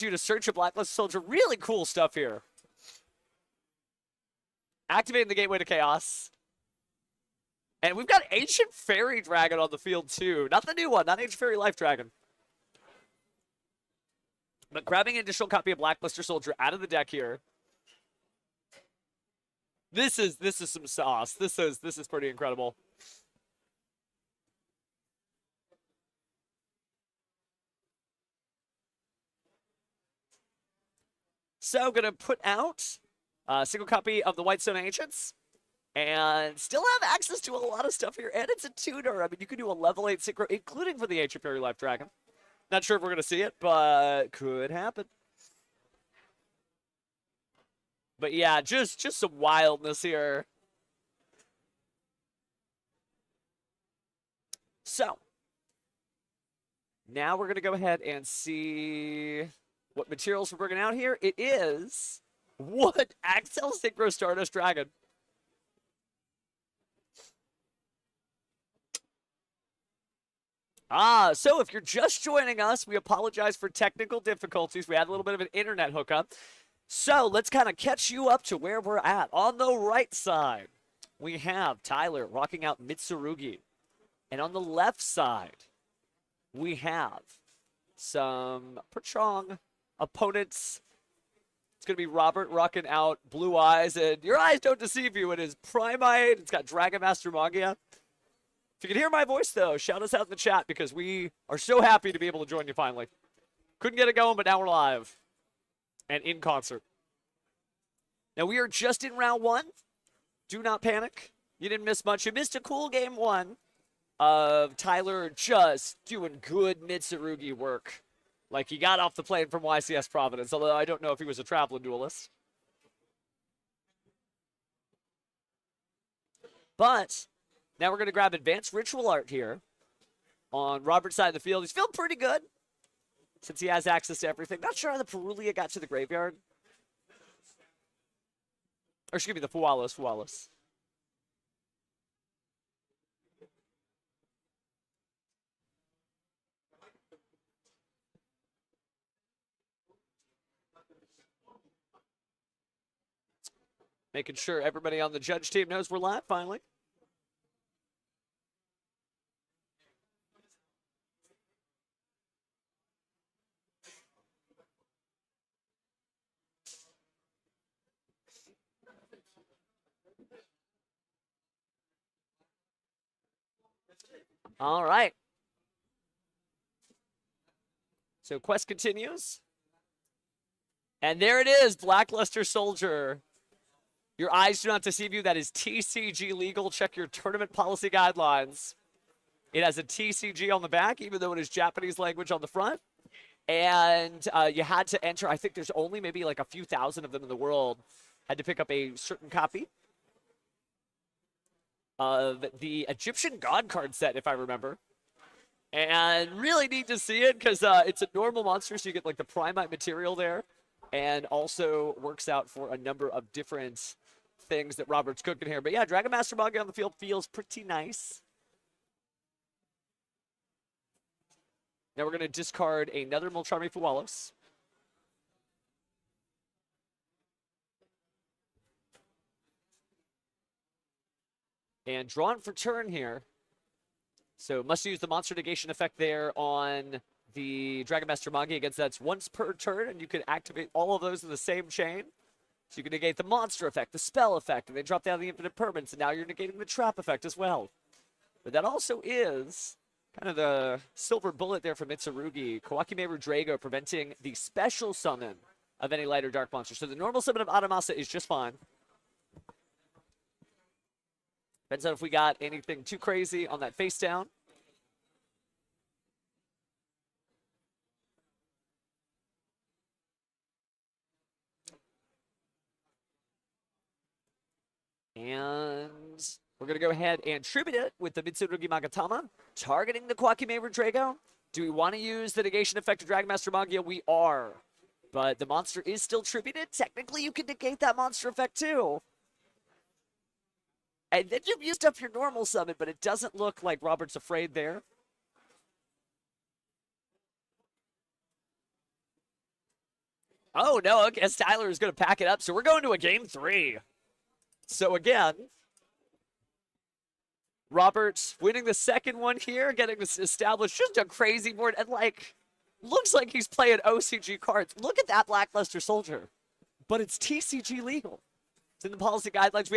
you to search a Blacklist Soldier. Really cool stuff here. Activating the Gateway to Chaos. And we've got Ancient Fairy Dragon on the field, too. Not the new one, not Ancient Fairy Life Dragon. But grabbing an additional copy of Blackluster Soldier out of the deck here. This is some sauce. This is pretty incredible. So, gonna put out a single copy of the Whitestone Ancients. And still have access to a lot of stuff here. And it's a tuner. I mean, you can do a level 8 synchro, including for the Ancient Fairy Life Dragon. Not sure if we're going to see it, but could happen. But yeah, just some wildness here. So, now we're going to go ahead and see what materials we're bringing out here. It is what Axel Synchro Stardust Dragon. So if you're just joining us, we apologize for technical difficulties. We had a little bit of an internet hookup. So let's kind of catch you up to where we're at. On the right side, we have Tyler rocking out Mitsurugi. And on the left side, we have some Perchong opponents. It's going to be Robert rocking out Blue Eyes. And your eyes don't deceive you. It is Primite. It's got Dragon Master Magia. If you can hear my voice, though, shout us out in the chat because we are so happy to be able to join you finally. Couldn't get it going, but now we're live and in concert. Now, we are just in round 1. Do not panic. You didn't miss much. You missed a cool game 1 of Tyler just doing good Mitsurugi work. Like he got off the plane from YCS Providence, although I don't know if he was a traveling duelist. But now we're going to grab Advanced Ritual Art here on Robert's side of the field. He's feeling pretty good since he has access to everything. Not sure how the Perulia got to the graveyard. Or excuse me, the Fualos. Making sure everybody on the judge team knows we're live finally. All right. So quest continues. And there it is, Blackluster Soldier. Your eyes do not deceive you. That is TCG legal. Check your tournament policy guidelines. It has a TCG on the back, even though it is Japanese language on the front. And you had to enter, I think there's only maybe like a few thousand of them in the world. Had to pick up a certain copy of the Egyptian God card set, if I remember. And really neat to see it because it's a normal monster, so you get like the Primite material there. And also works out for a number of different things that Robert's cooking here. But yeah, Dragon Master Magia on the field feels pretty nice. Now we're going to discard another Molcharmi Fualos. And drawn for turn here. So must use the monster negation effect there on the Dragon Master Magia against that's once per turn, and you can activate all of those in the same chain. So you can negate the monster effect, the spell effect, and then drop down the infinite permanents, and now you're negating the trap effect as well. But that also is kind of the silver bullet there for Mitsurugi. Kawakimeru Drago preventing the special summon of any light or dark monster. So the normal summon of Adamasa is just fine. Depends on if we got anything too crazy on that face down. And we're going to go ahead and tribute it with the Mitsurugi Magatama, targeting the Kawakimeru Drago. Do we want to use the negation effect of Dragon Master Magia? We are. But the monster is still tributed. Technically, you can negate that monster effect too. And then you've used up your normal summon, but it doesn't look like Robert's afraid there. Oh, no, I guess Tyler is going to pack it up. So we're going to a game 3. So again, Roberts winning the second one here, getting this established. Just a crazy board. And, like, looks like he's playing OCG cards. Look at that Lackluster Soldier. But it's TCG legal. It's in the policy guidelines.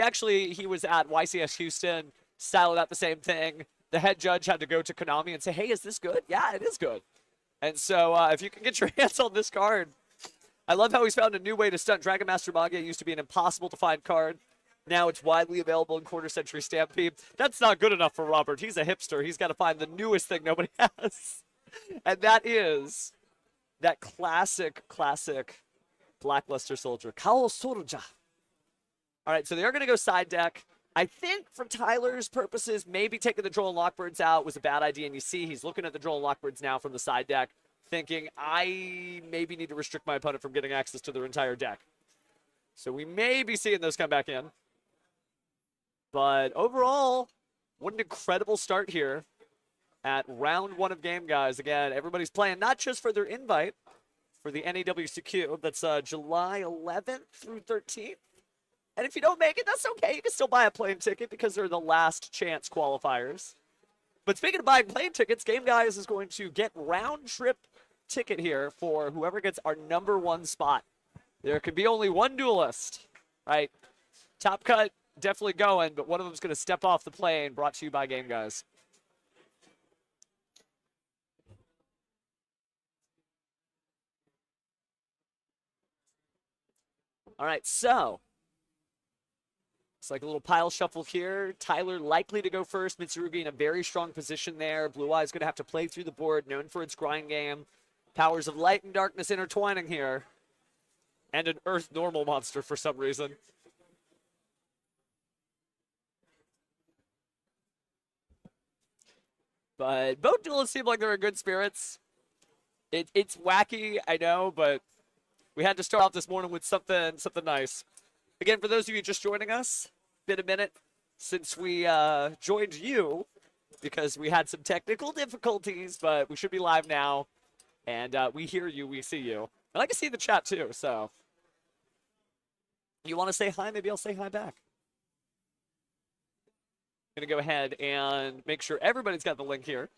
He was at YCS Houston, styled out the same thing. The head judge had to go to Konami and say, hey, is this good? Yeah, it is good. And so if you can get your hands on this card, I love how he's found a new way to stunt Dragon Master Manga. It used to be an impossible to find card. Now it's widely available in Quarter Century Stampede. That's not good enough for Robert. He's a hipster. He's got to find the newest thing nobody has. And that is that classic Blackluster Soldier. Kao Soldier. All right, so they're going to go side deck. I think for Tyler's purposes, maybe taking the Droll and Lockbirds out was a bad idea. And you see he's looking at the Droll and Lockbirds now from the side deck, thinking, I maybe need to restrict my opponent from getting access to their entire deck. So we may be seeing those come back in. But overall, what an incredible start here at round 1 of game, guys. Again, everybody's playing not just for their invite, for the NAWCQ. That's July 11th through 13th. And if you don't make it, that's okay. You can still buy a plane ticket because they're the last chance qualifiers. But speaking of buying plane tickets, Game Guys is going to get round trip ticket here for whoever gets our #1 spot. There could be only one duelist, right? Top Cut definitely going, but one of them's going to step off the plane. Brought to you by Game Guys. All right, so it's like a little pile shuffle here. Tyler likely to go first. Mitsurugi in a very strong position there. Blue Eye's going to have to play through the board, known for its grind game. Powers of light and darkness intertwining here. And an Earth normal monster for some reason. But both duelists seem like they're in good spirits. It's wacky, I know, but we had to start off this morning with something nice. Again, for those of you just joining us, been a minute since we joined you because we had some technical difficulties, but we should be live now. And we hear you, we see you. And I can see the chat too, so. You want to say hi? Maybe I'll say hi back. Gonna go ahead and make sure everybody's got the link here.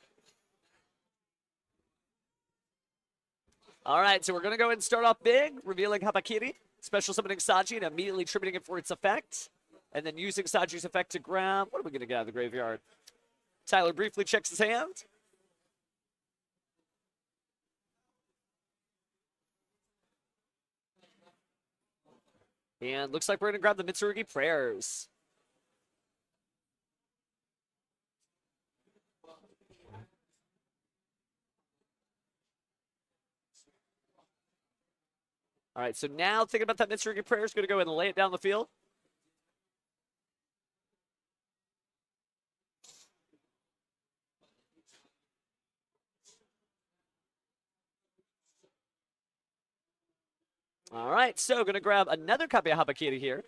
All right, so we're gonna go ahead and start off big, revealing Habakiri, special summoning Saji, and immediately tributing it for its effect. And then using Saji's effect to grab, what are we gonna get out of the graveyard? Tyler briefly checks his hand. And looks like we're gonna grab the Mitsurugi Prayers. All right, so now thinking about that Mitsurugi Prayer is going to go ahead and lay it down the field. All right, so going to grab another copy of Habakiri here.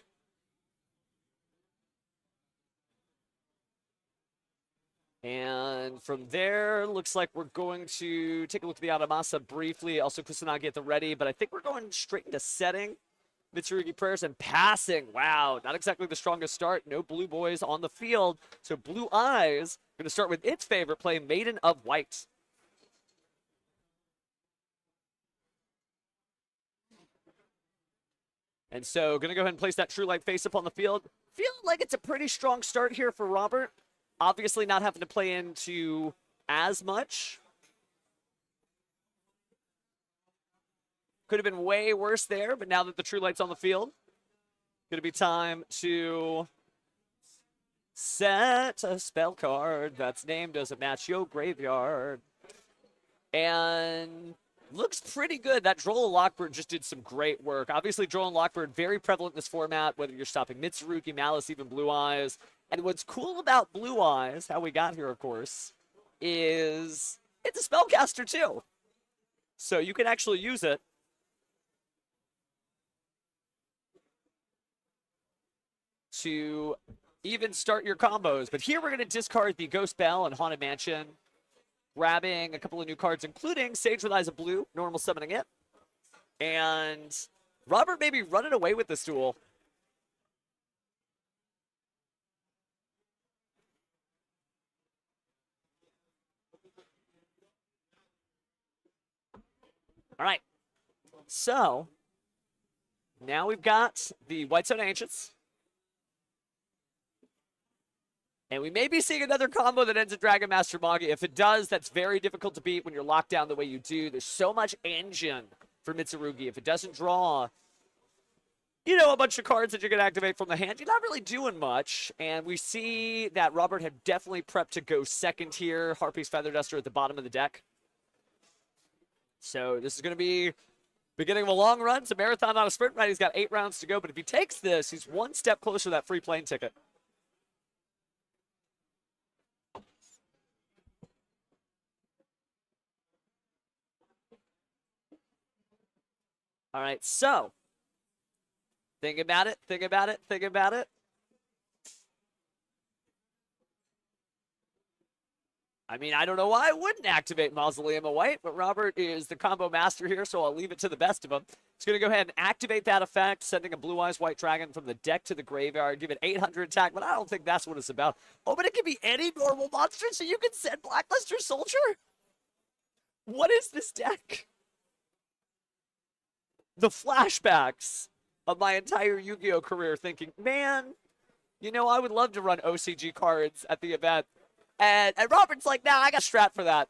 And from there, looks like we're going to take a look at the Aramasa briefly. Also, Kusanagi at the ready, but I think we're going straight into setting. Mitsurugi Prayers and passing. Wow, not exactly the strongest start. No blue boys on the field. So Blue Eyes going to start with its favorite play, Maiden of White. And so going to go ahead and place that True Light face up on the field. Feel like it's a pretty strong start here for Robert. Obviously not having to play into as much. Could have been way worse there, but now that the True Light's on the field, going to be time to set a spell card that's named as a match your graveyard. And looks pretty good. That Droll and Lockbird just did some great work. Obviously, Droll and Lockbird, very prevalent in this format, whether you're stopping Mitsurugi, Malice, even Blue Eyes. And what's cool about Blue Eyes, how we got here, of course, is it's a spellcaster, too. So you can actually use it to even start your combos. But here we're going to discard the Ghost Bell and Haunted Mansion, grabbing a couple of new cards, including Sage with Eyes of Blue, normal summoning it. And Robert may be running away with this duel. All right. So, now we've got the Whitestone Ancients. And we may be seeing another combo that ends in Dragon Master Magi. If it does, that's very difficult to beat when you're locked down the way you do. There's so much engine for Mitsurugi. If it doesn't draw, you know, a bunch of cards that you can activate from the hand, you're not really doing much. And we see that Robert had definitely prepped to go second here. Harpy's Feather Duster at the bottom of the deck. So this is going to be beginning of a long run. It's a marathon, not a sprint, right? He's got 8 rounds to go. But if he takes this, he's one step closer to that free plane ticket. All right, so think about it, think about it, think about it. I mean, I don't know why I wouldn't activate Mausoleum of White, but Robert is the combo master here, so I'll leave it to the best of them. He's going to go ahead and activate that effect, sending a Blue Eyes White Dragon from the deck to the graveyard, give it 800 attack, but I don't think that's what it's about. Oh, but it can be any normal monster, so you can send Blackluster Soldier? What is this deck? The flashbacks of my entire Yu-Gi-Oh career thinking, man, you know, I would love to run OCG cards at the event. And Robert's like, nah, I got Strat for that.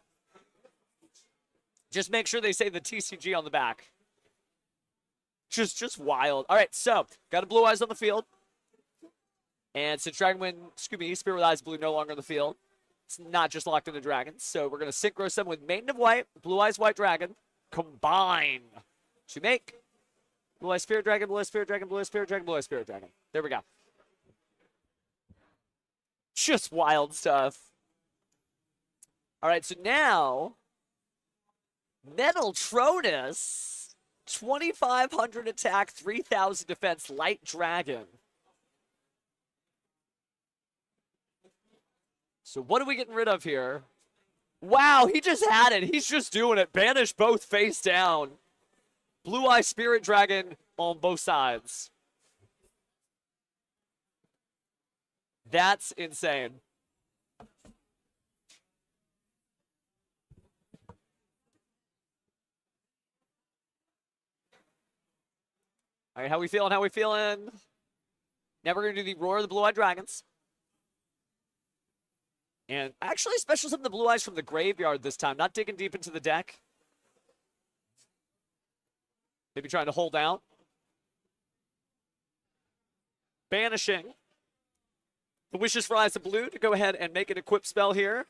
Just make sure they say the TCG on the back. Just wild. All right, so got a Blue Eyes on the field. And since Dragonwind, Spirit with Eyes Blue no longer on the field, it's not just locked into dragons. So we're going to synchro some with Maiden of White, Blue Eyes White Dragon, combine to make Blue Eyes Spirit Dragon, Blue Eyes Spirit Dragon, Blue Eyes Spirit Dragon, Blue Eyes Spirit Dragon. There we go. Just wild stuff. All right, so now, Metal Tronus, 2,500 attack, 3,000 defense, Light Dragon. So what are we getting rid of here? Wow, he just had it. He's just doing it. Banish both face down. Blue Eye Spirit Dragon on both sides. That's insane. All right, how we feeling? How we feeling? Now we're going to do the Roar of the Blue-Eyed Dragons. And actually special summon the Blue Eyes from the graveyard this time, not digging deep into the deck. Maybe trying to hold out. Banishing the Wishes for Eyes of Blue to go ahead and make an equip spell here.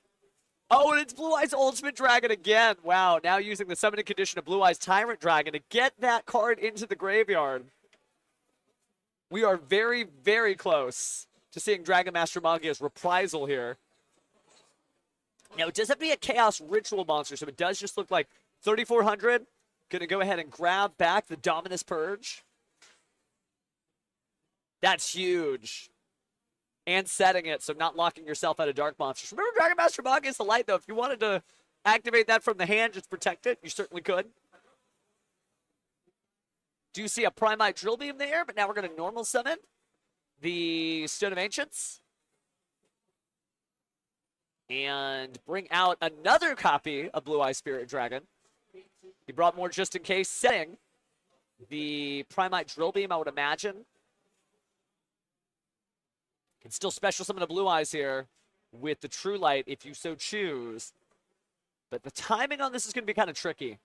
Oh, and it's Blue Eyes Ultimate Dragon again. Wow, now using the summoning condition of Blue Eyes Tyrant Dragon to get that card into the graveyard. We are very, very close to seeing Dragon Master Magia's reprisal here. Now, it does have to be a Chaos Ritual monster, so it does just look like 3,400. Going to go ahead and grab back the Dominus Purge. That's huge. And setting it, so not locking yourself out of Dark Monsters. Remember, Dragon Master Magia is the light, though. If you wanted to activate that from the hand, just protect it, you certainly could. Do see a Primite Drill Beam there, but now we're going to normal summon the Stone of Ancients. And bring out another copy of Blue Eye Spirit Dragon. He brought more just in case, setting the Primite Drill Beam, I would imagine. Can still special summon a Blue Eyes here with the True Light if you so choose. But the timing on this is going to be kind of tricky.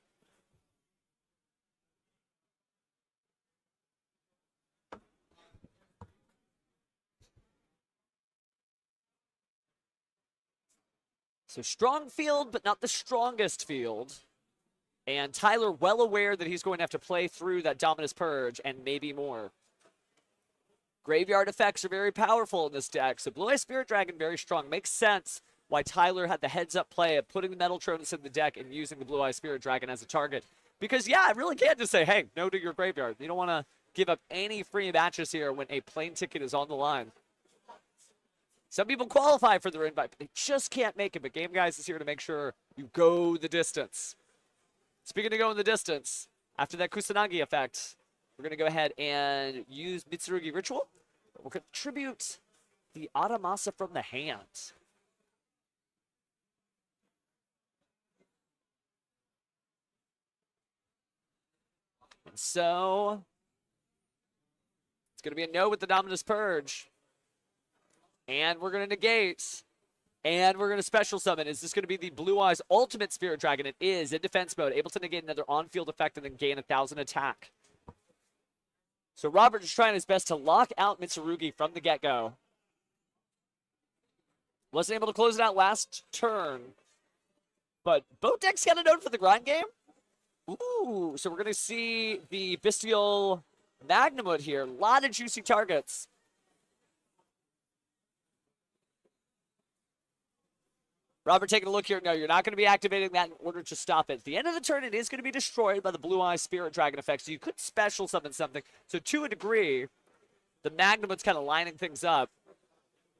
So strong field, but not the strongest field. And Tyler well aware that he's going to have to play through that Dominus Purge and maybe more. Graveyard effects are very powerful in this deck, so Blue Eye Spirit Dragon very strong. Makes sense why Tyler had the heads-up play of putting the Metal Tronus in the deck and using the Blue Eye Spirit Dragon as a target. Because, yeah, I really can't just say, hey, no to your graveyard. You don't want to give up any free matches here when a plane ticket is on the line. Some people qualify for their invite, but they just can't make it. But Game Guys is here to make sure you go the distance. Speaking of going the distance, After that Kusanagi effect, we're going to go ahead and use Mitsurugi Ritual. We'll contribute the Aramasa from the hand. And so, it's going to be a no with the Dominus Purge. And we're going to negate. And we're going to special summon. Is this going to be the Blue Eyes Ultimate Spirit Dragon? It is, in defense mode, able to negate another on-field effect and then gain 1,000 attack. So Robert is trying his best to lock out Mitsurugi from the get-go. Wasn't able to close it out last turn. But both decks got a note for the grind game. Ooh, so we're going to see the Bestial Magnamud here. A lot of juicy targets. Robert taking a look here. No, you're not going to be activating that in order to stop it. At the end of the turn, it is going to be destroyed by the Blue Eye Spirit Dragon effect. So you could special summon something. So to a degree, the Magnamud's kind of lining things up.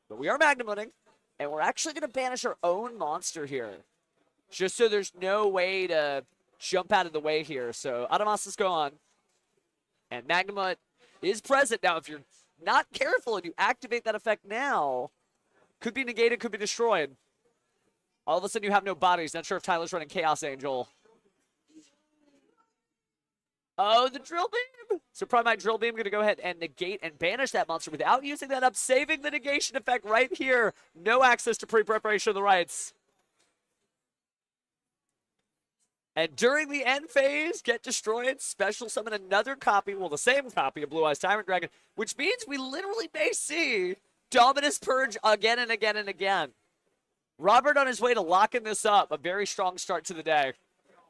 But we are Magnamudding, and we're actually going to banish our own monster here. Just so there's no way to jump out of the way here. So Adamasa's gone. And Magnamud is present. Now, if you're not careful and you activate that effect now, could be negated, could be destroyed. All of a sudden, you have no bodies. Not sure if Tyler's running Chaos Angel. Oh, the Drill Beam! So probably my Drill Beam going to go ahead and negate and banish that monster without using that up, saving the negation effect right here. No access to pre-preparation of the rights. And during the end phase, get destroyed, special summon another copy, well, the same copy of Blue Eyes Tyrant Dragon, which means we literally may see Dominus Purge again and again and again. Robert on his way to locking this up. A very strong start to the day.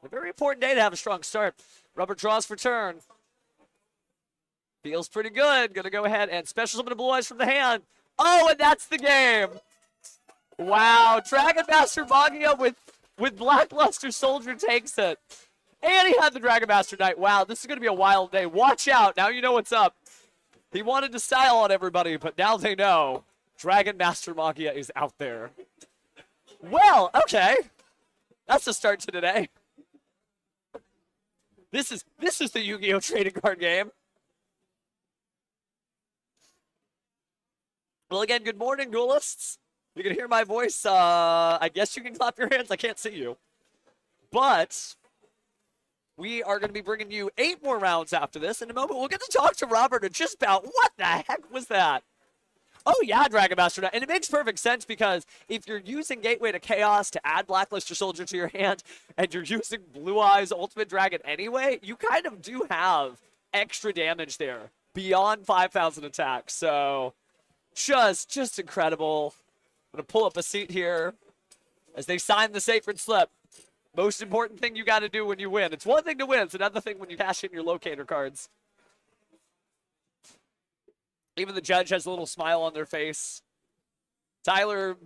A very important day to have a strong start. Robert draws for turn. Feels pretty good. Going to go ahead and special summon a Blue Eyes from the hand. Oh, and that's the game. Wow. Dragon Master Magia with Blackluster Soldier takes it. And he had the Dragon Master Knight. Wow, this is going to be a wild day. Watch out. Now you know what's up. He wanted to style on everybody, but now they know. Dragon Master Magia is out there. Well, okay. That's the start to today. This is the Yu-Gi-Oh! Trading card game. Well, again, good morning, duelists. You can hear my voice. I guess you can clap your hands. I can't see you. But we are going to be bringing you 8 more rounds after this. In a moment, we'll get to talk to Robert and just about what the heck was that? Oh, yeah, Dragon Master Knight. And it makes perfect sense because if you're using Gateway to Chaos to add Blackluster Soldier to your hand and you're using Blue Eyes Ultimate Dragon anyway, you kind of do have extra damage there beyond 5,000 attack. So just incredible. I'm going to pull up a seat here as they sign the Sacred Slip. Most important thing you got to do when you win. It's one thing to win. It's another thing when you cash in your locator cards. Even the judge has a little smile on their face. Tyler,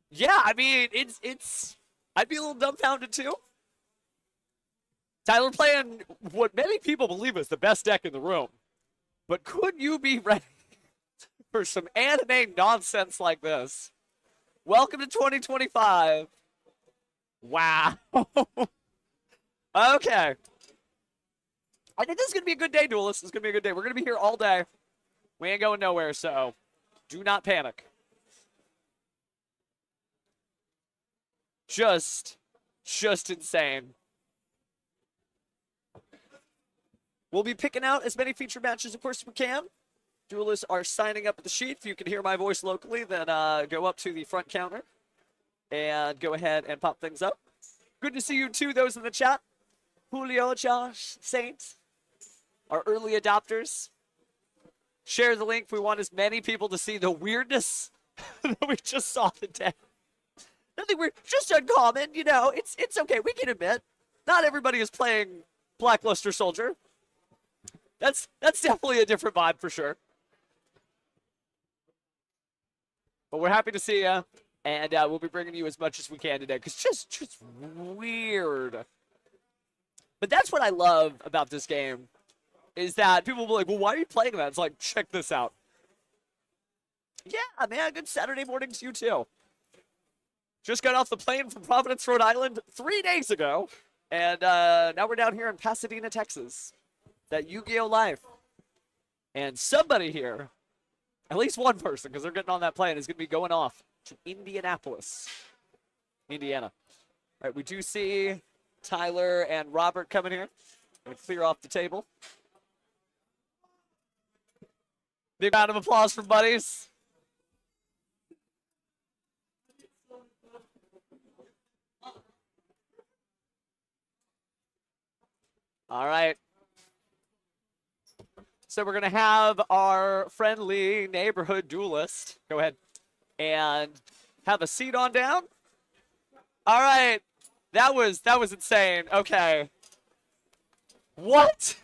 yeah, I mean, it's I'd be a little dumbfounded too. Tyler playing what many people believe is the best deck in the room. But could you be ready for some anime nonsense like this? Welcome to 2025. Wow. Okay. I think this is going to be a good day, duelists. It's going to be a good day. We're going to be here all day. We ain't going nowhere, so do not panic. Just insane. We'll be picking out as many feature matches, of course, as we can. Duelists are signing up at the sheet. If you can hear my voice locally, then go up to the front counter and go ahead and pop things up. Good to see you, too, those in the chat. Julio, Josh, Saint, our early adopters. Share the link. We want as many people to see the weirdness that we just saw today. Nothing weird, just uncommon, you know. It's okay. We can admit, not everybody is playing Blackluster Soldier. That's definitely a different vibe for sure. But we're happy to see you, and we'll be bringing you as much as we can today, because just weird. But that's what I love about this game. Is that people will be like, well, why are you playing that? It's like, check this out. Yeah, man, good Saturday morning to you, too. Just got off the plane from Providence, Rhode Island 3 days ago. And now we're down here in Pasadena, Texas. That Yu-Gi-Oh! Life. And somebody here, at least one person, because they're getting on that plane, is going to be going off to Indianapolis, Indiana. All right, we do see Tyler and Robert coming here. Going to clear off the table. Big round of applause for buddies. All right. So we're going to have our friendly neighborhood duelist go ahead and have a seat on down. All right. That was insane. Okay. What?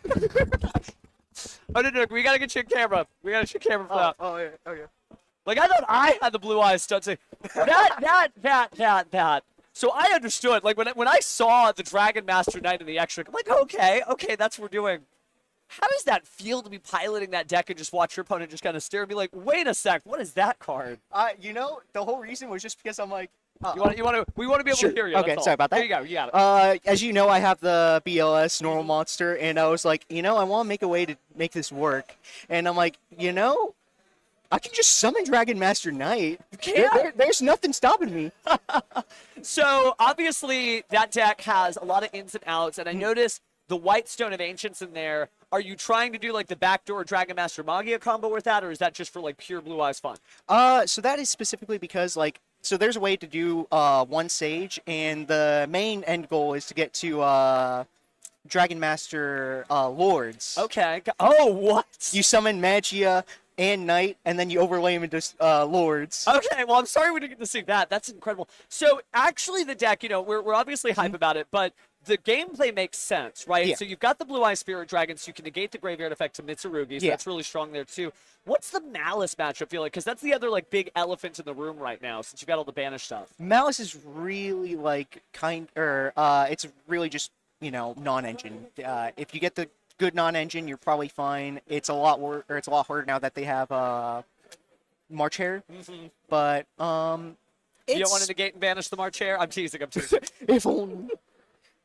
Oh, no, we got to get you a camera. We got to get you a camera for that. Oh, yeah. Okay. Like, I thought I had the blue eyes stunt. That. So I understood. Like, when I saw the Dragon Master Knight in the extra, I'm like, okay, that's what we're doing. How does that feel to be piloting that deck and just watch your opponent just kind of stare and be like, wait a sec, what is that card? You know, the whole reason was just because I'm like, we want to be able to hear you. Okay, sorry about that. There you go, you got it. As you know, I have the BLS normal monster, and I was like, you know, I want to make a way to make this work, and I'm like, you know, I can just summon Dragon Master Knight. There's nothing stopping me. So obviously that deck has a lot of ins and outs, and I noticed the White Stone of Ancients in there. Are you trying to do like the backdoor Dragon Master Magia combo with that, or is that just for like pure Blue Eyes fun? So that is specifically because like, so there's a way to do one Sage, and the main end goal is to get to Dragon Master Lords. Okay. Oh, what? You summon Magia and Knight, and then you overlay them into Lords. Okay, well, I'm sorry we didn't get to see that. That's incredible. So actually the deck, you know, we're obviously hype about it, but the gameplay makes sense, right? Yeah. So you've got the Blue Eye Spirit Dragon, so you can negate the graveyard effect to Mitsurugi, so that's really strong there too. What's the Malice matchup feel like? Because that's the other like big elephant in the room right now, since you've got all the banished stuff. Malice is really like it's really just, you know, non-engine. If you get the good non-engine, you're probably fine. It's a lot harder now that they have March Hare. But you don't want to negate and banish the March Hare? I'm teasing. If only.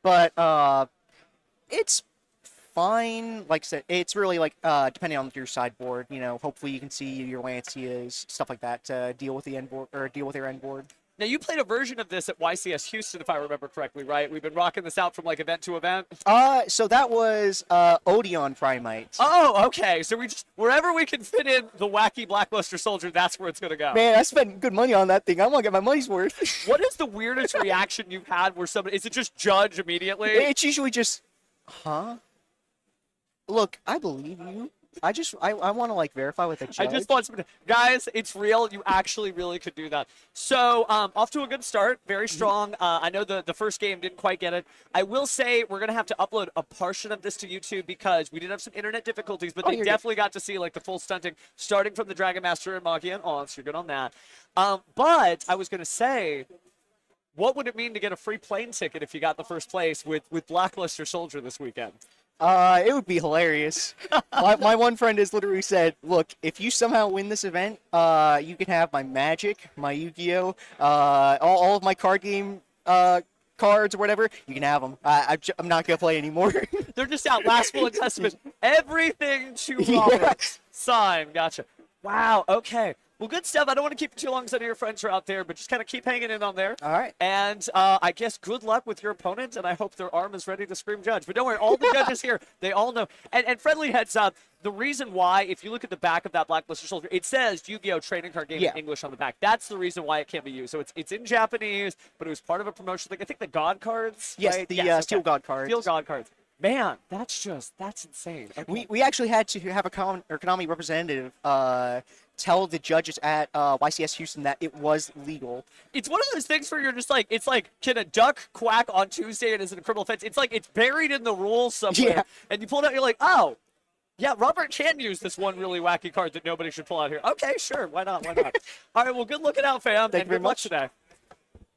But it's fine. Like I said, it's really like depending on your sideboard. You know, hopefully you can see your Lancias, stuff like that, to deal with the end board or deal with your end board. Now, you played a version of this at YCS Houston, if I remember correctly, right? We've been rocking this out from, like, event to event. So that was Odeon Primite. Oh, okay. So we just, wherever we can fit in the wacky Blackluster Soldier, that's where it's going to go. Man, I spent good money on that thing. I want to get my money's worth. What is the weirdest reaction you've had where somebody, is it just judge immediately? It's usually just, huh? Look, I believe you. I want to like verify with the judge. I just want some, guys, it's real. You actually really could do that. So off to a good start, very strong. I know the first game didn't quite get it. I will say we're gonna have to upload a portion of this to YouTube because we did have some internet difficulties, but they definitely got to see like the full stunting, starting from the Dragon Master and Magia and on. So you're good on that. But I was gonna say, what would it mean to get a free plane ticket if you got the first place with Blackluster Soldier this weekend? It would be hilarious. my one friend has literally said, look, if you somehow win this event, you can have my Magic, my Yu-Gi-Oh, all of my card game cards or whatever. You can have them. I'm not going to play anymore. They're just out. Last Will and Testament. Everything to Robert. Sign. Gotcha. Wow. Okay. Well, good stuff. I don't want to keep you too long because I know your friends are out there, but just kind of keep hanging in on there. All right. And I guess good luck with your opponent, and I hope their arm is ready to scream judge. But don't worry, all the judges here, they all know. And friendly heads up, the reason why, if you look at the back of that Blackluster Soldier, it says Yu-Gi-Oh! Trading Card Game in English on the back. That's the reason why it can't be used. So it's in Japanese, but it was part of a promotion. Like I think the God cards. Yes, right? the Steel God cards. Steel God cards. Man, that's insane. Okay. We actually had to have a Konami representative tell the judges at YCS Houston that it was legal. It's one of those things where you're just like, it's like, can a duck quack on Tuesday and is it a criminal offense? It's like, it's buried in the rules somewhere. And you pull it out, you're like, oh, yeah, Robert can use this one really wacky card that nobody should pull out here. Okay, sure, why not? All right, well, good looking out, fam. Thank you very much today.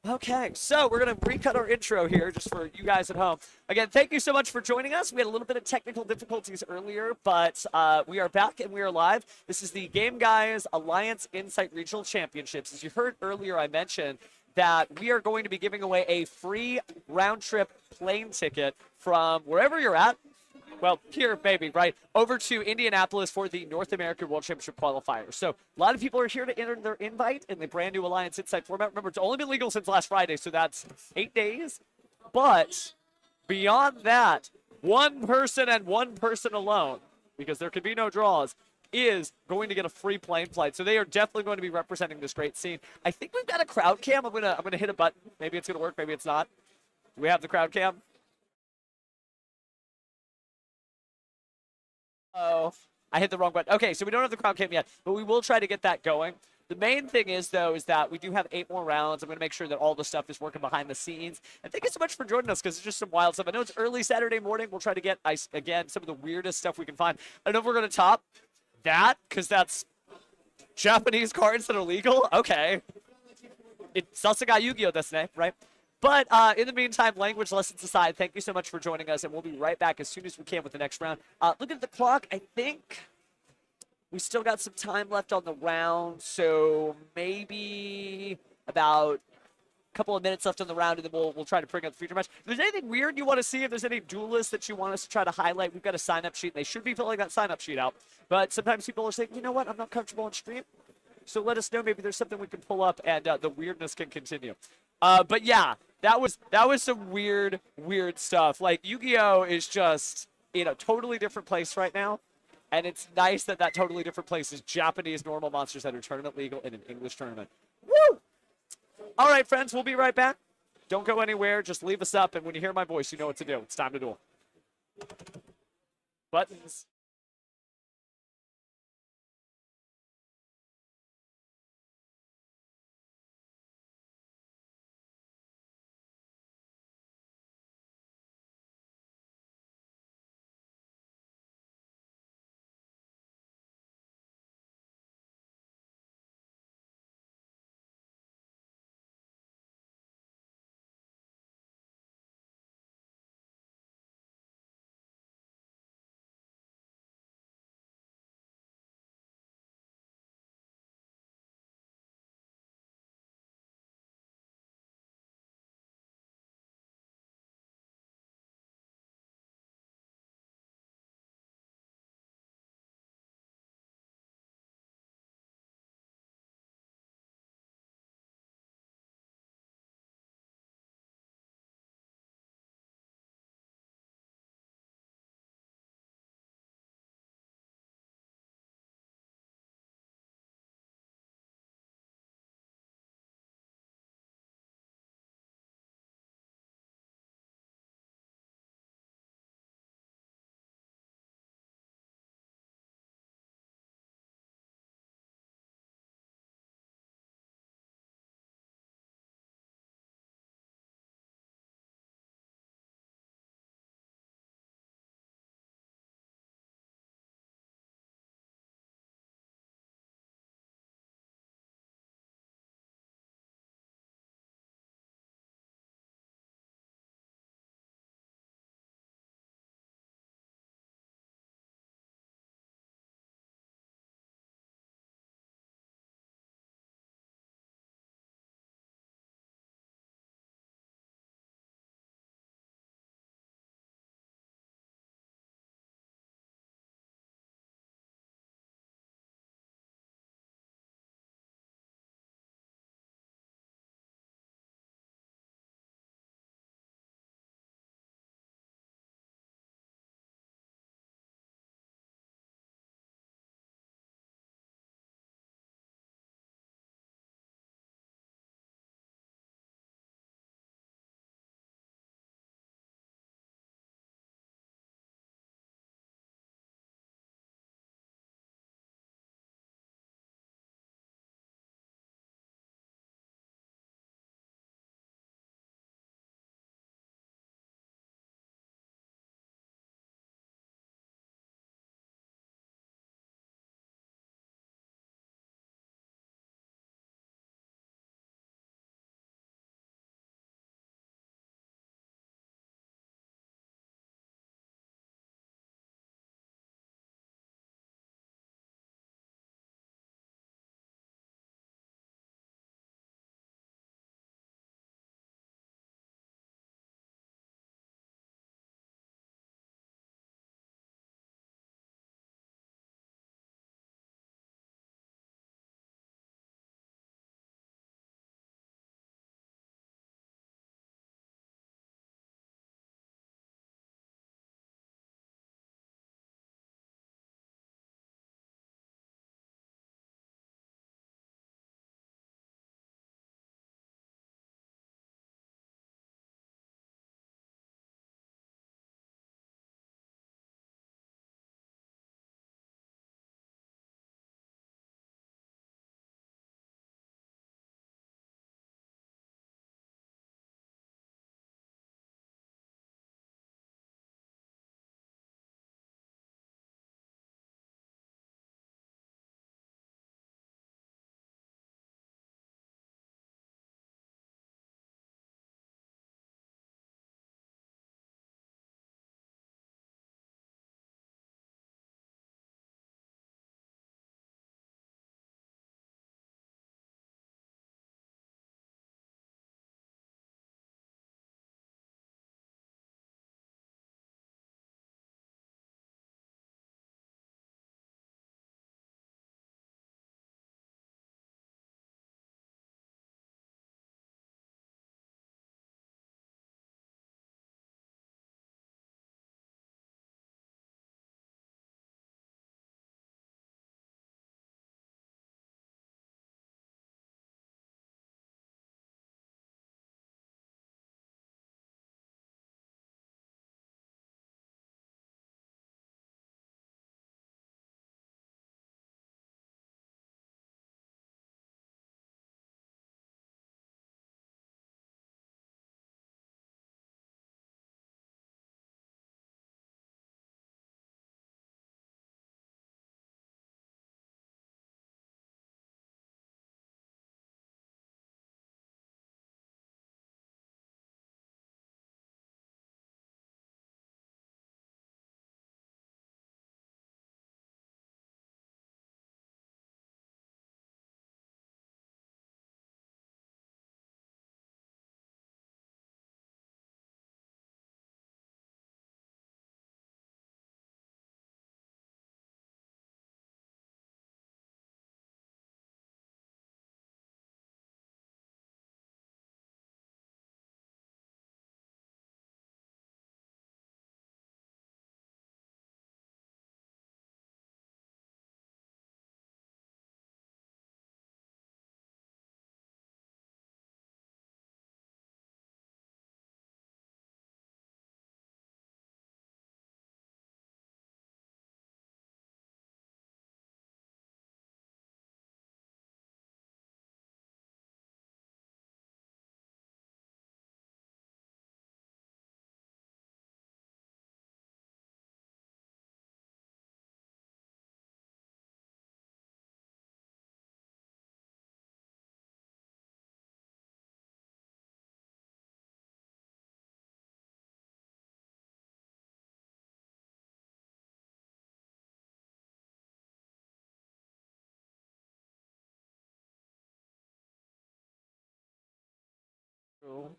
Okay, so we're going to recut our intro here just for you guys at home. Again, thank you so much for joining us. We had a little bit of technical difficulties earlier, but we are back and we are live. This is the Game Guys Alliance Insight Regional Championships. As you heard earlier, I mentioned that we are going to be giving away a free round-trip plane ticket from wherever you're at. Well, here, maybe, right? Over to Indianapolis for the North American World Championship qualifier. So a lot of people are here to enter their invite in the brand new Alliance Insight format. Remember, it's only been legal since last Friday, so that's 8 days. But beyond that, one person and one person alone, because there can be no draws, is going to get a free plane flight. So they are definitely going to be representing this great scene. I think we've got a crowd cam. I'm gonna hit a button. Maybe it's gonna work, maybe it's not. Do we have the crowd cam? Oh, I hit the wrong button. Okay, so we don't have the crowd cam yet, but we will try to get that going. The main thing is, though, is that we do have 8 more rounds. I'm going to make sure that all the stuff is working behind the scenes. And thank you so much for joining us, because it's just some wild stuff. I know it's early Saturday morning. We'll try to get, again, some of the weirdest stuff we can find. I know we're going to top that, because that's Japanese cards that are legal. Okay. It's Sasaga Yu-Gi-Oh! Desu, right? But in the meantime, language lessons aside, thank you so much for joining us, and we'll be right back as soon as we can with the next round. Look at the clock. I think we still got some time left on the round, so maybe about a couple of minutes left on the round, and then we'll try to bring up the future match. If there's anything weird you want to see, if there's any duelists that you want us to try to highlight, we've got a sign-up sheet. They should be filling that sign-up sheet out. But sometimes people are saying, you know what, I'm not comfortable on stream. So let us know. Maybe there's something we can pull up, and the weirdness can continue. But yeah, that was some weird stuff. Like, Yu-Gi-Oh! Is just in a totally different place right now. And it's nice that that totally different place is Japanese normal monsters that are tournament legal in an English tournament. Woo! All right, friends, we'll be right back. Don't go anywhere. Just leave us up. And when you hear my voice, you know what to do. It's time to duel. Buttons. All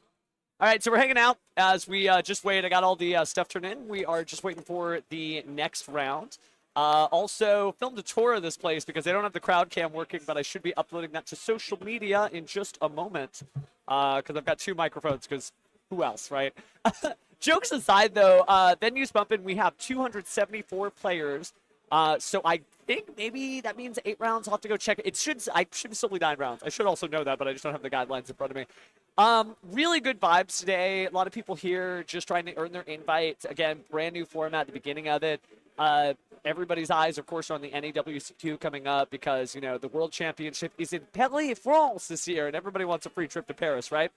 right, so we're hanging out as we just wait. I got all the stuff turned in. We are just waiting for the next round. Also, filmed a tour of this place because they don't have the crowd cam working, but I should be uploading that to social media in just a moment because I've got 2 microphones because who else, right? Jokes aside, though, venues bumping. We have 274 players. So I think maybe that means 8 rounds. I'll have to go check. I should still be 9 rounds. I should also know that, but I just don't have the guidelines in front of me. Really good vibes today. A lot of people here just trying to earn their invite. Again, brand new format at the beginning of it. Everybody's eyes, of course, are on the NAWC2 coming up because, you know, the World Championship is in Paris, France this year, and everybody wants a free trip to Paris, right?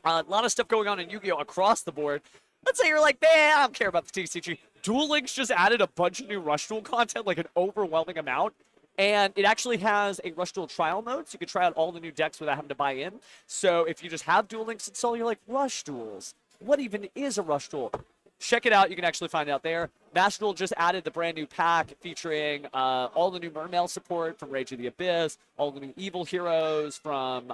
A lot of stuff going on in Yu-Gi-Oh! Across the board. Let's say you're like, man, I don't care about the TCG. Duel Links just added a bunch of new Rush Duel content, like an overwhelming amount. And it actually has a Rush Duel trial mode, so you can try out all the new decks without having to buy in. So if you just have Duel Links installed, you're like, Rush Duels? What even is a Rush Duel? Check it out. You can actually find out there. Master Duel just added the brand new pack featuring all the new Mermail support from Rage of the Abyss, all the new evil heroes from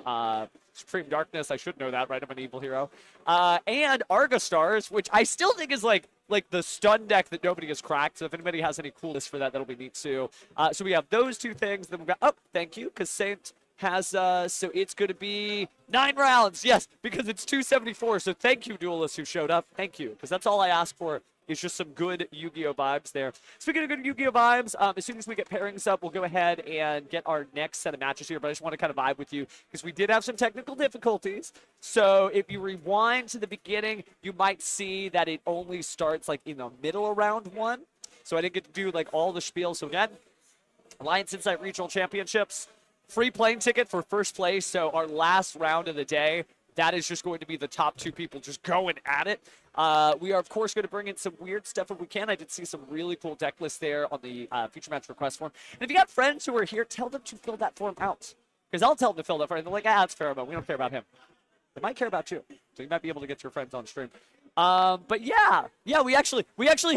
Supreme Darkness. I should know that, right? I'm an evil hero. And Argo Stars, which I still think is like the stun deck that nobody has cracked. So if anybody has any cool lists for that, that'll be neat too. So we have those 2 things. Then we've got, thank you, because Saint has, so it's going to be 9 rounds. Yes, because it's 274. So thank you, duelists who showed up. Thank you, because that's all I ask for is just some good Yu-Gi-Oh vibes there. Speaking of good Yu-Gi-Oh vibes, as soon as we get pairings up, we'll go ahead and get our next set of matches here. But I just want to kind of vibe with you because we did have some technical difficulties. So if you rewind to the beginning, you might see that it only starts like in the middle of round 1. So I didn't get to do like all the spiel. So again, Alliance Insight Regional Championships. Free plane ticket for first place, so our last round of the day, that is just going to be the top 2 people just going at it. We are, of course, going to bring in some weird stuff if we can. I did see some really cool deck lists there on the future match request form. And if you got friends who are here, tell them to fill that form out. Because I'll tell them to fill that form. And they're like, it's Pheromone. We don't care about him. They might care about you. So you might be able to get your friends on stream. But yeah, we actually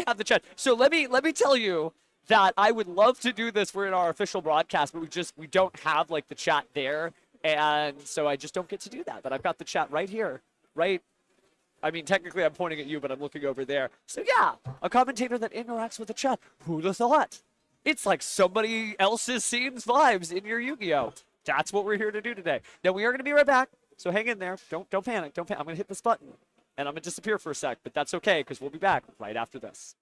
have the chat. So let me tell you that I would love to do this. We're in our official broadcast, but we don't have like the chat there, and so I just don't get to do that. But I've got the chat right here, right? I mean, technically I'm pointing at you, but I'm looking over there. So yeah, a commentator that interacts with the chat. Who'd have thought? It's like somebody else's scenes vibes in your Yu-Gi-Oh! That's what we're here to do today. Now we are going to be right back, so hang in there. Don't panic. Don't panic. I'm going to hit this button, and I'm going to disappear for a sec, but that's okay because we'll be back right after this.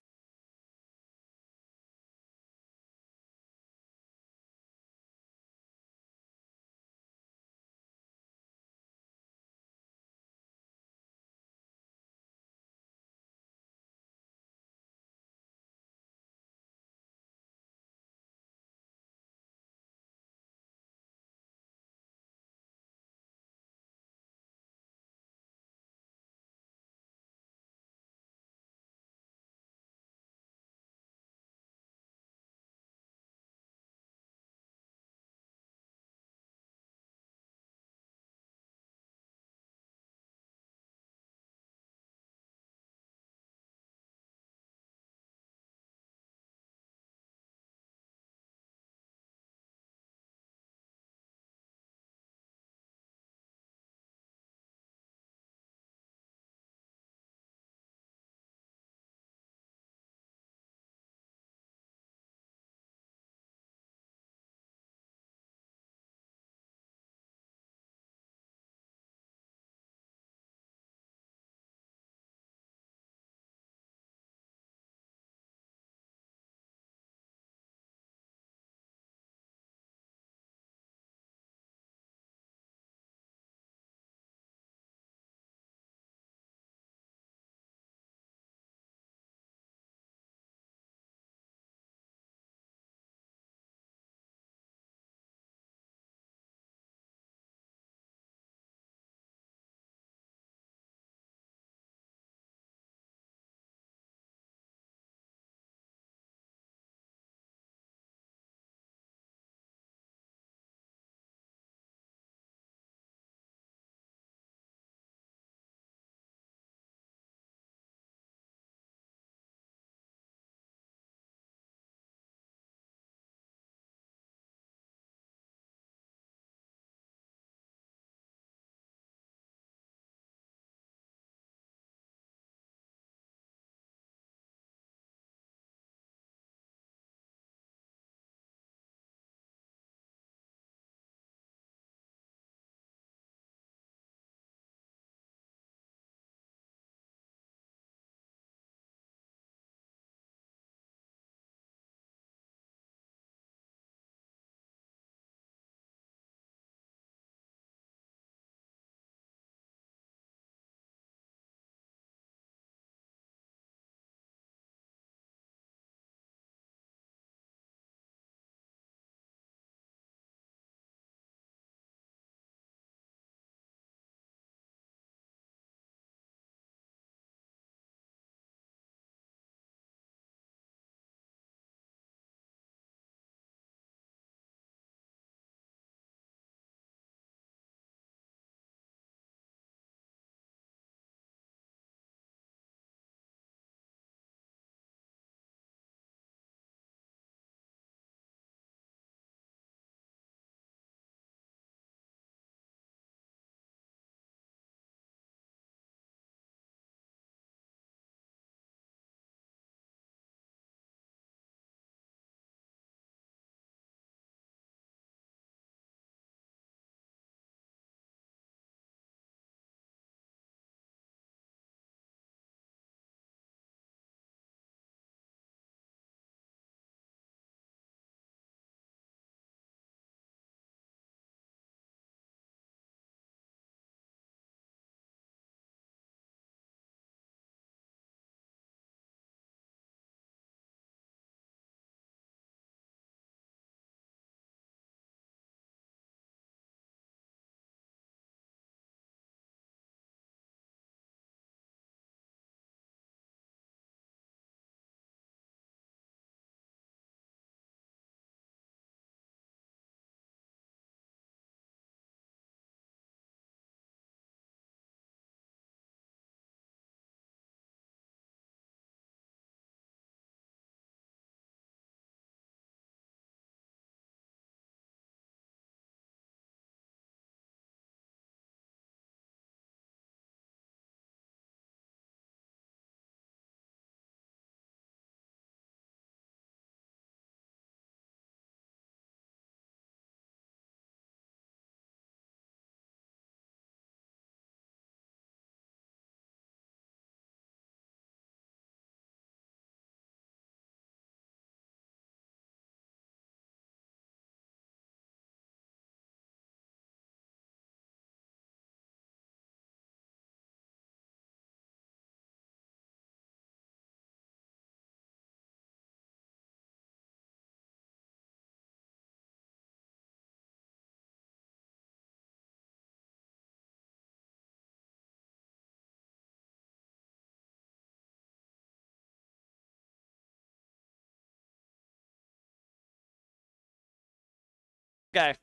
Okay.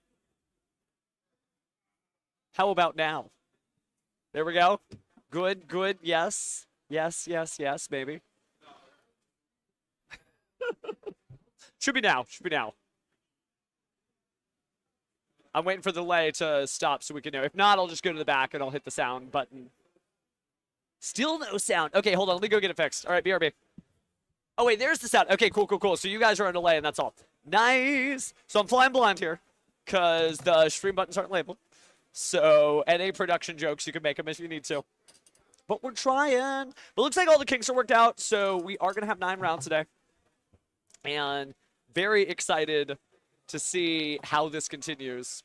How about now? There we go. Good, good, yes. Yes, yes, yes, baby. Should be now, should be now. I'm waiting for the delay to stop so we can know. If not, I'll just go to the back and I'll hit the sound button. Still no sound. Okay, hold on. Let me go get it fixed. All right, BRB. Oh, wait, there's the sound. Okay, cool, cool, cool. So you guys are on delay and that's all. Nice. So I'm flying blind here because the stream buttons aren't labeled. So any production jokes, you can make them if you need to. But we're trying. But looks like all the kinks are worked out, so we are going to have 9 rounds today. And very excited to see how this continues.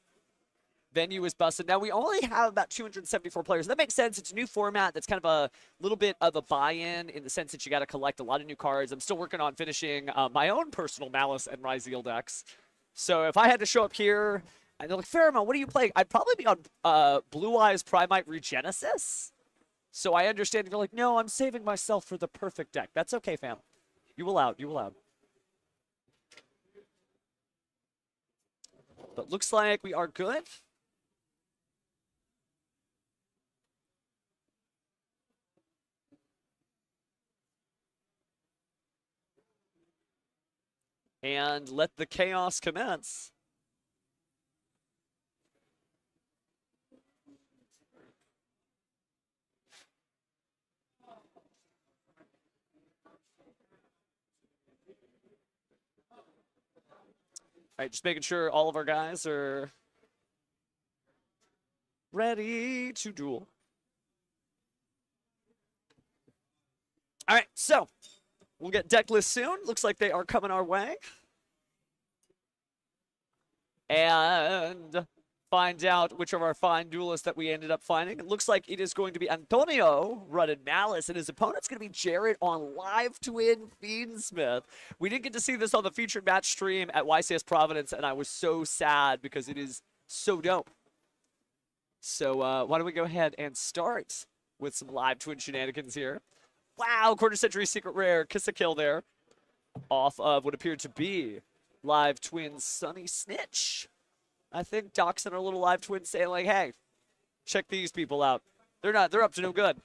Venue is busted. Now, we only have about 274 players. That makes sense. It's a new format that's kind of a little bit of a buy-in in the sense that you got to collect a lot of new cards. I'm still working on finishing my own personal Malice and Ryzeal decks. So if I had to show up here, and they're like, Pheromone, what are you playing? I'd probably be on Blue Eyes Primite Regenesis. So I understand if you're like, no, I'm saving myself for the perfect deck. That's okay, fam. You allowed. You allowed. But looks like we are good. And let the chaos commence. All right, just making sure all of our guys are ready to duel. All right, so we'll get deck lists soon. Looks like they are coming our way. And find out which of our fine duelists that we ended up finding. It looks like it is going to be Antonio running Malice, and his opponent's going to be Jared on Live Twin Fiend Smith. We didn't get to see this on the featured match stream at YCS Providence, and I was so sad because it is so dope. So why don't we go ahead and start with some Live Twin shenanigans here. Wow, quarter century secret rare, kiss a kill there. Off of what appeared to be Live Twin Sunny Snitch. I think doxing our little Live Twin saying like, hey, check these people out. They're up to no good.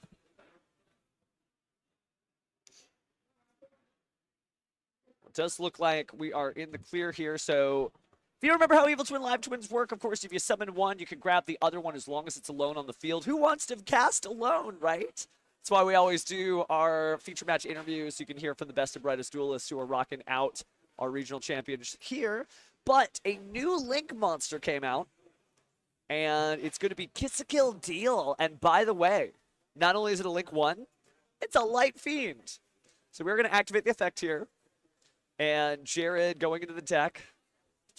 It does look like we are in the clear here, so if you don't remember how Evil Twin Live Twins work, of course, if you summon one, you can grab the other one as long as it's alone on the field. Who wants to cast alone, right? That's why we always do our feature match interviews. You can hear from the best and brightest duelists who are rocking out our regional champions here. But a new Link monster came out, and it's going to be Kiss a Kill Deal. And by the way, not only is it a Link 1, it's a Light Fiend. So we're going to activate the effect here. And Jared going into the deck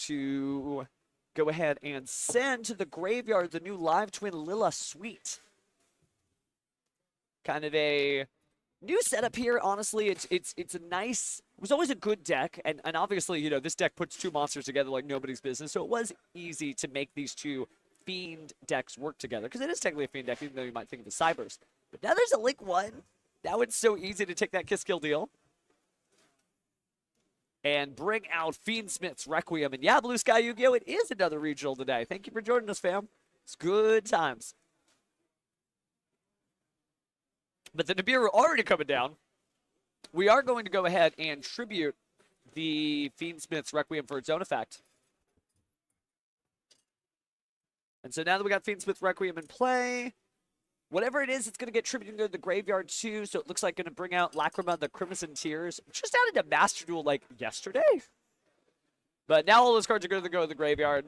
to go ahead and send to the graveyard the new Live Twin Lilla Suite. Kind of a new setup here. Honestly, it's a nice. It was always a good deck, and obviously, you know, this deck puts 2 monsters together like nobody's business. So it was easy to make these 2 Fiend decks work together because it is technically a Fiend deck, even though you might think of the Cybers. But now there's a Link 1. Now it's so easy to take that Kiss Kill Deal and bring out Fiend Smith's Requiem. And yeah, Blue Sky Yu-Gi-Oh! It is another regional today. Thank you for joining us, fam. It's good times. But the Nibiru already coming down. We are going to go ahead and tribute the Fiend Smith's Requiem for its own effect. And so now that we got Fiend Smith's Requiem in play, whatever it is, it's going to get tributed to the graveyard too. So it looks like going to bring out Lacrima, the Crimson Tears. Just added a Master Duel like yesterday. But now all those cards are going to go to the graveyard.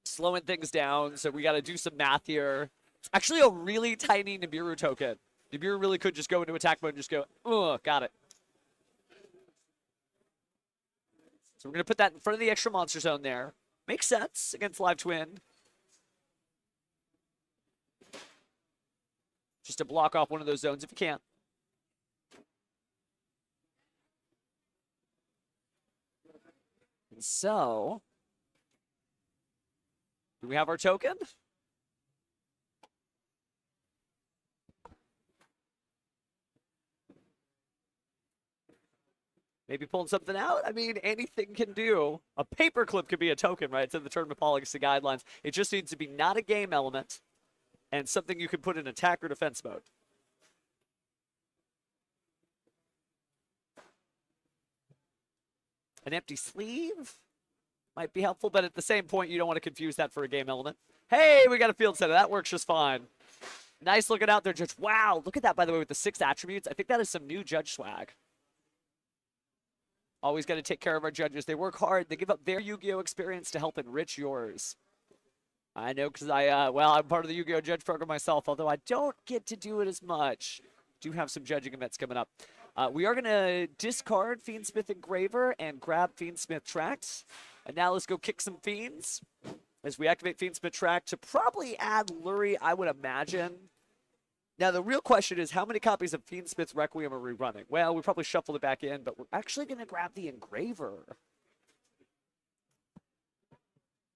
Slowing things down. So we got to do some math here. It's actually a really tiny Nibiru token. Nibiru really could just go into attack mode and just go, oh, got it. So we're going to put that in front of the extra monster zone there. Makes sense against Live Twin. Just to block off one of those zones if you can. And so, do we have our token? Maybe pulling something out. I mean, anything can do. A paperclip could be a token, right? It's in the tournament policy guidelines. It just needs to be not a game element and something you can put in attack or defense mode. An empty sleeve might be helpful, but at the same point, you don't want to confuse that for a game element. Hey, we got a field setter. That works just fine. Nice looking out there, Judge. Wow, look at that, by the way, with the 6 attributes. I think that is some new Judge swag. Always got to take care of our judges. They work hard. They give up their Yu-Gi-Oh! Experience to help enrich yours. I know because I'm part of the Yu-Gi-Oh! Judge program myself, although I don't get to do it as much. Do have some judging events coming up. We are going to discard Fiend Smith Engraver and grab Fiend Smith Tract. And now let's go kick some Fiends as we activate Fiend Smith Tract to probably add Lurie, I would imagine. Now, the real question is, how many copies of Fiend Smith's Requiem are we running? Well, we probably shuffled it back in, but we're actually going to grab the Engraver.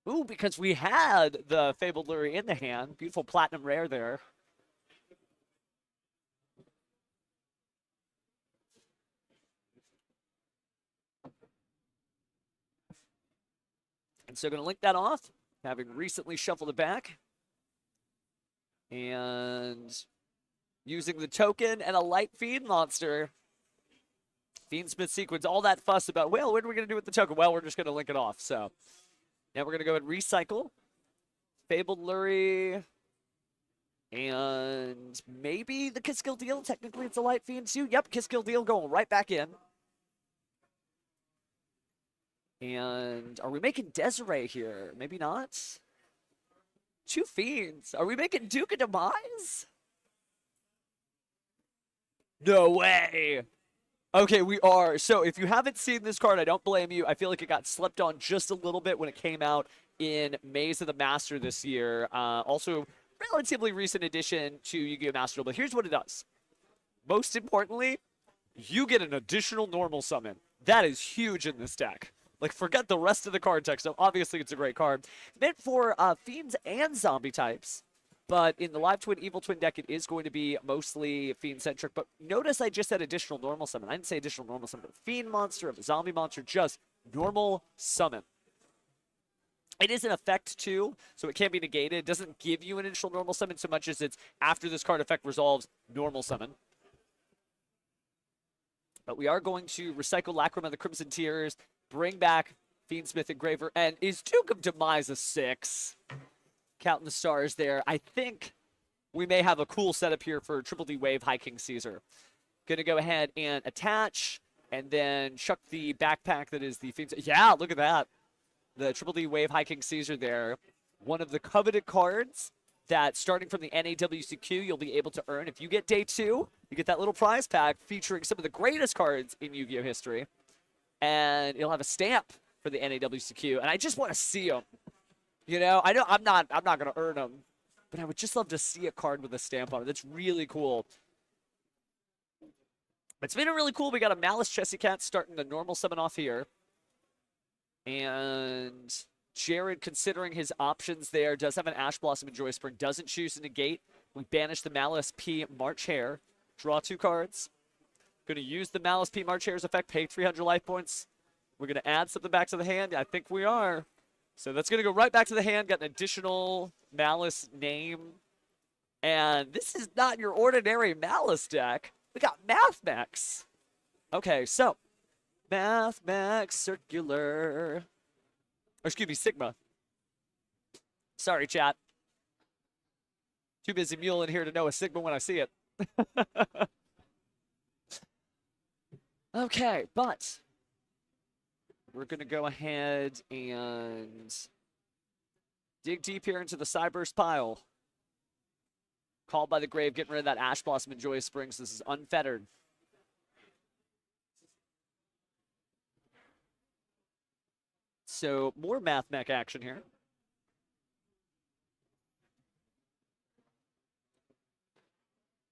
Ooh, because we had the Fabled Lurie in the hand. Beautiful Platinum Rare there. And so going to link that off, having recently shuffled it back. And using the token and a light Fiend monster. Fiend Smith sequence, all that fuss about, well, what are we going to do with the token? Well, we're just going to link it off. So now we're going to go and recycle. Fabled Lurie. And maybe the Kiskill Deal. Technically, it's a light Fiend too. Yep, Kiskill Deal going right back in. And are we making Desiree here? Maybe not. 2 Fiends. Are we making Duke of Demise? No way. Okay, we are. So if you haven't seen this card, I don't blame you. I feel like it got slept on just a little bit when it came out in Maze of the Master this year. Also, relatively recent addition to Yu-Gi-Oh! Master Duel. But here's what it does. Most importantly, you get an additional normal summon. That is huge in this deck. Like, forget the rest of the card text. So obviously, it's a great card. Meant for Fiends and Zombie types. But in the Live Twin, Evil Twin deck, it is going to be mostly Fiend-centric. But notice I just said additional normal summon. I didn't say additional normal summon. A Fiend monster, a Zombie monster, just normal summon. It is an effect, too, so it can't be negated. It doesn't give you an initial normal summon so much as it's after this card effect resolves, normal summon. But we are going to recycle Lacrima, the Crimson Tears, bring back Fiend Smith Engraver, and is Duke of Demise a 6? Counting the stars there. I think we may have a cool setup here for Triple D Wave High King Caesar. Gonna go ahead and attach, and then chuck the backpack that is the Fiend. Yeah, look at that. The Triple D Wave High King Caesar there. One of the coveted cards that, starting from the NAWCQ, you'll be able to earn. If you get day 2, you get that little prize pack featuring some of the greatest cards in Yu-Gi-Oh! History. And it'll have a stamp for the NAWCQ, and I just want to see them. You know, I know I'm not going to earn them, but I would just love to see a card with a stamp on it. That's really cool. It's been really cool. We got a Malice Chessy Cat starting the normal summon off here. And Jared, considering his options there, does have an Ash Blossom and Joy Spring, doesn't choose to negate. We banish the Malice P March Hare, draw 2 cards. Going to use the Malice P March Hare's effect, pay 300 life points. We're going to add something back to the hand. I think we are. So that's going to go right back to the hand. Got an additional Malice name. And this is not your ordinary Malice deck. We got Mathmax. Okay, so Mathmax Circular. Or excuse me, Sigma. Sorry, chat. Too busy mule in here to know a Sigma when I see it. Okay, but we're going to go ahead and dig deep here into the Cyburst pile. Called by the Grave, getting rid of that Ash Blossom and Joyous Springs. This is unfettered. So, more Mathmech action here.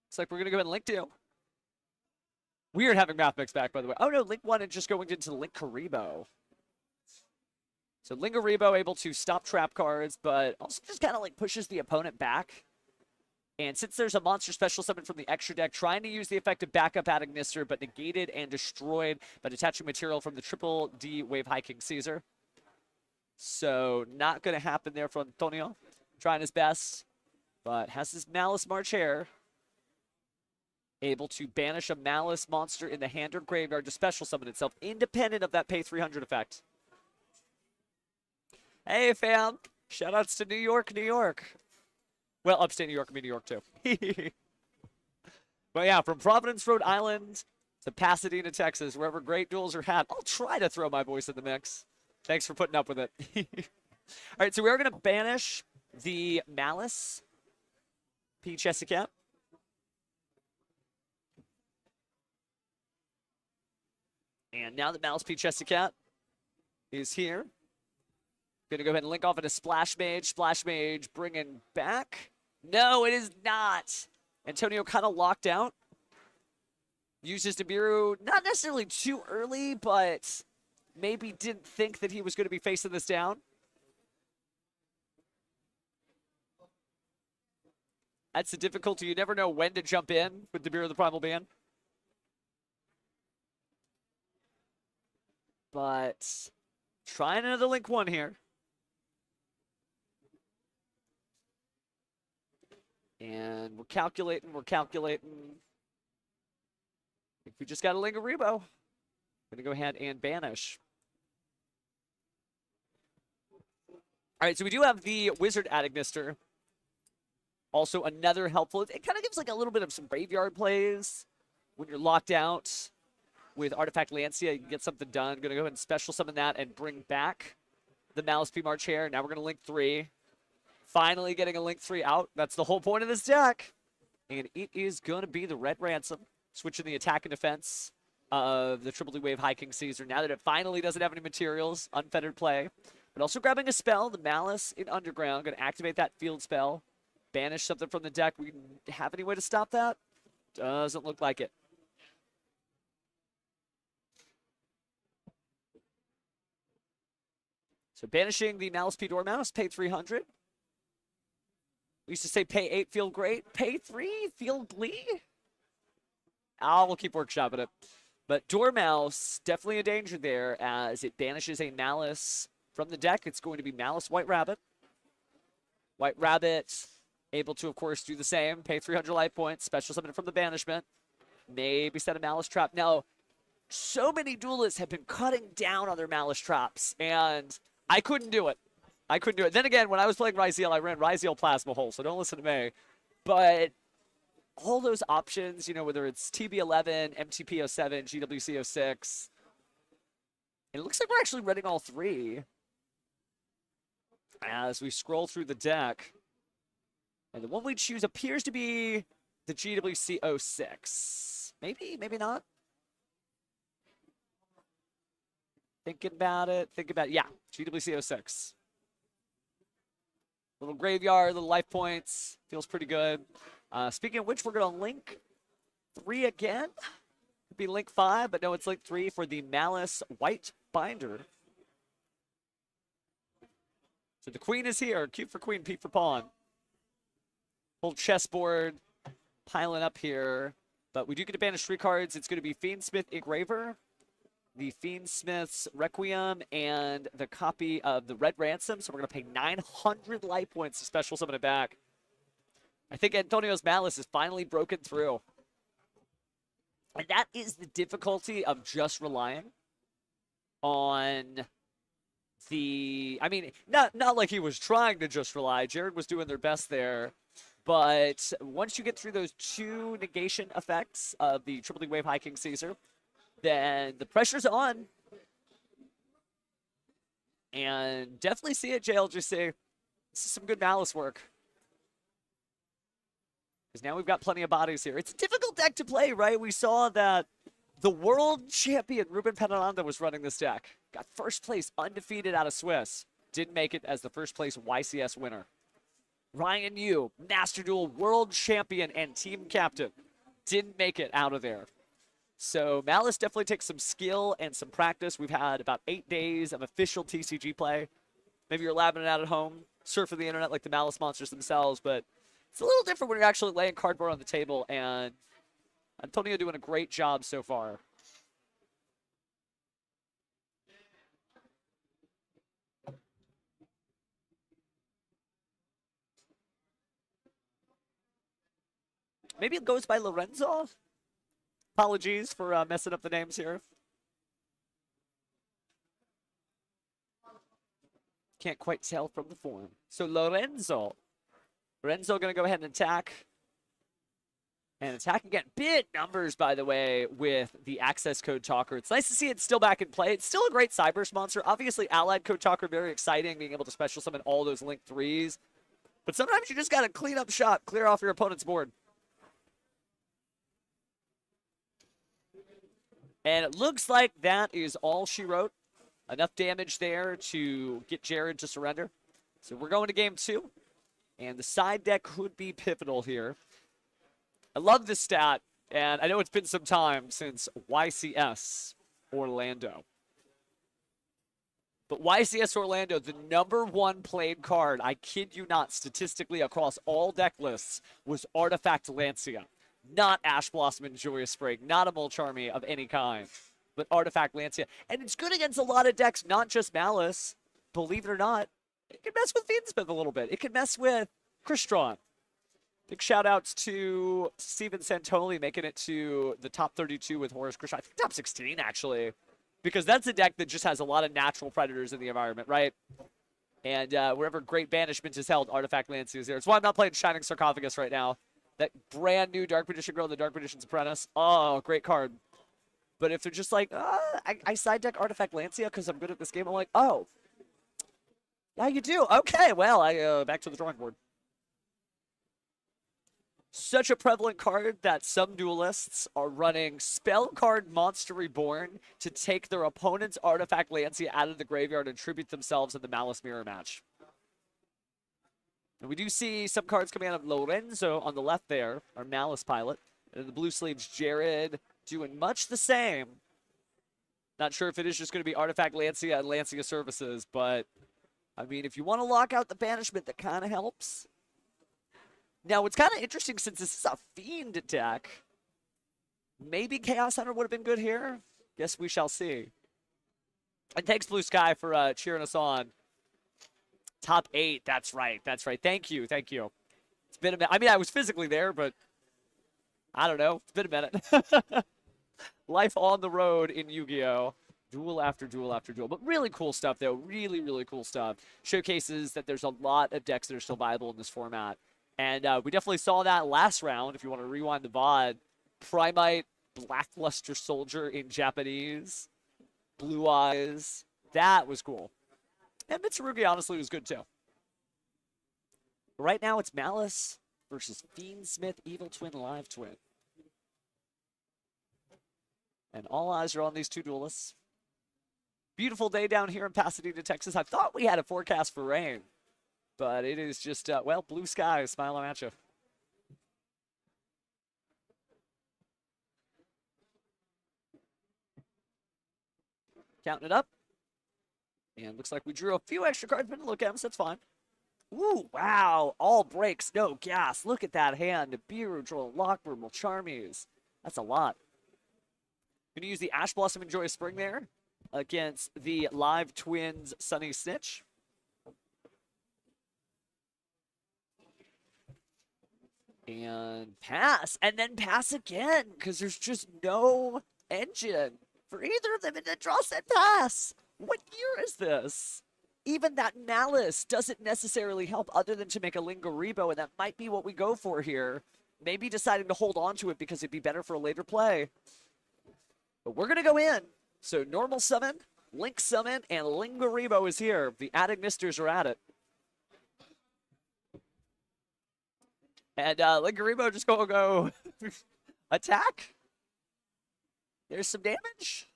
Looks like we're going to go ahead and link 2. Weird having Mathmechs back, by the way. Oh, no, Link 1 and just going into Link Karibo. So Link Karibo able to stop trap cards, but also just kind of like pushes the opponent back. And since there's a monster special summon from the extra deck, trying to use the effect of backup Adagnister, but negated and destroyed by detaching material from the Triple D Wave Hiking Caesar. So not going to happen there for Antonio. Trying his best, but has his Malice March Hare. Able to banish a Malice monster in the hand or graveyard to special summon itself, independent of that pay 300 effect. Hey, fam. Shoutouts to New York, New York. Well, upstate New York, I mean New York, too. But yeah, from Providence, Rhode Island to Pasadena, Texas, wherever great duels are had, I'll try to throw my voice in the mix. Thanks for putting up with it. All right, so we are going to banish the Malice P. Chessicat. And now that Malice P. Chessicat is here, gonna go ahead and link off into Splash Mage. Splash Mage bringing back. No, it is not. Antonio kind of locked out. Uses Nibiru, not necessarily too early, but maybe didn't think that he was going to be facing this down. That's the difficulty. You never know when to jump in with Nibiru the Primal Being. But trying another Link 1 here. And we're calculating. If we just got a Lingarebo, I'm going to go ahead and banish. All right, so we do have the Wizard Adagnister. Also another helpful. It kind of gives like a little bit of some graveyard plays when you're locked out with Artifact Lancia. You can get something done. Going to go ahead and special summon that and bring back the Malice P. March Hare. Now we're going to Link 3. Finally getting a Link 3 out. That's the whole point of this deck. And it is going to be the Red Ransom. Switching the attack and defense of the Triple D Wave Hiking Caesar. Now that it finally doesn't have any materials, unfettered play. But also grabbing a spell, the Malice in Underground. Going to activate that field spell. Banish something from the deck. We have any way to stop that? Doesn't look like it. So banishing the Malice P. Dormouse, pay 300. We used to say pay 8, feel great. Pay 3, feel glee. We'll keep workshopping it. But Dormouse, definitely a danger there as it banishes a Malice from the deck. It's going to be Malice White Rabbit. White Rabbit able to, of course, do the same. Pay 300 life points. Special summon from the banishment. Maybe set a Malice Trap. Now, so many duelists have been cutting down on their Malice Traps, and I couldn't do it. Then again, when I was playing Ryziel, I ran Ryziel Plasma Hole, so don't listen to me. But all those options, you know, whether it's TB11, MTP07, GWC06, it looks like we're actually running all three as we scroll through the deck. And the one we choose appears to be the GWC06. Maybe, maybe not. Thinking about it. Yeah, GWC06. Little graveyard, little life points. Feels pretty good. Speaking of which, we're going to Link 3 again. Could be Link 5, but no, it's Link 3 for the Malice White Binder. So the Queen is here. Q for Queen, P for Pawn. Whole chessboard piling up here. But we do get to banish 3 cards. It's going to be Fiend Smith Engraver, the Fiend Smith's Requiem, and the copy of the Red Ransom. So we're going to pay 900 life points to special summon it back. I think Antonio's Malice is finally broken through. And that is the difficulty of just relying on the... I mean, not like he was trying to just rely. Jared was doing their best there. But once you get through those 2 negation effects of the Triple D Wave Hiking Caesar, then the pressure's on. And definitely see it, JLGC. This is some good Malice work. Because now we've got plenty of bodies here. It's a difficult deck to play, right? We saw that the world champion Ruben Penaranda was running this deck. Got first place undefeated out of Swiss. Didn't make it as the first place YCS winner. Ryan Yu, Master Duel world champion and team captain. Didn't make it out of there. So Malice definitely takes some skill and some practice. We've had about 8 days of official TCG play. Maybe you're labbing it out at home, surfing the internet like the Malice monsters themselves, but It's a little different when you're actually laying cardboard on the table, and Antonio doing a great job so far. Maybe it goes by Lorenzo? Apologies for messing up the names here. Can't quite tell from the form. So Lorenzo. Lorenzo going to go ahead and attack. And attack again. Big numbers, by the way, with the access code talker. It's nice to see it still back in play. It's still a great Cyberse monster. Obviously, allied code talker, very exciting, being able to special summon all those Link 3s. But sometimes you just got to clean up shop, clear off your opponent's board. And it looks like that is all she wrote. Enough damage there to get Jared to surrender. So we're going to game 2. And the side deck could be pivotal here. I love this stat, and I know it's been some time since YCS Orlando. But YCS Orlando, the #1 played card, I kid you not, statistically across all deck lists, was Artifact Lancia. Not Ash Blossom and Joyous Spring, not a Mulcharmy of any kind, but Artifact Lancia. And it's good against a lot of decks, not just Malice. Believe it or not, it can mess with Fiend Smith a little bit. It can mess with Crystron. Big shout-outs to Steven Santoli making it to the top 32 with Horus Crystron. I think top 16, actually, because that's a deck that just has a lot of natural predators in the environment, right? And wherever Great Banishment is held, Artifact Lancia is there. That's why I'm not playing Shining Sarcophagus right now. That brand new Dark Magician Girl, the Dark Magician's Apprentice. Oh, great card. But if they're just like, I side deck Artifact Lancia because I'm good at this game, I'm like, oh. Yeah, you do. Okay, well, back to the drawing board. Such a prevalent card that some duelists are running Spell Card Monster Reborn to take their opponent's Artifact Lancia out of the graveyard and tribute themselves in the Malice Mirror match. And we do see some cards coming out of Lorenzo on the left there, our Malice pilot. And in the blue sleeves, Jared doing much the same. Not sure if it is just going to be Artifact Lancia and Lancia Services, but, I mean, if you want to lock out the banishment, that kind of helps. Now, what's kind of interesting, since this is a Fiend attack, maybe Chaos Hunter would have been good here. Guess we shall see. And thanks, Blue Sky, for cheering us on. Top 8, that's right, that's right. Thank you, thank you. It's been a minute. I mean, I was physically there, but I don't know. It's been a minute. Life on the road in Yu-Gi-Oh! Duel after duel after duel. But really cool stuff, though. Really, really cool stuff. Showcases that there's a lot of decks that are still viable in this format. And we definitely saw that last round, if you want to rewind the VOD. Primite, Blackluster Soldier in Japanese, Blue Eyes. That was cool. And Mitsurugi, honestly, was good, too. Right now, it's Malice versus Fiend Smith, Evil Twin, Live Twin. And all eyes are on these two duelists. Beautiful day down here in Pasadena, Texas. I thought we had a forecast for rain. But it is just, well, blue skies smiling at you. Counting it up. And looks like we drew a few extra cards, but look at them, so that's fine. Ooh, wow. All breaks, no gas. Look at that hand. Nibiru, Droll, Lockbird, Mulcharmies. That's a lot. Going to use the Ash Blossom and Joyous Spring there against the Live Twins Sunny Snitch. And pass, and then pass again, because there's just no engine for either of them, and then draw set pass. What year is this? Even that Malice doesn't necessarily help other than to make a Lingaribo, and that might be what we go for here. Maybe deciding to hold on to it because it'd be better for a later play. But we're going to go in. So normal summon, Link summon, and Lingaribo is here. The Adignisters are at it. And Lingaribo just going to go attack. There's some damage.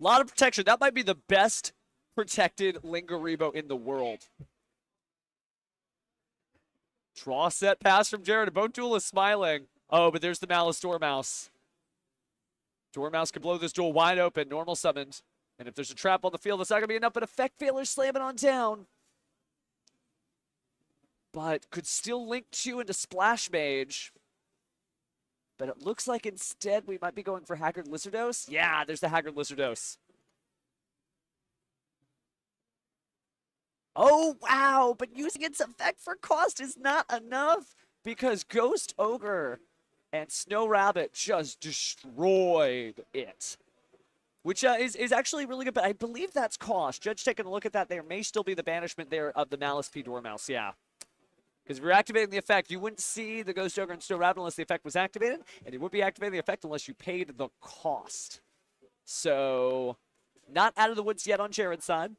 A lot of protection. That might be the best protected Lingaribo in the world. Draw set pass from Jared. Both duelists smiling. Oh, but there's the Malice Dormouse. Dormouse can blow this duel wide open. Normal summoned. And if there's a trap on the field, it's not going to be enough, but Effect Veiler slamming on down. but could still link 2 into Splash Mage. But it looks like instead we might be going for Haggard Lizardos. Yeah, there's the Haggard Lizardos. Oh, wow, but using its effect for cost is not enough because Ghost Ogre and Snow Rabbit just destroyed it. Which is actually really good, but I believe that's cost. Judge taking a look at that, there may still be the banishment there of the Malice P. Dormouse, yeah. Because if you're activating the effect, you wouldn't see the Ghost Ogre and Snow Rabbit unless the effect was activated, and you would be activating the effect unless you paid the cost. So, not out of the woods yet on Jared's side.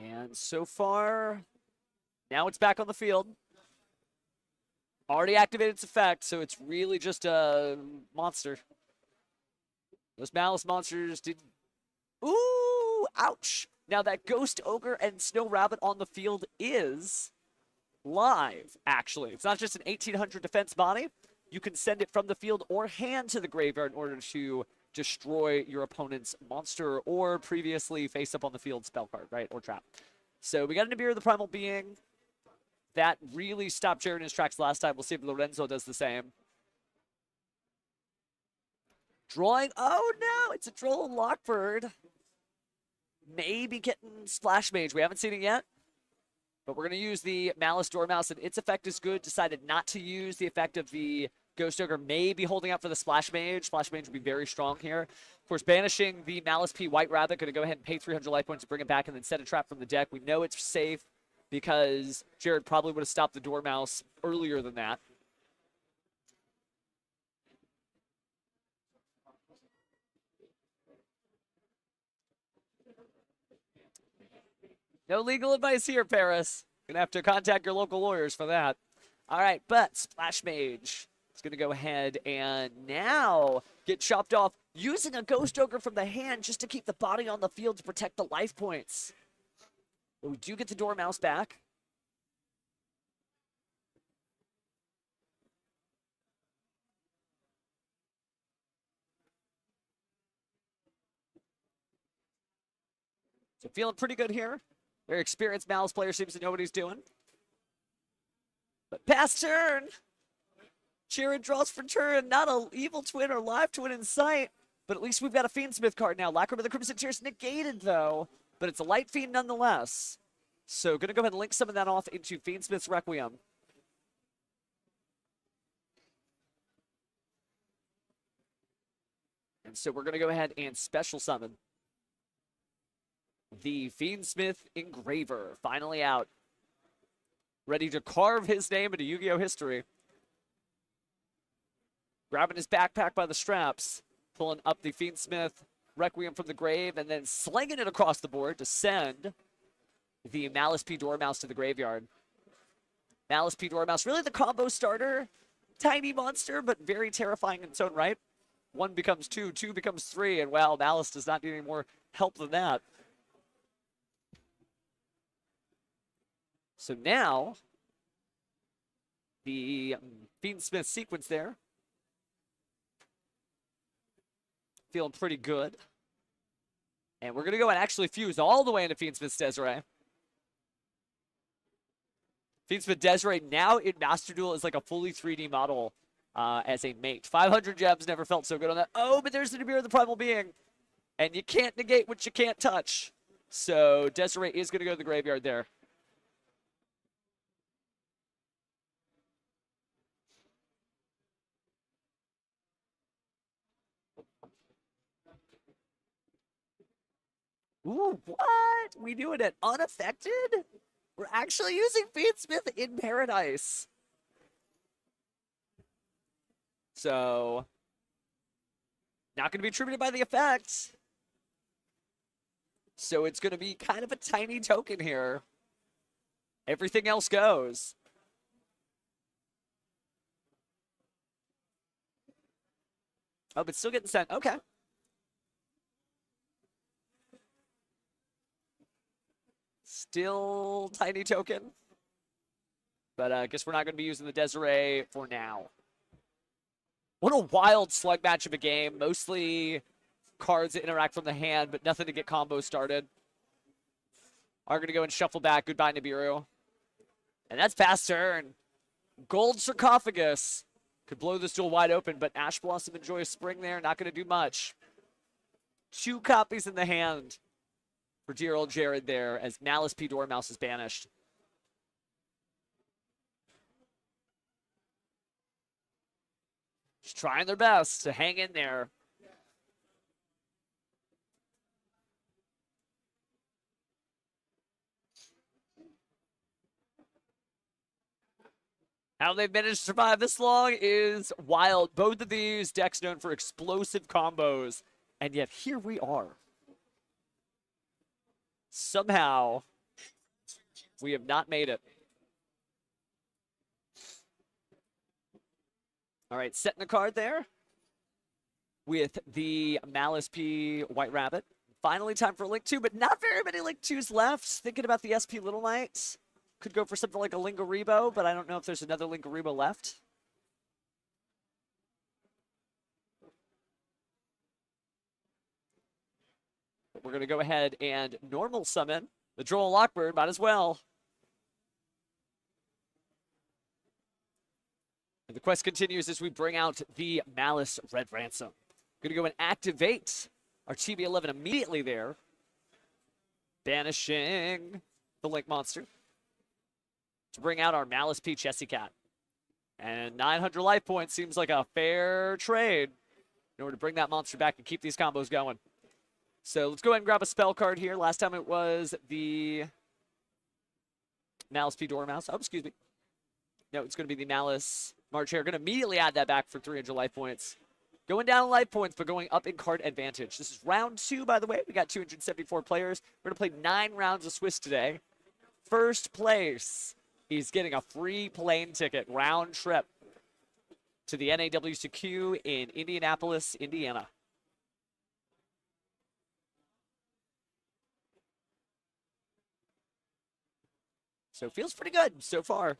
And so far, now it's back on the field. Already activated its effect, so it's really just a monster. Those Malice monsters did... Ooh, ouch. Now that Ghost Ogre and Snow Rabbit on the field is live, actually. It's not just an 1800 defense body. You can send it from the field or hand to the graveyard in order to destroy your opponent's monster or previously face up on the field spell card, right? Or trap. So we got an Nibiru of the Primal Being. That really stopped Jared in his tracks last time. We'll see if Lorenzo does the same. Drawing. Oh, no. It's a Droll and Lockbird. Maybe getting Splash Mage. We haven't seen it yet. But we're going to use the Malice Dormouse, and its effect is good. Decided not to use the effect of the Ghost Ogre. Maybe holding out for the Splash Mage. Splash Mage would be very strong here. Of course, banishing the Malice P. White Rabbit. Going to go ahead and pay 300 life points to bring it back and then set a trap from the deck. We know it's safe because Jared probably would have stopped the Dormouse earlier than that. No legal advice here, Paris. Gonna have to contact your local lawyers for that. All right, but Splash Mage is gonna go ahead and now get chopped off using a Ghost Ogre from the hand just to keep the body on the field to protect the life points. But we do get the Dormouse back. So feeling pretty good here. Very experienced Malice player, seems to know what he's doing. But pass turn. Jared draws for turn. Not an evil twin or live twin in sight. But at least we've got a Fiend Smith card now. Lacquer of the Crimson Tears negated, though. But it's a light Fiend nonetheless. So going to go ahead and link some of that off into Fiend Smith's Requiem. And so we're going to go ahead and special summon the Fiend Smith Engraver, finally out. Ready to carve his name into Yu-Gi-Oh! History. Grabbing his backpack by the straps, pulling up the Fiend Smith Requiem from the grave, and then slinging it across the board to send the Malice P. Dormouse to the graveyard. Malice P. Dormouse, really the combo starter. Tiny monster, but very terrifying in its own right. 1 becomes 2, 2 becomes 3, and well, Malice does not need any more help than that. So now, the Fiend Smith sequence there. Feeling pretty good. And we're going to go and actually fuse all the way into Fiend Smith's Desiree. Fiend Smith Desiree now in Master Duel is like a fully 3D model as a mate. 500 gems, never felt so good on that. Oh, but there's the Nibiru of the Primal Being. And you can't negate what you can't touch. So Desiree is going to go to the graveyard there. Ooh, what? We doing it unaffected? We're actually using Fiend Smith in Paradise. So, not going to be attributed by the effect. So it's going to be kind of a tiny token here. Everything else goes. Oh, but still getting sent. Okay. Still tiny token. But I guess we're not going to be using the Desiree for now. What a wild slug match of a game. Mostly cards that interact from the hand, but nothing to get combos started. Are going to go and shuffle back. Goodbye, Nibiru. And that's past turn. Gold Sarcophagus could blow this duel wide open, but Ash Blossom and Joyous Spring there, not going to do much. 2 copies in the hand for dear old Jared there as Malice P. Dormouse is banished. Just trying their best to hang in there. How they've managed to survive this long is wild. Both of these decks known for explosive combos, and yet here we are. Somehow, we have not made it. All right, setting a card there with the Malice P. White Rabbit. Finally time for Link 2, but not very many Link 2s left. Thinking about the SP Little Knights. Could go for something like a Lingaribo, but I don't know if there's another Lingaribo left. But we're going to go ahead and normal summon the Droll Lockbird, might as well. And the quest continues as we bring out the Malice Red Ransom. Going to go and activate our TB11 immediately there. Banishing the Link Monster to bring out our Malice P. Chessy Cat. And 900 life points seems like a fair trade in order to bring that monster back and keep these combos going. So let's go ahead and grab a spell card here. Last time it was the Malice P. Dormouse. Oh, excuse me. No, it's going to be the Malice March Hare. Going to immediately add that back for 300 life points. Going down in life points, but going up in card advantage. This is round 2, by the way. We got 274 players. We're going to play 9 rounds of Swiss today. First place, he's getting a free plane ticket, round trip, to the NAWCQ in Indianapolis, Indiana. So feels pretty good so far.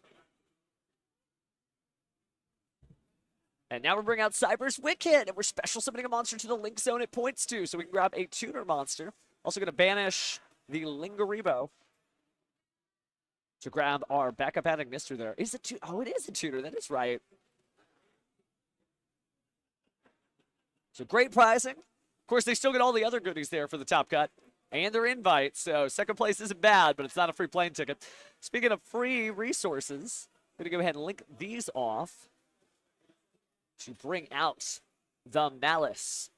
And now we're bringing out Cyber's Wicked, and we're special summoning a monster to the Link Zone it points to, so we can grab a tutor monster. Also going to banish the Lingaribo to grab our backup adding Mister there. Is it oh, it is a tutor. That is right. So great pricing. Of course, they still get all the other goodies there for the top cut and their invite. So second place isn't bad, but it's not a free plane ticket. Speaking of free resources, I'm going to go ahead and link these off to bring out the Malice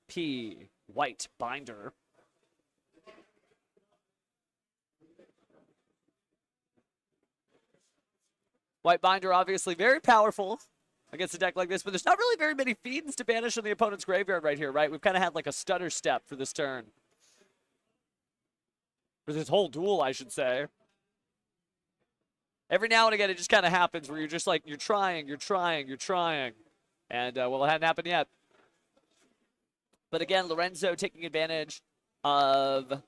P. White Binder. White Binder, obviously very powerful against a deck like this, but there's not really very many Fiends to banish in the opponent's graveyard right here, right? We've kind of had like a stutter step for this turn. For this whole duel, I should say. Every now and again, it just kind of happens where you're just like, you're trying. And, well, it hadn't happened yet. But again, Lorenzo taking advantage of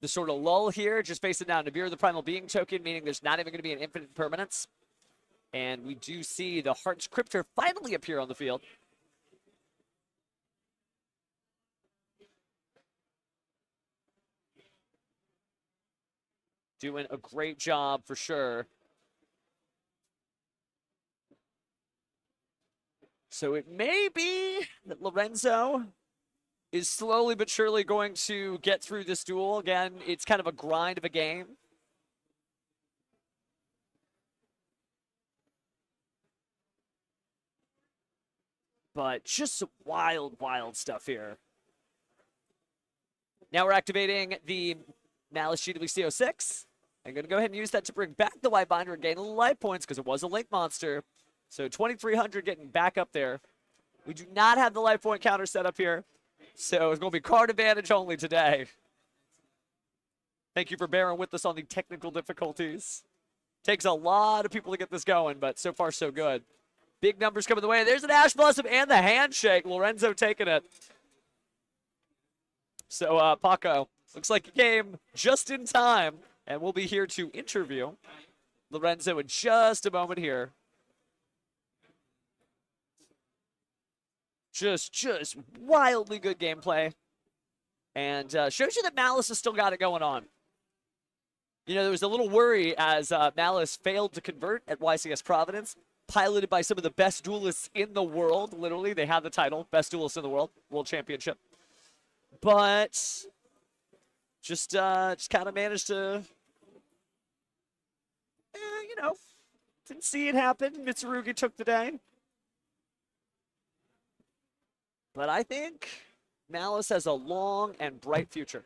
the sort of lull here, just facing down Nibiru the Primal Being token, meaning there's not even going to be an infinite permanence. And we do see the Heart's Cryptor finally appear on the field. Doing a great job for sure. So it may be that Lorenzo is slowly but surely going to get through this duel. Again, it's kind of a grind of a game. But just some wild, wild stuff here. Now we're activating the Malice GWC06. I'm going to go ahead and use that to bring back the White Binder and gain a little life points because it was a Link monster. So 2,300 getting back up there. We do not have the life point counter set up here. So it's going to be card advantage only today. Thank you for bearing with us on the technical difficulties. Takes a lot of people to get this going, but so far so good. Big numbers coming the way. There's an Ash Blossom and the handshake. Lorenzo taking it. So, Paco, looks like you came just in time, and we'll be here to interview Lorenzo in just a moment here. Just wildly good gameplay. And shows you that Malice has still got it going on. You know, there was a little worry as Malice failed to convert at YCS Providence, piloted by some of the best duelists in the world. Literally, they have the title, best duelist in the world, world championship. But just kind of managed to, you know, didn't see it happen. Mitsurugi took the day. But I think Malice has a long and bright future.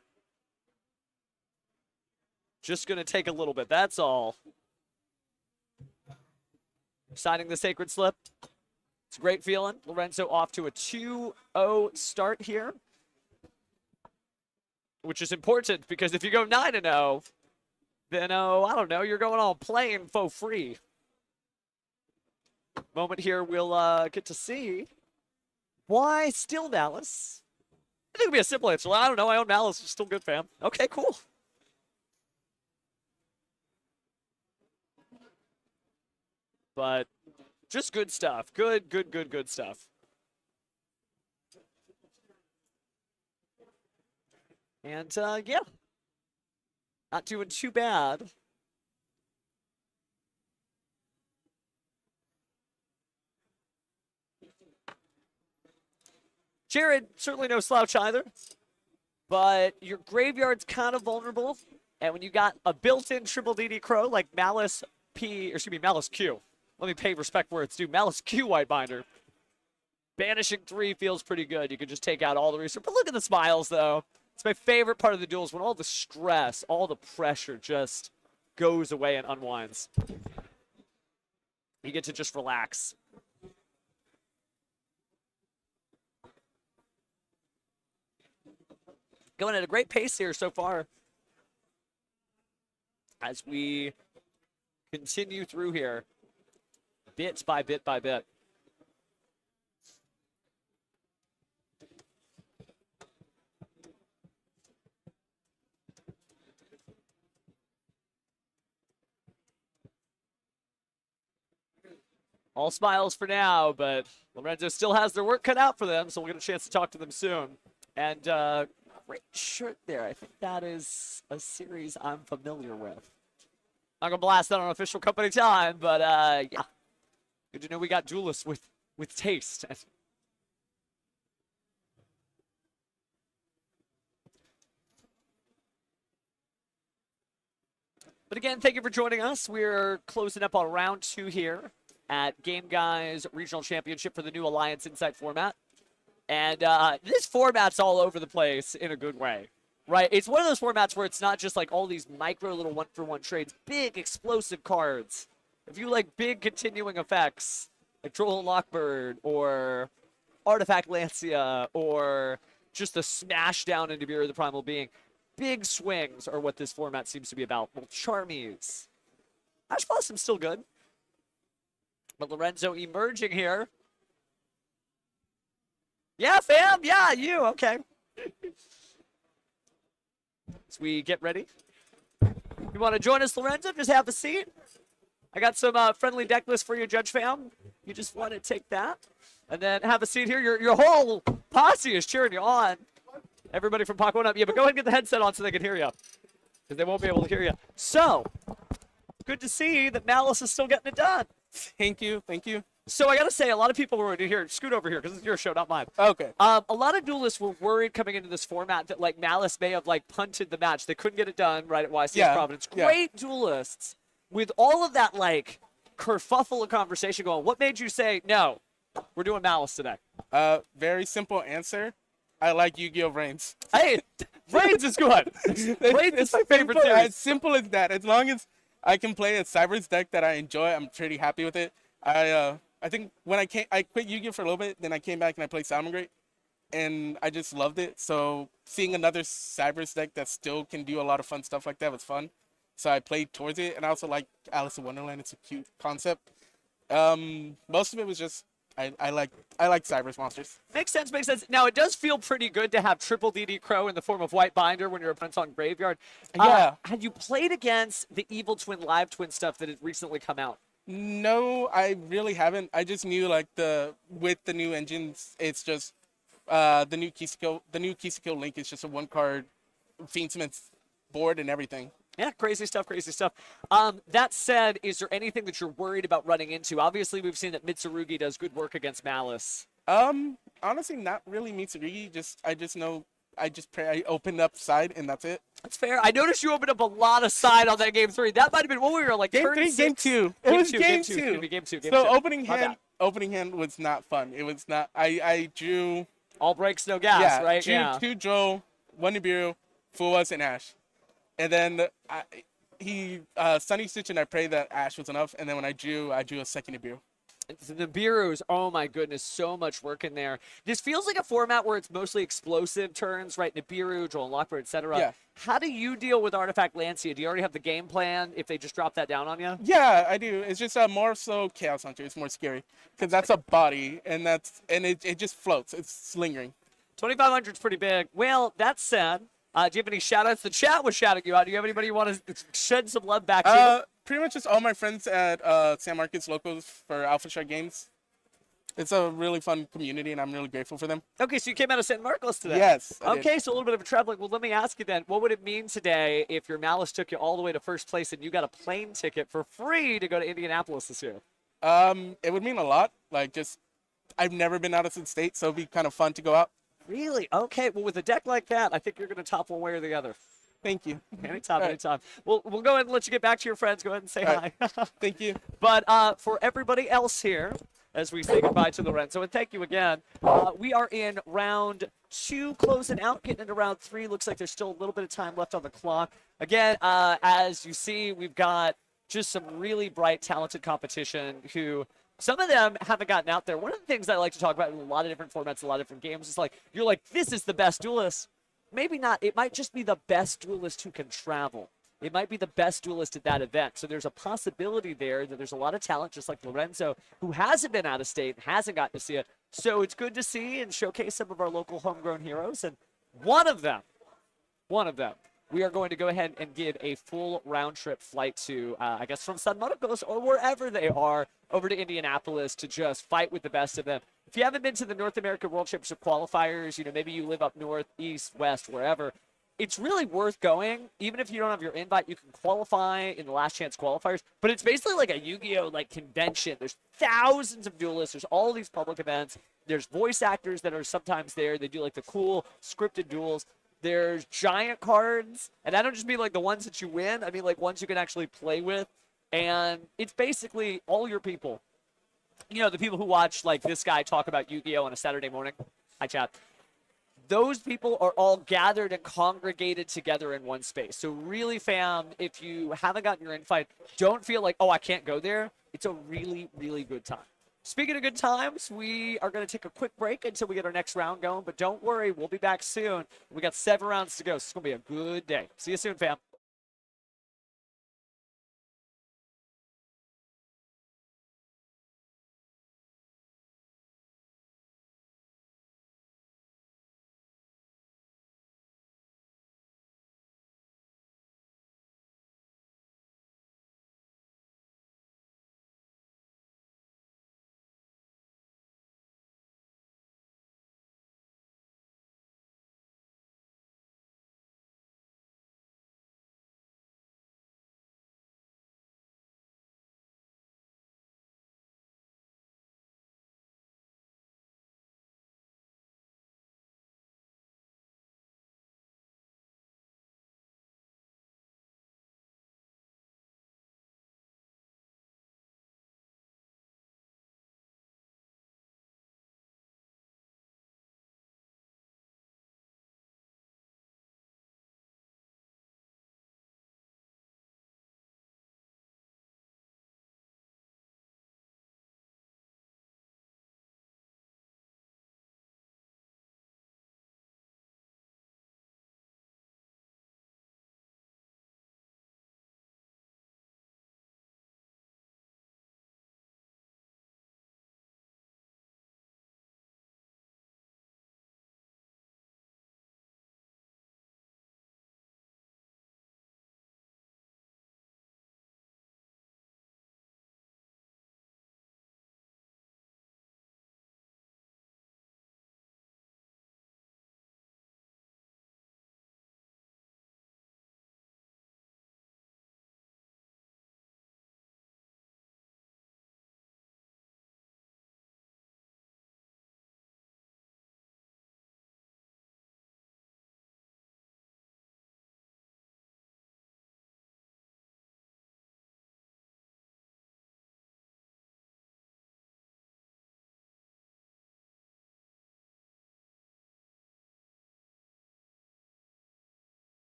Just going to take a little bit, that's all. Signing the Sacred Slip. It's a great feeling. Lorenzo off to a 2-0 start here. Which is important, because if you go 9-0, then, I don't know, you're going on playing for free. Moment here we'll get to see why still Malice. I think it'll be a simple answer. I don't know, I own Malice, it's still good, fam. Okay, cool. But just good stuff. Good stuff. And, yeah. Not doing too bad. Jared, certainly no slouch either. But your graveyard's kind of vulnerable. And when you got a built-in triple DD Crow like Malice Malice Q. Let me pay respect where it's due. Malice Q Whitebinder. Banishing 3 feels pretty good. You can just take out all the research. But look at the smiles, though. It's my favorite part of the duels, when all the stress, all the pressure just goes away and unwinds. You get to just relax. Going at a great pace here so far as we continue through here, bit by bit by bit. All smiles for now, but Lorenzo still has their work cut out for them, so we'll get a chance to talk to them soon. And great shirt there. I think that is a series I'm familiar with. Not gonna blast that on official company time, but yeah. Good to know we got duelists with taste. But again, thank you for joining us. We're closing up on round 2 here at Game Guys Regional Championship for the new Alliance Insight format. And this format's all over the place in a good way, right? It's one of those formats where it's not just like all these micro little one-for-one trades, big explosive cards. If you like big continuing effects, like Troll Lockbird or Artifact Lancia or just the smash down into Mirror of the Primal Being, big swings are what this format seems to be about. Well, Charmies. Ash Blossom's still good. But Lorenzo emerging here. Yeah, fam. Yeah, you. Okay. As we get ready. You want to join us, Lorenzo? Just have a seat. I got some friendly deck lists for you, Judge fam. You just want to take that. And then have a seat here. Your whole posse is cheering you on. Everybody from Pac 1 up. Yeah, but go ahead and get the headset on so they can hear you. Because they won't be able to hear you. So, good to see that Malice is still getting it done. Thank you. Thank you. So I got to say, a lot of people were here. Scoot over here because it's your show, not mine. Okay. A lot of duelists were worried coming into this format that like Malice may have like punted the match. They couldn't get it done right at YCS Providence. Great duelists with all of that like kerfuffle of conversation going. What made you say no? We're doing Malice today. Very simple answer. I like Yu-Gi-Oh! Reigns. Hey, Reigns is good. Reigns is my favorite series. As simple as that. As long as I can play a Cyber's deck that I enjoy, I'm pretty happy with it. I think when I quit Yu-Gi-Oh! For a little bit, then I came back and I played Salamangreat, and I just loved it. So seeing another Cyber's deck that still can do a lot of fun stuff like that was fun. So I played towards it, and I also like Alice in Wonderland. It's a cute concept. Most of it was just I like Cyber's monsters. Makes sense, makes sense. Now, it does feel pretty good to have triple DD Crow in the form of White Binder when your opponent's on Graveyard. Yeah. Had you played against the Evil Twin Live Twin stuff that had recently come out? No, I really haven't. I just knew like with the new engines, it's just the new Kisiko Link is just a one card Fiend Smith board and everything. Yeah, crazy stuff, crazy stuff. That said, is there anything that you're worried about running into? Obviously, we've seen that Mitsurugi does good work against Malice. Honestly, not really Mitsurugi. I just know I just pray I opened up side and that's it. That's fair. I noticed you opened up a lot of side on that game 3. That might have been what we were like. Game turn 3, 6. game 2. It was game 2. Excuse me, game 2. So opening hand was not fun. It was not. I drew. All breaks, no gas, right? Drew 2 Joe, 1 Nibiru, Fuwas, and Ash. And then he Sunny Stitch and I prayed that Ash was enough. And then when I drew a second Nibiru. The Nibiru's, oh my goodness, so much work in there. This feels like a format where it's mostly explosive turns, right? Nibiru, Joel Lockbird, etc. Yeah. How do you deal with Artifact Lancia? Do you already have the game plan if they just drop that down on you? Yeah, I do. It's just more so Chaos Hunter. It's more scary because that's a body and it just floats. It's lingering. 2,500 is pretty big. Well, that said, do you have any shout-outs? The chat was shouting you out. Do you have anybody you want to shed some love back to? Pretty much just all my friends at San Marcos Locals for Alpha Strike Games. It's a really fun community, and I'm really grateful for them. Okay, so you came out of San Marcos today. Yes. Okay, so a little bit of a traveling. Well, let me ask you then, what would it mean today if your Malice took you all the way to first place and you got a plane ticket for free to go to Indianapolis this year? It would mean a lot. Like, I've never been out of the state, so it'd be kind of fun to go out. Really? Okay. Well, with a deck like that, I think you're going to top one way or the other. Thank you. Anytime, All right. anytime. We'll go ahead and let you get back to your friends. Go ahead and say hi. Thank you. But for everybody else here, as we say goodbye to Lorenzo, and thank you again, we are in round 2, closing out, getting into round 3. Looks like there's still a little bit of time left on the clock. Again, as you see, we've got just some really bright, talented competition who some of them haven't gotten out there. One of the things I like to talk about in a lot of different formats, a lot of different games, is like, you're like, this is the best duelist. Maybe not. It might just be the best duelist who can travel. It might be the best duelist at that event. So there's a possibility there that there's a lot of talent, just like Lorenzo, who hasn't been out of state, hasn't gotten to see it. So it's good to see and showcase some of our local homegrown heroes. And one of them, we are going to go ahead and give a full round-trip flight to, I guess, from San Marcos or wherever they are, over to Indianapolis to just fight with the best of them. If you haven't been to the North American World Championship qualifiers, you know, maybe you live up north, east, west, wherever, it's really worth going. Even if you don't have your invite, you can qualify in the last chance qualifiers. But it's basically like a Yu-Gi-Oh! Like convention. There's thousands of duelists. There's all these public events. There's voice actors that are sometimes there. They do like the cool scripted duels. There's giant cards. And I don't just mean like the ones that you win. I mean like ones you can actually play with. And it's basically all your people. You know, the people who watch like this guy talk about Yu-Gi-Oh! On a Saturday morning. Hi, chat. Those people are all gathered and congregated together in one space. So really, fam, if you haven't gotten your invite, don't feel like, oh, I can't go there. It's a really, really good time. Speaking of good times, we are going to take a quick break until we get our next round going. But don't worry, we'll be back soon. We got 7 rounds to go, so it's going to be a good day. See you soon, fam.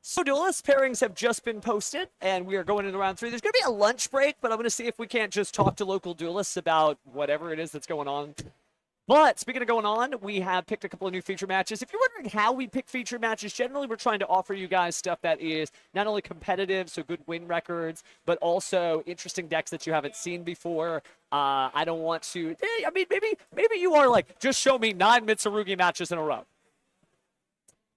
So duelist pairings have just been posted, and we are going into round 3. There's going to be a lunch break, but I'm going to see if we can't just talk to local duelists about whatever it is that's going on. But speaking of going on, we have picked a couple of new feature matches. If you're wondering how we pick feature matches, generally we're trying to offer you guys stuff that is not only competitive, so good win records, but also interesting decks that you haven't seen before. I don't want to. I mean, maybe you are like, just show me 9 Mitsurugi matches in a row.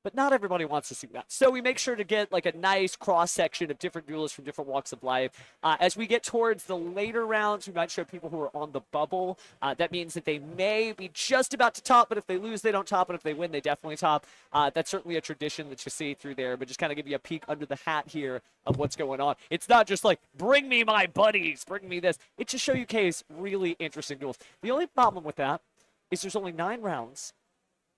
But not everybody wants to see that. So we make sure to get like a nice cross-section of different duelists from different walks of life. As we get towards the later rounds, we might show people who are on the bubble. That means that they may be just about to top, but if they lose, they don't top, and if they win, they definitely top. That's certainly a tradition that you see through there, but just kind of give you a peek under the hat here of what's going on. It's not just like, bring me my buddies, bring me this. It just show you case really interesting duels. The only problem with that is there's only 9 rounds.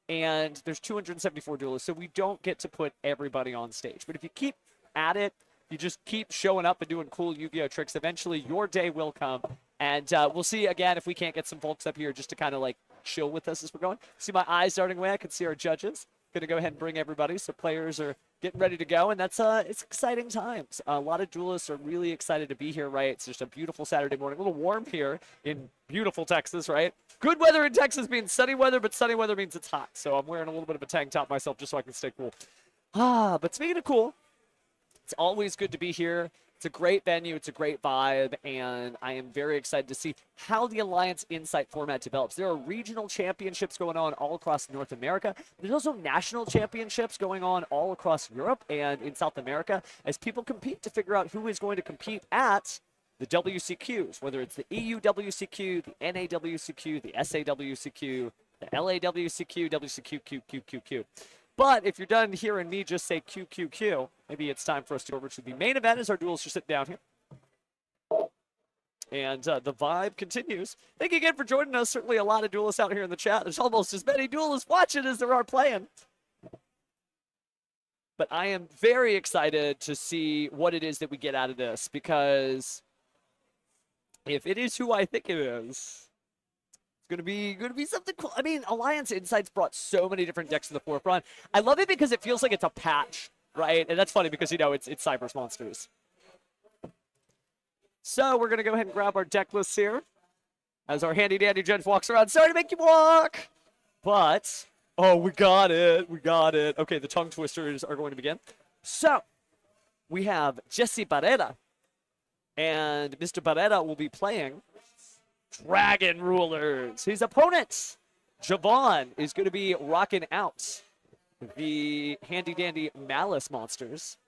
And there's 274 duelists, so we don't get to put everybody on stage. But if you keep at it, you just keep showing up and doing cool Yu-Gi-Oh! Tricks, eventually your day will come. And we'll see, again, if we can't get some folks up here just to kind of, like, chill with us as we're going. See my eyes darting away? I can see our judges. Going to go ahead and bring everybody, so players are getting ready to go, and that's it's exciting times. A lot of duelists are really excited to be here, right? It's just a beautiful Saturday morning. A little warm here in beautiful Texas, right? Good weather in Texas means sunny weather, but sunny weather means it's hot. So I'm wearing a little bit of a tank top myself just so I can stay cool. But speaking of cool, it's always good to be here. It's a great venue. It's a great vibe, and I am very excited to see how the Alliance Insight format develops. There are regional championships going on all across North America. There's also national championships going on all across Europe and in South America as people compete to figure out who is going to compete at the WCQs, whether it's the EU WCQ, the NA WCQ, the SA WCQ, the LA WCQ, WCQ. But if you're done hearing me just say QQQ, maybe it's time for us to go over to the main event as our duels are sitting down here. And the vibe continues. Thank you again for joining us. Certainly a lot of duelists out here in the chat. There's almost as many duelists watching as there are playing. But I am very excited to see what it is that we get out of this, because if it is who I think it is, it's going to be something cool. I mean, Alliance Insights brought so many different decks to the forefront. I love it because it feels like it's a patch, right? And that's funny because, you know, it's Cyber's Monsters. So we're going to go ahead and grab our deck lists here as our handy-dandy judge walks around. Sorry to make you walk, but, oh, we got it. We got it. Okay, the tongue twisters are going to begin. So we have Jesse Barrera, and Mr. Barrera will be playing Dragon Rulers. His opponent, Javon, is going to be rocking out the handy-dandy Malice monsters.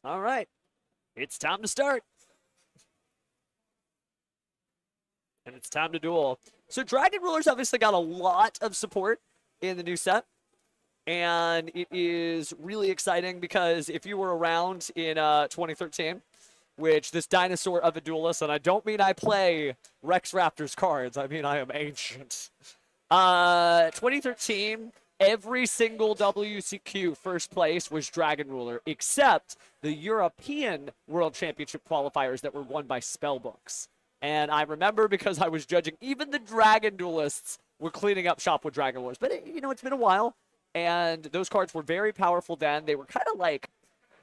All right, it's time to start. And it's time to duel. So Dragon Rulers obviously got a lot of support in the new set. And it is really exciting because if you were around in 2013, which this dinosaur of a duelist, and I don't mean I play Rex Raptors cards, I mean I am ancient. 2013, every single WCQ first place was Dragon Ruler, except the European World Championship qualifiers that were won by Spellbooks. And I remember because I was judging, even the Dragon Duelists were cleaning up shop with Dragon Rulers. But, you know, it's been a while. And those cards were very powerful then. They were kind of like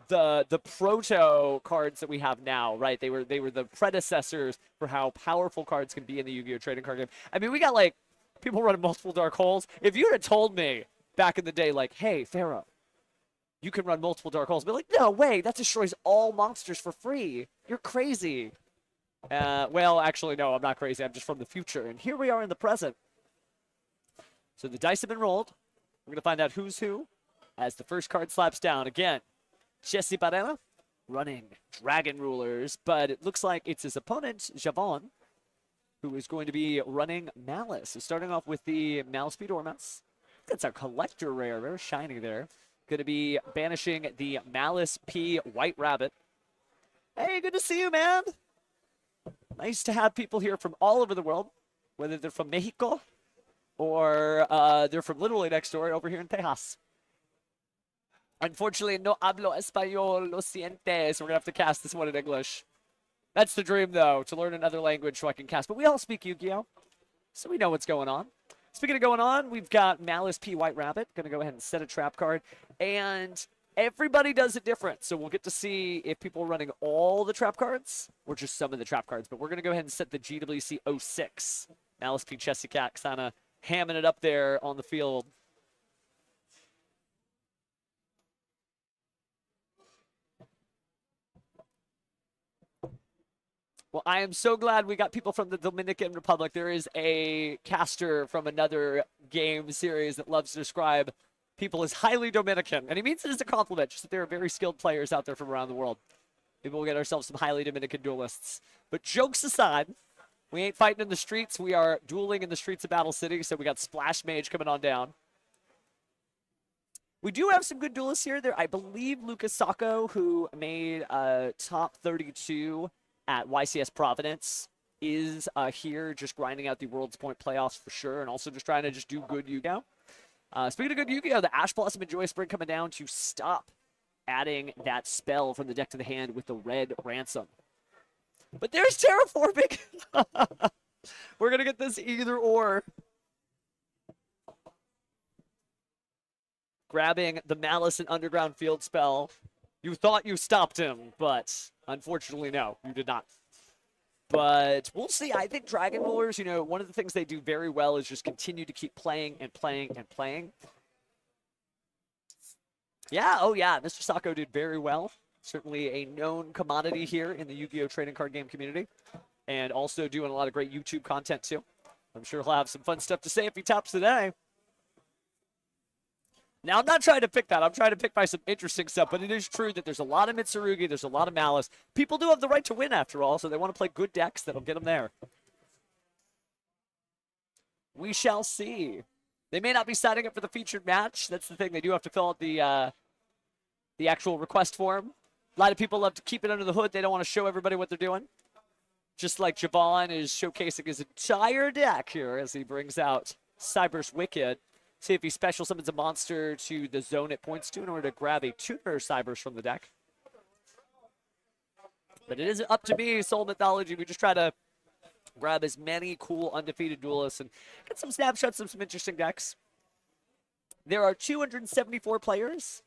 the proto cards that we have now, right? They were the predecessors for how powerful cards can be in the Yu-Gi-Oh! Trading card game. I mean, we got like people running multiple Dark Holes. If you had told me back in the day, like, hey, Pharaoh, you can run multiple Dark Holes, I'd be like, no way, that destroys all monsters for free. You're crazy. Well, actually, no, I'm not crazy. I'm just from the future. And here we are in the present. So the dice have been rolled. We're going to find out who's who as the first card slaps down. Again, Jesse Barrera running Dragon Rulers, but it looks like it's his opponent, Javon, who is going to be running Malice. So starting off with the Malice P. Dormouse. That's our collector rare, very shiny there. Going to be banishing the Malice P. White Rabbit. Hey, good to see you, man. Nice to have people here from all over the world, whether they're from Mexico or they're from literally next door over here in Texas. Unfortunately, no hablo español, lo siente, so we're going to have to cast this one in English. That's the dream, though, to learn another language so I can cast. But we all speak Yu-Gi-Oh, so we know what's going on. Speaking of going on, we've got Malice P. White Rabbit. Going to go ahead and set a trap card. And everybody does it different. So we'll get to see if people are running all the trap cards or just some of the trap cards. But we're going to go ahead and set the GWC 06. Malice P. Chessy Cat kind of hamming it up there on the field. Well, I am so glad we got people from the Dominican Republic. There is a caster from another game series that loves to describe people as highly Dominican. And he means it as a compliment, just that there are very skilled players out there from around the world. Maybe we'll get ourselves some highly Dominican duelists. But jokes aside, we ain't fighting in the streets. We are dueling in the streets of Battle City. So we got Splash Mage coming on down. We do have some good duelists here. I believe Lucas Sacco, who made top 32 at YCS Providence, is here just grinding out the World's Point playoffs for sure, and also just trying to just do good Yu-Gi-Oh! Speaking of good Yu-Gi-Oh!, the Ash Blossom and Joyous Spring coming down to stop adding that spell from the deck to the hand with the red Ransom. But there's Terraforming! We're going to get this either or. Grabbing the Malice and Underground Field spell. You thought you stopped him, but unfortunately, no, you did not. But we'll see. I think Dragon Rulers, you know, one of the things they do very well is just continue to keep playing and playing and playing. Yeah, oh yeah, Mr. Sacco did very well. Certainly a known commodity here in the Yu-Gi-Oh! Trading card game community. And also doing a lot of great YouTube content, too. I'm sure he'll have some fun stuff to say if he tops today. Now, I'm not trying to pick that. I'm trying to pick by some interesting stuff, but it is true that there's a lot of Mitsurugi, there's a lot of Malice. People do have the right to win, after all, so they want to play good decks that'll get them there. We shall see. They may not be signing up for the featured match. That's the thing. They do have to fill out the actual request form. A lot of people love to keep it under the hood. They don't want to show everybody what they're doing. Just like Javon is showcasing his entire deck here as he brings out Cyber's Wicked. See if he special summons a monster to the zone it points to in order to grab a tuner Cybers from the deck. But it isn't up to me, Soul Mythology. We just try to grab as many cool undefeated duelists and get some snapshots of some interesting decks. There are 274 players.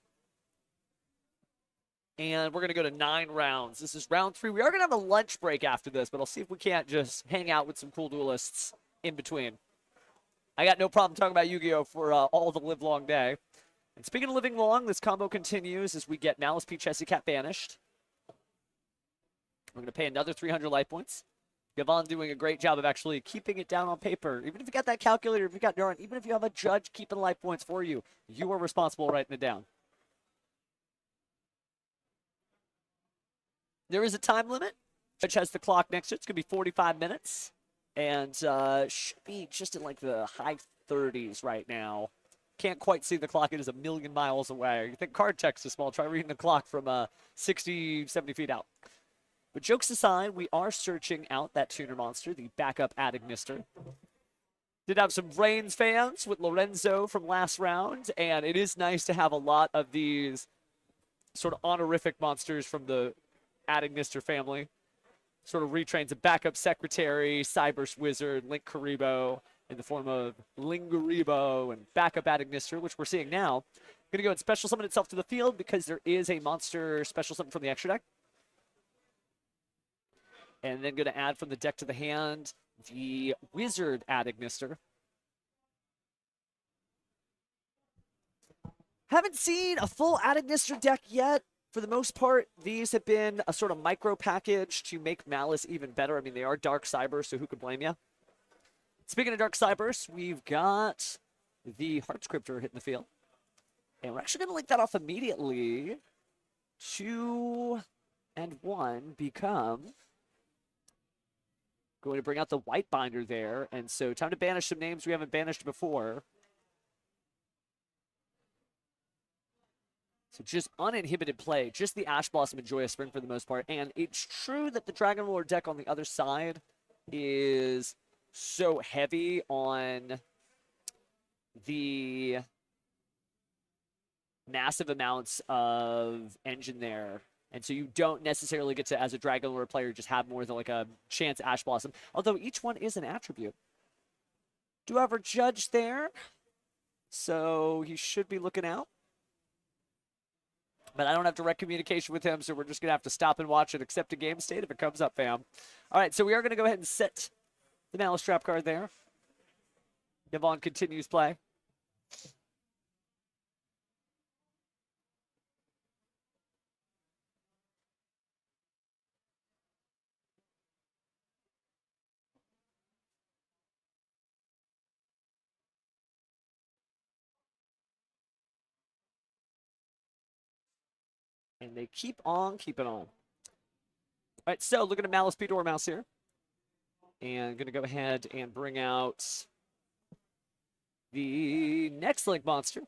And we're going to go to 9 rounds. This is round 3. We are going to have a lunch break after this, but I'll see if we can't just hang out with some cool duelists in between. I got no problem talking about Yu-Gi-Oh! For all the live long day. And speaking of living long, this combo continues as we get Malice P. Chessy Cat banished. We're going to pay another 300 life points. Gavon doing a great job of actually keeping it down on paper. Even if you got that calculator, if you got Neuron, even if you have a judge keeping life points for you, you are responsible writing it down. There is a time limit. Judge has the clock next to it. It's going to be 45 minutes. And should be just in like the high 30s right now. Can't quite see the clock. It is a million miles away. You think card text is small. Try reading the clock from 60, 70 feet out. But jokes aside, we are searching out that tuner monster, the backup Adignister. Did have some Brains fans with Lorenzo from last round. And it is nice to have a lot of these sort of honorific monsters from the Adignister family. Sort of retrains a backup secretary, Cyber's Wizard, Link Karibo in the form of Lingaribo and backup Adignister, which we're seeing now. Going to go and special summon itself to the field because there is a monster special summon from the extra deck. And then going to add from the deck to the hand the Wizard Adignister. Haven't seen a full Adignister deck yet. For the most part, these have been a sort of micro package to make Malice even better. I mean, they are Dark Cyber, so who could blame you? Speaking of Dark Cybers, we've got the Heartscriptor hitting the field. And we're actually going to link that off immediately. 2 and 1 become... Going to bring out the White Binder there. And so time to banish some names we haven't banished before. So just uninhibited play, just the Ash Blossom and Joyous Spring for the most part. And it's true that the Dragon Ruler deck on the other side is so heavy on the massive amounts of engine there And so you don't necessarily get to, as a Dragon Lore player, just have more than like a chance Ash Blossom. Although each one is an attribute. Do have our judge there. So he should be looking out. But I don't have direct communication with him, so we're just going to have to stop and watch and accept a game state if it comes up, fam. All right, so we are going to go ahead and set the Malice trap card there. Yvonne continues play. And they keep on keeping on. All right, so looking at Malice P. Dormouse here. And going to go ahead and bring out the next Link monster.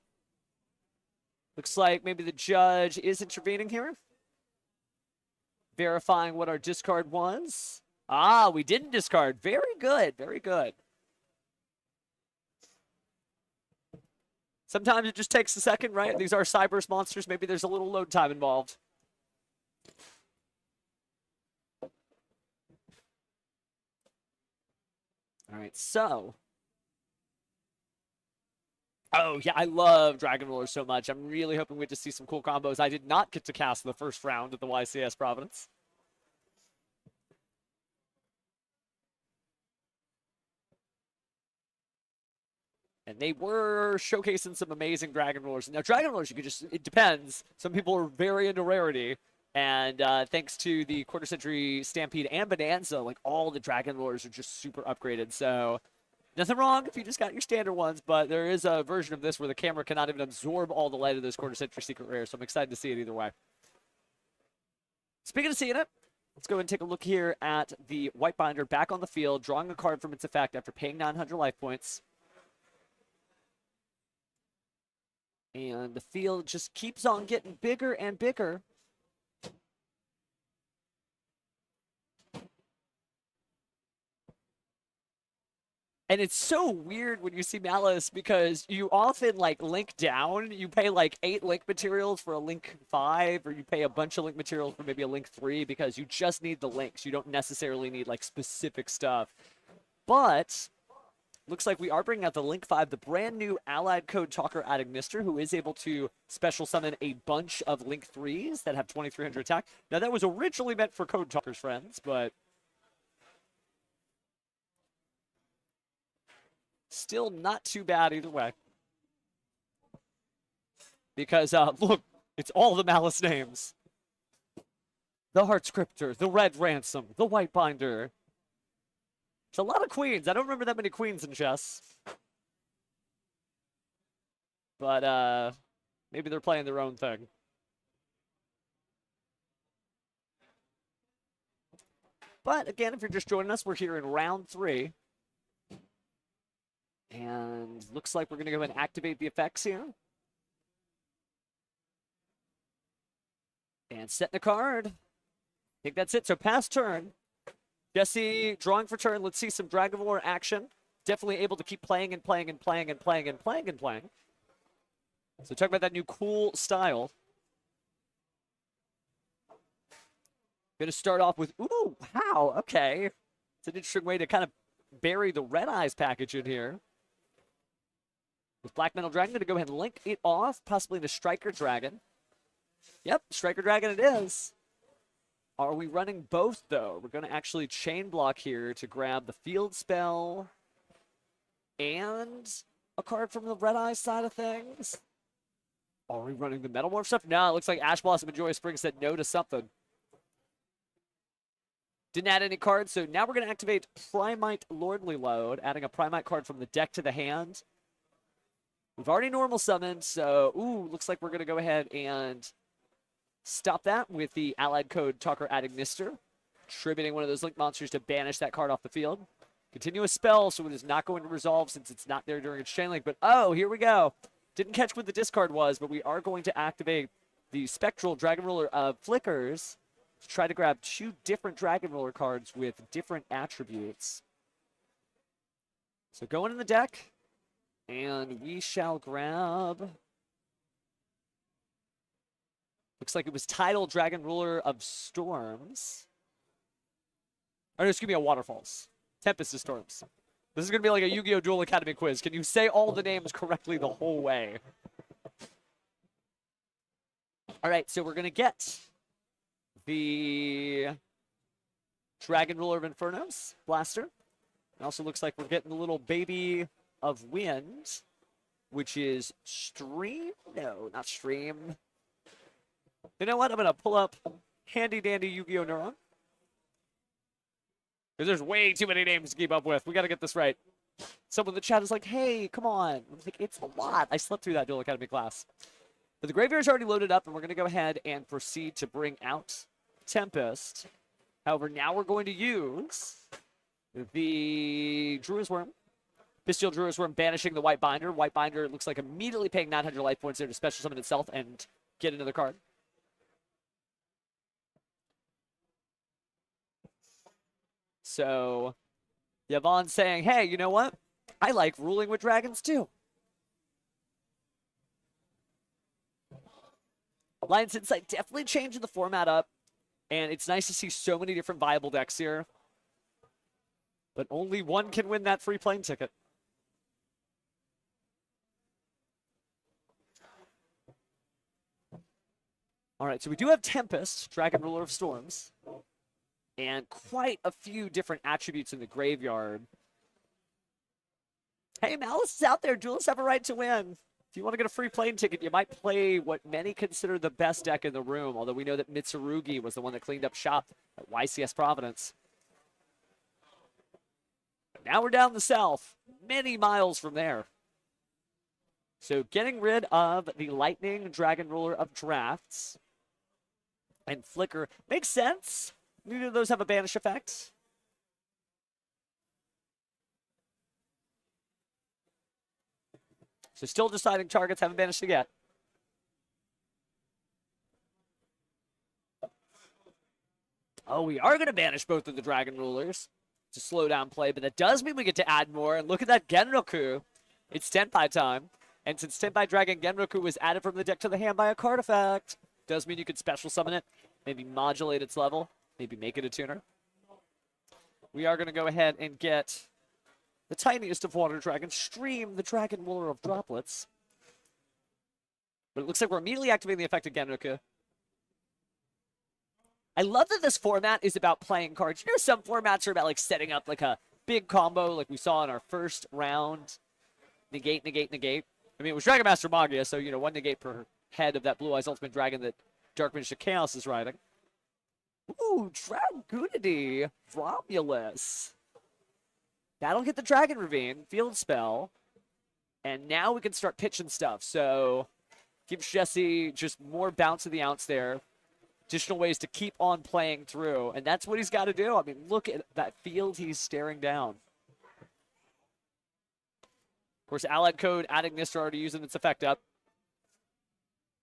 Looks like maybe the judge is intervening here. Verifying what our discard was. Ah, we didn't discard. Very good, very good. Sometimes it just takes a second, right? These are Cyberse monsters. Maybe there's a little load time involved. All right, so. Oh, yeah, I love Dragon Roller so much. I'm really hoping we get to see some cool combos. I did not get to cast the first round at the YCS Providence. And they were showcasing some amazing Dragon Rollers. Now, Dragon Rollers, you could just, it depends. Some people are very into rarity. And thanks to the Quarter Century Stampede and Bonanza, like all the Dragon Rollers are just super upgraded. So nothing wrong if you just got your standard ones, but there is a version of this where the camera cannot even absorb all the light of those Quarter Century Secret Rares. So I'm excited to see it either way. Speaking of seeing it, let's go and take a look here at the White Binder back on the field, drawing a card from its effect after paying 900 life points. And the field just keeps on getting bigger and bigger. And it's so weird when you see Malice because you often like link down. You pay like 8 link materials for a link 5, or you pay a bunch of link materials for maybe a link 3 because you just need the links. You don't necessarily need like specific stuff. But looks like we are bringing out the Link 5, the brand new allied code talker Adagnister, who is able to special summon a bunch of Link 3s that have 2300 attack. Now, that was originally meant for code talkers, friends, but still not too bad either way. Because, look, it's all the Malice names. The Heart Scriptor, the Red Ransom, the White Binder. It's a lot of queens. I don't remember that many queens in chess. But maybe they're playing their own thing. But again, if you're just joining us, we're here in round 3. And looks like we're going to go ahead and activate the effects here. And setting a card. I think that's it. So pass turn. Jesse drawing for turn. Let's see some Dragon Lore action. Definitely able to keep playing and playing and playing and playing and playing and playing. So talk about that new cool style. Going to start off with, ooh, wow, okay. It's an interesting way to kind of bury the Red Eyes package in here. With Black Metal Dragon, going to go ahead and link it off, possibly into Striker Dragon. Yep, Striker Dragon it is. Are we running both, though? We're going to actually chain block here to grab the field spell and a card from the Red Eyes side of things. Are we running the Metamorph stuff? No, it looks like Ash Blossom and Joy Spring said no to something. Didn't add any cards, so now we're going to activate Primite Lordly Load, adding a Primite card from the deck to the hand. We've already normal summoned, so, ooh, looks like we're going to go ahead and stop that with the allied code Talker Adagnister, tributing one of those link monsters to banish that card off the field. Continue a spell, so it is not going to resolve since it's not there during its chain link, but oh, here we go. Didn't catch what the discard was, but we are going to activate the Spectral Dragon Ruler of Flickers to try to grab 2 different Dragon Ruler cards with different attributes. So going in the deck, and we shall grab Looks like it was titled Dragon Ruler of Storms. Or no, excuse me, a Waterfalls. Tempest of Storms. This is going to be like a Yu-Gi-Oh! Duel Academy quiz. Can you say all the names correctly the whole way? All right, so we're going to get the Dragon Ruler of Infernos Blaster. It also looks like we're getting the little baby of Wind, which is Stream? No, not Stream. You know what? I'm going to pull up handy dandy Yu-Gi-Oh! Neuron. Because there's way too many names to keep up with. We got to get this right. Someone in the chat is like, hey, come on. I'm like, it's a lot. I slept through that Duel Academy class. But the graveyard's already loaded up, and we're going to go ahead and proceed to bring out Tempest. However, now we're going to use the Druid's Worm. Bestial Druid's Worm banishing the White Binder. White Binder looks like immediately paying 900 life points there to special summon itself and get another card. So, Yvonne saying, hey, you know what? I like ruling with dragons too. Lion's Insight definitely changing the format up, and it's nice to see so many different viable decks here. But only one can win that free plane ticket. All right, so we do have Tempest, Dragon Ruler of Storms, and quite a few different attributes in the graveyard. Hey, Malice is out there. Duelists have a right to win. If you want to get a free plane ticket, you might play what many consider the best deck in the room, although we know that Mitsurugi was the one that cleaned up shop at YCS Providence. Now we're down the south, many miles from there. So getting rid of the Lightning Dragon Ruler of Drafts and Flicker makes sense. Neither of those have a banish effect. So still deciding targets, haven't banished it yet. Oh, we are going to banish both of the Dragon Rulers to slow down play, but that does mean we get to add more. And look at that Genroku. It's Tenpai time. And since Tenpai Dragon Genroku was added from the deck to the hand by a card effect, does mean you could special summon it, maybe modulate its level, maybe make it a tuner. We are going to go ahead and get the tiniest of water dragons, Stream, the Dragon Ruler of Droplets. But it looks like we're immediately activating the effect of Genroku. I love that this format is about playing cards. You know, some formats are about like setting up like a big combo like we saw in our first round. Negate, negate, negate. I mean, it was Dragon Master Magia, so, you know, one negate per head of that Blue Eyes Ultimate Dragon that Dark Magician Chaos is riding. Ooh, Dragoonity, Romulus. That'll get the Dragon Ravine, Field Spell, and now we can start pitching stuff. So, gives Jesse just more bounce of the ounce there. Additional ways to keep on playing through, and that's what he's got to do. I mean, look at that field he's staring down. Of course, Allied Code adding this are already using its effect up.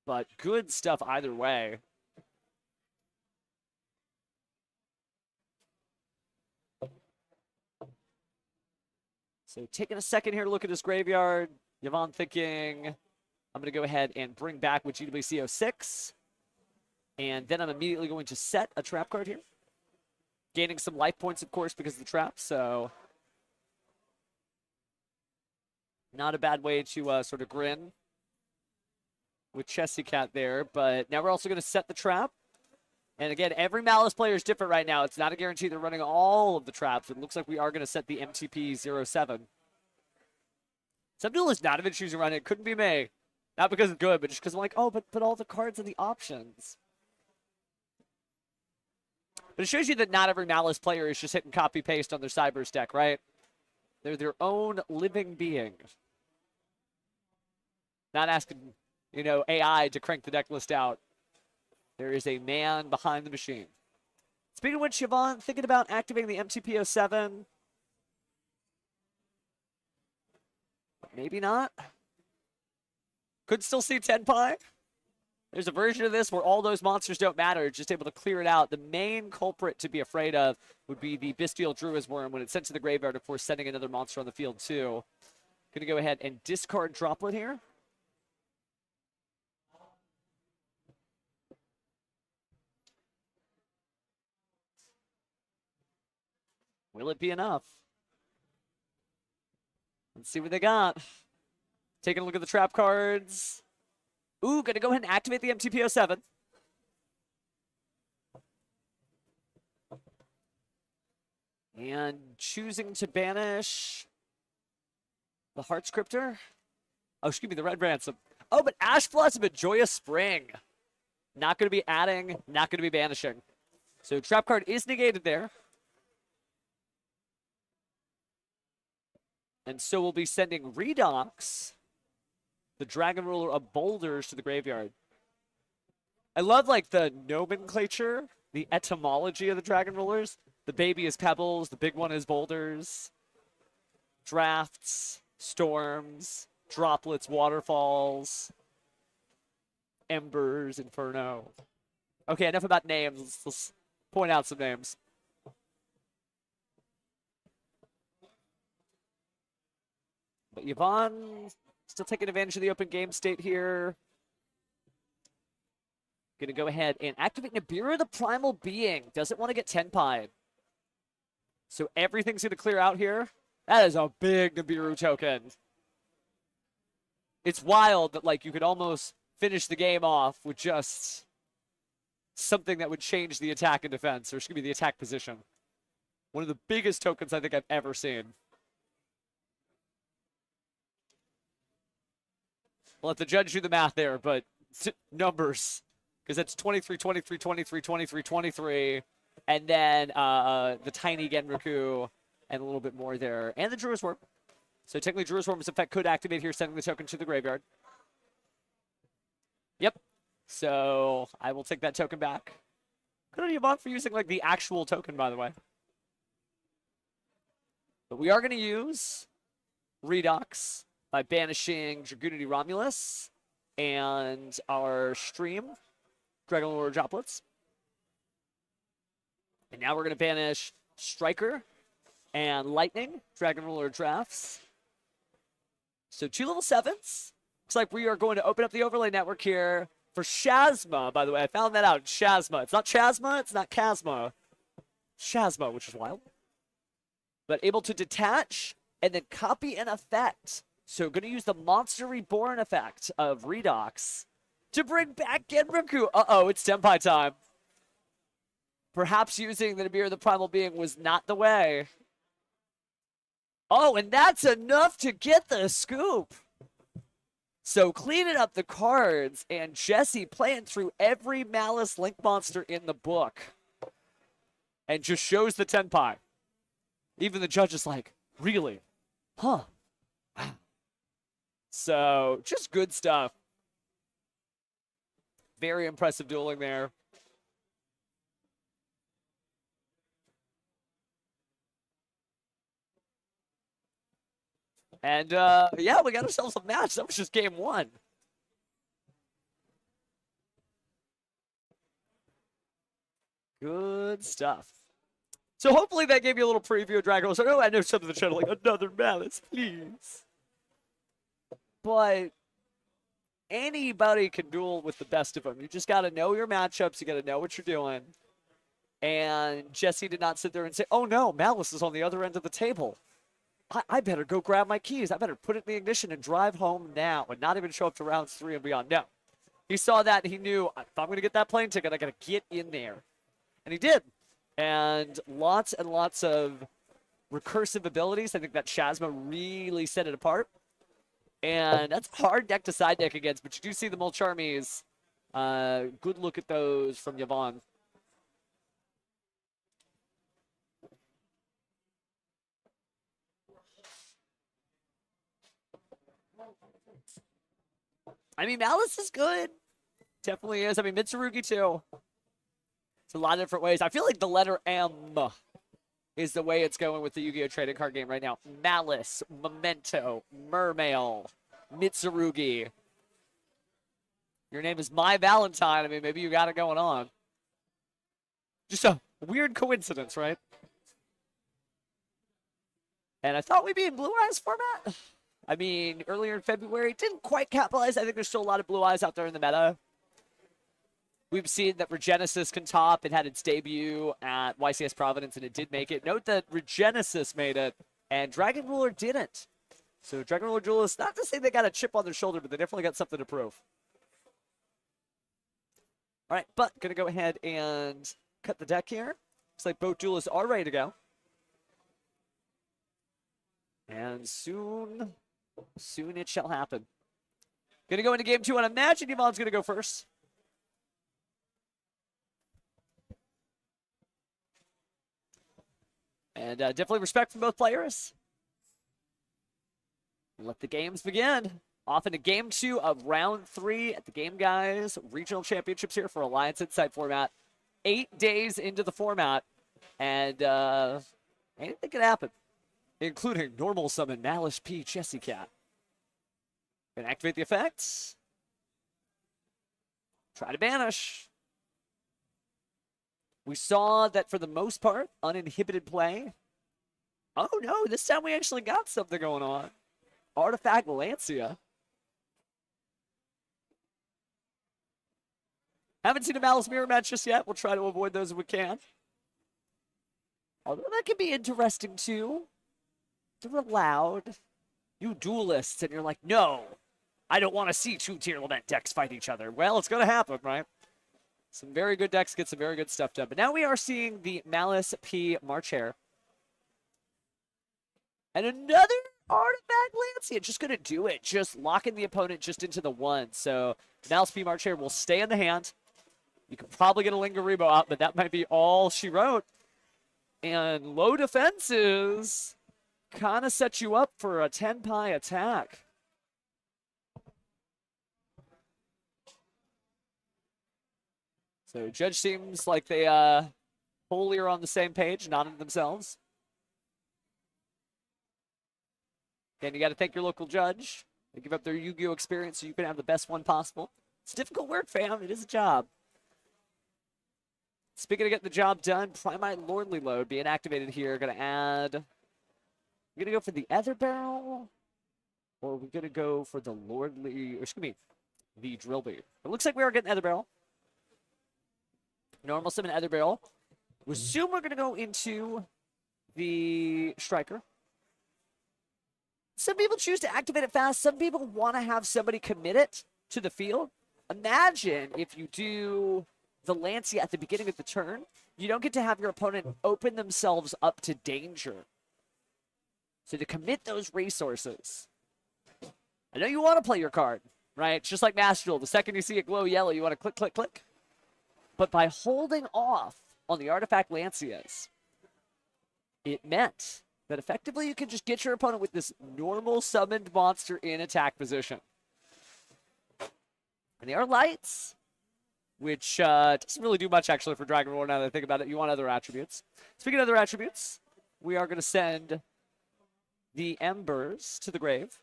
But good stuff either way. So taking a second here to look at his graveyard. Yvonne thinking, I'm going to go ahead and bring back with GWC 06. And then I'm immediately going to set a trap card here. Gaining some life points, of course, because of the trap. So not a bad way to sort of grin with Chessy Cat there. But now we're also going to set the trap. And again, every Malice player is different right now. It's not a guarantee they're running all of the traps. It looks like we are going to set the MTP 07. Some duelists not even choosing run it. Couldn't be me. Not because it's good, but just because I'm like, oh, but all the cards are the options. But it shows you that not every Malice player is just hitting copy-paste on their Cyber's deck, right? They're their own living being. Not asking, you know, AI to crank the deck list out. There is a man behind the machine. Speaking of which, Siobhan, thinking about activating the MTP 07. Maybe not. Could still see Tenpai. There's a version of this where all those monsters don't matter, just able to clear it out. The main culprit to be afraid of would be the Bestial Druid's Worm when it's sent to the graveyard, of course, sending another monster on the field too. Gonna go ahead and discard Droplet here. Will it be enough? Let's see what they got. Taking a look at the trap cards. Ooh, gonna go ahead and activate the MTP07. And choosing to banish the Heart Scripter. Oh, excuse me, the Red Ransom. Oh, but Ash Blossom and Joyous Spring. Not going to be adding, not going to be banishing. So trap card is negated there. And so we'll be sending Redox, the Dragon Ruler of Boulders, to the graveyard. I love, like, the nomenclature, the etymology of the Dragon Rulers. The baby is Pebbles, the big one is Boulders. Drafts, Storms, Droplets, Waterfalls, Embers, Inferno. Okay, enough about names. Let's point out some names. But Yvonne still taking advantage of the open game state here. Gonna go ahead and activate Nibiru the Primal Being. Doesn't want to get Tenpai'd. So everything's gonna clear out here. That is a big Nibiru token. It's wild that, like, you could almost finish the game off with just something that would change the attack and defense, or excuse me, the attack position. One of the biggest tokens I think I've ever seen. We'll let the judge do the math there, but numbers. Because that's 23, 23, 23, 23, 23. And then the tiny Genriku and a little bit more there. And the Druid's Worm. So technically Druid's Worm's effect could activate here, sending the token to the graveyard. Yep. So I will take that token back. Good on Yvonne for using, like, the actual token, by the way. But we are going to use Redox by banishing Dragoonity Romulus and our stream, Dragon Lord Droplets. And now we're going to banish Striker and Lightning, Dragon Ruler Drafts. So 2 level 7s. Looks like we are going to open up the overlay network here for Shazma. By the way, I found that out. Shazma. It's not Chasma. It's not Chasma. Shazma, which is wild. But able to detach and then copy an effect. So going to use the Monster Reborn effect of Redox to bring back Genriku. Uh-oh, it's Tenpai time. Perhaps using the Nibiru the Primal Being was not the way. Oh, and that's enough to get the scoop. So cleaning up the cards, and Jesse playing through every Malice Link monster in the book. And just shows the Tenpai. Even the judge is like, really? Huh. So, just good stuff. Very impressive dueling there. And, yeah, we got ourselves a match. That was just game 1. Good stuff. So hopefully that gave you a little preview of Dragon Ball. So, I know some of the channel like, another Malice, please. But anybody can duel with the best of them. You just got to know your matchups. You got to know what you're doing. And Jesse did not sit there and say, oh, no, Malice is on the other end of the table. I better go grab my keys. I better put it in the ignition and drive home now and not even show up to rounds 3 and beyond. No. He saw that and he knew, if I'm going to get that plane ticket, I got to get in there. And he did. And lots of recursive abilities. I think that Shazma really set it apart. And that's a hard deck to side deck against, but you do see the Mulcharmies. Good look at those from Yvonne. I mean, Malice is good. Definitely is. I mean, Mitsurugi too. It's a lot of different ways. I feel like the letter M is the way it's going with the Yu-Gi-Oh! Trading card game right now. Malice, Memento, Mermail, Mitsurugi. Your name is My Valentine. I mean, maybe you got it going on. Just a weird coincidence, right? And I thought we'd be in Blue Eyes format. I mean, earlier in February, didn't quite capitalize. I think there's still a lot of Blue Eyes out there in the meta. We've seen that Regenesis can top. It had its debut at YCS Providence, and it did make it. Note that Regenesis made it, and Dragon Ruler didn't. So Dragon Ruler Duelists, not to say they got a chip on their shoulder, but they definitely got something to prove. All right, but going to go ahead and cut the deck here. Looks like both duelists are ready to go. And soon it shall happen. Going to go into game 2, and imagine Yvonne's going to go first. And definitely respect from both players. Let the games begin. Off into game 2 of round 3 at the Game Guys Regional Championships here for Alliance Insight format. 8 days into the format, and anything can happen, including normal summon Malice P. Chessy Cat. Gonna activate the effects. Try to banish. We saw that for the most part, uninhibited play. Oh no, this time we actually got something going on. Artifact Lancia. Haven't seen a Malice mirror match just yet. We'll try to avoid those if we can. Although that could be interesting too. They're allowed. You duelists, and you're like, no, I don't want to see 2 tier lament decks fight each other. Well, it's going to happen, right? Some very good decks get some very good stuff done. But now we are seeing the Malice P. Marchair. And another Artifact Lancia. Just going to do it. Just locking the opponent just into the 1. So Malice P. Marchair will stay in the hand. You could probably get a Lingarimo out, but that might be all she wrote. And low defenses kind of set you up for a 10-pie attack. So Judge seems like they wholly are on the same page, nodding themselves. Again, you got to thank your local judge. They give up their Yu-Gi-Oh experience so you can have the best one possible. It's difficult work, fam. It is a job. Speaking of getting the job done, Primite Lordly Load being activated here. Going to add... We're going to go for the Ether Barrel, or we're going to go for the Lordly... Or excuse me, the Drill Beat. It looks like we are getting Ether Barrel. Normal summon Ether Barrel. We assume we're going to go into the Striker. Some people choose to activate it fast. Some people want to have somebody commit it to the field. Imagine if you do the Lancia at the beginning of the turn, you don't get to have your opponent open themselves up to danger. So to commit those resources, I know you want to play your card, right? It's just like Master Duel. The second you see it glow yellow, you want to click, click, click. But by holding off on the Artifact Lancias, it meant that effectively you can just get your opponent with this normal summoned monster in attack position. And they are lights, which doesn't really do much actually for Dragon Ruler now that I think about it. You want other attributes. Speaking of other attributes, we are going to send the Embers to the grave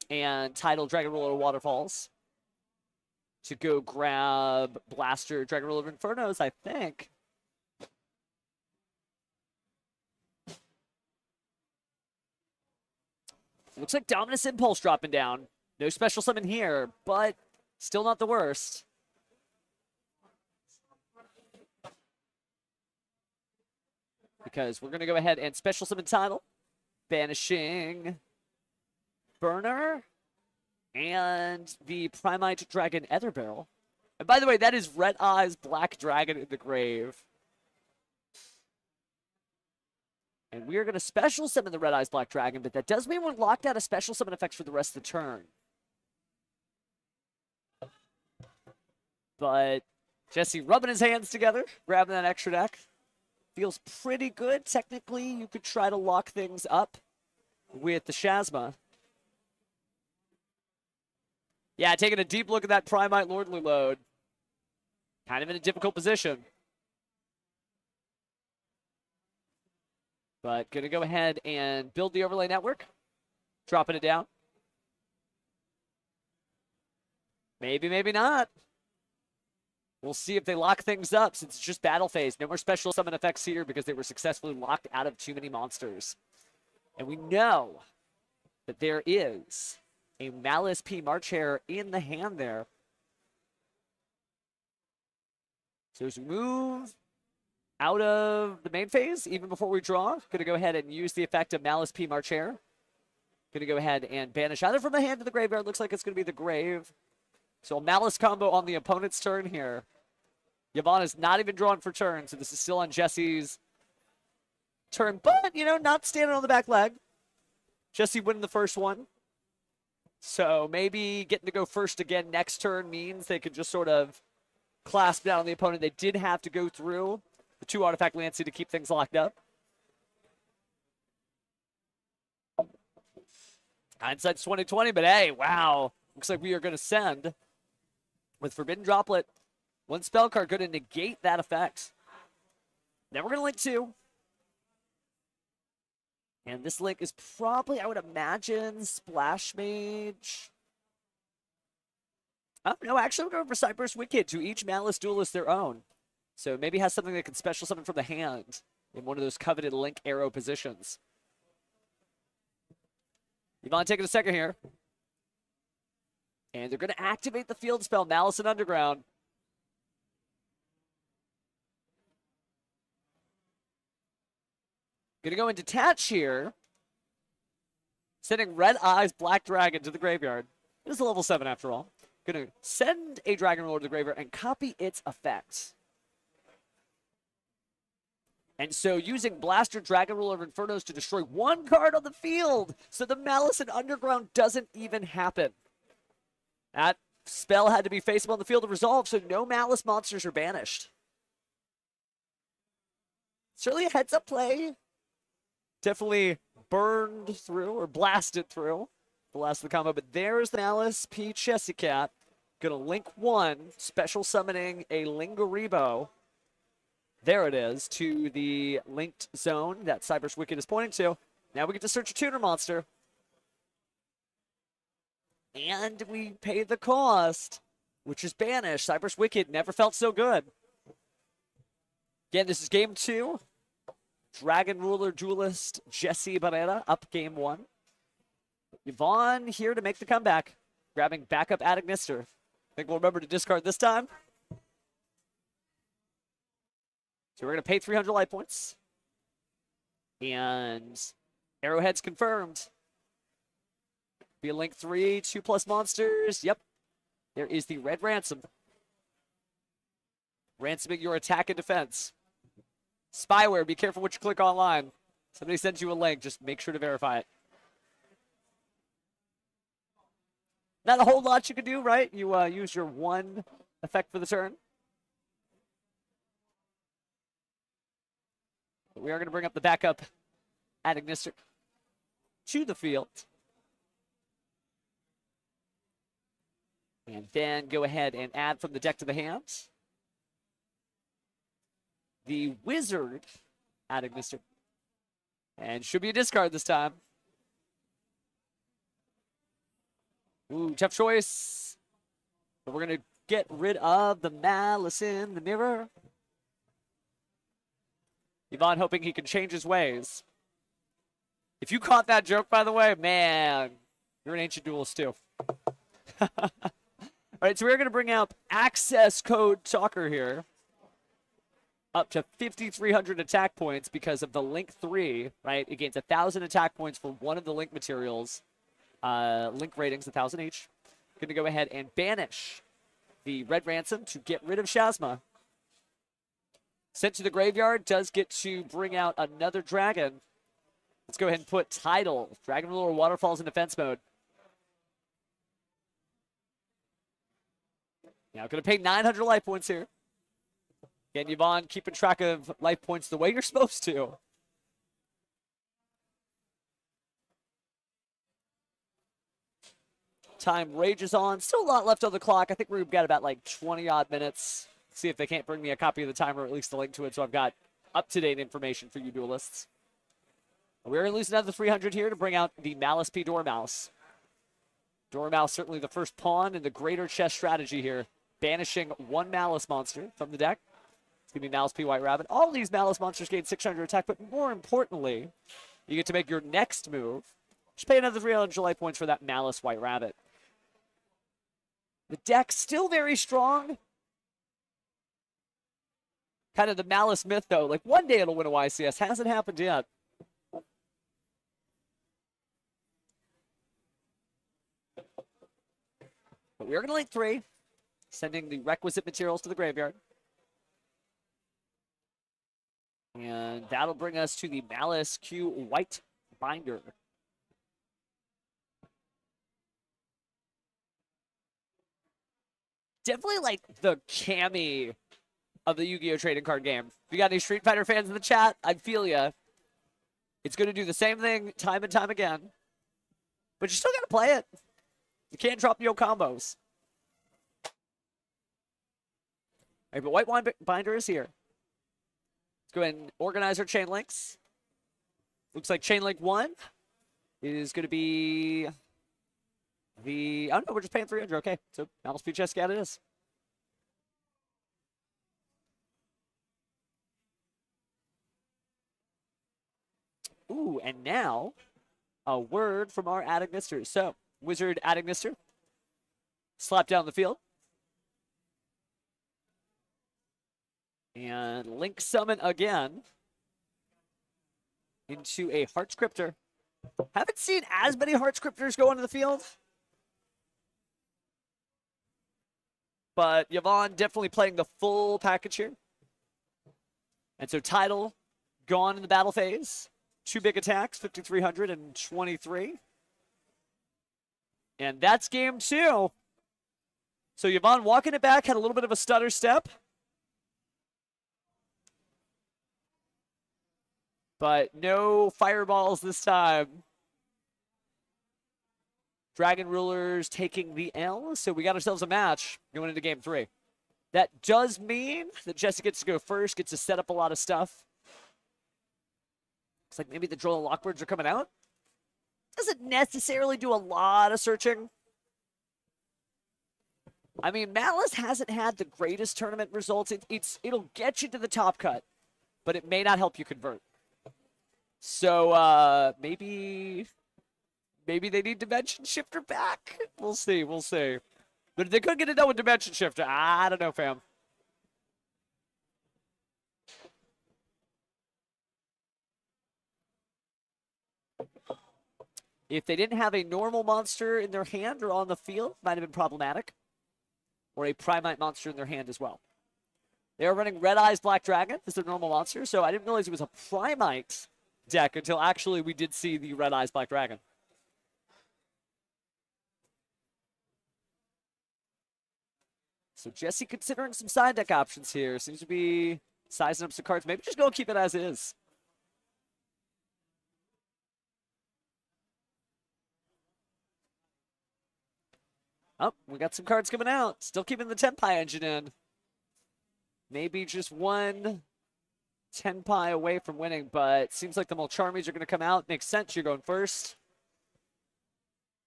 and title Dragon Ruler Waterfalls to go grab Blaster Dragon Ruler Infernos, I think. Looks like Dominus Impulse dropping down. No special summon here, but still not the worst. Because we're going to go ahead and special summon title. Banishing Burner and the Primite Dragon Ether Barrel. And by the way, that is Red Eyes Black Dragon in the grave. And we are going to special summon the Red Eyes Black Dragon, but that does mean we're locked out of special summon effects for the rest of the turn. But Jesse rubbing his hands together, grabbing that extra deck. Feels pretty good. Technically, you could try to lock things up with the Shazma. Yeah, taking a deep look at that Primite Lordly Load. Kind of in a difficult position. But going to go ahead and build the overlay network. Dropping it down. Maybe, maybe not. We'll see if they lock things up since it's just battle phase. No more special summon effects here because they were successfully locked out of too many monsters. And we know that there is a Malice P. Marchair in the hand there. So as we move out of the main phase, even before we draw, going to go ahead and use the effect of Malice P. Marcher. Going to go ahead and banish either from the hand to the graveyard. Looks like it's going to be the grave. So a Malice combo on the opponent's turn here. Yvonne is not even drawn for turn, so this is still on Jesse's turn. But, you know, not standing on the back leg. Jesse winning the first one. So maybe getting to go first again next turn means they could just sort of clasp down on the opponent. They did have to go through the 2 artifact Lancy to keep things locked up. Hindsight's 2020, but hey, wow. Looks like we are going to send with Forbidden Droplet. 1 spell card going to negate that effect. Then we're going to link 2. And this link is probably, I would imagine, Splash Mage. Oh, no, actually, we're going for Cypress Wicked. To each Malice Duelist their own. So maybe has something that can special summon from the hand in one of those coveted link arrow positions. Yvonne taking a second here. And they're going to activate the field spell, Malice and Underground. Going to go and detach here. Sending Red Eyes Black Dragon to the graveyard. It is a level 7 after all. Going to send a Dragon Ruler to the graveyard and copy its effects. And so using Blaster, Dragon Ruler, of Infernos to destroy 1 card on the field. So the Malice and Underground doesn't even happen. That spell had to be faceable on the field to resolve, so no Malice monsters are banished. Certainly a heads-up play. Definitely burned through or blasted through the last of the combo. But there's the Malice P. Chessy Cat. Gonna link 1, special summoning a Lingaribo. There it is, to the linked zone that Cypress Wicked is pointing to. Now we get to search a tuner monster. And we pay the cost, which is banished. Cypress Wicked never felt so good. Again, this is game 2. Dragon Ruler Duelist Jesse Barrera up game 1. Yvonne here to make the comeback. Grabbing backup Adagnister. Think we'll remember to discard this time. So we're going to pay 300 life points. And Arrowhead's confirmed. Be a link 3, 2+ monsters. Yep. There is the Red Ransom. Ransoming your attack and defense. Spyware, be careful what you click online. Somebody sends you a link, just make sure to verify it. Not a whole lot you can do, right? You use your 1 effect for the turn. But we are going to bring up the backup Adagnister to the field. And then go ahead and add from the deck to the hand. The Wizard Adagnister. And should be a discard this time. Ooh, tough choice. But we're going to get rid of the Malice in the Mirror. Yvonne hoping he can change his ways. If you caught that joke, by the way, man, you're an ancient duelist too. All right, so we're going to bring out access code soccer here. Up to 5,300 attack points because of the Link 3, right? It gains 1,000 attack points for one of the Link materials. Link ratings, 1,000 each. Going to go ahead and banish the Red Ransom to get rid of Shazma. Sent to the graveyard, does get to bring out another dragon. Let's go ahead and put Tidal. Dragon Ruler Waterfalls in defense mode. Now going to pay 900 life points here. Again, Yvonne keeping track of life points the way you're supposed to. Time rages on. Still a lot left on the clock. I think we've got about like 20-odd minutes. See if they can't bring me a copy of the timer, or at least a link to it, so I've got up-to-date information for you duelists. We're going to lose another 300 here to bring out the Malice P. Dormouse. Dormouse certainly the first pawn in the greater chess strategy here. Banishing 1 Malice monster from the deck. It's going to be Malice P. White Rabbit. All these Malice monsters gain 600 attack, but more importantly, you get to make your next move. Just pay another 300 life points for that Malice White Rabbit. The deck still very strong. kind of the Malice myth, though. Like, one day it'll win a YCS. Hasn't happened yet. But we're going to link 3, sending the requisite materials to the graveyard. And that'll bring us to the Malice Q White Binder. Definitely like the Cammy of the Yu-Gi-Oh! Trading card game. If you got any Street Fighter fans in the chat, I feel ya. It's going to do the same thing time and time again. But you still got to play it. You can't drop yo combos. All right, but White Wine Binder is here. Let's go ahead and organize our chain links. Looks like chain link 1 is going to be the... Oh, no, we're just paying 300. Okay, so Malice P Chess Scat it is. Ooh, and now a word from our Adagnister. So, Wizard Adagnister, slap down the field. And link summon again into a Heart Scripter. Haven't seen as many Heart Scripters go into the field. But Yvonne definitely playing the full package here. And so Tidal gone in the battle phase. 2 big attacks, 5,300 and 23. And that's game 2. So Yvonne walking it back, had a little bit of a stutter step. But no fireballs this time. Dragon Rulers taking the L, so we got ourselves a match going into game 3. That does mean that Jesse gets to go first, gets to set up a lot of stuff. Looks like maybe the Droll and Lockbirds are coming out. Doesn't necessarily do a lot of searching. I mean, Malice hasn't had the greatest tournament results. It'll get you to the top cut, but it may not help you convert. So maybe they need Dimension Shifter back. We'll see. But if they could get it done with Dimension Shifter, I don't know, fam. If they didn't have a normal monster in their hand or on the field, might have been problematic. Or a Primite monster in their hand as well. They are running Red Eyes Black Dragon as their normal monster, so I didn't realize it was a Primite deck until actually we did see the Red Eyes Black Dragon. So Jesse considering some side deck options here. Seems to be sizing up some cards. Maybe just go keep it as is. Oh, we got some cards coming out. Still keeping the Tenpai engine in. Maybe just one Tenpai away from winning, but seems like the Mulcharmies are going to come out. Makes sense, you're going first.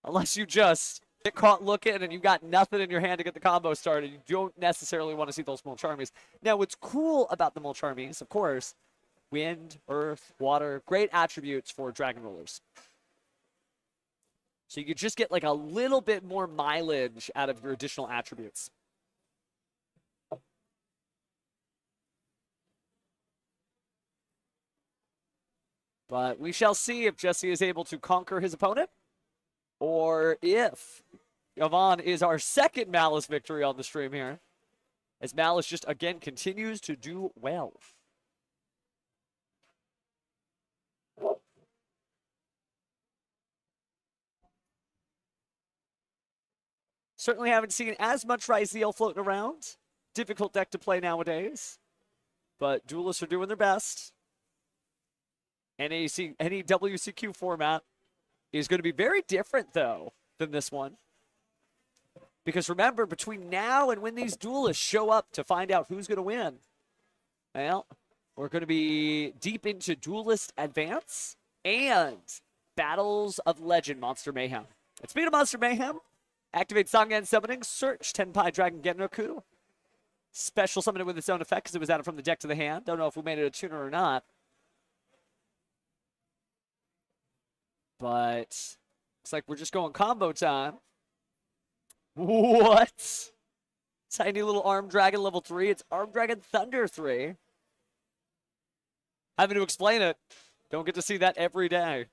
Unless you just get caught looking and you got nothing in your hand to get the combo started. You don't necessarily want to see those Mulcharmies. Now, what's cool about the Mulcharmies, of course, wind, earth, water, great attributes for Dragon Rulers. So you could just get like a little bit more mileage out of your additional attributes. But we shall see if Jesse is able to conquer his opponent or if Yvonne is our second Malice victory on the stream here. As Malice just again continues to do well. Certainly haven't seen as much Ryziel floating around. Difficult deck to play nowadays. But duelists are doing their best. Any WCQ format is going to be very different, though, than this one. Because remember, between now and when these duelists show up to find out who's going to win, well, we're going to be deep into Duelist Advance and Battles of Legend Monster Mayhem. At speed of Monster Mayhem, activate Sangan Summoning, search Tenpai Dragon Genroku. Special summon it with its own effect because it was added from the deck to the hand. Don't know if we made it a tuner or not. But looks like we're just going combo time. What? Tiny little Arm Dragon level 3. It's Arm Dragon Thunder 3. Having to explain it. Don't get to see that every day.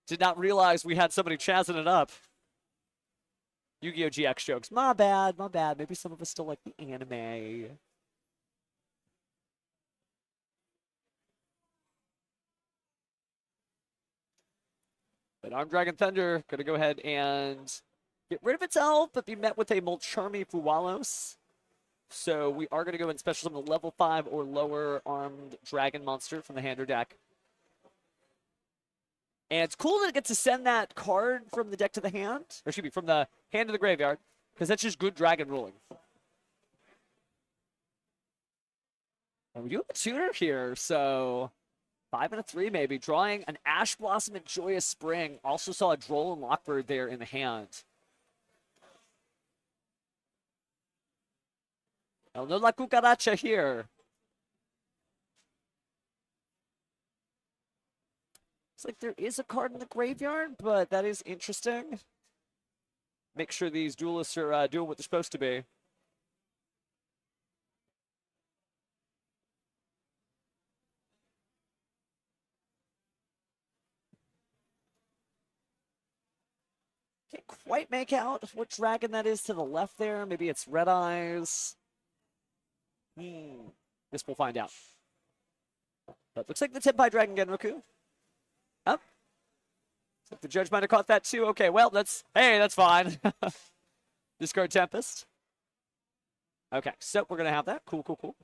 Did not realize we had somebody chazzing it up. Yu-Gi-Oh! GX jokes. My bad, my bad. Maybe some of us still like the anime. But Armed Dragon Thunder gonna go ahead and get rid of itself, but be met with a Molcharmi Fuwalos. So we are gonna go and special summon a level 5 or lower armed dragon monster from the hand or deck. And it's cool that it gets to send that card from the deck to the hand, or excuse me, from the hand to the graveyard, because that's just good dragon ruling. And we do have a tuner here, so 5 and a 3 maybe. Drawing an Ash Blossom and Joyous Spring. Also saw a Droll and Lockbird there in the hand. Oh, no La Cucaracha here. It's like there is a card in the graveyard, but that is interesting. Make sure these duelists are doing what they're supposed to be. Can't quite make out what dragon that is to the left there. Maybe it's Red Eyes. This we'll find out. But looks like the Tenpai Dragon Genroku. Up. Oh. The judge might have caught that too. Okay, well, that's fine. Discard Tempest. Okay, so we're going to have that. Cool, cool, cool.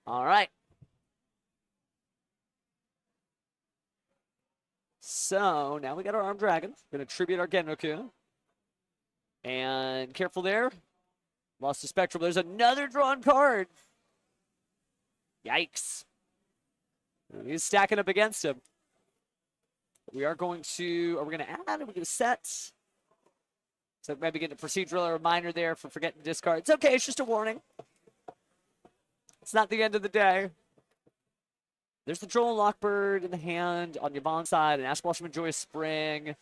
All right. So now we got our Armed Dragon. Going to tribute our Genroku. And careful there. Lost the Spectrum. There's another drawn card. Yikes. He's stacking up against him. We are going to, are we going to add? Are we going to set? So maybe getting a procedural reminder there for forgetting to discard. It's okay. It's just a warning. It's not the end of the day. There's the Droll and Lockbird in the hand on Yvonne's side, an Ash Blossom and Joyous Spring.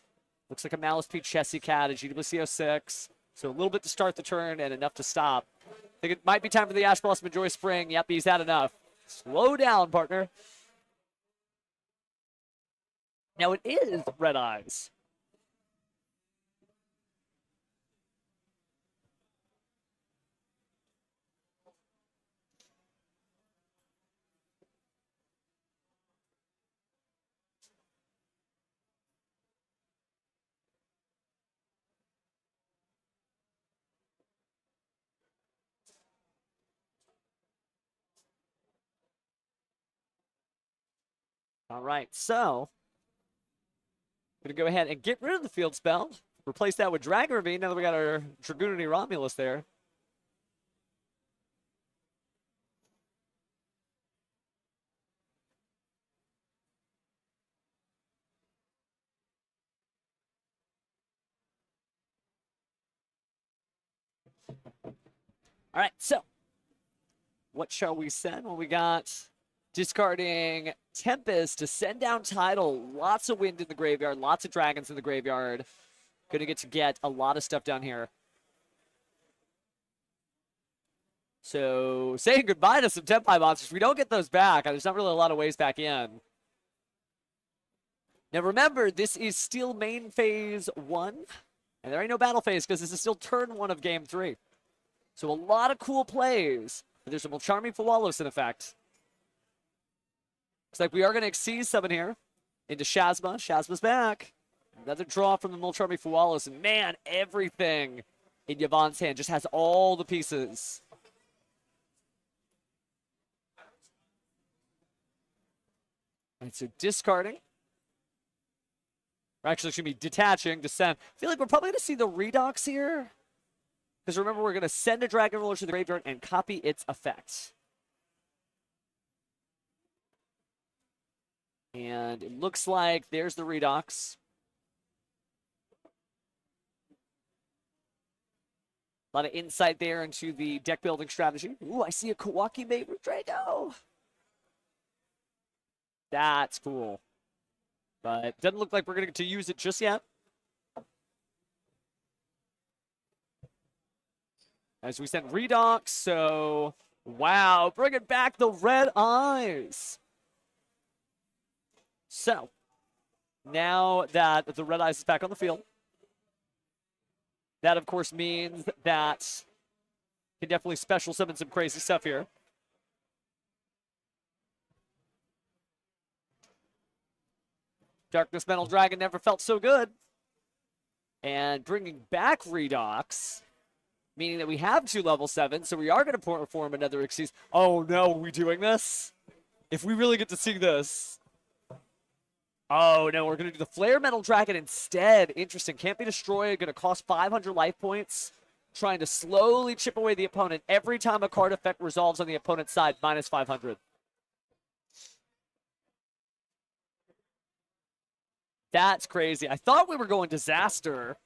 Looks like a Malice Peach Chessy Cat, a GWC06. So a little bit to start the turn and enough to stop. I think it might be time for the Ash Blossom and Joyous Spring. Yep, he's had enough. Slow down, partner. Now it is Red Eyes. All right, so going to go ahead and get rid of the field spell. Replace that with Dragon Ravine now that we got our Dragoonity Romulus there. All right, so what shall we send? Well, we got discarding Tempest to send down Tidal. Lots of wind in the graveyard, lots of dragons in the graveyard. Gonna get a lot of stuff down here. So saying goodbye to some Tenpai monsters. We don't get those back. There's not really a lot of ways back in. Now remember, this is still main phase 1. And there ain't no battle phase because this is still turn 1 of game 3. So a lot of cool plays. But there's a Molcharmi Fuwalos in effect. Looks like we are going to exceed summon here into Shazma. Shazma's back. Another draw from the Molcharmi Fuwalos. And man, everything in Yvonne's hand just has all the pieces. And so discarding. Or actually, should be detaching to send. I feel like we're probably going to see the Redux here. Because remember, we're going to send a Dragon Roller to the graveyard and copy its effects. And it looks like there's the Redux. A lot of insight there into the deck building strategy. Ooh, I see a Kawaki mate with Draco. That's cool. But it doesn't look like we're going to get to use it just yet. as we send Redox. So, wow, bringing back the red eyes. So, now that the red eyes is back on the field, that of course means that can definitely special summon some crazy stuff here. Darkness Metal Dragon never felt so good. And bringing back Redox, meaning that we have 2 level 7, so we are going to perform another Xyz. Oh no, are we doing this? If we really get to see this. Oh no, we're going to do the Flare Metal Dragon instead. Interesting. Can't be destroyed. Going to cost 500 life points. Trying to slowly chip away the opponent every time a card effect resolves on the opponent's side, minus 500. That's crazy. I thought we were going Disaster.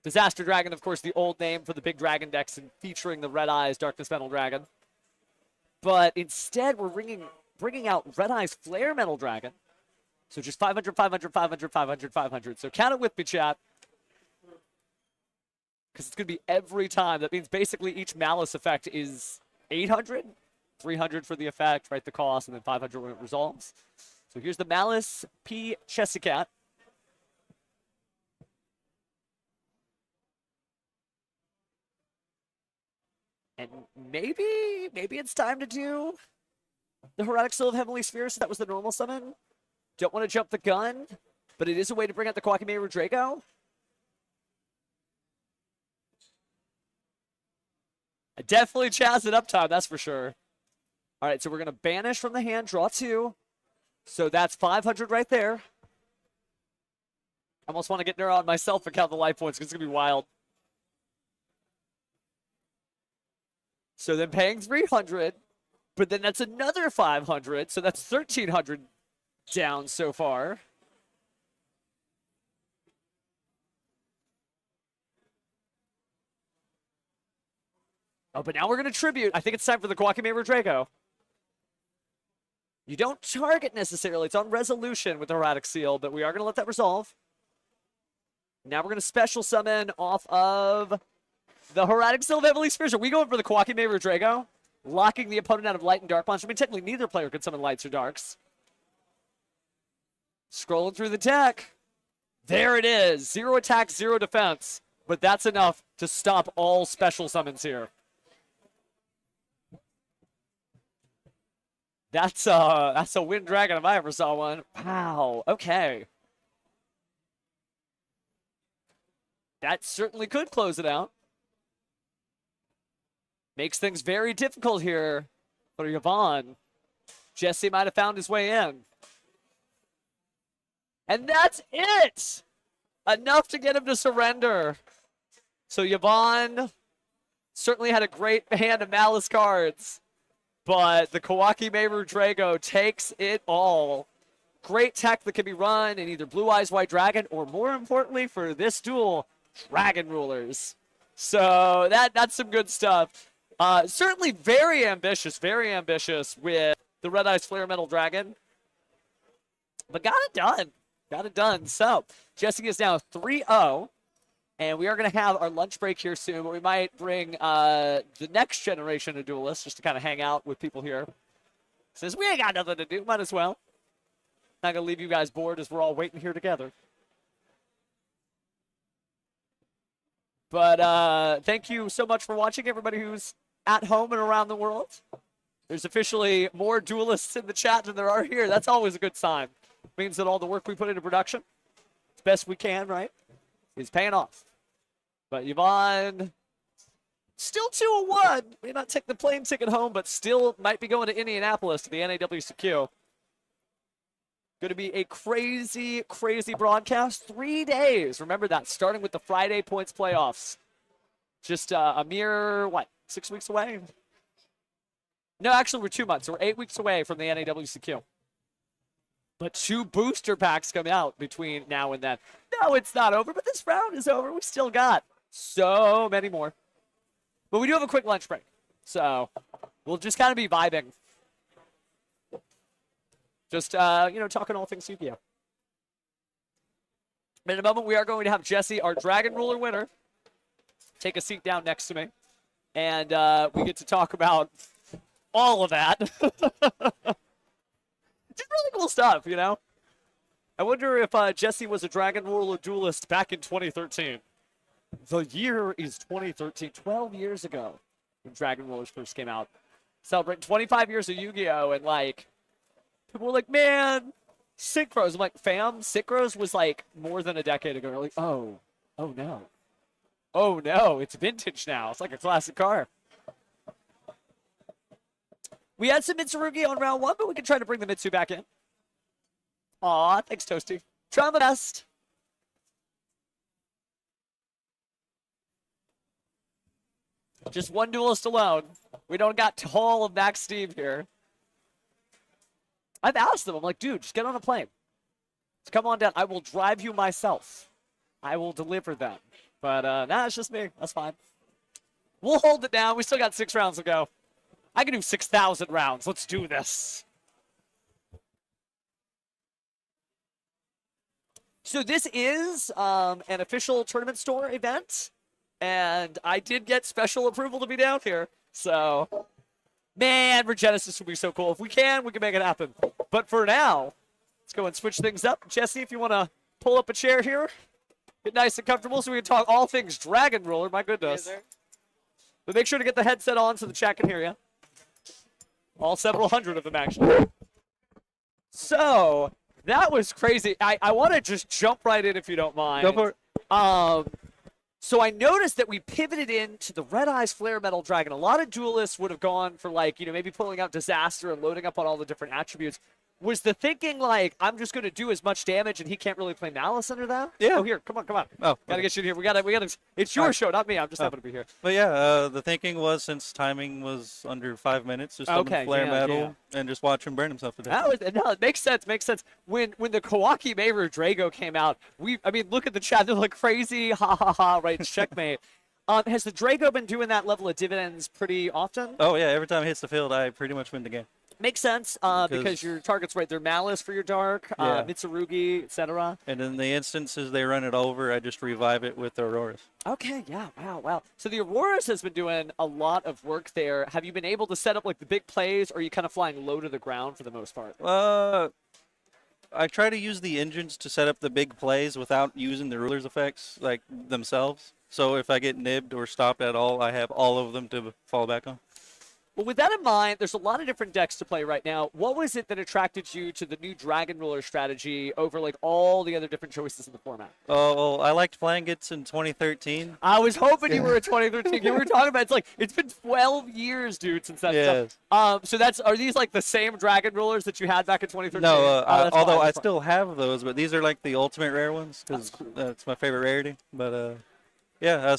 Disaster Dragon, of course, the old name for the big dragon decks and featuring the Red Eyes Darkness Metal Dragon. But instead, we're bringing out Red Eyes Flare Metal Dragon. So just 500, 500, 500, 500, 500. So count it with me, chat. Because it's going to be every time. That means basically each Malice effect is 800. 300 for the effect, right, the cost, and then 500 when it resolves. So here's the Malice P. Chessy Cat. And maybe it's time to do the Heroic Seal of Heavenly Spheres. That was the normal summon. Don't want to jump the gun, but it is a way to bring out the Quackamaru Draco. Definitely Chaz it up time, that's for sure. All right, so we're going to banish from the hand, draw 2. So that's 500 right there. I almost want to get Neuron myself and count the life points because it's going to be wild. So then paying 300, but then that's another 500, so that's 1,300 down so far. Oh, but now we're going to tribute. I think it's time for the Quackamaru Draco. You don't target necessarily. It's on resolution with the Heroic Seal, but we are going to let that resolve. Now we're going to special summon off of the Heroic Seal of Heavenly Spheres. Are we going for the Quackamaru Draco? Locking the opponent out of light and dark monsters. I mean, technically neither player can summon lights or darks. Scrolling through the deck. There it is. 0 attack, 0 defense. But that's enough to stop all special summons here. That's a Wind Dragon if I ever saw one. Wow. Okay. That certainly could close it out. Makes things very difficult here for Yvonne. Jesse might have found his way in. And that's it! Enough to get him to surrender. So Yvonne certainly had a great hand of Malice cards. But the Quackamaru Draco takes it all. Great tech that can be run in either Blue Eyes White Dragon or, more importantly for this duel, Dragon Rulers. So that's some good stuff. Certainly very ambitious with the Red Eyes Flare Metal Dragon. But got it done. Got it done. So Jesse is now 3-0. And we are going to have our lunch break here soon, but we might bring the next generation of duelists just to kind of hang out with people here. Since we ain't got nothing to do, might as well. Not going to leave you guys bored as we're all waiting here together. But thank you so much for watching, everybody who's at home and around the world. There's officially more duelists in the chat than there are here. That's always a good sign. It means that all the work we put into production, as best we can, right, is paying off. But Yvonne, still 2-1. May not take the plane ticket home, but still might be going to Indianapolis to the NAWCQ. Going to be a crazy, crazy broadcast. 3 days. Remember that, starting with the Friday points playoffs. Just a mere, 6 weeks away? No, actually, we're 2 months. So we're 8 weeks away from the NAWCQ. But 2 booster packs come out between now and then. No, it's not over, but this round is over. We still got so many more. But we do have a quick lunch break. So we'll just kind of be vibing. Just, talking all things Yu-Gi-Oh! In a moment, we are going to have Jesse, our Dragon Ruler winner, take a seat down next to me. and we get to talk about all of that. Just really cool stuff, you know? I wonder if Jesse was a Dragon Ruler duelist back in 2013. The year is 2013, 12 years ago when Dragon Rulers first came out. Celebrating 25 years of Yu-Gi-Oh! And, like, people were like, man, Synchros. I'm like, fam, Synchros was, like, more than a decade ago. They're like, oh no. Oh, no, it's vintage now. It's like a classic car. We had some Mitsurugi on round 1, but we can try to bring the Mitsu back in. Aw, thanks, Toasty. Try my best. Just one duelist alone. We don't got all of Max Steve here. I've asked them. I'm like, dude, just get on a plane. Just come on down. I will drive you myself. I will deliver them. But, nah, it's just me. That's fine. We'll hold it down. We still got 6 rounds to go. I can do 6,000 rounds. Let's do this. So this is an official tournament store event. And I did get special approval to be down here. So, man, Regenesis would be so cool. If we can make it happen. But for now, let's go and switch things up. Jesse, if you want to pull up a chair here, get nice and comfortable so we can talk all things Dragon Ruler. My goodness. Yes, but make sure to get the headset on so the chat can hear you. All several hundred of them, actually. So, that was crazy. I want to just jump right in if you don't mind. Go for it. So I noticed that we pivoted into the Red Eyes Flare Metal Dragon. A lot of duelists would have gone for, like, you know, maybe pulling out Disaster and loading up on all the different attributes. Was the thinking, like, I'm just going to do as much damage and he can't really play Malice under that? Yeah. Oh, here, come on. Oh, Gotta get you in here. We gotta. It's your show, not me. I'm just happy to be here. But yeah, the thinking was, since timing was under 5 minutes, just summon Flare Metal and just watch him burn himself to death. No, it makes sense. When the Kawaki Maver Drago came out, I mean, look at the chat. They're like crazy. Ha ha ha. Right, checkmate. Has the Drago been doing that level of dividends pretty often? Oh yeah, every time it hits the field, I pretty much win the game. Makes sense, because your target's right there. Malice for your Dark, Mitsurugi, etc. And in the instances they run it over, I just revive it with the Auroras. Okay, yeah, wow. So the Auroras has been doing a lot of work there. Have you been able to set up, like, the big plays, or are you kind of flying low to the ground for the most part? I try to use the engines to set up the big plays without using the ruler's effects, like, themselves. So if I get nibbed or stopped at all, I have all of them to fall back on. Well, with that in mind, there's a lot of different decks to play right now. What was it that attracted you to the new Dragon Ruler strategy over, like, all the other different choices in the format? Oh, well, I liked playing it in 2013. I was hoping you were in 2013. You were talking about, it's been 12 years, dude, since that stuff. So are these, like, the same Dragon Rulers that you had back in 2013? No, although I still have those, but these are, like, the ultimate rare ones, because it's my favorite rarity. But, yeah,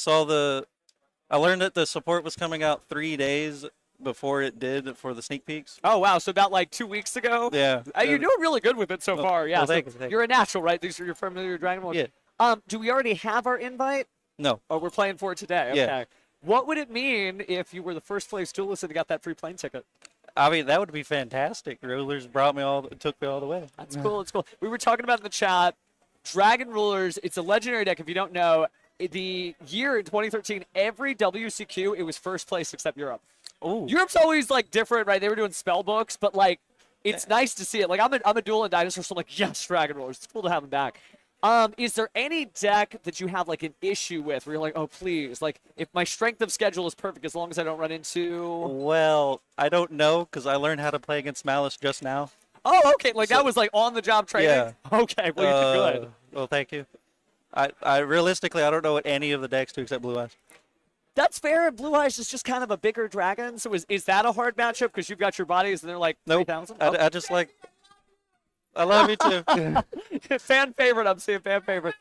I learned that the support was coming out 3 days before it did for the sneak peeks. Oh, wow. So about, like, 2 weeks ago? Yeah. You're doing really good with it so far. Yeah. Well, So thank you. you're a natural, right? These are your familiar Dragon Rulers? Yeah. Do we already have our invite? No. Oh, we're playing for it today. Okay. Yeah. What would it mean if you were the first place duelist and got that free plane ticket? I mean, that would be fantastic. Rulers took me all the way. That's cool. It's cool. We were talking about in the chat, Dragon Rulers, it's a legendary deck. If you don't know, the year in 2013, every WCQ, it was first place except Europe. Ooh. Europe's always, like, different, right? They were doing spell books, but, like, it's nice to see it. Like, I'm a duel and dinosaur, so I'm like, yes, Dragon Rulers. It's cool to have them back. Is there any deck that you have, like, an issue with where you're like, oh, please, like, if my strength of schedule is perfect as long as I don't run into... Well, I don't know, because I learned how to play against Malice just now. Oh, okay. Like, that was, like, on-the-job training? Yeah. Okay, well, you did good. Well, thank you. I realistically, I don't know what any of the decks do except Blue Eyes. That's fair. Blue Eyes is just kind of a bigger dragon. So is that a hard matchup because you've got your bodies and they're like 3,000? Nope. I just like... I love you too. Fan favorite. I'm seeing fan favorite.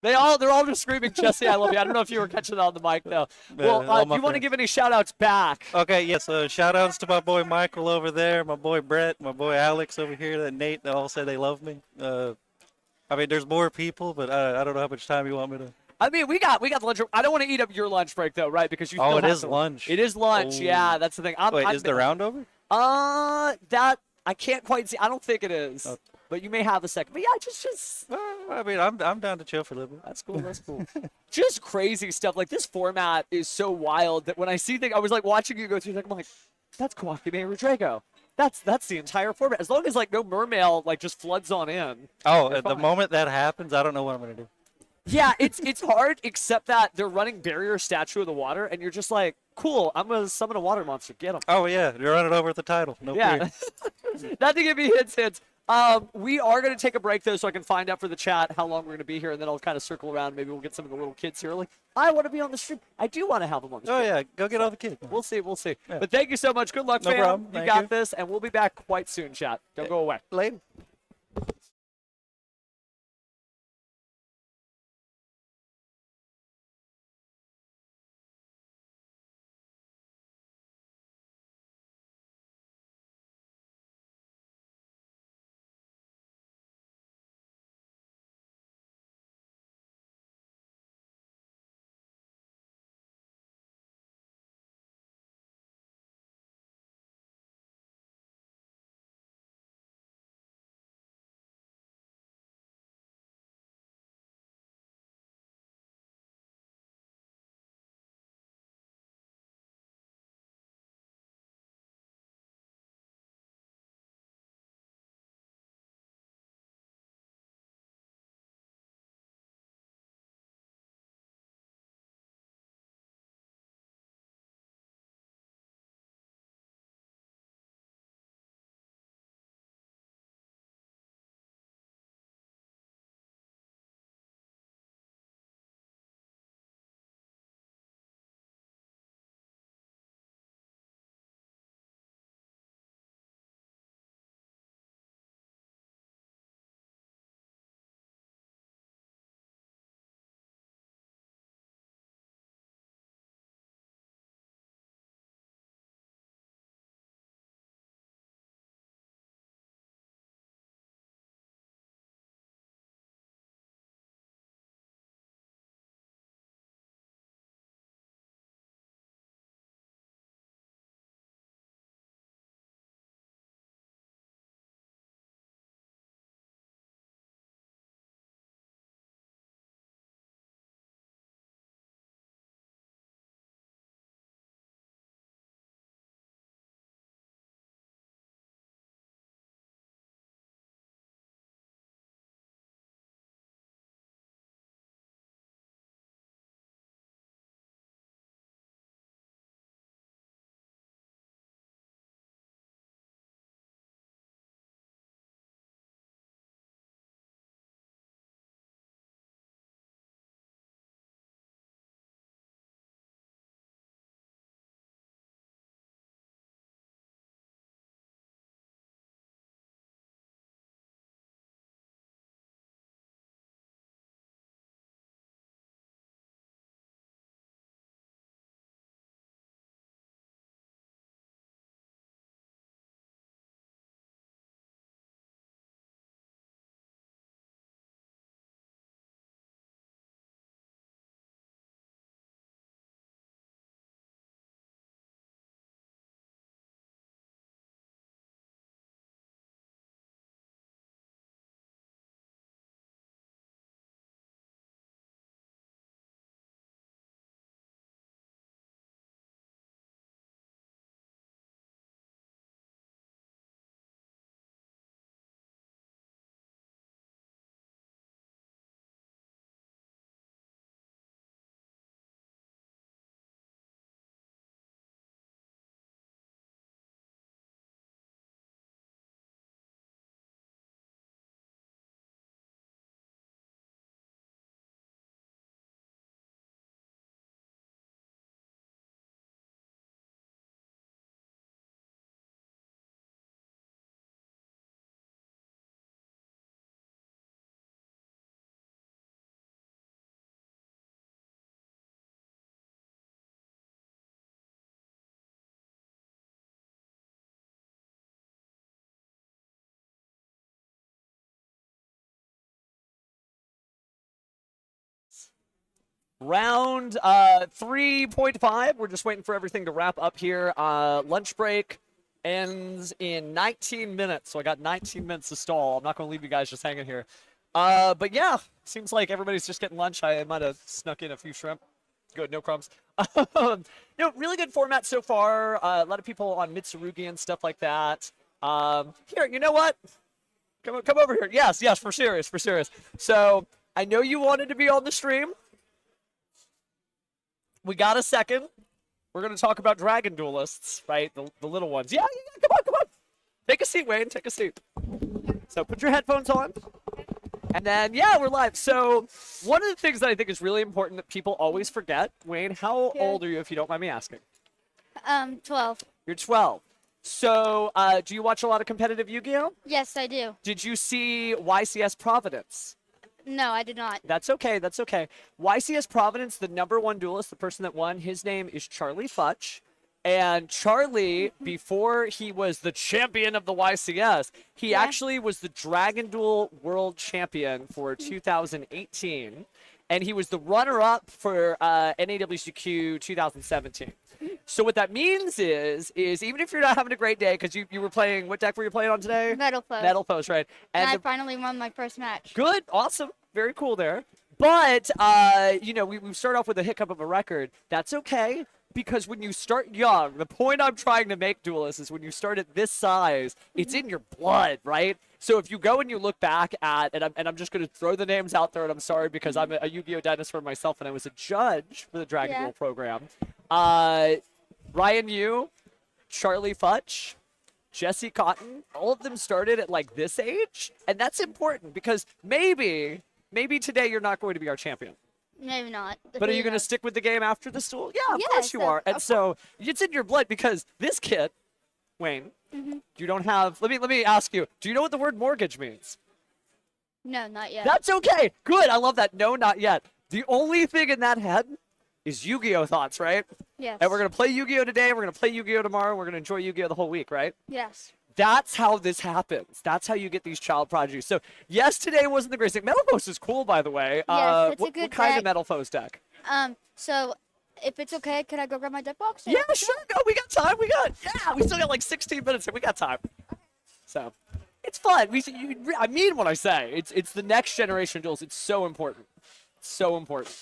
They're all just screaming, Jesse, I love you. I don't know if you were catching that on the mic, though. Well, do you want to give any shout-outs back? Okay, yes. Shout-outs to my boy Michael over there, my boy Brett, my boy Alex over here, that Nate, they all said they love me. I mean, there's more people, but I don't know how much time you want me to... I mean, we got the lunch. I don't want to eat up your lunch break, though, right? Because you. It is lunch. It is lunch. Oh. Yeah, that's the thing. Wait, is the round over? That I can't quite see. I don't think it is. but you may have a second. But yeah, just Well, I mean, I'm down to chill for a little bit. that's cool. That's cool. Just crazy stuff. Like this format is so wild that when I see things, I was like watching you go through. Like I'm like, that's Kawaki Rodrigo. That's the entire format. As long as like no mermail like just floods on in. Oh, you're at the fine. moment that happens, I don't know what I'm gonna do. Yeah, it's hard, except that they're running barrier statue of the water, and you're just like, cool, I'm going to summon a water monster. Get him. Oh yeah, you're running over with the title. No Yeah. fear. Not to give me hits. We are going to take a break, though, so I can find out for the chat how long we're going to be here, and then I'll kind of circle around. Maybe we'll get some of the little kids here. Like, I want to be on the stream. I do want to have them on the Oh stream. yeah, go get all the kids. We'll see. Yeah. But thank you so much. Good luck, No fam. problem. You Thank got you. this, and we'll be back quite soon, chat. Don't go away. Later. Round 3.5. We're just waiting for everything to wrap up here. Lunch break. ends in 19 minutes. So I got 19 minutes to stall. I'm not going to leave you guys just hanging here. But yeah, seems like everybody's just getting lunch. I might have snuck in a few shrimp. Good, no crumbs. Really good format so far. A lot of people on Mitsurugi and stuff like that. Here, you know what? Come over here. Yes, for serious. So I know you wanted to be on the stream. We got a second. We're going to talk about Dragon Duelists, right? The little ones. Yeah, come on. Take a seat, Wayne. Take a seat. So put your headphones on. And then, yeah, we're live. So one of the things that I think is really important that people always forget, Wayne, how old are you, if you don't mind me asking? 12. You're 12. So do you watch a lot of competitive Yu-Gi-Oh? Yes, I do. Did you see YCS Providence? No, I did not. That's okay. YCS Providence, the #1 duelist, the person that won, his name is Charlie Futch. And Charlie, before he was the champion of the YCS, he actually was the Dragon Duel World Champion for 2018. And he was the runner-up for NAWCQ 2017. So what that means is even if you're not having a great day, because you were playing, what deck were you playing on today? Metal Foe. Metal Foes, right? And I finally won my first match. Good, awesome, very cool there. But, we start off with a hiccup of a record. That's okay, because when you start young, the point I'm trying to make, duelists, is when you start at this size, it's in your blood, right? So if you go and you look back at, and I'm just going to throw the names out there, and I'm sorry because I'm a Yu-Gi-Oh! Dinosaur myself, and I was a judge for the Dragon Duel program. Ryan Yu, Charlie Futch, Jesse Cotton, all of them started at like this age, and that's important because maybe today you're not going to be our champion. Maybe not. But are you going to stick with the game after the duel? Yeah, of course you are. And so it's in your blood because this kid, Wayne, you don't have. Let me ask you. Do you know what the word mortgage means? No, not yet. That's okay. Good. I love that. No, not yet. The only thing in that head is Yu-Gi-Oh thoughts, right? Yes. And we're going to play Yu-Gi-Oh today. We're going to play Yu-Gi-Oh tomorrow. We're going to enjoy Yu-Gi-Oh the whole week, right? Yes. That's how this happens. That's how you get these child prodigies. So, yes, today wasn't the greatest thing. Metal Foes is cool, by the way. Yes, it's a what good kind deck. of Metal Foes deck? So if it's okay, can I go grab my deck box? Yeah, sure. No, we got time. We still got like 16 minutes, and we got time. So, it's fun. I mean what I say. It's the next generation duels. It's so important. So important.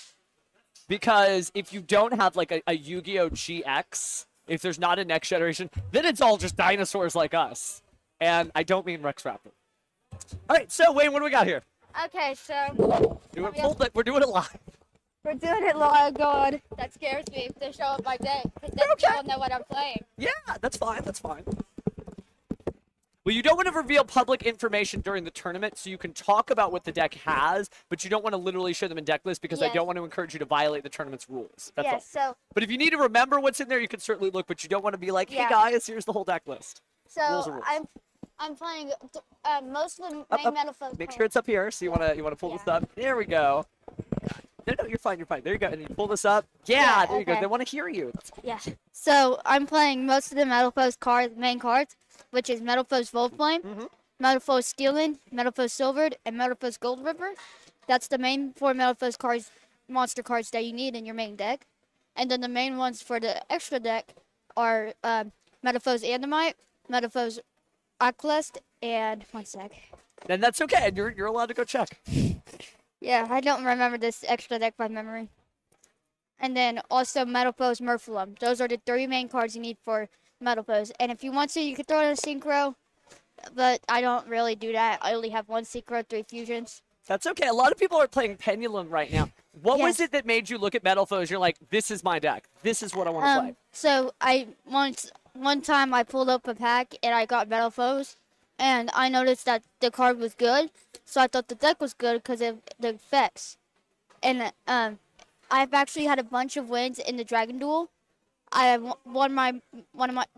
Because if you don't have like a Yu-Gi-Oh! GX, if there's not a next generation, then it's all just dinosaurs like us. And I don't mean Rex Raptor. All right, so Wayne, what do we got here? Okay, so We're doing it live. we're doing it live. God, that scares me to show up my deck because then people know what I'm playing. Yeah, that's fine. Well, you don't want to reveal public information during the tournament, so you can talk about what the deck has, but you don't want to literally show them in deck list because I don't want to encourage you to violate the tournament's rules. That's all. So But if you need to remember what's in there, you can certainly look, but you don't want to be like, hey guys, here's the whole deck list. Rules are rules. I'm playing most of the main Metal Foes. Make sure it's up here. So you wanna pull this up. There we go. No, you're fine. There you go. And you pull this up. Yeah, there you go. They want to hear you. Yeah. So I'm playing most of the Metal Foes main cards, which is Metal Foes Volflame, Metal Foes Steelin, Metal Foes Silvered, and Metal Foes Gold River. That's the main 4 Metal Foes cards, monster cards that you need in your main deck. And then the main ones for the extra deck are Metal Foes Andamite, Metal Foes Aqualest, and one sec. And that's okay. And you're allowed to go check. Yeah, I don't remember this extra deck by memory. And then also Metal Foes Murphalum. Those are the 3 main cards you need for Metal Foes. And if you want to, you can throw in a Synchro, but I don't really do that. I only have 1 Synchro, 3 Fusions. That's okay. A lot of people are playing Pendulum right now. What was it that made you look at Metal Foes? You're like, this is my deck. This is what I want to play. So one time I pulled up a pack and I got Metal Foes, and I noticed that the card was good. So I thought the deck was good because of the effects. And I've actually had a bunch of wins in the Dragon Duel. I won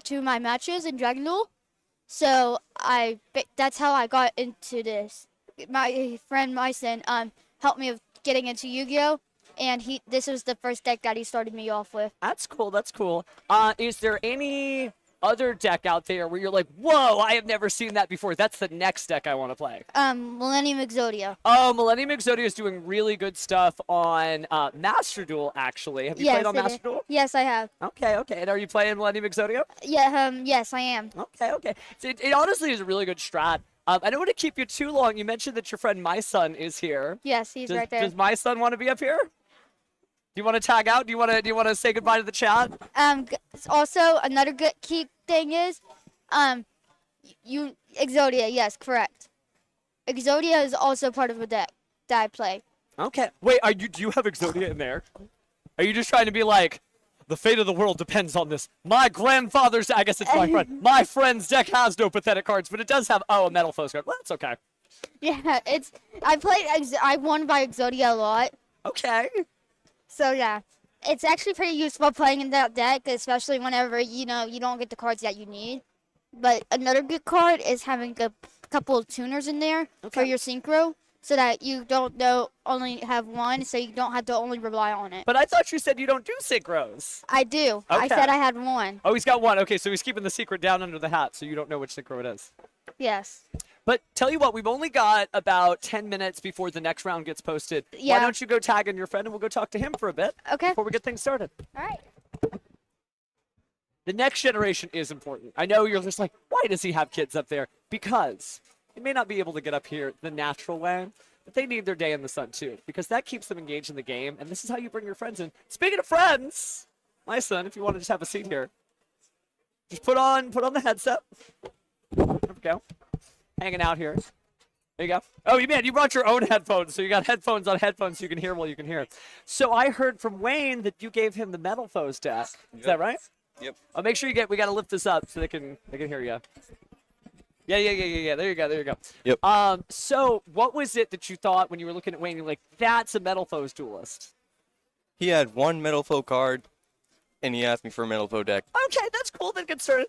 2 of my matches in Dragon Duel. So that's how I got into this. My friend Myson helped me with getting into Yu-Gi-Oh! And this was the first deck that he started me off with. That's cool. Is there any other deck out there where you're like, whoa, I have never seen that before? That's the next deck I want to play. Millennium Exodia. Oh, Millennium Exodia is doing really good stuff on Master Duel, actually. Have you played on Master Duel? Yes, I have. Okay, okay. And are you playing Millennium Exodia? Yeah, yes, I am. Okay, okay. So it honestly is a really good strat. I don't want to keep you too long. You mentioned that your friend My Son is here. Yes, he's right there. Does My Son want to be up here? Do you want to tag out? Do you want to say goodbye to the chat? Also, another good key thing is, Exodia. Yes, correct. Exodia is also part of a deck that I play. Okay. Wait, do you have Exodia in there? Are you just trying to be like, the fate of the world depends on this? My grandfather's, I guess it's my friend. My friend's deck has no pathetic cards, but it does have, a Metal Foes card. Well, that's okay. Yeah, I won by Exodia a lot. Okay. So yeah, it's actually pretty useful playing in that deck, especially whenever you don't get the cards that you need. But another good card is having a couple of tuners in there for your synchro, so that you don't only have one, so you don't have to only rely on it. But I thought you said you don't do synchros. I do. I Okay. said I had one. Oh, he's got one. Okay, so he's keeping the secret down under the hat, so you don't know which synchro it is. Yes. But tell you what, we've only got about 10 minutes before the next round gets posted. Yeah. Why don't you go tag in your friend and we'll go talk to him for a bit Okay. before we get things started. All right. The next generation is important. I know you're just like, why does he have kids up there? Because they may not be able to get up here the natural way, but they need their day in the sun too, because that keeps them engaged in the game, and this is how you bring your friends in. Speaking of friends, My Son, if you want to just have a seat here, just put on the headset. There we go. Hanging out here. There you go. Oh, you brought your own headphones, so you got headphones on headphones so you can hear while you can hear. So I heard from Wayne that you gave him the Metal Foes deck. Is that right? Yep. Oh, make sure we got to lift this up so they can hear you. Yeah. There you go. Yep. So what was it that you thought when you were looking at Wayne? You're like, that's a Metal Foes duelist. He had one Metal Foe card, and he asked me for a Metal Foe deck. Okay, that's cool. Then get started.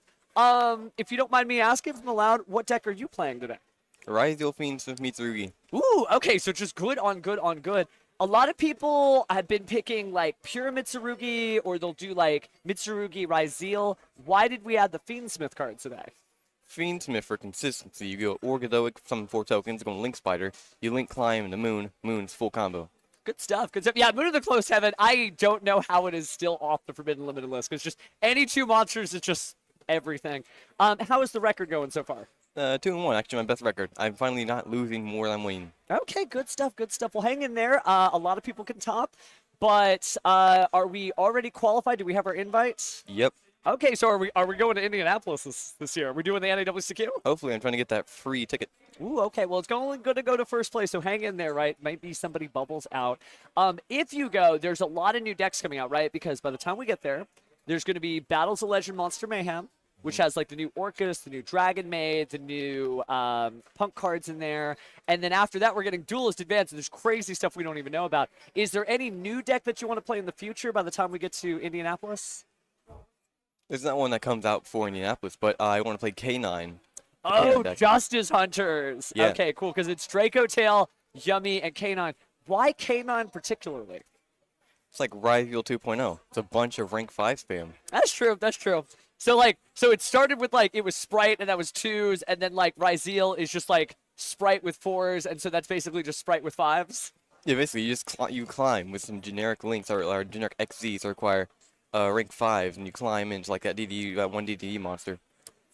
If you don't mind me asking, from aloud, what deck are you playing today? Ryzel Fiend Smith Mitsurugi. Ooh, okay, so just good on good on good. A lot of people have been picking like pure Mitsurugi, or they'll do like Mitsurugi Ryzel. Why did we add the Fiend Smith card today? Fiend Smith for consistency. You go Orgadoic, summon 4 tokens, go Link Spider. You Link Climb into Moon. Moon's full combo. Good stuff. Good stuff. Yeah, Moon of the Close Heaven. I don't know how it is still off the Forbidden Limited list, because just any 2 monsters is just everything. How is the record going so far? 2-1, actually my best record. I'm finally not losing more than I'm winning. Okay, good stuff. Good stuff. Well, hang in there. A lot of people can top, but are we already qualified? Do we have our invites? Yep. Okay, so are we going to Indianapolis this year? Are we doing the NAWCQ? Hopefully, I'm trying to get that free ticket. Ooh, okay. Well, it's only going to go to first place, so hang in there, right? Might be somebody bubbles out. If you go, there's a lot of new decks coming out, right? Because by the time we get there, there's going to be Battles of Legend Monster Mayhem, which has like the new Orcus, the new Dragon Maid, the new Punk cards in there. And then after that, we're getting Duelist Advance, and there's crazy stuff we don't even know about. Is there any new deck that you want to play in the future by the time we get to Indianapolis? There's not one that comes out for Indianapolis, but I want to play K9. Oh, deck. Justice Hunters. Yeah. Okay, cool, because it's Draco Tail, Yummy, and K9. Why K9 particularly? It's like Ryzel 2.0. It's a bunch of rank 5 spam. That's true. That's true. So it started with it was Sprite and that was 2s, and then Ryzel is just Sprite with 4s, and so that's basically just Sprite with 5s. Yeah, basically you just you climb with some generic links or generic XZs that require rank 5, and you climb into that DD, that 1 DDE monster.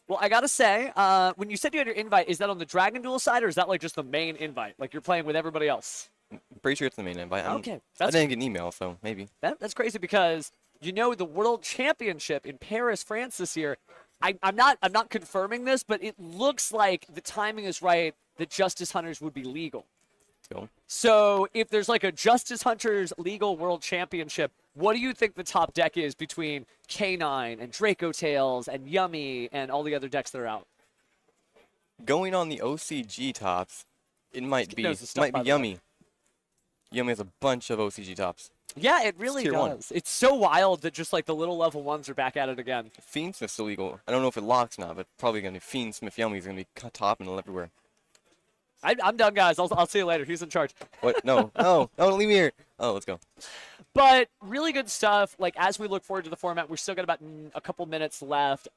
Well, I gotta say, when you said you had your invite, is that on the Dragon Duel side, or is that just the main invite? Like you're playing with everybody else? I'm pretty sure it's the main invite. Okay. I didn't get an email, so maybe. That's crazy, because the World Championship in Paris, France this year, I'm not confirming this, but it looks like the timing is right that Justice Hunters would be legal. Cool. So if there's a Justice Hunters legal World Championship, what do you think the top deck is between K9 and Draco Tails and Yummy and all the other decks that are out? Going on the OCG tops, it might be knows the stuff, by the way. Yummy. Yummy has a bunch of OCG tops. Yeah, it really Tier does. 1. It's so wild that just the little level 1s are back at it again. Fiend Smith's illegal. I don't know if it locks now, but probably going to be Fiend Smith Yummy is going to be top and everywhere. I'm done, guys. I'll see you later. He's in charge. What? No. No. No, leave me here. Oh, let's go. But really good stuff. Like, as we look forward to the format, we're still got about a couple minutes left.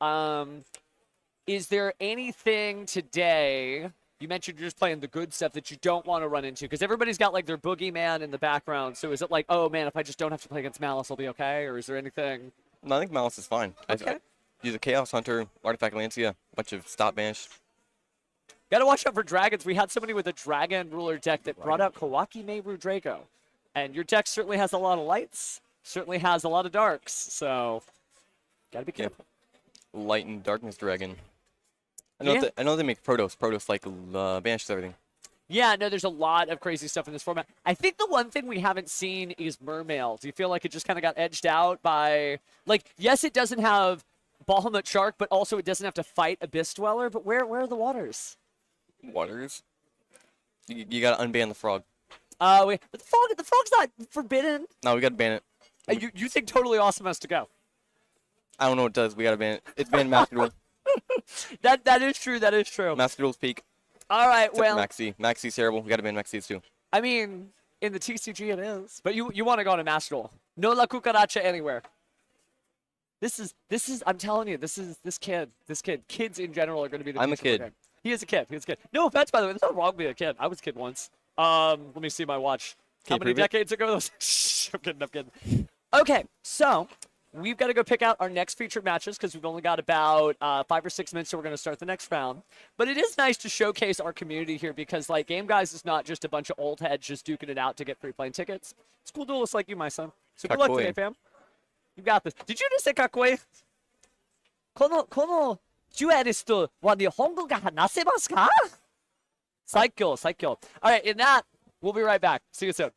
Is there anything today? You mentioned you're just playing the good stuff that you don't want to run into, because everybody's got like their boogeyman in the background. So is it like, oh man, if I just don't have to play against Malice, I'll be okay? Or is there anything? No, I think Malice is fine. Okay. I use a Chaos Hunter, Artifact Lancia, a bunch of Stop Banish. Got to watch out for dragons. We had somebody with a dragon ruler deck that brought out Kawaki Meru Draco. And your deck certainly has a lot of lights, certainly has a lot of darks. So, got to be careful. Light and Darkness Dragon. Yeah. I know they make Protos. Protos like banishes everything. Yeah, no, there's a lot of crazy stuff in this format. I think the one thing we haven't seen is Mermail. Do you feel like it just kind of got edged out by, like, yes, it doesn't have Bahamut Shark, but also it doesn't have to fight Abyss Dweller. But where are the waters? Waters. You gotta unban the frog. But the frog's not forbidden. No, we gotta ban it. You think Totally Awesome has to go? I don't know what it does. We gotta ban it. It's banned Master Duel. That is true. That is true. Master Duel's peak. All right, Except well, Maxi. Maxi's terrible. We gotta ban Maxi's too. I mean, in the TCG it is, but you want to go to Master Duel. No La Cucaracha anywhere. This is. I'm telling you, this kid. Kids in general are going to be the. I'm a future of the kid. game. He is a kid. He's a kid. No offense, by the way. There's nothing wrong with being a kid. I was a kid once. Let me see my watch. Can How you many prove it? decades ago? Shh, I'm kidding. Okay, so we've got to go pick out our next featured matches because we've only got about 5 or 6 minutes, so we're going to start the next round. But it is nice to showcase our community here because, like, Game Guys is not just a bunch of old heads just duking it out to get free playing tickets. It's cool duelists like you, my son. So good luck Kakoi. today, fam. You got this. Did you just say kakoi? このデュエリストは日本語が話せますか? 最強. All right, in that, we'll be right back. See you soon.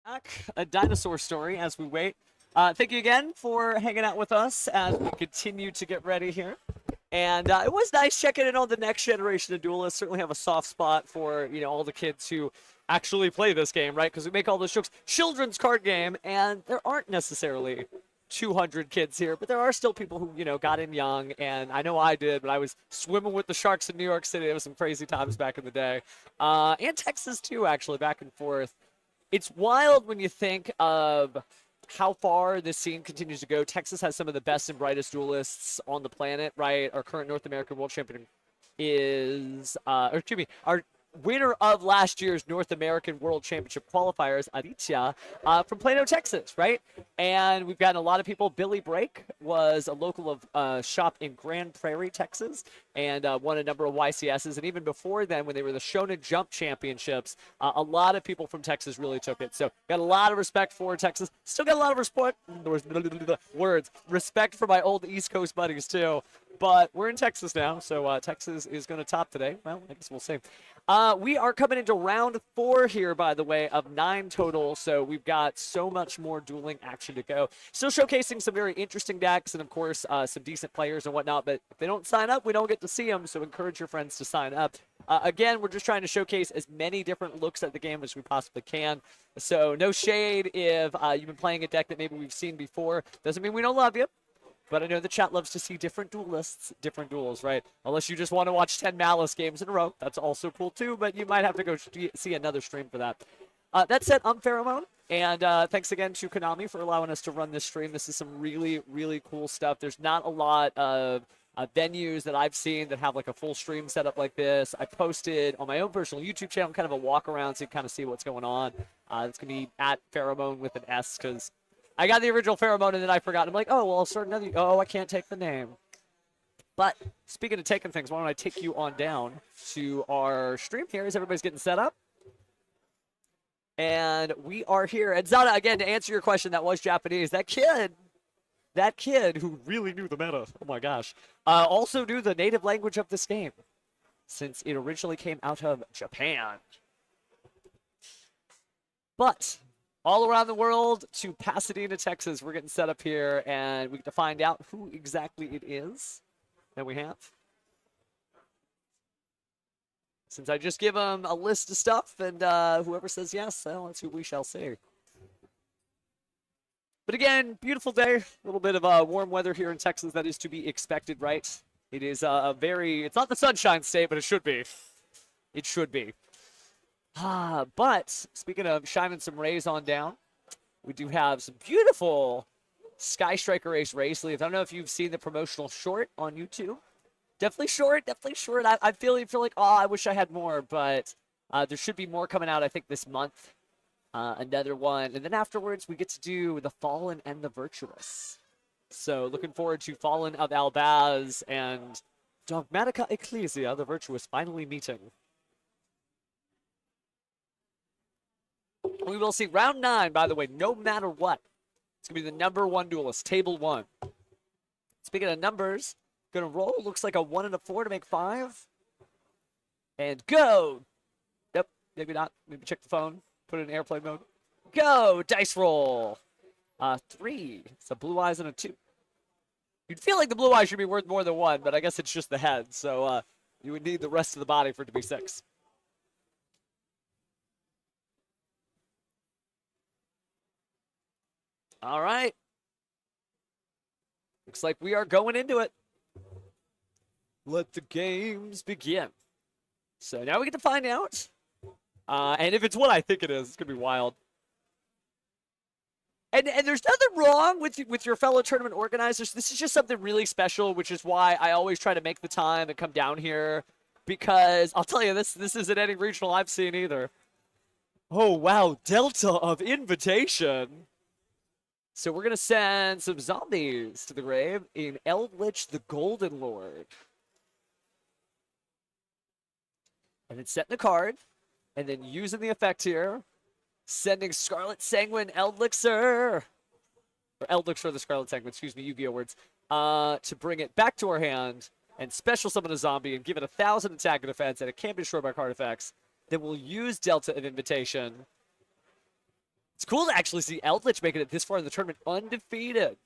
back. A dinosaur story as we wait. Thank you again for hanging out with us as we continue to get ready here. And it was nice checking in on the next generation of duelists. Certainly have a soft spot for, you know, all the kids who actually play this game, right? Because we make all those jokes. Children's card game, and there aren't necessarily 200 kids here, but there are still people who, you know, got in young, and I know I did, but I was swimming with the sharks in New York City. It was some crazy times back in the day. And Texas, too, actually, back and forth. It's wild when you think of how far this scene continues to go. Texas has some of the best and brightest duelists on the planet, right? Our current North American world champion is, or excuse me, our winner of last year's North American World Championship qualifiers, Aditya, from Plano, Texas, right? And we've gotten a lot of people. Billy Brake was a local of shop in Grand Prairie, Texas, and won a number of YCSs. And even before then, when they were the Shonen Jump Championships, a lot of people from Texas really took it. So got a lot of respect for Texas. Still got a lot of respect for my old East Coast buddies, too. But we're in Texas now, so Texas is going to top today. Well, I guess we'll see. We are coming into round 4 here, by the way, of 9 total. So we've got so much more dueling action to go. Still showcasing some very interesting decks and, of course, some decent players and whatnot. But if they don't sign up, we don't get to see them. So encourage your friends to sign up. Again, we're just trying to showcase as many different looks at the game as we possibly can. So no shade if you've been playing a deck that maybe we've seen before. Doesn't mean we don't love you. But I know the chat loves to see different duelists, different duels, right? Unless you just want to watch 10 Malice games in a row. That's also cool, too, but you might have to go see another stream for that. That said, I'm Pheromone, and thanks again to Konami for allowing us to run this stream. This is some really, really cool stuff. There's not a lot of venues that I've seen that have like a full stream setup like this. I posted on my own personal YouTube channel kind of a walk around so you can kind of see what's going on. It's going to be at Pheromone with an S because I got the original Pheromone and then I forgot. I'm like, oh, well, I'll start another. Oh, I can't take the name. But speaking of taking things, why don't I take you on down to our stream here as everybody's getting set up. And we are here. And Zana, again, to answer your question, that was Japanese. That kid who really knew the meta, oh my gosh, also knew the native language of this game since it originally came out of Japan. But all around the world to Pasadena, Texas. We're getting set up here, and we get to find out who exactly it is that we have. Since I just give them a list of stuff, and whoever says yes, well, that's who we shall see. But again, beautiful day. A little bit of warm weather here in Texas. That is to be expected, right? It is it's not the sunshine state, but it should be. It should be. But speaking of shining some rays on down, we do have some beautiful Sky Striker Ace race sleeves. I don't know if you've seen the promotional short on YouTube. Definitely short, definitely short. I feel like, oh, I wish I had more, but there should be more coming out, I think, this month. Another one. And then afterwards, we get to do the Fallen and the Virtuous. So looking forward to Fallen of Albaz and Dogmatica Ecclesia, the Virtuous, finally meeting. We will see round 9, by the way, no matter what. It's going to be the #1 duelist, table 1. Speaking of numbers, going to roll. Looks like a 1 and a 4 to make 5. And go. Nope, maybe not. Maybe check the phone. Put it in airplane mode. Go. Dice roll. 3. It's a blue eyes and a 2. You'd feel like the blue eyes should be worth more than 1, but I guess it's just the head. So you would need the rest of the body for it to be 6. All right. Looks like we are going into it. Let the games begin. So now we get to find out. And if it's what I think it is, it's going to be wild. And there's nothing wrong with your fellow tournament organizers. This is just something really special, which is why I always try to make the time and come down here. Because I'll tell you, this isn't any regional I've seen either. Oh, wow. Delta of Invitation. So we're going to send some zombies to the grave in Eldritch the Golden Lord. And then setting a card. And then using the effect here. Sending Scarlet Sanguine Eldlixir. Or Eldlixir the Scarlet Sanguine, excuse me, Yu-Gi-Oh words. To bring it back to our hand. And special summon a zombie and give it 1,000 attack and defense. And it can't be destroyed by card effects. Then we'll use Delta of Invitation It's cool to actually see Eldritch making it this far in the tournament undefeated.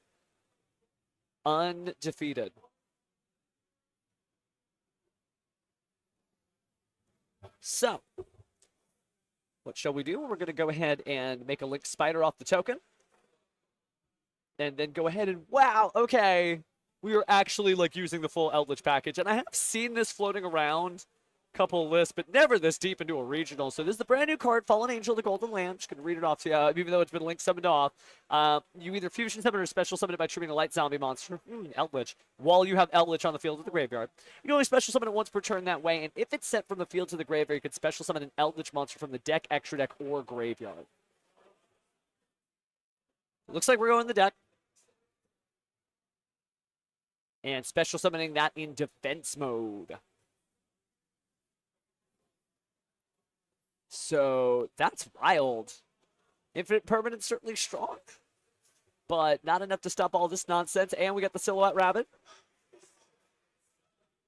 Undefeated. So, what shall we do? We're going to go ahead and make a Link Spider off the token. And then go ahead and, wow, okay. We are actually like using the full Eldritch package. And I have seen this floating around a couple of lists, but never this deep into a regional. So this is the brand new card, Fallen Angel, the Golden Lamb. Just going to read it off to you, even though it's been Link summoned off. You either fusion summon or special summon it by triggering a light zombie monster, Eldritch, while you have Eldritch on the field of the graveyard. You can only special summon it once per turn that way, and if it's sent from the field to the graveyard, you can special summon an Eldritch monster from the deck, extra deck, or graveyard. Looks like we're going the deck. And special summoning that in defense mode. So that's wild. Infinite Permanence certainly strong, but not enough to stop all this nonsense. And we got the Silhouette Rabbit.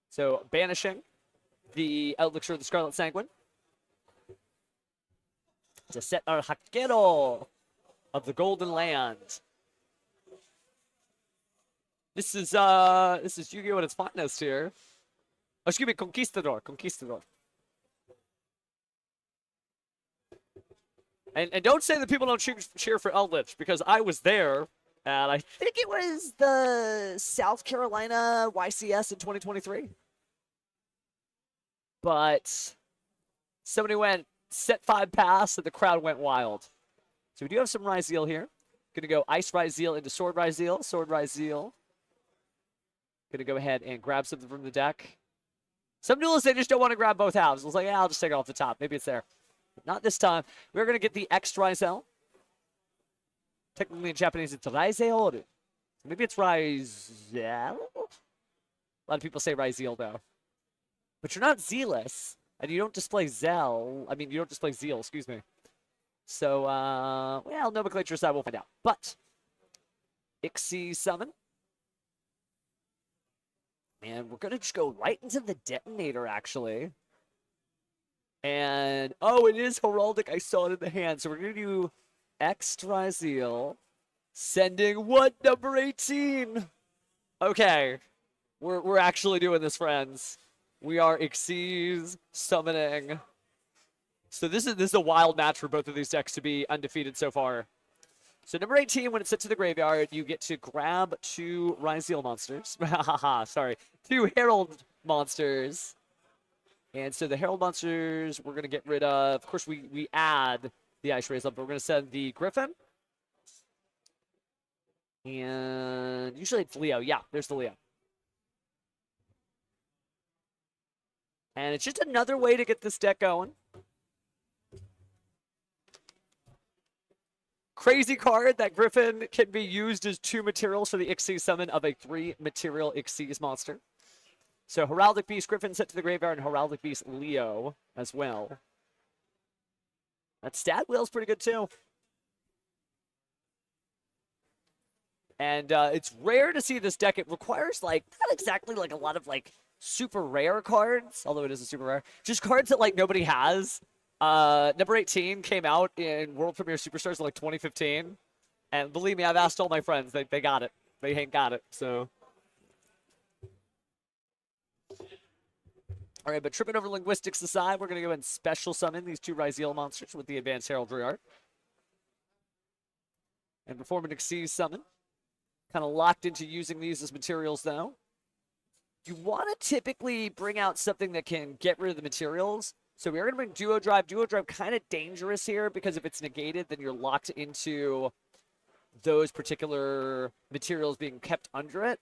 So banishing the Elixir of the Scarlet Sanguine to set our Hakero of the Golden Land. This is Yu-Gi-Oh! At its finest here. Oh, excuse me, Conquistador. And don't say that people don't cheer for Eldritch, because I was there, and I think it was the South Carolina YCS in 2023. But somebody went set 5 pass, and the crowd went wild. So we do have some Ryzeal here. Gonna go Ice Ryzeal into Sword Ryzeal. Gonna go ahead and grab something from the deck. Some duelists, they just don't want to grab both halves. I was like, yeah, I'll just take it off the top. Maybe it's there. But not this time. We're gonna get the X Ryzeal. Technically in Japanese, it's Ryzeal. Maybe it's Ryzeal? A lot of people say Ryzeal, though. But you're not Zealous, and you don't display Zell. I mean, you don't display Zeal, excuse me. So, well, nomenclature side, we'll find out. But, Ixie Summon. And we're going to just go right into the detonator, actually. And, oh, it is Heraldic. I saw it in the hand. So we're going to do X Ryzeal. Sending what? Number 18. Okay. We're actually doing this, friends. We are Xyz summoning. So this is a wild match for both of these decks to be undefeated so far. So number 18, when it's sent to the graveyard, you get to grab 2 Ryzeal monsters. Sorry. 2 Herald monsters. And so the Herald monsters we're going to get rid of. Of course, we add the Ice Ryzeal, but we're going to send the Griffin. And usually it's Leo. Yeah, there's the Leo. And it's just another way to get this deck going. Crazy card that Griffin can be used as 2 materials for the Xyz summon of a 3-material Xyz monster. So Heraldic Beast Griffin sent to the graveyard, and Heraldic Beast Leo as well. That stat wheel's pretty good too. And it's rare to see this deck. It requires like not exactly like a lot of like super rare cards, although it isn't super rare. Just cards that like nobody has. Number 18 came out in World Premiere Superstars in like 2015. And believe me, I've asked all my friends. They got it. They ain't got it, so. All right, but tripping over linguistics aside, we're going to go ahead and special summon these 2 Ryzeal monsters with the Advanced Heraldry Art. And perform an Xyz summon. Kind of locked into using these as materials, though. You want to typically bring out something that can get rid of the materials. So we're going to bring Duo Drive. Duo Drive kind of dangerous here because if it's negated, then you're locked into those particular materials being kept under it.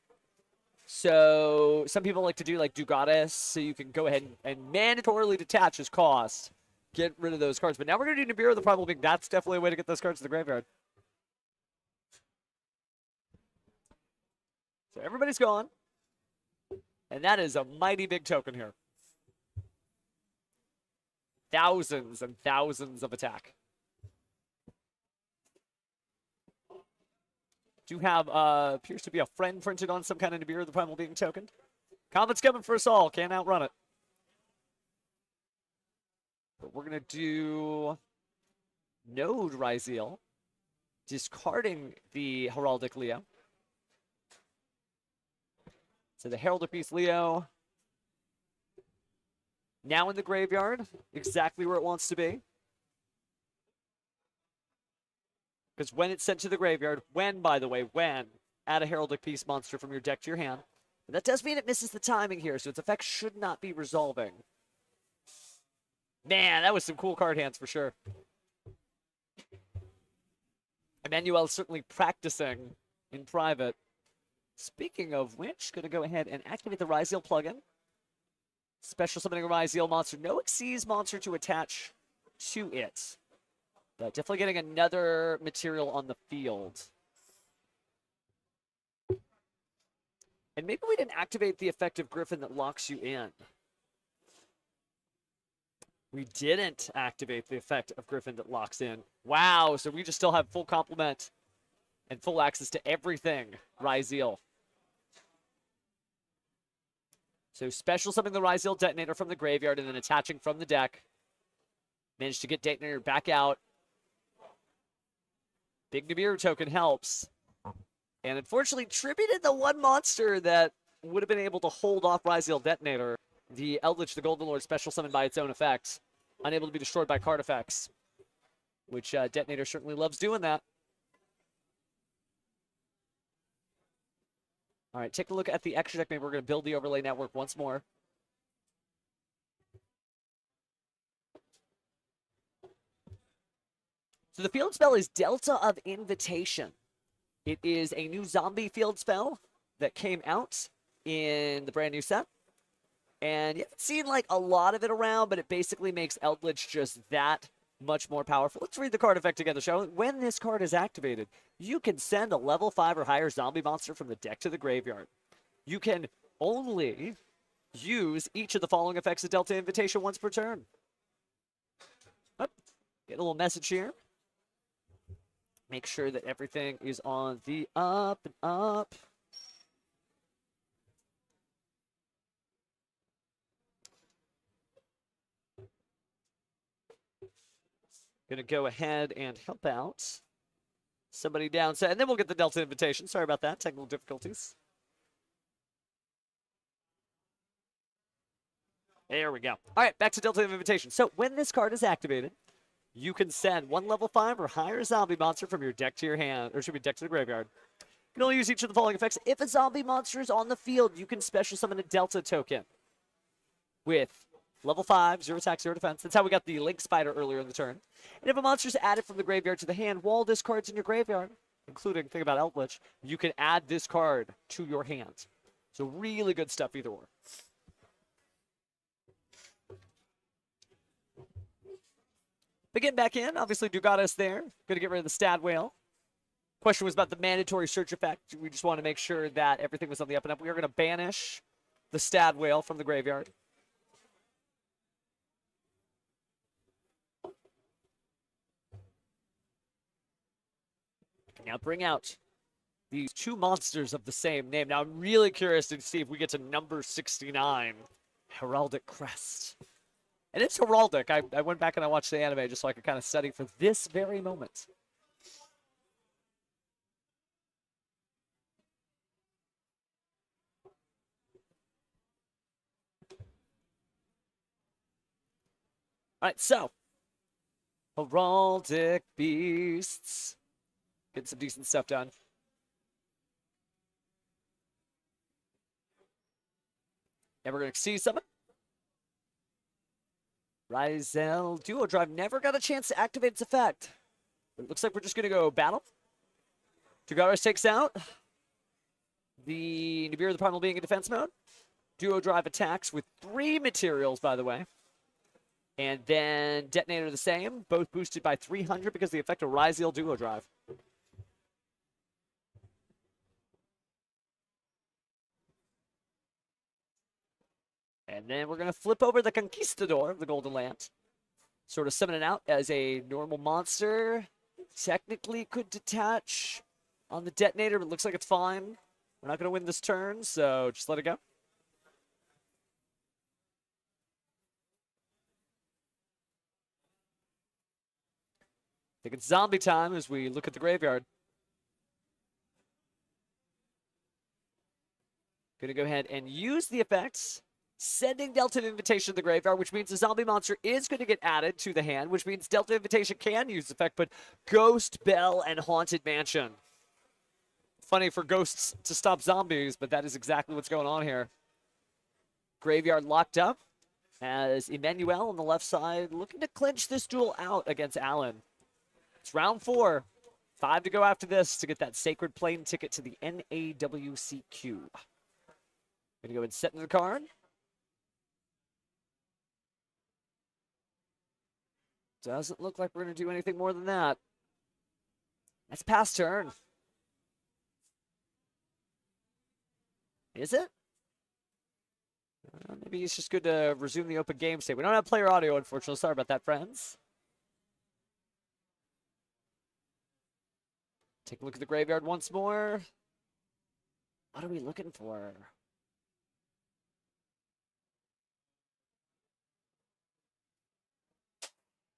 So some people like to do like Dugatis, so you can go ahead and mandatorily detach as cost. Get rid of those cards. But now we're going to do Nibiru, the Primal Being. That's definitely a way to get those cards to the graveyard. So everybody's gone. And that is a mighty big token here. Thousands and thousands of attack. Do have, appears to be a friend printed on some kind of Nibiru, the Primal Being token. Comet's coming for us all. Can't outrun it. But we're going to do Node Ryzeal. discarding the Heraldic Leo. So the Heraldic Beast Leo now in the graveyard, exactly where it wants to be. Because when it's sent to the graveyard, by the way, add a Heraldic Beast monster from your deck to your hand. But that does mean it misses the timing here, so its effect should not be resolving. Man, that was some cool card hands for sure. Emmanuel's certainly practicing in private. Speaking of which, going to go ahead and activate the Ryzeal plugin. Special summoning a Ryzeal monster. No Xyz monster to attach to it. But definitely getting another material on the field. And maybe we didn't activate the effect of Griffin that locks you in. We didn't activate the effect of Griffin that locks in. Wow, so we just still have full complement and full access to everything Ryzeal. So special summoning the Ryzeal Detonator from the graveyard and then attaching from the deck. Managed to get Detonator back out. Big Nibiru token helps. And unfortunately tributed the one monster that would have been able to hold off Ryzeal Detonator. The Eldritch, the Golden Lord, special summoned by its own effects. Unable to be destroyed by card effects. Which Detonator certainly loves doing that. All right, take a look at the extra deck. Maybe we're going to build the overlay network once more. So the field spell is Delta of Invitation. It is a new zombie field spell that came out in the brand new set. And you haven't seen like a lot of it around, but it basically makes Eldritch just that much more powerful. Let's read the card effect together, shall we? When this card is activated, you can send a level 5 or higher zombie monster from the deck to the graveyard. You can only use each of the following effects of Delta Invitation once per turn. Oh, get a little message here. Make sure that everything is on the up and up. Gonna go ahead and help out somebody down. And then we'll get the Delta Invitation. Sorry about that. Technical difficulties. There we go. All right, back to Delta Invitation. So when this card is activated, you can send one level 5 or higher zombie monster from your deck to your hand, or should be deck to the graveyard. You can only use each of the following effects. If a zombie monster is on the field, you can special summon a Delta token with level 5, 0 attack, 0 defense. That's how we got the Link Spider earlier in the turn. And if a monster is added from the graveyard to the hand while this card's in your graveyard, including, think about Eldritch, you can add this card to your hand. So really good stuff either or. But getting back in, obviously Dugatta's there. Going to get rid of the Stad Whale. Question was about the mandatory search effect. We just want to make sure that everything was on the up and up. We are going to banish the Stad Whale from the graveyard. Now bring out these two monsters of the same name. Now I'm really curious to see if we get to number 69, Heraldic Crest. And it's heraldic. I went back and I watched the anime just so I could kind of study for this very moment. All right, so heraldic beasts. Getting some decent stuff done. And we're going to see something. Ryzeal Duo Drive never got a chance to activate its effect. But it looks like we're just going to go battle. Tugaris takes out the Nibiru the Primal Being in defense mode. Duo Drive attacks with 3 materials, by the way. And then Detonator the same, both boosted by 300 because of the effect of Ryzeal Duo Drive. And then we're going to flip over the Conquistador of the Golden Land. Sort of summon it out as a normal monster. Technically could detach on the Detonator, but it looks like it's fine. We're not going to win this turn, so just let it go. think it's zombie time as we look at the graveyard. Going to go ahead and use the effects. Sending Delta Invitation to the graveyard, which means the zombie monster is going to get added to the hand, which means Delta Invitation can use the effect, but Ghost, Bell, and Haunted Mansion. Funny for ghosts to stop zombies, but that is exactly what's going on here. Graveyard locked up as Emmanuel on the left side looking to clinch this duel out against ALIN. It's round 4. 5 to go after this to get that Sacred Plane ticket to the NAWCQ. Going to go and set into the card. Doesn't look like we're going to do anything more than that. That's past turn. Is it? Maybe it's just good to resume the open game state. We don't have player audio, unfortunately. Sorry about that, friends. Take a look at the graveyard once more. What are we looking for?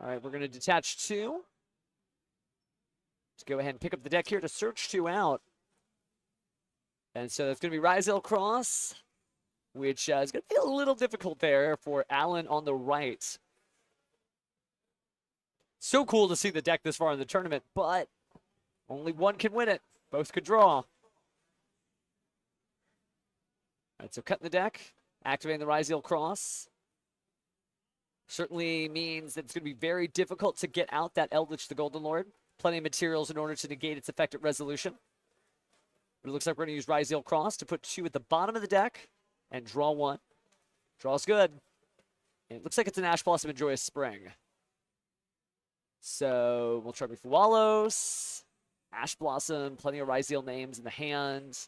All right, we're going to detach 2. Let's go ahead and pick up the deck here to search 2 out. And so it's going to be Rizal Cross, which is going to be a little difficult there for ALIN on the right. So cool to see the deck this far in the tournament, but only one can win it. Both could draw. All right, so cutting the deck, activating the Rizal Cross. Certainly means that it's going to be very difficult to get out that Eldritch the Golden Lord. Plenty of materials in order to negate its effect at resolution. But it looks like we're going to use Rizal Cross to put 2 at the bottom of the deck and draw 1. Draw's good. And it looks like it's an Ash Blossom and Joyous Spring. So we'll try for Wallows, Ash Blossom, plenty of Rizal names in the hand.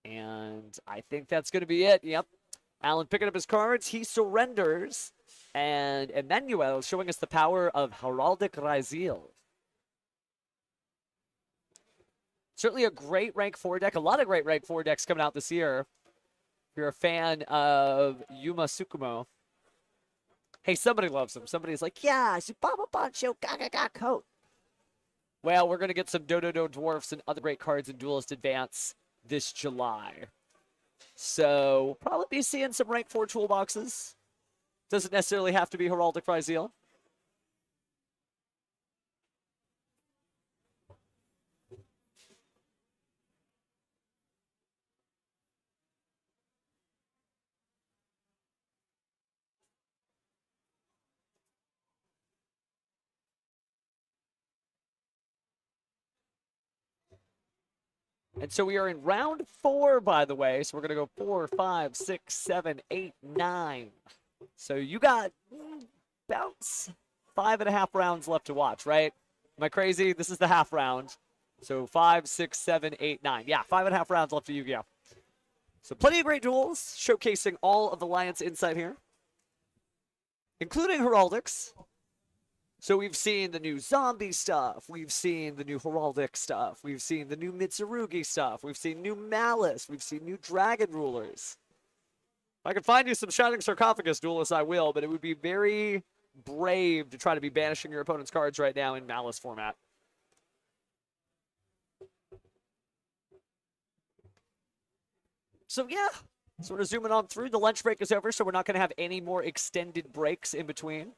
And I think that's going to be it. Yep. ALIN picking up his cards. He surrenders. And Emmanuel showing us the power of Heraldic Rizal. Certainly a great rank 4 deck. A lot of great rank 4 decks coming out this year. If you're a fan of Yuma Tsukumo. Hey, somebody loves him. Somebody's like, yeah, Subaba Bancho Gaga Coat. Well, we're going to get some Dodo Dwarfs and other great cards in Duelist Advance this July. So we'll probably be seeing some rank 4 toolboxes. Doesn't necessarily have to be Heraldic Rizal. And so we are in round 4, by the way. So we're going to go 4, 5, 6, 7, 8, 9. So you got about 5.5 rounds left to watch, right? Am I crazy? This is the half round. So 5, 6, 7, 8, 9. Yeah, 5.5 rounds left to Yu-Gi-Oh! So plenty of great duels, showcasing all of the Alliance insight here, including Heraldics. So we've seen the new zombie stuff. We've seen the new Heraldic stuff. We've seen the new Mitsurugi stuff. We've seen new Malice. We've seen new Dragon Rulers. If I could find you some Shining Sarcophagus duelists, I will, but it would be very brave to try to be banishing your opponent's cards right now in Malice format. So yeah, sort of zooming on through. The lunch break is over, so we're not going to have any more extended breaks in between.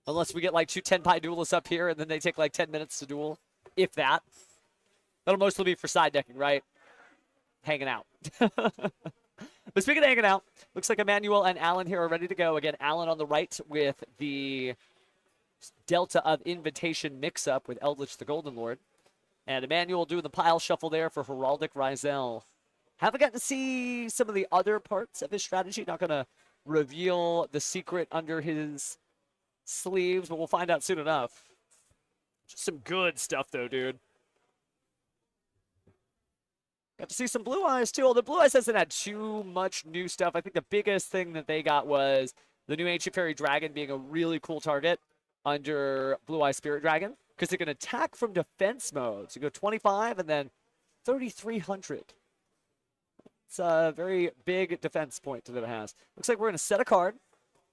Unless we get like 2 10-pie duelists up here and then they take like 10 minutes to duel. If that. That'll mostly be for side decking, right? Hanging out. But speaking of hanging out, looks like Emmanuel and ALIN here are ready to go. Again, ALIN on the right with the Delta of Invitation mix-up with Eldritch the Golden Lord. And Emmanuel doing the pile shuffle there for Heraldic Rizal. Haven't gotten to see some of the other parts of his strategy. Not going to reveal the secret under his sleeves, but we'll find out soon enough. Just some good stuff, though, dude. Got to see some Blue Eyes, too. Although Blue Eyes hasn't had too much new stuff. I think the biggest thing that they got was the new Ancient Fairy Dragon being a really cool target under Blue Eye Spirit Dragon, because they can attack from defense mode. So you go 25 and then 3,300. It's a very big defense point that it has. Looks like we're going to set a card.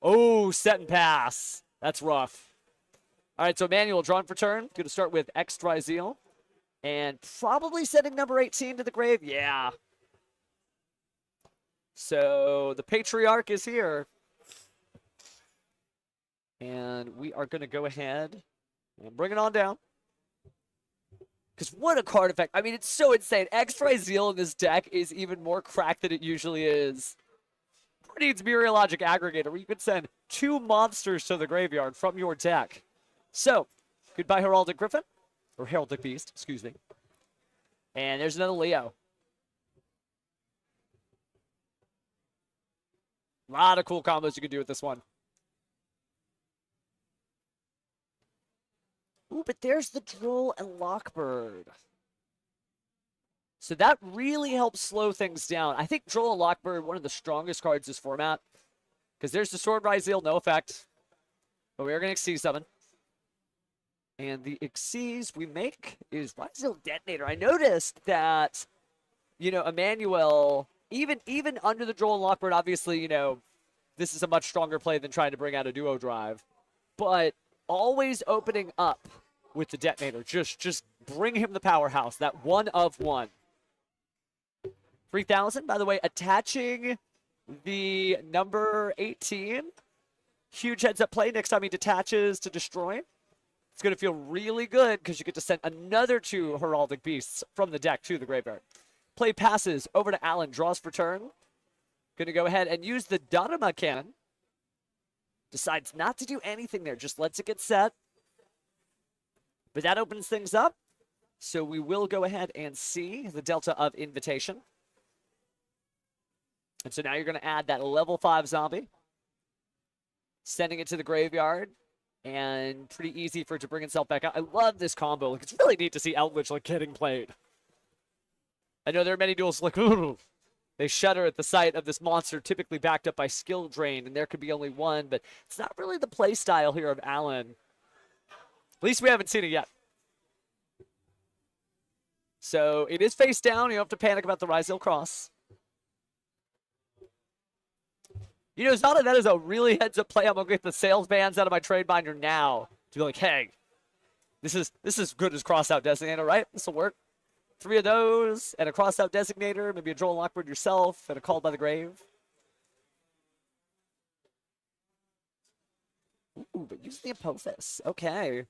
Oh, set and pass. That's rough. All right, so Emmanuel drawn for turn. Going to start with X-Dryzeal. And probably sending number 18 to the grave. Yeah. So the Patriarch is here. And we are going to go ahead and bring it on down. Because what a card effect. I mean, it's so insane. X-Dryzeal in this deck is even more cracked than it usually is. It needs Meteorologic Aggregator, where you can send 2 monsters to the graveyard from your deck. So, goodbye Heraldic Griffin. Or Heraldic Beast, excuse me. And there's another Leo. A lot of cool combos you can do with this one. Ooh, but there's the Duel and Lockbird. So that really helps slow things down. I think Duel and Lockbird, one of the strongest cards this format. Because there's the Sword Ryzeal, no effect. But we are going to Xyz summon. And the Xyz we make is Ryzeal Detonator. I noticed that, you know, Emmanuel, even under the Duel and Lockbird, obviously, you know, this is a much stronger play than trying to bring out a duo drive. But always opening up with the Detonator. Just bring him the powerhouse. That 1 of 1. 3,000, by the way, attaching the number 18. Huge heads up play next time he detaches to destroy. It's going to feel really good because you get to send another 2 Heraldic Beasts from the deck to the graveyard. Play passes over to ALIN, draws for turn. Going to go ahead and use the Dynama Cannon. Decides not to do anything there, just lets it get set. But that opens things up. So we will go ahead and see the Delta of Invitation. And so now you're going to add that level 5 zombie. Sending it to the graveyard. And pretty easy for it to bring itself back out. I love this combo. Like, it's really neat to see Eldritch like getting played. I know there are many duels like, ooh, they shudder at the sight of this monster typically backed up by skill drain, and there could be only one, but it's not really the play style here of ALIN. At least we haven't seen it yet. So it is face down. You don't have to panic about the Ryzeal Cross. You know, Zana, that is a really heads-up play. I'm going to get the sales bands out of my trade binder now to be like, hey, this is good as cross-out designator, right? This will work. 3 of those, and a cross-out designator, maybe a Joel Lockbird yourself, and a Called by the Grave. Ooh, but use the Apophis. Okay.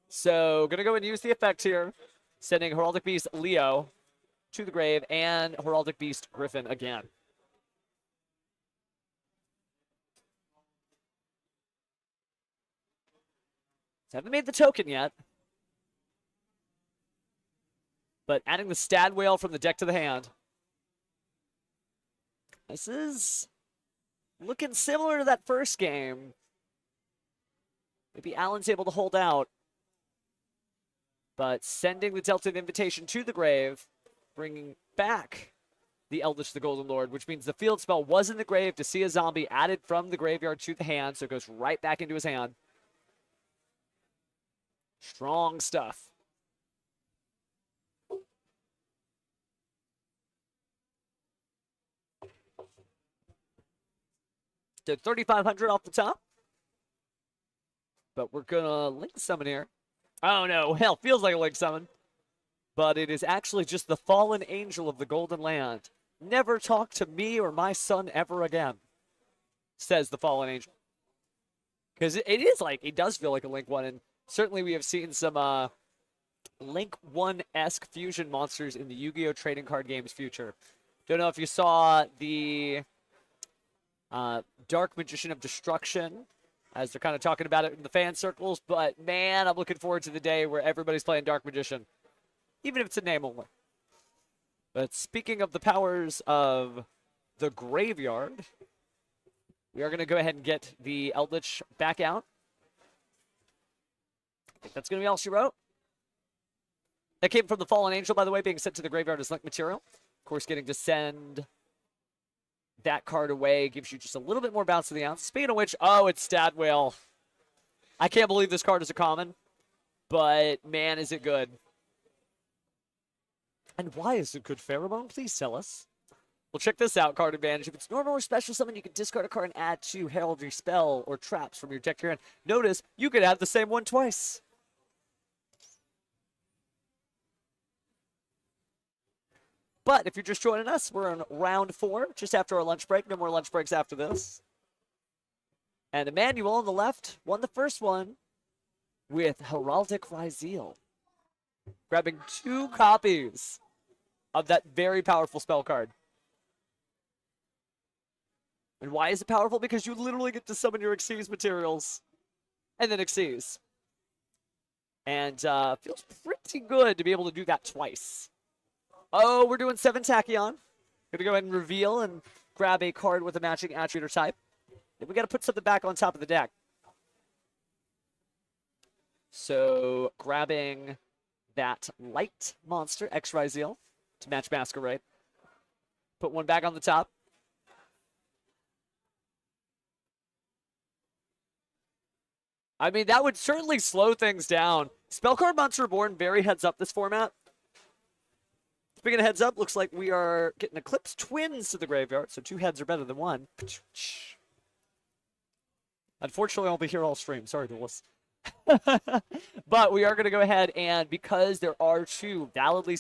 So, going to go and use the effect here. Sending Heraldic Beast Leo to the grave, and Heraldic Beast Griffin again. Haven't made the token yet. But adding the Stad Whale from the deck to the hand. This is looking similar to that first game. Maybe ALIN's able to hold out. But sending the Delta of Invitation to the grave, bringing back the Eldritch the Golden Lord, which means the field spell was in the grave to see a zombie added from the graveyard to the hand, so it goes right back into his hand. Strong stuff. Did 3,500 off the top. But we're going to link summon here. Oh no, hell, feels like a link summon. But it is actually just the fallen angel of the Golden Land. Never talk to me or my son ever again, says the fallen angel. Because it is like, it does feel like a Link 1, and certainly we have seen some Link 1-esque fusion monsters in the Yu-Gi-Oh! Trading card games future. Don't know if you saw the Dark Magician of Destruction, as they're kind of talking about it in the fan circles, but man, I'm looking forward to the day where everybody's playing Dark Magician, even if it's a name only. But speaking of the powers of the graveyard, we are going to go ahead and get the Eldritch back out. I think that's going to be all she wrote. That came from the Fallen Angel, by the way, being sent to the graveyard as Link material. Of course, getting to send that card away gives you just a little bit more bounce to the ounce. Speaking of which, oh, it's Stad Whale. I can't believe this card is a common, but man, is it good. And why is it good, Pheromone? Please tell us. Well, check this out, card advantage. If it's normal or special summon, you can discard a card and add 2 heraldry, spell, or traps from your deck to your hand. Notice, you could add the same one twice. But if you're just joining us, we're in round 4, just after our lunch break. No more lunch breaks after this. And Emmanuel on the left won the first one with Heraldic Ryzeal, grabbing 2 copies of that very powerful spell card. And why is it powerful? Because you literally get to summon your Xyz materials and then Xyz. And feels pretty good to be able to do that twice. Oh, we're doing 7 Tachyon. Gonna go ahead and reveal and grab a card with a matching attribute or type. Then we gotta put something back on top of the deck. So grabbing that light monster, X Ryzeal, to match Masquerade. Put one back on the top. I mean, that would certainly slow things down. Spellcard Monster Reborn very heads up this format. Speaking of heads up, looks like we are getting Eclipse Twins to the graveyard, so 2 heads are better than 1. Unfortunately, I'll be here all stream. Sorry, Duelist. But we are going to go ahead and, because there are 2 validly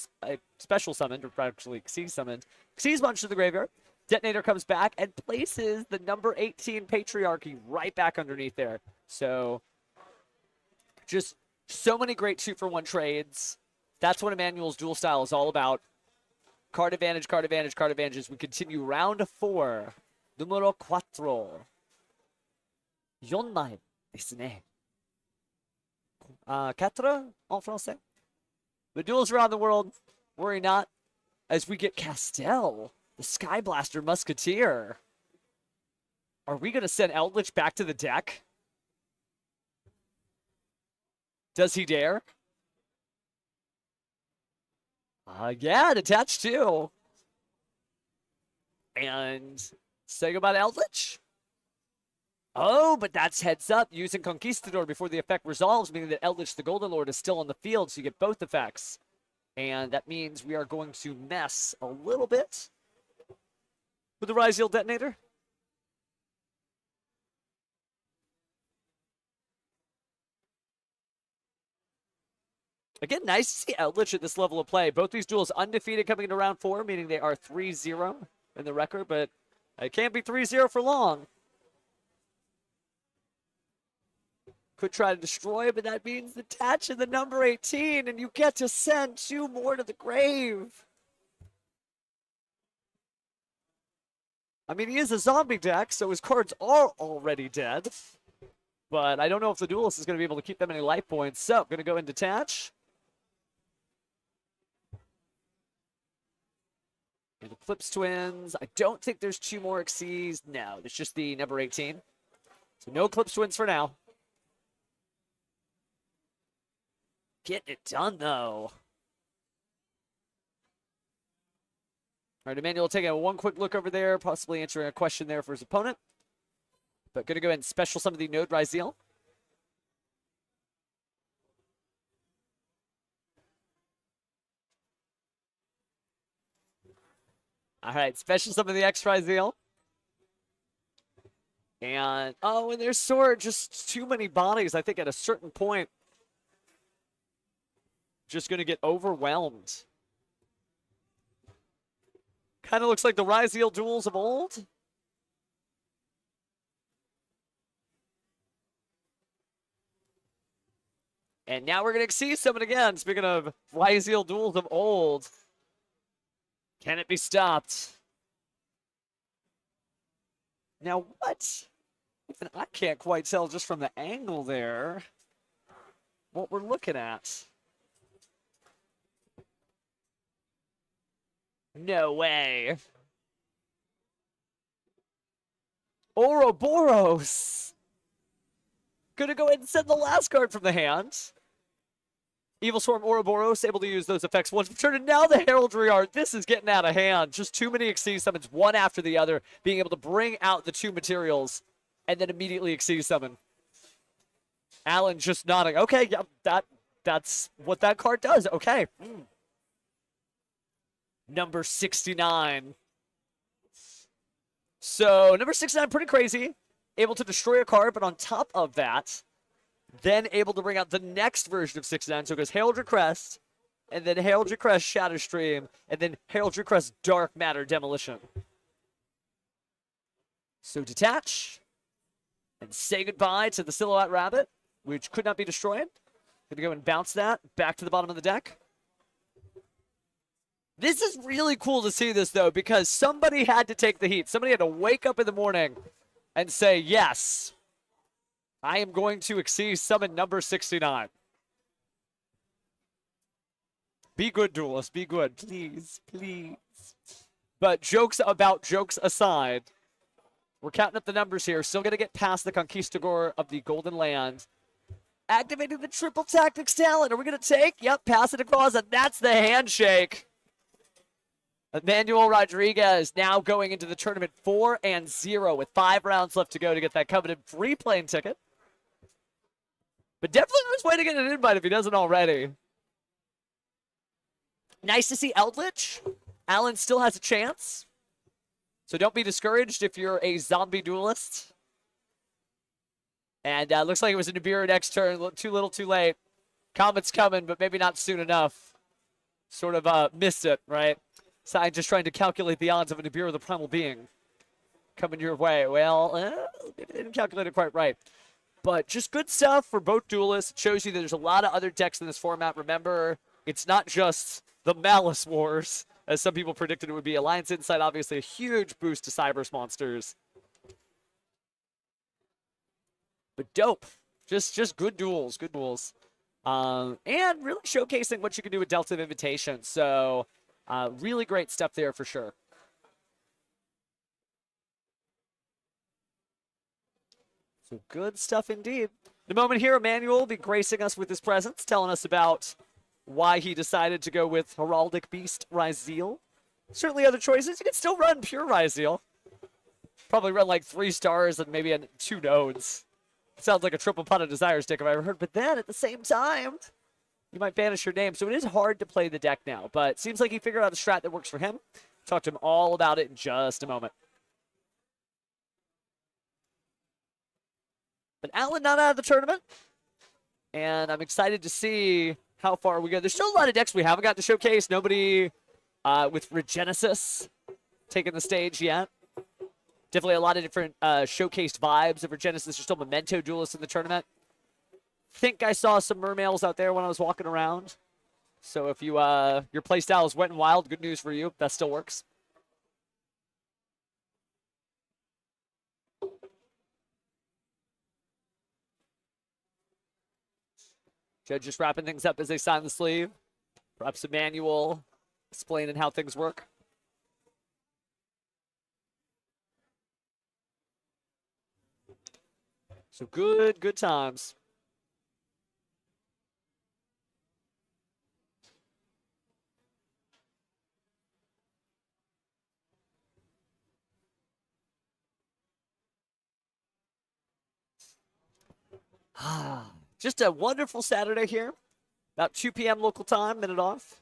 special summoned, or actually Xyz summoned, Xyz Bunch to the graveyard, Detonator comes back and places the number 18 Patriarchy right back underneath there. So, just so many great 2-for-1 trades. That's what Emmanuel's duel style is all about. Card advantage, card advantage, card advantage as we continue round 4. Numero 4. 4枚ですね. 4 en français. The duels around the world, worry not, as we get Castel, the Sky Blaster Musketeer. Are we going to send Eldritch back to the deck? Does he dare? Yeah, detach too. And say goodbye to Eldritch. Oh, but that's heads up using Conquistador before the effect resolves, meaning that Eldritch the Golden Lord is still on the field, so you get both effects. And that means we are going to mess a little bit with the Ryzeal Detonator. Again, nice to see Eldritch at this level of play. Both these duels undefeated coming into round 4, meaning they are 3-0 in the record, but it can't be 3-0 for long. Could try to destroy, but that means detaching the number 18, and you get to send 2 more to the grave. I mean, he is a zombie deck, so his cards are already dead. But I don't know if the duelist is going to be able to keep them any life points. So, I'm going to go and detach. And Eclipse Twins. I don't think there's 2 more Xyz. No, there's just the number 18. So no Eclipse Twins for now. Getting it done, though. All right, Emmanuel taking one quick look over there, possibly answering a question there for his opponent. But going to go ahead and special summon the Node Ryzeal. All right, special summon the X Ryzeal. And, oh, and there's sort of just too many bodies. I think at a certain point, just going to get overwhelmed. Kind of looks like the Ryzeal duels of old. And now we're going to see someone again. Speaking of Ryzeal duels of old. Can it be stopped? Now what? Even I can't quite tell just from the angle there what we're looking at. No way. Ouroboros. Gonna go ahead and send the last card from the hand. Evil Swarm Ouroboros, able to use those effects once per turn, and now the Heraldry Art. This is getting out of hand. Just too many Xyz summons, one after the other, being able to bring out the 2 materials, and then immediately Xyz summon. Alan just nodding. Okay, yeah, that's what that card does. Okay. Number 69. So number 69, pretty crazy. Able to destroy a card, but on top of that, then able to bring out the next version of 69. So it goes Herald Crest, and then Herald Crest Shadow Stream, and then Herald Crest Dark Matter Demolition. So detach, and say goodbye to the Silhouette Rabbit, which could not be destroyed. Gonna go and bounce that back to the bottom of the deck. This is really cool to see this, though, because somebody had to take the heat. Somebody had to wake up in the morning and say, yes, I am going to exceed summon number 69. Be good, Duelist. Be good. Please, please. But jokes about jokes aside, we're counting up the numbers here. Still going to get past the Conquistador of the Golden Land. Activating the triple tactics talent. Are we going to take? Yep, pass it across, and that's the handshake. Emmanuel Rodriguez now going into the tournament 4-0 with 5 rounds left to go to get that coveted free plane ticket. But definitely on his way to get an invite if he doesn't already. Nice to see Eldritch. Alan still has a chance. So don't be discouraged if you're a zombie duelist. And looks like it was a Nibiru next turn. Too little, too late. Comet's coming, but maybe not soon enough. Sort of missed it, right? Side just trying to calculate the odds of a Nibiru the Primal Being coming your way. Well, maybe they didn't calculate it quite right. But just good stuff for both duelists. It shows you that there's a lot of other decks in this format. Remember, it's not just the Malice Wars, as some people predicted it would be. Alliance Insight, obviously a huge boost to Cyber's monsters. But dope. Just good duels, good duels. And really showcasing what you can do with Delta of Invitation. So, really great stuff there for sure. So good stuff indeed. In a moment here, Emmanuel will be gracing us with his presence, telling us about why he decided to go with Heraldic Beast Ryzeal. Certainly other choices. You can still run pure Ryzeal. Probably run like 3 stars and maybe 2 nodes. Sounds like a triple pot of Desire stick if I ever heard. But then at the same time, you might banish your name. So it is hard to play the deck now. But it seems like he figured out a strat that works for him. Talk to him all about it in just a moment. But Alan not out of the tournament. And I'm excited to see how far we go. There's still a lot of decks we haven't got to showcase. Nobody with Regenesis taking the stage yet. Definitely a lot of different showcased vibes of Regenesis. There's still Memento Duelists in the tournament. Think I saw some mermails out there when I was walking around. So if you your playstyle is wet and wild, good news for you. That still works. Judge just wrapping things up as they sign the sleeve. Perhaps a manual explaining how things work. So good times. Just a wonderful Saturday here. About 2 p.m. local time, minute off.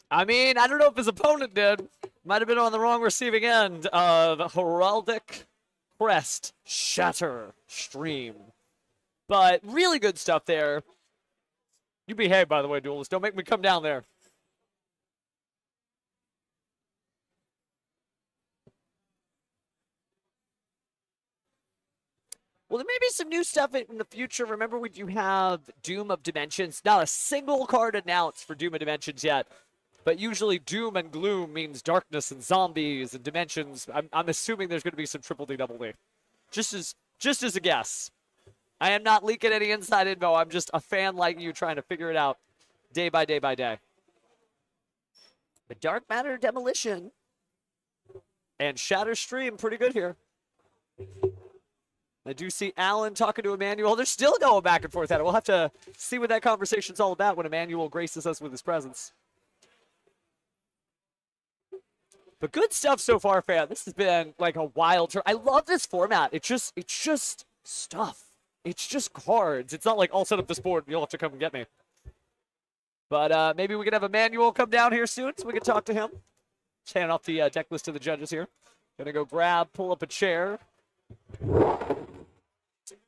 I mean, I don't know if his opponent did. Might have been on the wrong receiving end of Heraldic Crest Shatter Stream. But really good stuff there. You behave, by the way, duelist. Don't make me come down there. Well, there may be some new stuff in the future. Remember, we do have Doom of Dimensions. Not a single card announced for Doom of Dimensions yet. But usually Doom and Gloom means darkness and zombies and dimensions. I'm assuming there's going to be some triple D, double D. Just as a guess. I am not leaking any inside info. I'm just a fan like you trying to figure it out day by day by day. But Dark Matter Demolition and Shatter Stream, pretty good here. I do see Alan talking to Emmanuel. They're still going back and forth at it. We'll have to see what that conversation's all about when Emmanuel graces us with his presence. But good stuff so far, fam. This has been like a wild turn. I love this format. It's just stuff. It's just cards. It's not like I'll set up this board and you'll have to come and get me. But maybe we can have Emmanuel come down here soon so we can talk to him. Just handing off the deck list to the judges here. Gonna go pull up a chair.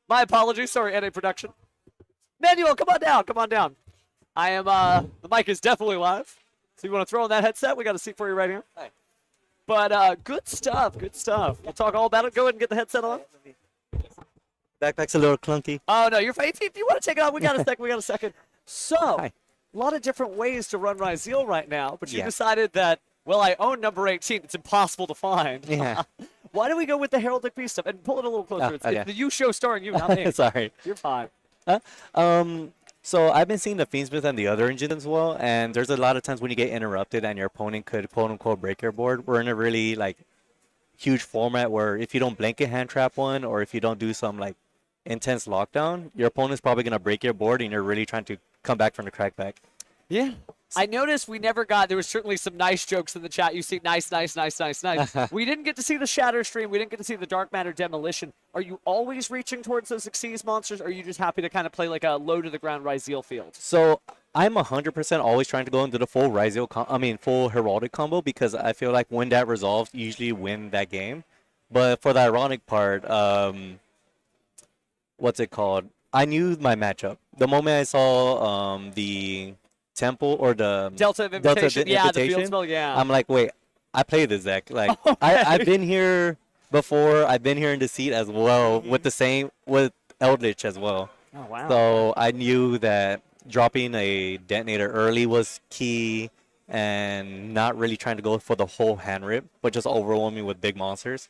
My apologies. Sorry, NA production. Emmanuel, come on down. Come on down. I am, the mic is definitely live. So you want to throw on that headset? We got a seat for you right here. Hi. But good stuff. Good stuff. We'll talk all about it. Go ahead and get the headset on. Backpack's a little clunky. Oh, no, you're fine. If you want to take it off, we got a second. We got a second. So, Hi. a lot of different ways to run Ryzeal right now, but you Yeah. decided that, well, I own number 18. It's impossible to find. Yeah. Why do we go with the Heraldic Beast stuff? And pull it a little closer. It's okay. the You show starring you, not me. Sorry. You're fine. So I've been seeing the Fiend Smith and the other engines as well, and there's a lot of times when you get interrupted and your opponent could quote unquote break your board. We're in a really like huge format where if you don't blanket hand trap one or if you don't do some like intense lockdown, your opponent's probably gonna break your board and you're really trying to come back from the crackback. Yeah. I noticed we never got, there was certainly some nice jokes in the chat. You see, nice. We didn't get to see the Shatter Stream. We didn't get to see the Dark Matter Demolition. Are you always reaching towards those Xyz monsters, or are you just happy to kind of play like a low-to-the-ground Ryzeal field? So I'm 100% always trying to go into the full full Heraldic combo because I feel like when that resolves, you usually win that game. But for the ironic part, what's it called? I knew my matchup. The moment I saw the Temple or the Delta of Invitation. Yeah, the field Invitation, spell, yeah. I'm like, wait, I play this deck. Like, Okay. I've been here before. I've been here in the seat as well with Eldritch as well. Oh, wow. So I knew that dropping a detonator early was key and not really trying to go for the whole hand rip, but just overwhelming with big monsters.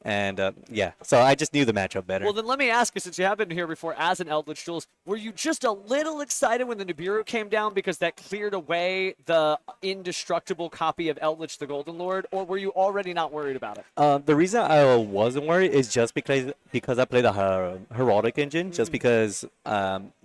And yeah, so I just knew the matchup better. Well, then let me ask you, since you have been here before as an Eldritch Duels, were you just a little excited when the Nibiru came down because that cleared away the indestructible copy of Eldritch the Golden Lord, or were you already not worried about it? The reason I wasn't worried is just because I play the Heraldic engine, just because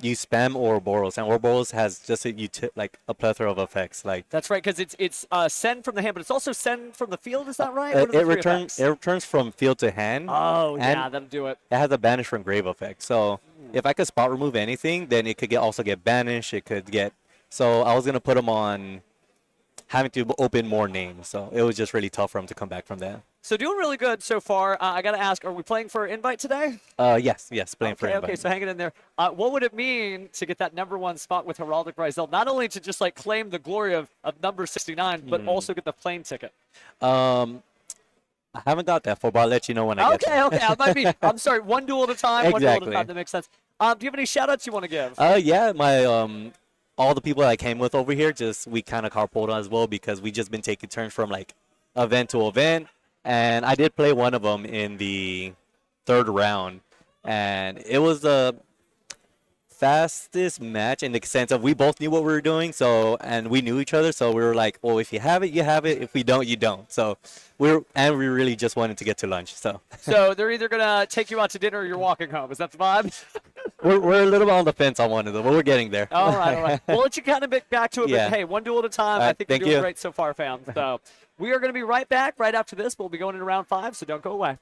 you spam Ouroboros, and Ouroboros has just a plethora of effects. Like That's right, because it's send from the hand, but it's also send from the field, is that right? it returns from field to hand. Oh, and yeah, that'll do it. It has a banish from grave effect. So if I could spot remove anything, then it could also get banished. It could get. So I was gonna put him on having to open more names. So it was just really tough for him to come back from that. So doing really good so far. I got to ask, are we playing for invite today? Yes, playing for Okay, invite. so hang it in there. What would it mean to get that #1 spot with Heraldic Ryzeal? Not only to just like claim the glory of number 69, but also get the plane ticket. I haven't got that far, but I'll let you know when I get there. Okay. I might be. I'm sorry. One duel at a time. One duel at a Exactly. time. That makes sense. Do you have any shout-outs you want to give? Yeah, my all the people that I came with over here, we kind of carpooled as well because we just been taking turns from like event to event, and I did play one of them in the 3rd round, and it was the fastest match in the sense of we both knew what we were doing, and we knew each other, so we were like, well, if you have it, you have it. If we don't, you don't. So we really just wanted to get to lunch. So They're either gonna take you out to dinner or you're walking home. Is that the vibe? we're a little bit on the fence on one of them, but we're getting there. All right. We'll let you kind of get back to it, Yeah. but hey, one duel at a time. All right, I think you're thank doing you. great so far, fam. So we are going to be right back right after this. We'll be going into round 5, so don't go away.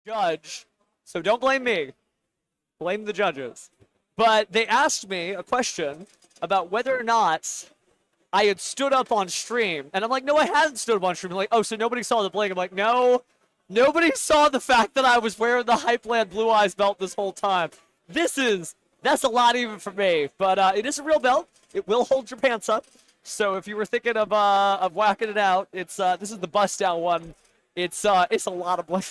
judge, so don't blame me. Blame the judges. But they asked me a question about whether or not I had stood up on stream. And I'm like, no, I hadn't stood up on stream. They're like, oh, so nobody saw the bling. I'm like, no, nobody saw the fact that I was wearing the Hypeland Blue Eyes belt this whole time. That's a lot even for me. But it is a real belt. It will hold your pants up. So if you were thinking of whacking it out, this is the bust down one. It's a lot of bling.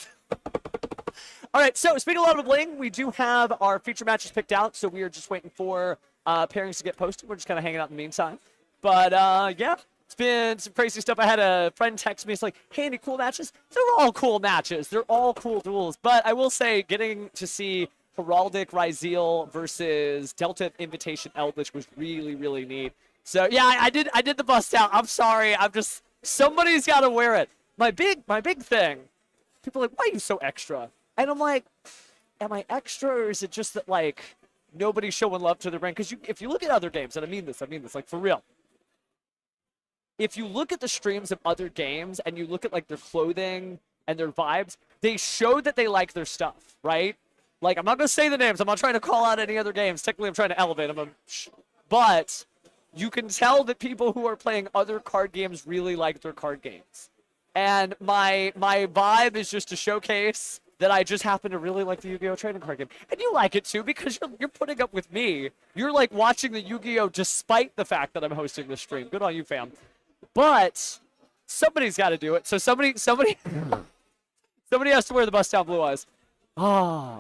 All right, so speaking of a lot of bling, we do have our feature matches picked out. So we are just waiting for pairings to get posted. We're just kind of hanging out in the meantime. But, yeah, it's been some crazy stuff. I had a friend text me. It's like, hey, any cool matches? They're all cool matches. They're all cool duels. But I will say getting to see Heraldic Ryzeal versus Delta Invitation Eldritch was really, really neat. So, yeah, I did the bust out. I'm sorry. Somebody's got to wear it. My big thing, people are like, why are you so extra? And I'm like, am I extra or is it just that, like, nobody's showing love to their brand? Because if you look at other games, and I mean this, like, for real. If you look at the streams of other games and you look at, like, their clothing and their vibes, they show that they like their stuff, right? Like, I'm not going to say the names. I'm not trying to call out any other games. Technically, I'm trying to elevate them. But you can tell that people who are playing other card games really like their card games. And my vibe is just to showcase that I just happen to really like the Yu-Gi-Oh! Trading card game. And you like it, too, because you're putting up with me. You're, like, watching the Yu-Gi-Oh! Despite the fact that I'm hosting this stream. Good on you, fam. But somebody's got to do it. So somebody has to wear the bust down Blue Eyes. Ah.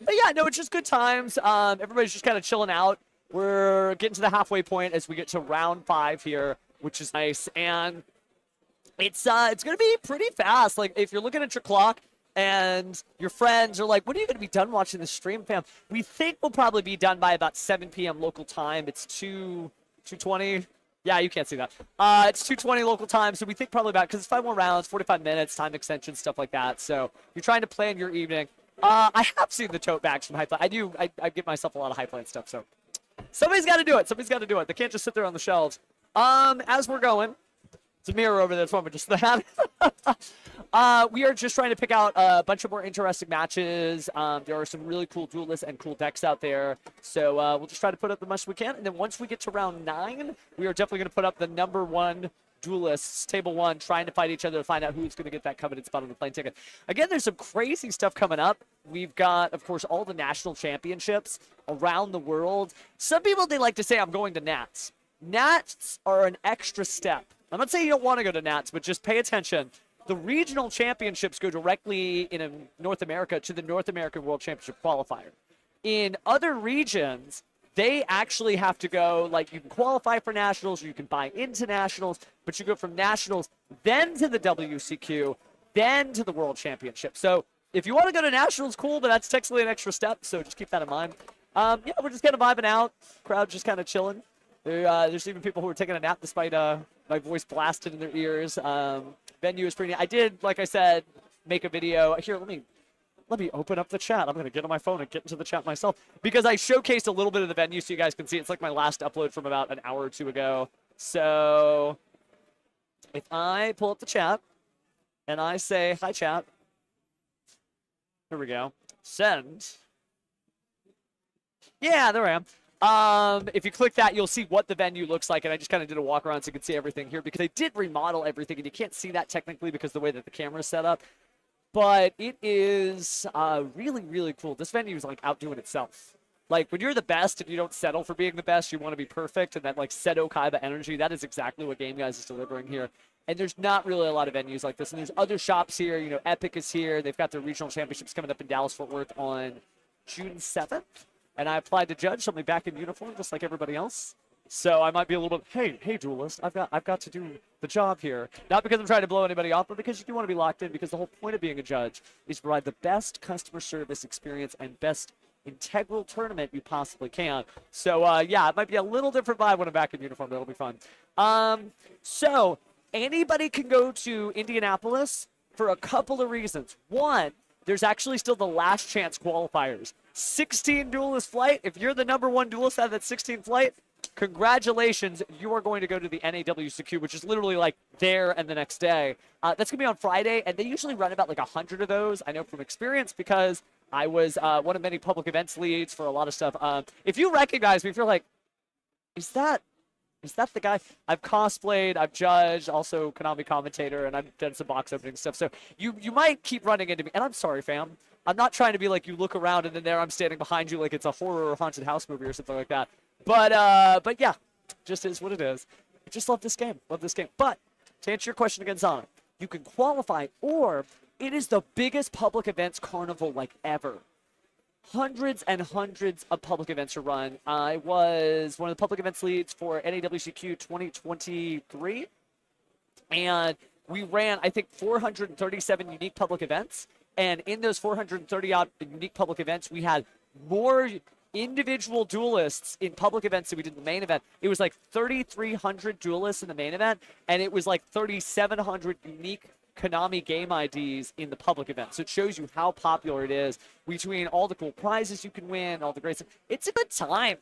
But yeah, no, it's just good times. Everybody's just kind of chilling out. We're getting to the halfway point as we get to round 5 here, which is nice. And it's going to be pretty fast. Like, if you're looking at your clock and your friends are like, when are you going to be done watching the stream, fam? We think we'll probably be done by about 7 p.m. local time. It's 2:20. Yeah, you can't see that. It's 2:20 local time, so we think probably about, because it's 5 more rounds, 45 minutes, time extension, stuff like that. So you're trying to plan your evening. I have seen the tote bags from Hypeland. I give myself a lot of Hypeland stuff, so somebody's got to do it. Somebody's got to do it. They can't just sit there on the shelves. As we're going, it's a mirror over there. That's what just that. We are just trying to pick out a bunch of more interesting matches. There are some really cool duelists and cool decks out there. So we'll just try to put up the most we can. And then once we get to round 9, we are definitely going to put up the number 1 duelists, table 1, trying to fight each other to find out who's going to get that coveted spot on the plane ticket. Again, there's some crazy stuff coming up. We've got, of course, all the national championships around the world. Some people, they like to say, I'm going to Nats. Nats are an extra step. I'm not saying you don't want to go to Nats, but just pay attention. The regional championships go directly in North America to the North American World Championship qualifier. In other regions, they actually have to go, like, you can qualify for nationals or you can buy into nationals, but you go from nationals, then to the WCQ, then to the World Championship. So if you want to go to nationals, cool, but that's technically an extra step, so just keep that in mind. Yeah, we're just kind of vibing out. Crowd just kind of chilling. There's even people who are taking a nap despite my voice blasted in their ears. Venue is pretty neat. I did, like I said, make a video. Here, let me open up the chat. I'm going to get on my phone and get into the chat myself because I showcased a little bit of the venue so you guys can see. It's like my last upload from about an hour or 2 ago. So if I pull up the chat and I say, hi, chat. Here we go. Send. Yeah, there I am. If you click that, you'll see what the venue looks like, and I just kind of did a walk around so you can see everything here because they did remodel everything, and you can't see that technically because of the way that the camera is set up, but it is really, really cool. This venue is, like, outdoing itself. Like, when you're the best and you don't settle for being the best, you want to be perfect, and that, like, Seto Kaiba energy, that is exactly what Game Guys is delivering here. And there's not really a lot of venues like this, and there's other shops here. You know, Epic is here. They've got their regional championships coming up in Dallas-Fort Worth on June 7th. And I applied to judge, so I'm back in uniform just like everybody else. So I might be a little bit, hey, duelist, I've got to do the job here. Not because I'm trying to blow anybody off, but because you do want to be locked in, because the whole point of being a judge is to provide the best customer service experience and best integral tournament you possibly can. So, yeah, it might be a little different vibe when I'm back in uniform, but it'll be fun. So anybody can go to Indianapolis for a couple of reasons. One, there's actually still the last chance qualifiers. 16 duelist flight. If you're the number 1 duelist out of that 16 flight, congratulations, you are going to go to the NAWCQ, which is literally like there and the next day. That's going to be on Friday, and they usually run about like 100 of those. I know from experience because I was one of many public events leads for a lot of stuff. If you recognize me, if you're like, is that the guy? I've cosplayed, I've judged, also Konami commentator, and I've done some box opening stuff. So you might keep running into me, and I'm sorry, fam. I'm not trying to be like you look around and then there I'm standing behind you like it's a horror or haunted house movie or something like that. But yeah, just is what it is. I just love this game. Love this game. But to answer your question again, Zana, you can qualify, or it is the biggest public events carnival like ever. Hundreds and hundreds of public events are run. I was one of the public events leads for NAWCQ 2023, and we ran, I think, 437 unique public events. And in those 430 odd unique public events, we had more individual duelists in public events than we did in the main event. It was like 3,300 duelists in the main event, and it was like 3,700 unique Konami game IDs in the public event. So it shows you how popular it is between all the cool prizes you can win, all the great stuff. It's a good time.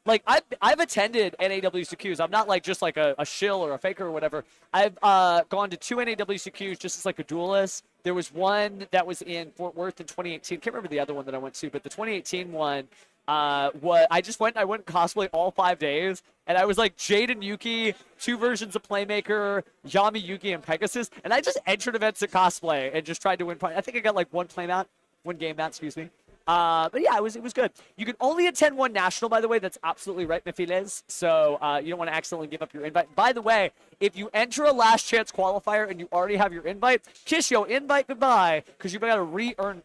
Like, I've attended NAWCQs. I'm not like just like a shill or a faker or whatever. I've gone to 2 NAWCQs just as like a duelist. There was one that was in Fort Worth in 2018. Can't remember the other one that I went to, but the 2018 one, I went cosplay all 5 days, and I was like Jade and Yuki, 2 versions of Playmaker, Yami, Yuki, and Pegasus, and I just entered events at cosplay and just tried to win. I think I got like one game mat, excuse me. But yeah, it was good. You can only attend one national, by the way. That's absolutely right, Mifiles. So you don't want to accidentally give up your invite. By the way, if you enter a last chance qualifier and you already have your invite, kiss your invite goodbye, because you've got to earn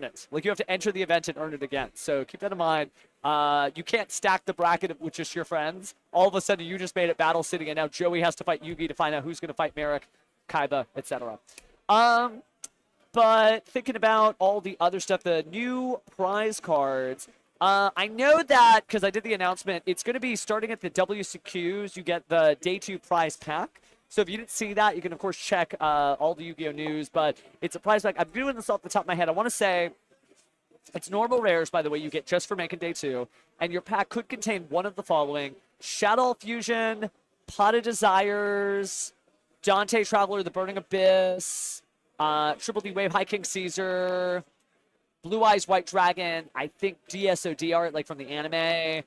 it. Like, you have to enter the event and earn it again. So keep that in mind. You can't stack the bracket with just your friends. All of a sudden, you just made it Battle City, and now Joey has to fight Yugi to find out who's going to fight Merrick, Kaiba, etc. But thinking about all the other stuff, the new prize cards, I know that because I did the announcement, it's going to be starting at the WCQs. You get the Day 2 prize pack. So if you didn't see that, you can, of course, check all the Yu-Gi-Oh! News. But it's a prize pack. I'm doing this off the top of my head. I want to say it's normal rares, by the way, you get just for making Day 2. And your pack could contain one of the following: Shadow Fusion, Pot of Desires, Dante Traveler, the Burning Abyss, Triple D Wave, High King Caesar, Blue Eyes White Dragon, I think DSOD art, like from the anime.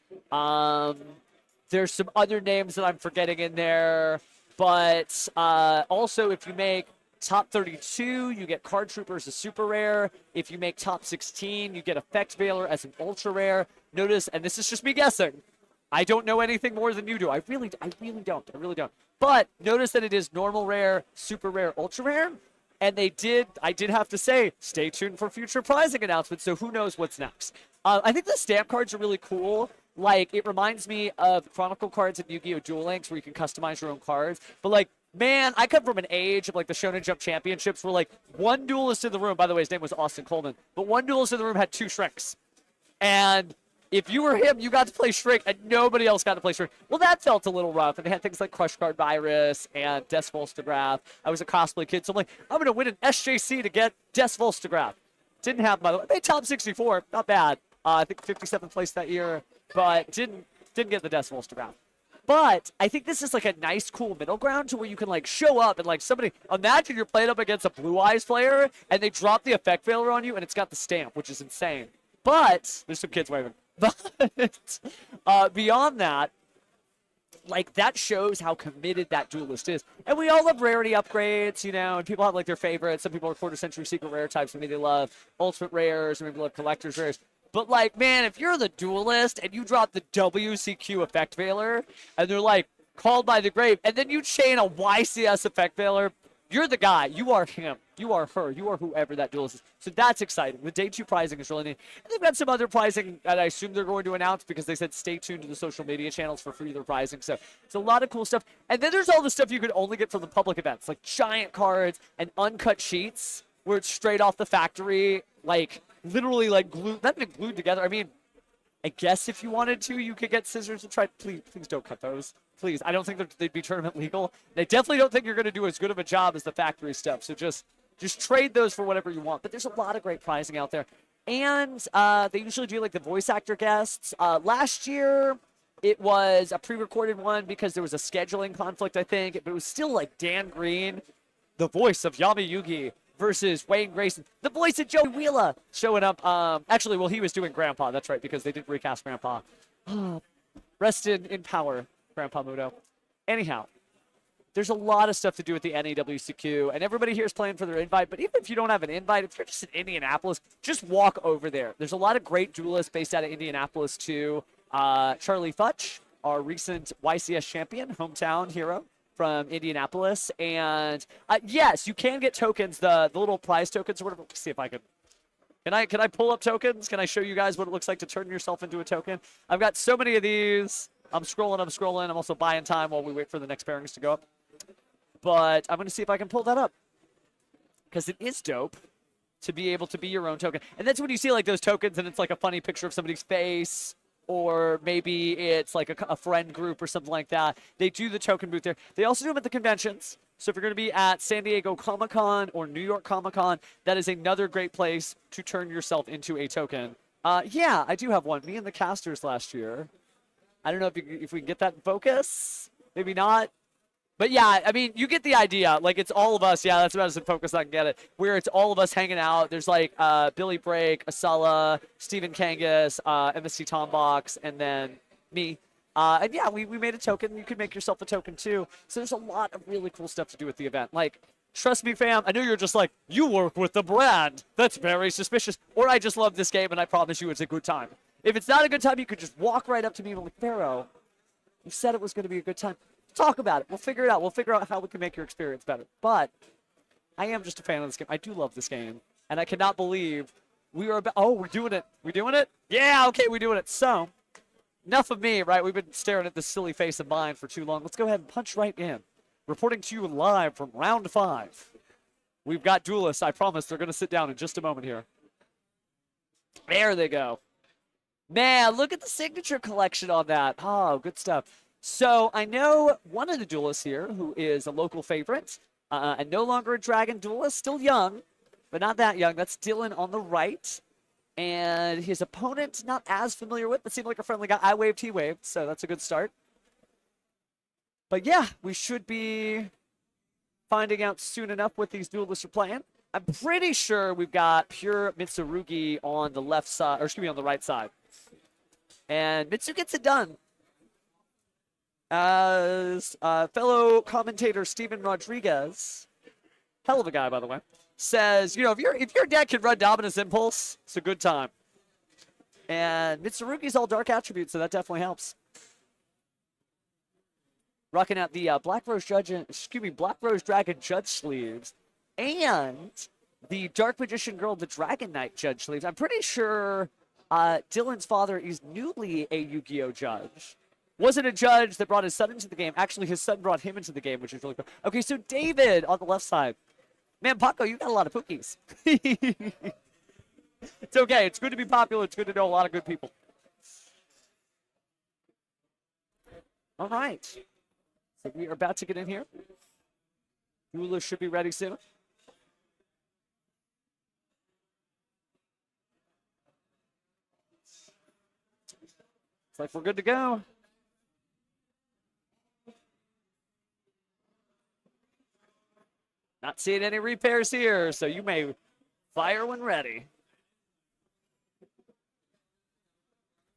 There's some other names that I'm forgetting in there. But also, if you make top 32, you get Card Trooper as a super rare. If you make top 16, you get Effect Veiler as an ultra rare. Notice, and this is just me guessing, I don't know anything more than you do. I really don't. But notice that it is normal rare, super rare, ultra rare. And I did have to say, stay tuned for future prizing announcements, so who knows what's next. I think the stamp cards are really cool. Like, it reminds me of Chronicle cards in Yu-Gi-Oh! Duel Links, where you can customize your own cards. But, like, man, I come from an age of, like, the Shonen Jump Championships where, like, one duelist in the room, by the way, his name was Austin Coleman, but one duelist in the room had 2 shrinks. And if you were him, you got to play Shrink, and nobody else got to play Shrink. Well, that felt a little rough, and they had things like Crush Card Virus and Des Volstograph. I was a cosplay kid, so I'm like, I'm going to win an SJC to get Des Volstograph. Didn't have my... I made top 64, not bad. I think 57th place that year, but didn't get the Des Volstograph. But I think this is like a nice, cool middle ground to where you can like show up and like somebody... Imagine you're playing up against a Blue Eyes player, and they drop the Effect Veiler on you, and it's got the stamp, which is insane. But... There's some kids waving. But beyond that, like, that shows how committed that duelist is. And we all love rarity upgrades, you know, and people have like their favorites. Some people are quarter century secret rare types. Maybe they love ultimate rares, or maybe they love collector's rares. But like, man, if you're the duelist and you drop the WCQ Effect Veiler, and they're like called by the grave, and then you chain a YCS Effect Veiler, you're the guy. You are him. You are her. You are whoever that duelist is. So that's exciting. The Day 2 pricing is really neat. And they've got some other pricing that I assume they're going to announce, because they said stay tuned to the social media channels for further pricing. So it's a lot of cool stuff. And then there's all the stuff you could only get from the public events, like giant cards and uncut sheets where it's straight off the factory, like literally like glued, not even glued together. I mean, I guess if you wanted to, you could get scissors and try. Please don't cut those. Please, I don't think they'd be tournament legal. They definitely don't think you're going to do as good of a job as the factory stuff. So just trade those for whatever you want. But there's a lot of great pricing out there. And they usually do like the voice actor guests. Last year, It was a pre-recorded one because there was a scheduling conflict, I think. But it was still like Dan Green, the voice of Yami Yugi, versus Wayne Grayson, the voice of Joey Wheeler, showing up. Actually, well, he was doing Grandpa. That's right, because they did recast Grandpa. Rest in power, Grandpa Muto. Anyhow, there's a lot of stuff to do with the NAWCQ, and everybody here is playing for their invite. But even if you don't have an invite, if you're just in Indianapolis, just walk over there. There's a lot of great duelists based out of Indianapolis, too. Charlie Futch, our recent YCS champion, hometown hero from Indianapolis. And yes, you can get tokens, the little prize tokens or whatever. Let's see if I can. Can I pull up tokens? Can I show you guys what it looks like to turn yourself into a token? I've got so many of these. I'm scrolling. I'm also buying time while we wait for the next pairings to go up. But I'm going to see if I can pull that up. Because it is dope to be able to be your own token. And that's when you see like those tokens and it's like a funny picture of somebody's face. Or maybe it's like a friend group or something like that. They do the token booth there. They also do them at the conventions. So if you're going to be at San Diego Comic-Con or New York Comic-Con, that is another great place to turn yourself into a token. Yeah, I do have one. Me and the casters last year. I don't know if we can get that in focus. Maybe not. But yeah, I mean, you get the idea. Like, it's all of us. Yeah, that's about as in focus I can get it. Where it's all of us hanging out. There's like Billy Brake, Asala, Stephen Kangas, MSC Tombox, and then me. And yeah, we made a token. You can make yourself a token too. So there's a lot of really cool stuff to do with the event. Like, trust me, fam, I know you're just like, you work with the brand. That's very suspicious. Or I just love this game and I promise you it's a good time. If it's not a good time, you could just walk right up to me and be like, Pharaoh, you said it was going to be a good time. Talk about it. We'll figure it out. We'll figure out how we can make your experience better. But I am just a fan of this game. I do love this game. And I cannot believe we are about... Oh, we're doing it. We doing it? Yeah, okay, we're doing it. So, enough of me, right? We've been staring at this silly face of mine for too long. Let's go ahead and punch right in. Reporting to you live from round 5. We've got duelists. I promise they're going to sit down in just a moment here. There they go. Man, look at the signature collection on that. Oh, good stuff. So I know one of the duelists here who is a local favorite and no longer a dragon duelist, still young, but not that young. That's Dylan on the right. And his opponent, not as familiar with, but seemed like a friendly guy. I waved, he waved, so that's a good start. But yeah, we should be finding out soon enough what these duelists are playing. I'm pretty sure we've got pure Mitsurugi on the left side, or excuse me, on the right side. And Mitsu gets it done. As fellow commentator Steven Rodriguez, hell of a guy, by the way, says, you know, if your deck can run Dominus Impulse, it's a good time. And Mitsurugi's all dark attributes, so that definitely helps. Rocking out the Black Rose Dragon Judge sleeves and the Dark Magician Girl, the Dragon Knight Judge sleeves. I'm pretty sure Dylan's father is newly a Yu-Gi-Oh! Judge. Wasn't a judge that brought his son into the game. Actually, his son brought him into the game, which is really cool. Okay, so David on the left side. Man, Paco, you got a lot of pookies. It's okay. It's good to be popular. It's good to know a lot of good people. All right. So we are about to get in here. Duelist should be ready soon. It's like we're good to go. Not seeing any repairs here, so you may fire when ready.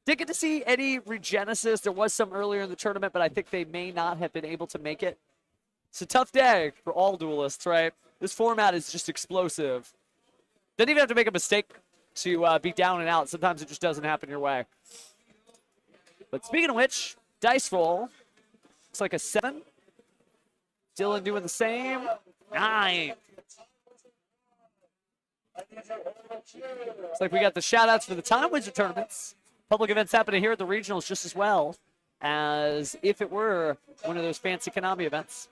Did get to see any Regenesis. There was some earlier in the tournament, but I think they may not have been able to make it. It's a tough day for all duelists, right? This format is just explosive. Didn't even have to make a mistake to be down and out. Sometimes it just doesn't happen your way. But speaking of which, dice roll. Looks like a 7. Dylan doing the same. 9. Looks like we got the shout-outs for the Time Wizard tournaments. Public events happening here at the regionals just as well as if it were one of those fancy Konami events.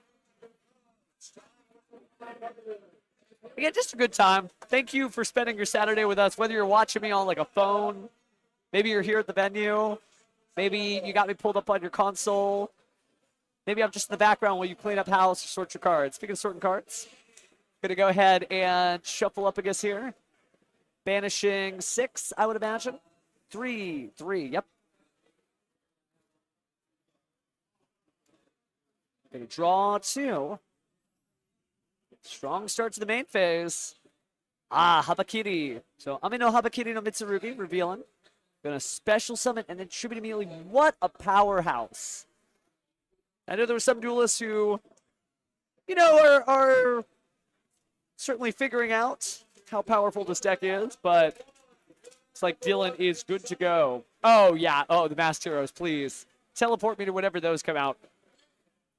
Again, just a good time. Thank you for spending your Saturday with us, whether you're watching me on like a phone, maybe you're here at the venue, maybe you got me pulled up on your console, maybe I'm just in the background while you clean up house or sort your cards. Speaking of sorting cards, going to go ahead and shuffle up, I guess, here. Banishing 6, I would imagine. 3, yep. Gonna draw 2. Strong start to the main phase. Habakiri. So Amino Habakiri no Mitsurugi, revealing. Gonna special summon and then tribute immediately. What a powerhouse. I know there were some duelists who, you know, are certainly figuring out how powerful this deck is, but it's like Dylan is good to go. Oh, yeah. Oh, the Masked Heroes, please. Teleport me to whenever those come out.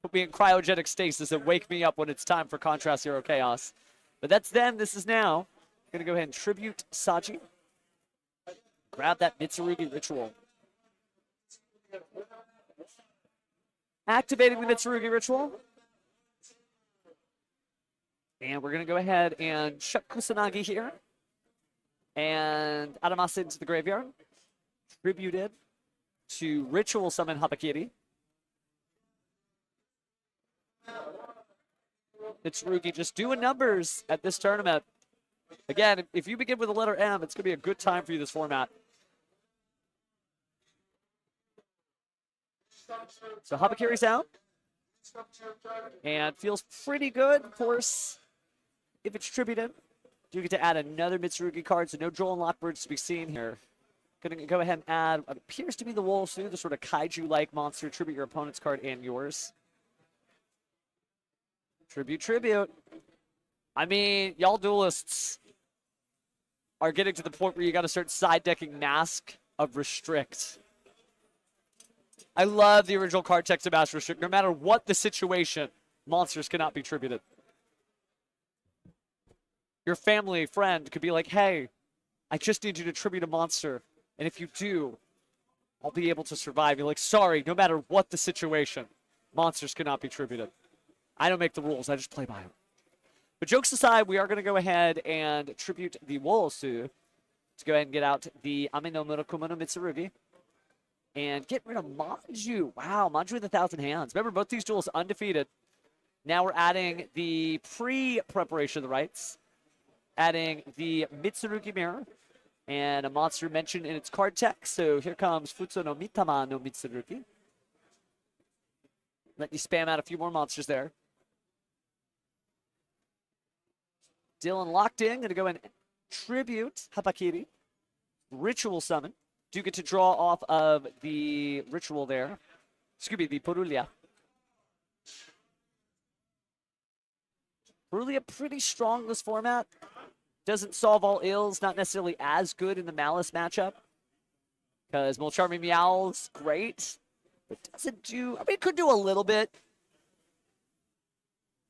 Put me in cryogenic stasis and wake me up when it's time for Contrast Hero Chaos. But that's then. This is now. Going to go ahead and tribute Saji. Grab that Mitsurugi Ritual. Activating the Mitsurugi Ritual. And we're going to go ahead and chuck Kusanagi here. And Adamasa into the graveyard. Tributed to Ritual Summon Habakiri. Mitsurugi just doing numbers at this tournament. Again, if you begin with the letter M, it's going to be a good time for you this format. So Habakiri's out. And feels pretty good, of course, if it's tributed. Do get to add another Mitsurugi card, so no Joel and Lockbirds to be seen here. Going to go ahead and add what appears to be the Wolsu, the sort of kaiju-like monster. Tribute your opponent's card and yours. Tribute. I mean, y'all duelists are getting to the point where you got to start side decking Mask of Restrict. I love the original card text of Mask of Restrict. No matter what the situation, monsters cannot be tributed. Your family, friend could be like, hey, I just need you to tribute a monster. And if you do, I'll be able to survive. You're like, sorry, no matter what the situation, monsters cannot be tributed. I don't make the rules. I just play by them. But jokes aside, we are going to go ahead and tribute the Wolsu to go ahead and get out the Amino Murakumo no Mitsurugi. And get rid of Manju. Wow, Manju with 1,000 hands. Remember, both these duels undefeated. Now we're adding the pre-preparation of the rights. Adding the Mitsurugi Mirror. And a monster mentioned in its card text. So here comes Futsu no Mitama no Mitsurugi. Let you spam out a few more monsters there. Dylan locked in. Going to go and tribute Habakiri. Ritual summon. Do get to draw off of the ritual there. Excuse me, the Purulia. Purulia pretty strong this format. Doesn't solve all ills. Not necessarily as good in the Malice matchup. Because Molcharmi Meow's great. But doesn't do... I mean, it could do a little bit.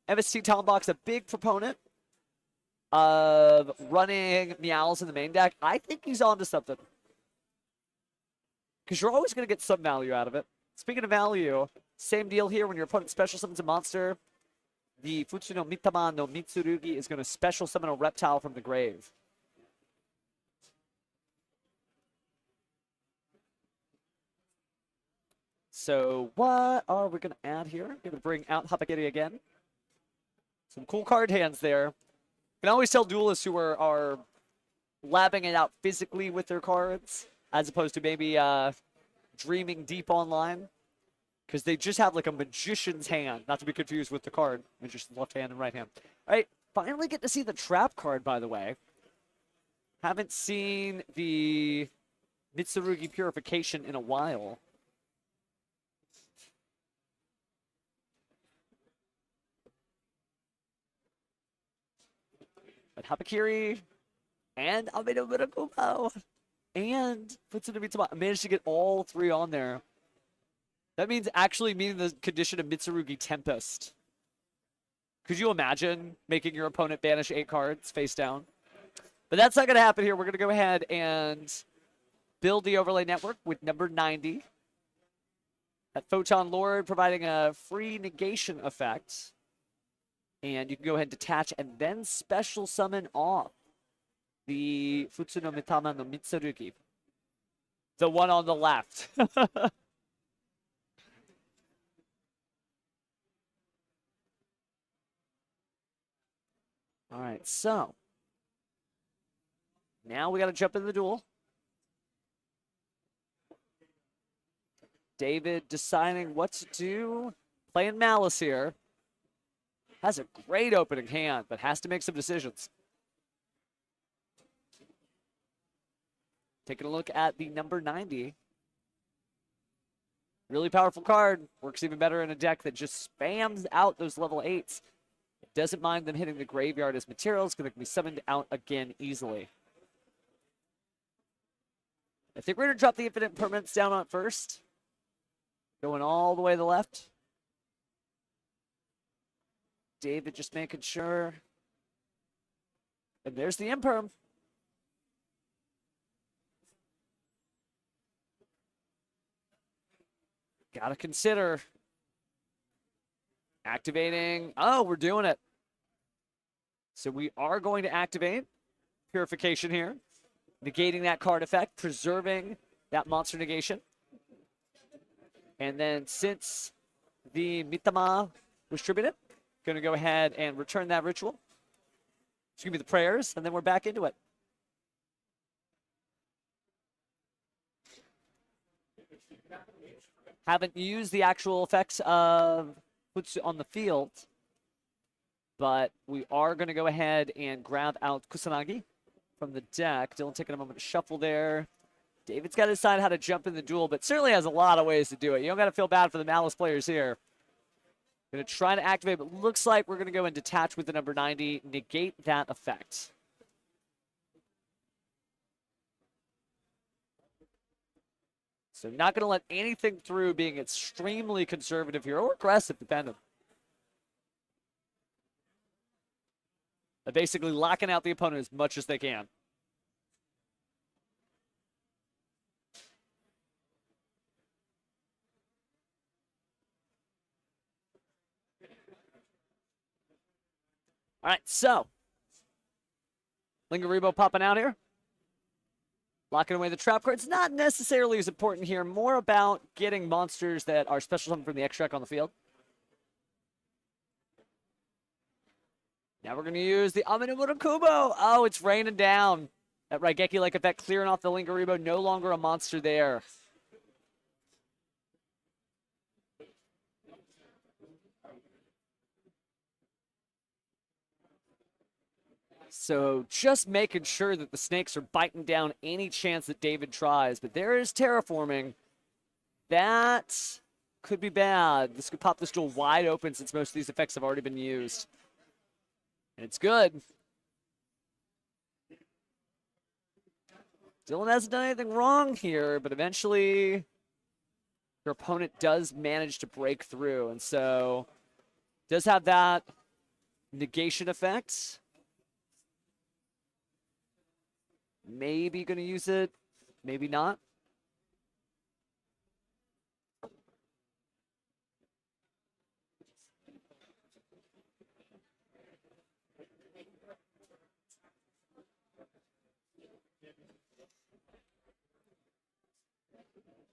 MST Tombach's a big proponent of running Meows in the main deck. I think he's onto something. Because you're always going to get some value out of it. Speaking of value, same deal here when your opponent special summons a monster. The Futsu no Mitama no Mitsurugi is going to special summon a reptile from the grave. So what are we going to add here? Going to bring out Habakiri again. Some cool card hands there. You can always tell duelists who are labbing it out physically with their cards, as opposed to maybe dreaming deep online. Because they just have like a magician's hand, not to be confused with the card. Magician's left hand and right hand. All right, finally get to see the trap card, by the way. Haven't seen the Mitsurugi Purification in a while. But Habakiri and Amino Murakumo and Futsu no Mitama managed to get all three on there. That means actually meeting the condition of Mitsurugi Tempest. Could you imagine making your opponent banish 8 cards face down? But that's not going to happen here. We're going to go ahead and build the overlay network with number 90. That Photon Lord providing a free negation effect. And you can go ahead and detach and then special summon off the Futsu no Mitama no Mitsurugi. The one on the left. All right, so now we got to jump into the duel. David deciding what to do. Playing Malice here. Has a great opening hand, but has to make some decisions. Taking a look at the number 90. Really powerful card. Works even better in a deck that just spams out those level 8s. It doesn't mind them hitting the graveyard as materials because they can be summoned out again easily. I think we're going to drop the infinite permanents down on it first. Going all the way to the left. David just making sure. And there's the imperm. Gotta consider activating. Oh, we're doing it. So we are going to activate Purification here, negating that card effect, preserving that monster negation. And then since the Mitama was tributed, going to go ahead and return that ritual. It's going to be the prayers, and then we're back into it. Haven't used the actual effects of Futsu on the field, but we are going to go ahead and grab out Kusanagi from the deck. Dylan taking a moment to shuffle there. David's got to decide how to jump in the duel, but certainly has a lot of ways to do it. You don't got to feel bad for the Malice players here. Going to try to activate, but looks like we're going to go and detach with the number 90, negate that effect. So not going to let anything through, being extremely conservative here, or aggressive, depending. They're basically locking out the opponent as much as they can. All right, so Lingaribo popping out here. Locking away the trap cards. Not necessarily as important here. More about getting monsters that are special summoned from the extract on the field. Now we're going to use the Amino Kubo. Oh, it's raining down. That Raigeki-like effect clearing off the Lingaribo. No longer a monster there. So just making sure that the snakes are biting down any chance that David tries. But there is terraforming. That could be bad. This could pop this duel wide open since most of these effects have already been used. And it's good. Dylan hasn't done anything wrong here, but eventually your opponent does manage to break through. And so does have that negation effect. Maybe going to use it, maybe not.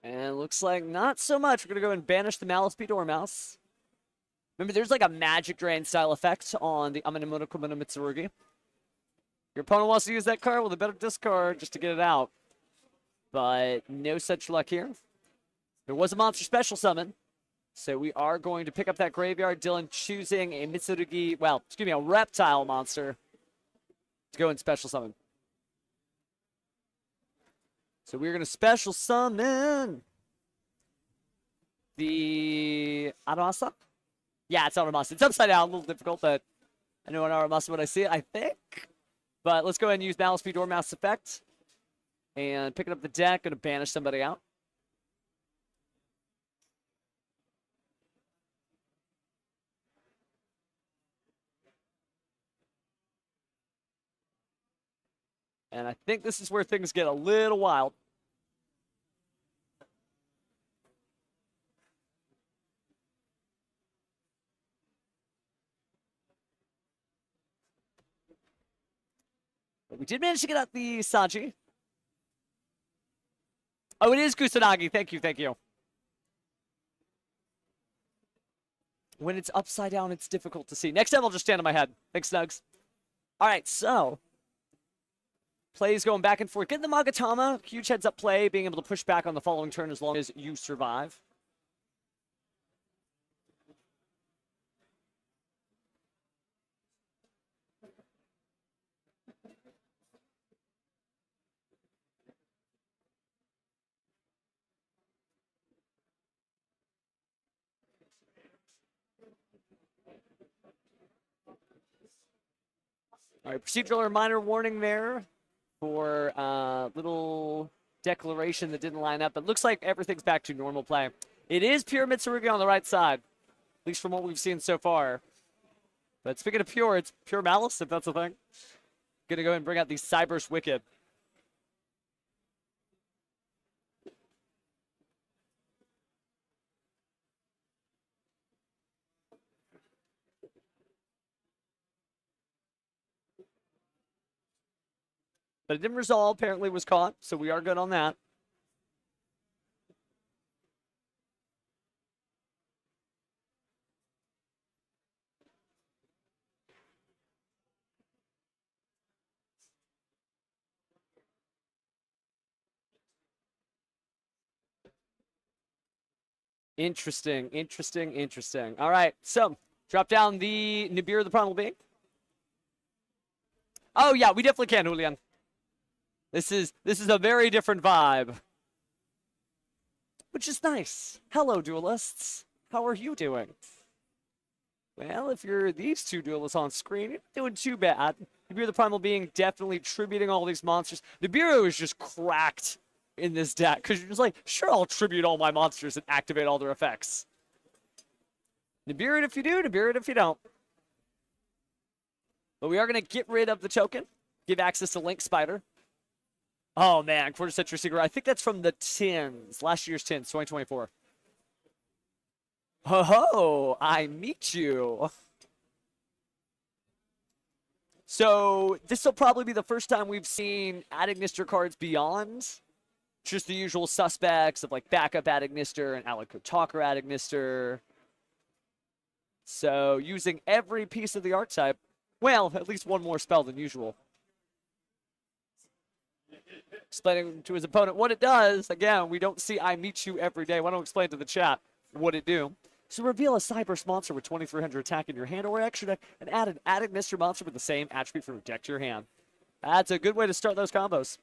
And looks like not so much. We're going to go and banish the Malice Dormouse. Remember, there's like a Magic Drain style effect on the Amino Kubo Mitsurugi. Your opponent wants to use that card, well, they better discard just to get it out. But no such luck here. There was a monster special summon, so we are going to pick up that graveyard. Dylan choosing a Mitsurugi, well, excuse me, a reptile monster to go and special summon. So we're going to special summon the Aramasa. Yeah, it's Aramasa. It's upside down, a little difficult, but I know an Aramasa when I see it, I think. But let's go ahead and use Malice Dormouse effect. And picking up the deck, going to banish somebody out. And I think this is where things get a little wild. But we did manage to get out the Sanji. Oh, it is Kusanagi. Thank you, thank you. When it's upside down, it's difficult to see. Next time, I'll just stand on my head. Thanks, Snugs. All right, so plays going back and forth. Getting the Magatama. Huge heads-up play. Being able to push back on the following turn as long as you survive. All right, procedural reminder warning there for little declaration that didn't line up. But looks like everything's back to normal play. It is pure Mitsurugi on the right side, at least from what we've seen so far. But speaking of pure, it's pure Malice, if that's a thing. Gonna go ahead and bring out the Cyber's Wicked. But it didn't resolve, apparently was caught, so we are good on that. Interesting, interesting, interesting. All right, so drop down the Nibiru the Primal Being. Oh yeah, we definitely can, Julian. This is a very different vibe, which is nice. Hello, duelists. How are you doing? Well, if you're these two duelists on screen, you're not doing too bad. Nibiru the Primal Being definitely tributing all these monsters. Nibiru is just cracked in this deck because you're just like, sure, I'll tribute all my monsters and activate all their effects. Nibiru it if you do, Nibiru it if you don't. But we are going to get rid of the token, give access to Link Spider. Oh man, Quarter Century Secret. I think that's from the tins, last year's tins, 2024. Ho ho, I meet you. So this will probably be the first time we've seen Adagnister cards beyond just the usual suspects of like backup Adagnister and Alico Talker Adagnister. So using every piece of the archetype, well, at least one more spell than usual. Explaining to his opponent what it does. Again, we don't see I meet you every day. Why don't I explain to the chat what it do? So reveal a Cyberse monster with 2300 attack in your hand or extra deck and add an Adagnister monster with the same attribute from your deck to your hand. That's a good way to start those combos.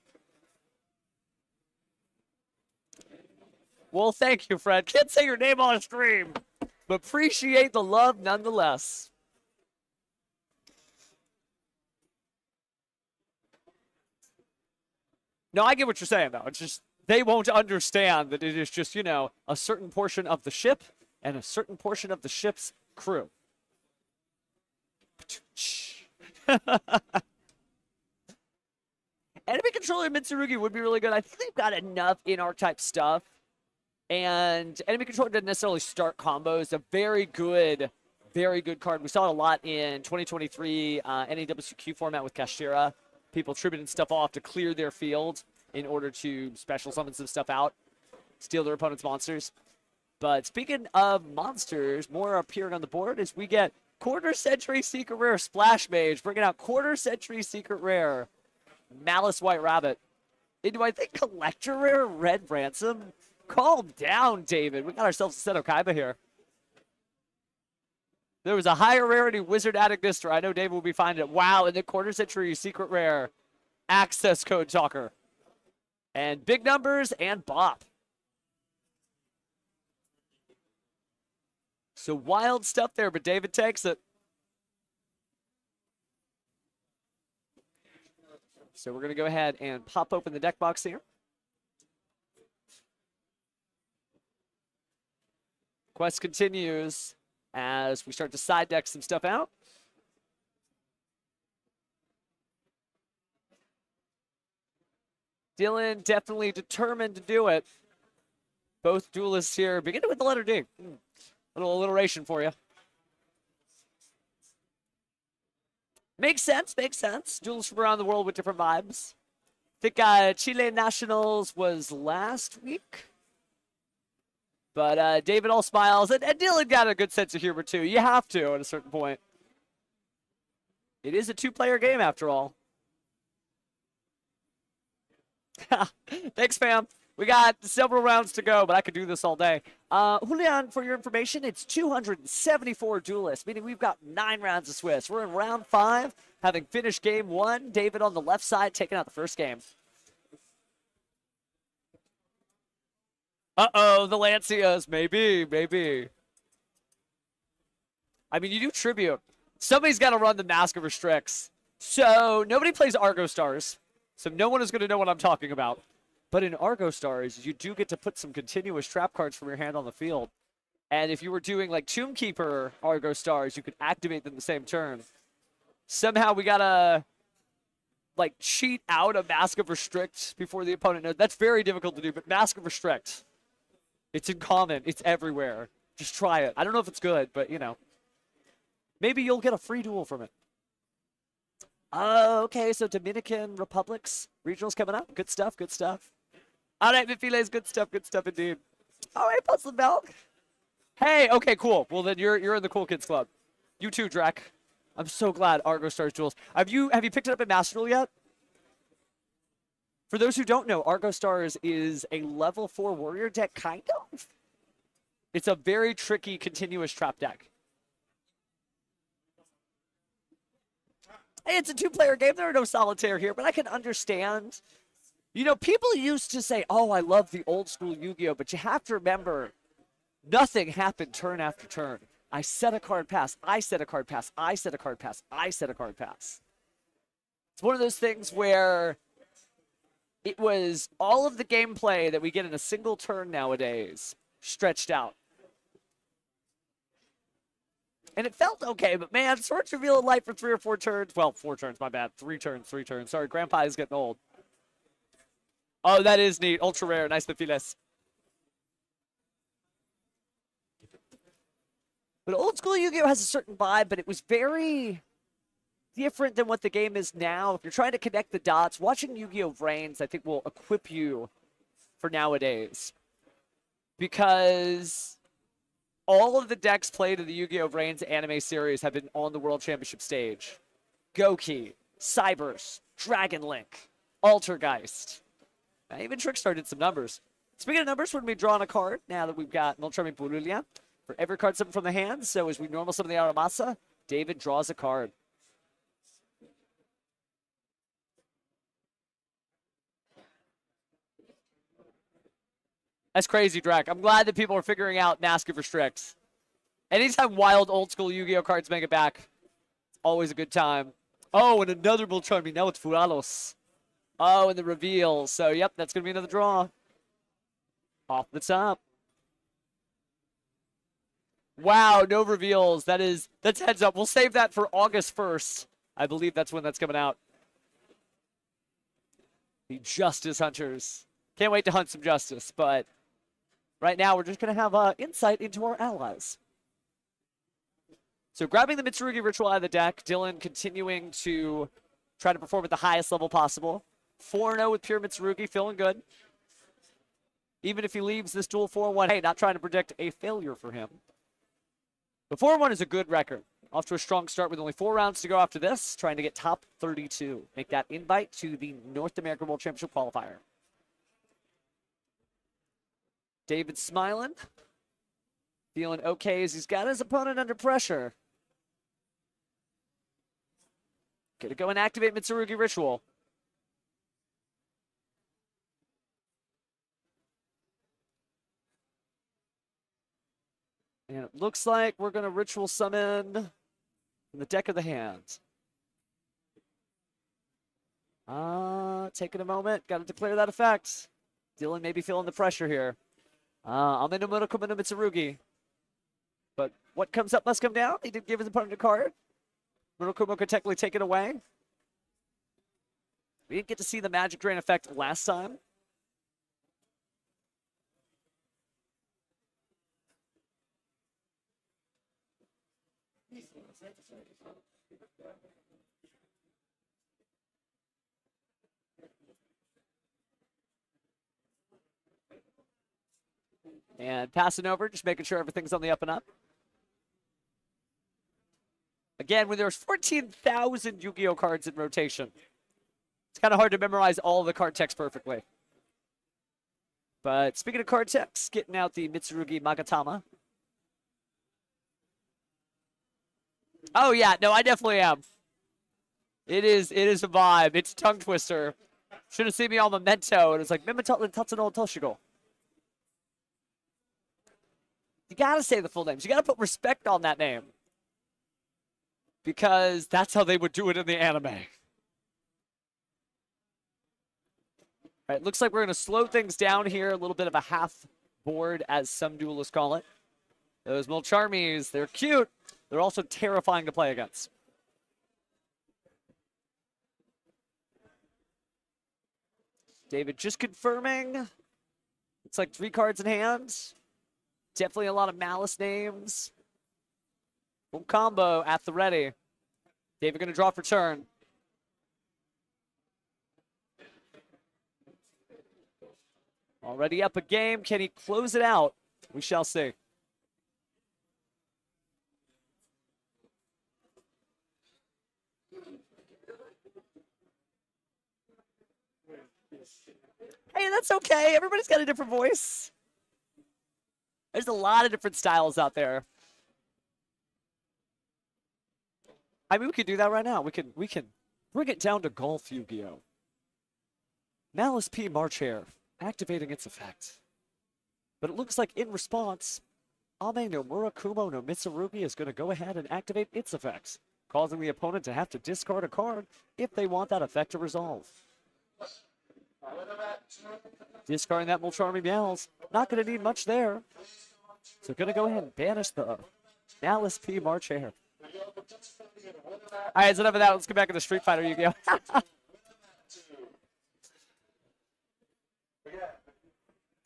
Well, thank you, Fred. Can't say your name on a stream, but appreciate the love nonetheless. No, I get what you're saying, though. It's just they won't understand that it is just, you know, a certain portion of the ship and a certain portion of the ship's crew. Enemy controller Mitsurugi would be really good. I think they've got enough in-archetype stuff. And enemy controller doesn't necessarily start combos. A very good card. We saw it a lot in 2023 NAWQ format with Kashira. People tributing stuff off to clear their field in order to special summon some stuff out, steal their opponent's monsters. But speaking of monsters, more appearing on the board as we get Quarter Century Secret Rare Splash Mage, bringing out Quarter Century Secret Rare Malice White Rabbit. Into, I think, Collector Rare Red Ransom. Calm down, David. We got ourselves a set of Kaiba here. There was a higher rarity Wizard Adagnister. I know David will be finding it. Wow, and the Quarter Century Secret Rare Access Code Talker. And big numbers and bop. So wild stuff there, but David takes it. So we're going to go ahead and pop open the deck box here. Quest continues as we start to side deck some stuff out. Dylan definitely determined to do it. Both duelists here, beginning with the letter D. A little alliteration for you. Makes sense, makes sense. Duelists from around the world with different vibes. I think Chile Nationals was last week. But David all smiles, and Dylan got a good sense of humor too. You have to at a certain point. It is a two-player game after all. Thanks, fam. We got several rounds to go, but I could do this all day. Julian, for your information, it's 274 duelists, meaning we've got 9 rounds of Swiss. We're in round 5, having finished game 1. David on the left side taking out the first game. Uh-oh, the Lancias. Maybe, maybe. I mean, you do tribute. Somebody's got to run the Mask of Restricts. So nobody plays Argo Stars, so no one is going to know what I'm talking about. But in Argo Stars, you do get to put some continuous trap cards from your hand on the field. And if you were doing like Tomb Keeper Argo Stars, you could activate them the same turn. Somehow we gotta like cheat out a Mask of Restrict before the opponent knows. That's very difficult to do, but Mask of Restrict, it's in common. It's everywhere. Just try it. I don't know if it's good, but you know. Maybe you'll get a free duel from it. Okay, so Dominican Republic's regionals coming up. Good stuff, good stuff. All right, Mifiles, good stuff indeed. All right, Puzzle Milk. Hey, okay, cool. Well, then you're in the Cool Kids Club. You too, Drek. I'm so glad Argo Stars duels. Have you picked it up at Master Duel yet? For those who don't know, Argo Stars is a level 4 warrior deck, kind of. It's a very tricky continuous trap deck. Hey, it's a 2-player game. There are no solitaire here, but I can understand. You know, people used to say, oh, I love the old school Yu-Gi-Oh!, but you have to remember, nothing happened turn after turn. I set a card pass, I set a card pass, I set a card pass, I set a card pass. It's one of those things where it was all of the gameplay that we get in a single turn nowadays stretched out. And it felt okay, but man, Swords Reveal in Light for 3 or 4 turns. Well, 4 turns, my bad. 3 turns. Sorry, Grandpa is getting old. Oh, that is neat. Ultra rare. Nice, Mifiles. But old school Yu-Gi-Oh! Has a certain vibe, but it was very different than what the game is now. If you're trying to connect the dots, watching Yu-Gi-Oh! Reigns, I think, will equip you for nowadays. Because all of the decks played in the Yu-Gi-Oh! Reigns anime series have been on the World Championship stage. Goki, Cybers, Dragon Link, Altergeist. Even Trickstar did some numbers. Speaking of numbers, we're going to be drawing a card now that we've got Moltrami Purulia. For every card something from the hand, so as we normal some of the Aramasa, David draws a card. That's crazy, Drac. I'm glad that people are figuring out Mask of Restricts. Anytime wild old school Yu-Gi-Oh! Cards make it back, it's always a good time. Oh, and another Moltrami. Now it's Furalos. Oh, and the reveal. So, yep, that's going to be another draw. Off the top. Wow, no reveals. That's heads up. We'll save that for August 1st. I believe that's when that's coming out. The Justice Hunters. Can't wait to hunt some justice, but right now we're just going to have insight into our allies. So grabbing the Mitsurugi Ritual out of the deck, Dylan continuing to try to perform at the highest level possible. 4-0 with pure Mitsurugi, feeling good. Even if he leaves this duel 4-1, hey, not trying to predict a failure for him. But 4-1 is a good record. Off to a strong start with only 4 rounds to go after this, trying to get top 32. Make that invite to the North American World Championship Qualifier. David smiling. Feeling okay as he's got his opponent under pressure. Gonna go and activate Mitsurugi Ritual. And it looks like we're going to Ritual Summon from the deck of the hand. Taking a moment. Got to declare that effect. Dylan may be feeling the pressure here. I'm in Murakumo no Mitsurugi. But what comes up must come down. He did give his opponent a card. Murakumo could technically take it away. We didn't get to see the Magic Drain effect last time. And passing over, just making sure everything's on the up and up. Again, when there's 14,000 Yu-Gi-Oh! Cards in rotation, it's kind of hard to memorize all of the card text perfectly. But speaking of card text, getting out the Mitsurugi Magatama. Oh yeah, no, I definitely am. It is a vibe. It's a tongue twister. Should have seen me on Memento, and it's like Memento Tatsuno Toshigo. You gotta say the full names. You gotta put respect on that name. because that's how they would do it in the anime. All right, looks like we're going to slow things down here. A little bit of a half board, as some duelists call it. Those Molcharmies, they're cute. They're also terrifying to play against. David just confirming. It's like 3 cards in hand. Definitely a lot of Malice names. Full combo at the ready. David going to draw for turn. Already up a game. Can he close it out? We shall see. Hey, that's okay. Everybody's got a different voice. There's a lot of different styles out there. I mean, we could do that right now. We can bring it down to golf Yu-Gi-Oh! Malice P. March Hare, activating its effect. But it looks like in response, Ame no Murakumo no Mitsurugi is going to go ahead and activate its effects, causing the opponent to have to discard a card if they want that effect to resolve. Discarding that Molcharmy Meows, not going to need much there. So going to go ahead and banish the Malice P. March Hare. All right, so enough of that. Let's get back into Street Fighter Yu-Gi-Oh!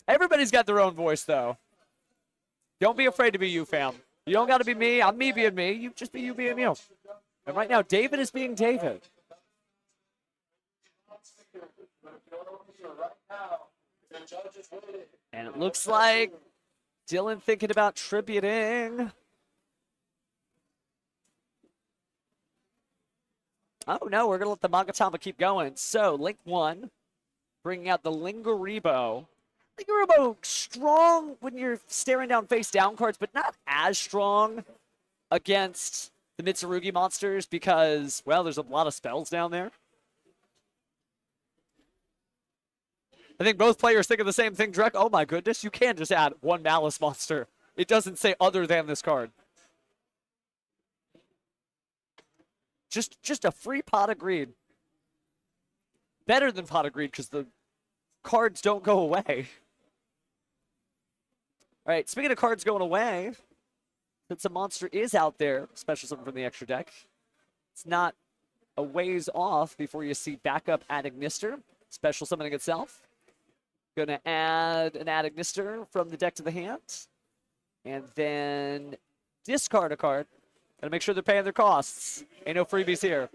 Everybody's got their own voice, though. Don't be afraid to be you, fam. You don't got to be me. I'm me being me. You just be you being you. And right now, David is being David. And it looks like Dylan thinking about tributing. Oh, no, we're going to let the Magatama keep going. So, Link 1, bringing out the Linguribo. Linguribo, strong when you're staring down face-down cards, but not as strong against the Mitsurugi monsters because, well, there's a lot of spells down there. I think both players think of the same thing, Drek. Oh, my goodness, you can just add 1 Malice monster. It doesn't say other than this card. Just a free pot of greed. Better than pot of greed because the cards don't go away. All right, speaking of cards going away, since a monster is out there, especially something from the extra deck, it's not a ways off before you see backup Ad Ignister, special summoning itself. Gonna add an Ad Ignister from the deck to the hand, and then discard a card. Gotta make sure they're paying their costs. Ain't no freebies here.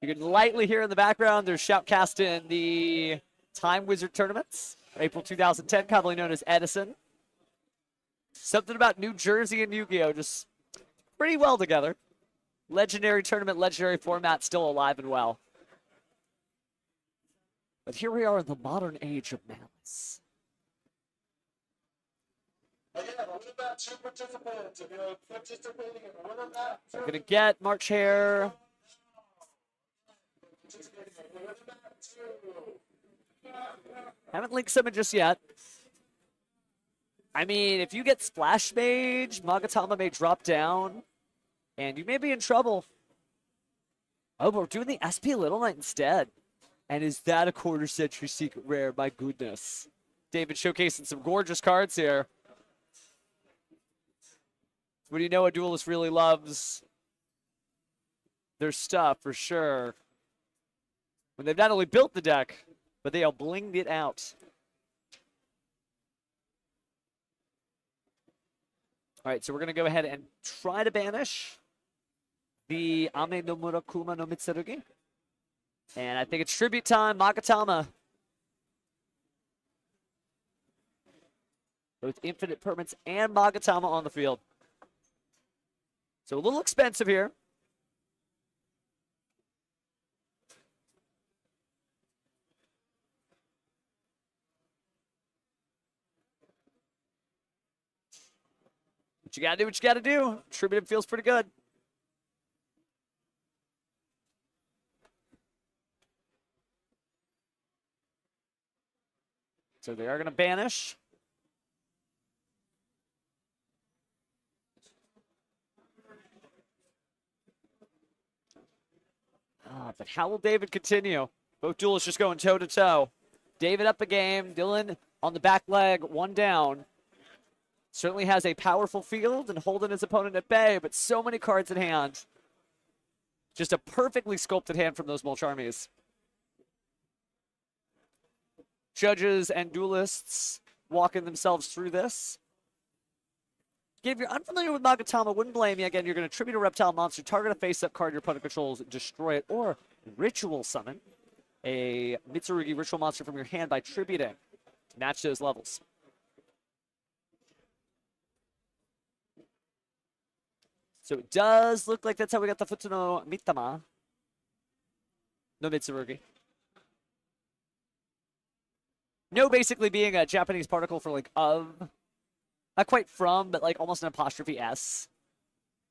You can lightly hear in the background, there's shoutcast in the Time Wizard tournaments. April 2010, commonly known as Edison. Something about New Jersey and Yu-Gi-Oh! Just pretty well together. Legendary tournament, legendary format, still alive and well. But here we are in the modern age of Malice. We're going to get March Hare. Haven't linked summon just yet. I mean, if you get Splash Mage, Magatama may drop down, and you may be in trouble. Oh, but we're doing the SP Little Knight instead. And is that a quarter-century secret rare? My goodness. David showcasing some gorgeous cards here. When you know a duelist really loves their stuff, for sure. When they've not only built the deck, but they have blinged it out. All right, so we're going to go ahead and try to banish the Ame no Murakuma no Mitsurugi. And I think it's tribute time, Magatama. Both Infinite Permanents and Magatama on the field. So a little expensive here. But you gotta do what you gotta do. Tribute feels pretty good. So they are going to banish. But how will David continue? Both duelists just going toe-to-toe. David up a game. Dylan on the back leg, one down. Certainly has a powerful field and holding his opponent at bay, but so many cards in hand. Just a perfectly sculpted hand from those Mulch armies. Judges and duelists walking themselves through this. Again, if you're unfamiliar with Magatama, wouldn't blame you. Again, you're going to tribute a reptile monster, target a face-up card your opponent controls, destroy it, or ritual summon a Mitsurugi ritual monster from your hand by tributing to match those levels. So it does look like that's how we got the Futsu no Mitama. No Mitsurugi. No basically being a Japanese particle for like of. Not quite from, but like almost an apostrophe S.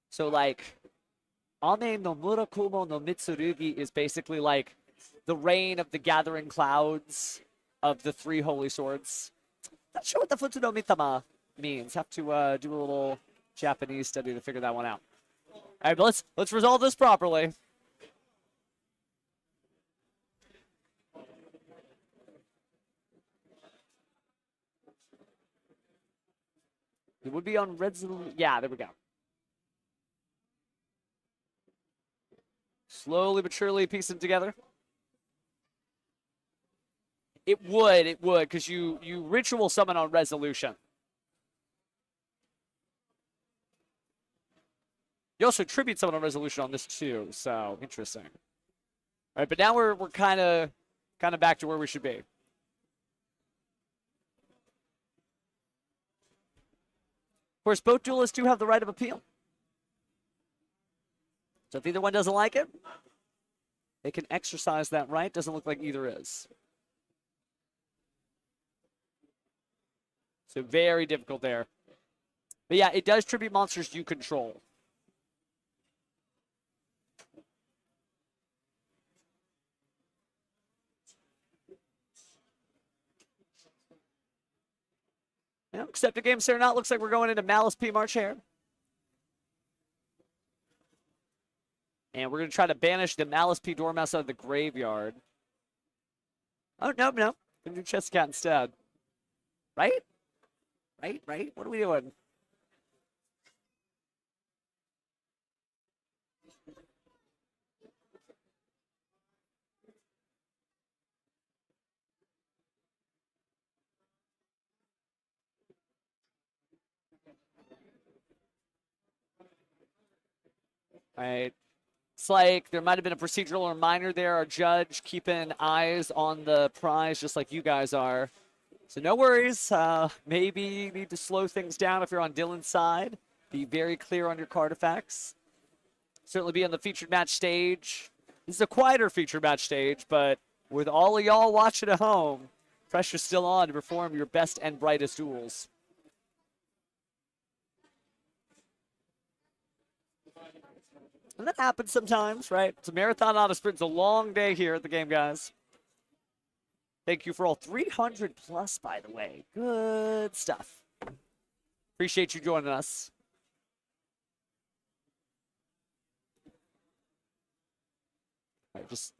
So like, Ame no Murakumo no Mitsurugi is basically like the rain of the gathering clouds of the three holy swords. Not sure what the Futsu no Mitama means. Have to do a little Japanese study to figure that one out. All right, but let's resolve this properly. It would be on resolution. Yeah, there we go. Slowly but surely piece them together. It would, because you ritual summon on resolution. You also tribute summon on resolution on this too, so interesting. All right, but now we're kind of back to where we should be. Of course, both duelists do have the right of appeal. So if either one doesn't like it, they can exercise that right. Doesn't look like either is. So very difficult there. But yeah, it does tribute monsters you control. Yeah, except the game, sir, not looks like we're going into Malice P March here. And we're going to try to banish the Malice P Dormouse out of the graveyard. Oh, no. Going to do Chest Cat instead. Right? Right? What are we doing? All right. It's like there might have been a procedural or minor there. Our judge keeping eyes on the prize just like you guys are. So no worries. Maybe you need to slow things down if you're on Dylan's side. Be very clear on your card effects. Certainly be on the featured match stage. This is a quieter featured match stage, but with all of y'all watching at home, pressure's still on to perform your best and brightest duels. And that happens sometimes, right? It's a marathon, not a sprint. It's a long day here at the game, guys. Thank you for all 300 plus, by the way. Good stuff. Appreciate you joining us. All right, just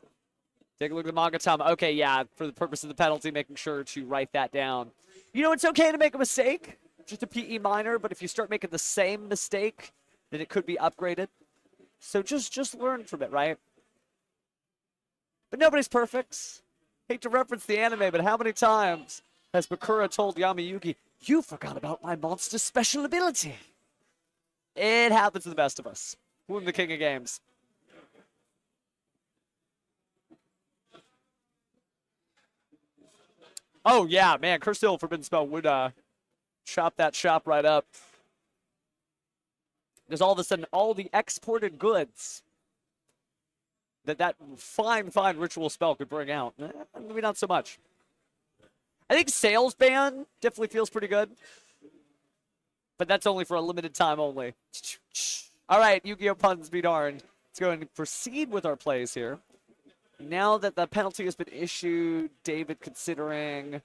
take a look at the Magatama. Okay, yeah, for the purpose of the penalty, making sure to write that down. You know, it's okay to make a mistake, just a PE minor, but if you start making the same mistake, then it could be upgraded. So just learn from it, right? But nobody's perfect. Hate to reference the anime, but how many times has Bakura told Yamayuki, "You forgot about my monster's special ability"? It happens to the best of us. Who am the king of games? Oh, yeah, man. Curse Hill Forbidden Spell would chop that shop right up. Because all of a sudden, all the exported goods that fine ritual spell could bring out, maybe not so much. I think sales ban definitely feels pretty good. But that's only for a limited time only. All right, Yu-Gi-Oh! Puns be darned. Let's go and proceed with our plays here. Now that the penalty has been issued, David considering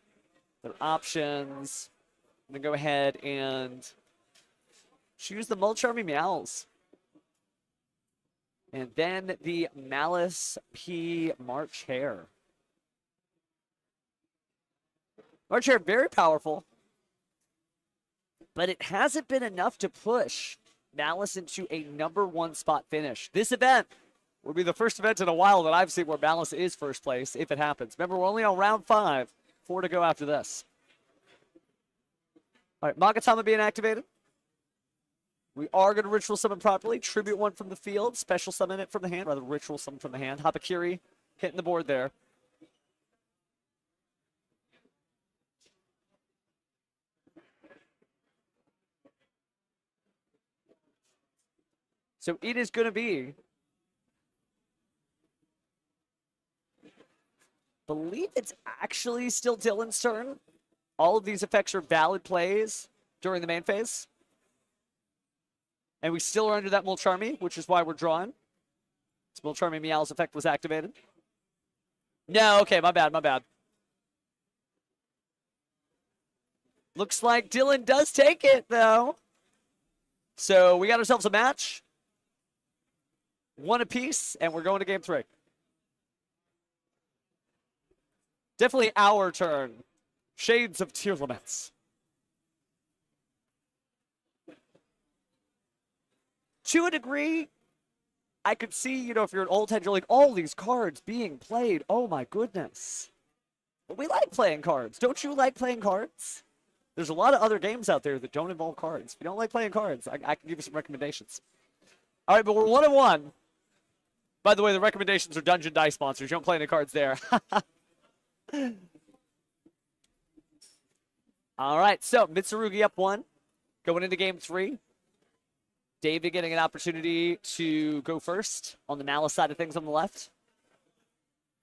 Their options. I'm going to go ahead and choose the Mulcharmy Meows. And then the Malice P March Hare. March Hare, very powerful. But it hasn't been enough to push Malice into a #1 spot finish. This event will be the first event in a while that I've seen where Malice is first place, if it happens. Remember, we're only on round 5. 4 to go after this. All right, Magatama being activated. We are going to ritual summon properly. Tribute one from the field. Special summon it from the hand. Rather, ritual summon from the hand. Hapakiri hitting the board there. So it is going to be, believe it's actually still Dylan's turn. All of these effects are valid plays during the main phase. And we still are under that Mulcharmy, which is why we're drawing. This Mulcharmy Meow's effect was activated. No, okay, my bad, my bad. Looks like Dylan does take it, though. So we got ourselves a match. 1 apiece, and we're going to game 3. Definitely our turn. Shades of Tear Laments. To a degree, I could see, if you're an old head, you're like, all these cards being played. Oh my goodness. But we like playing cards. Don't you like playing cards? There's a lot of other games out there that don't involve cards. If you don't like playing cards, I can give you some recommendations. All right, but we're 1-1. By the way, the recommendations are Dungeon Dice sponsors. You don't play any cards there. All right, so Mitsurugi up 1. Going into game 3. David getting an opportunity to go first on the Malice side of things on the left.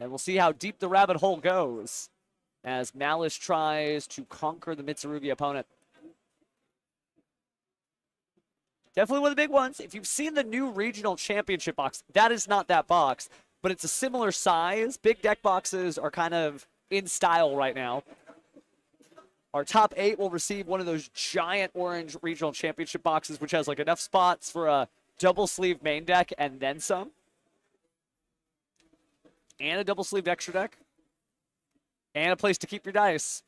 And we'll see how deep the rabbit hole goes as Malice tries to conquer the Mitsurugi opponent. Definitely one of the big ones. If you've seen the new regional championship box, that is not that box, but it's a similar size. Big deck boxes are kind of in style right now. Our top 8 will receive one of those giant orange regional championship boxes, which has like enough spots for a double sleeve main deck and then some. And a double sleeved extra deck. And a place to keep your dice.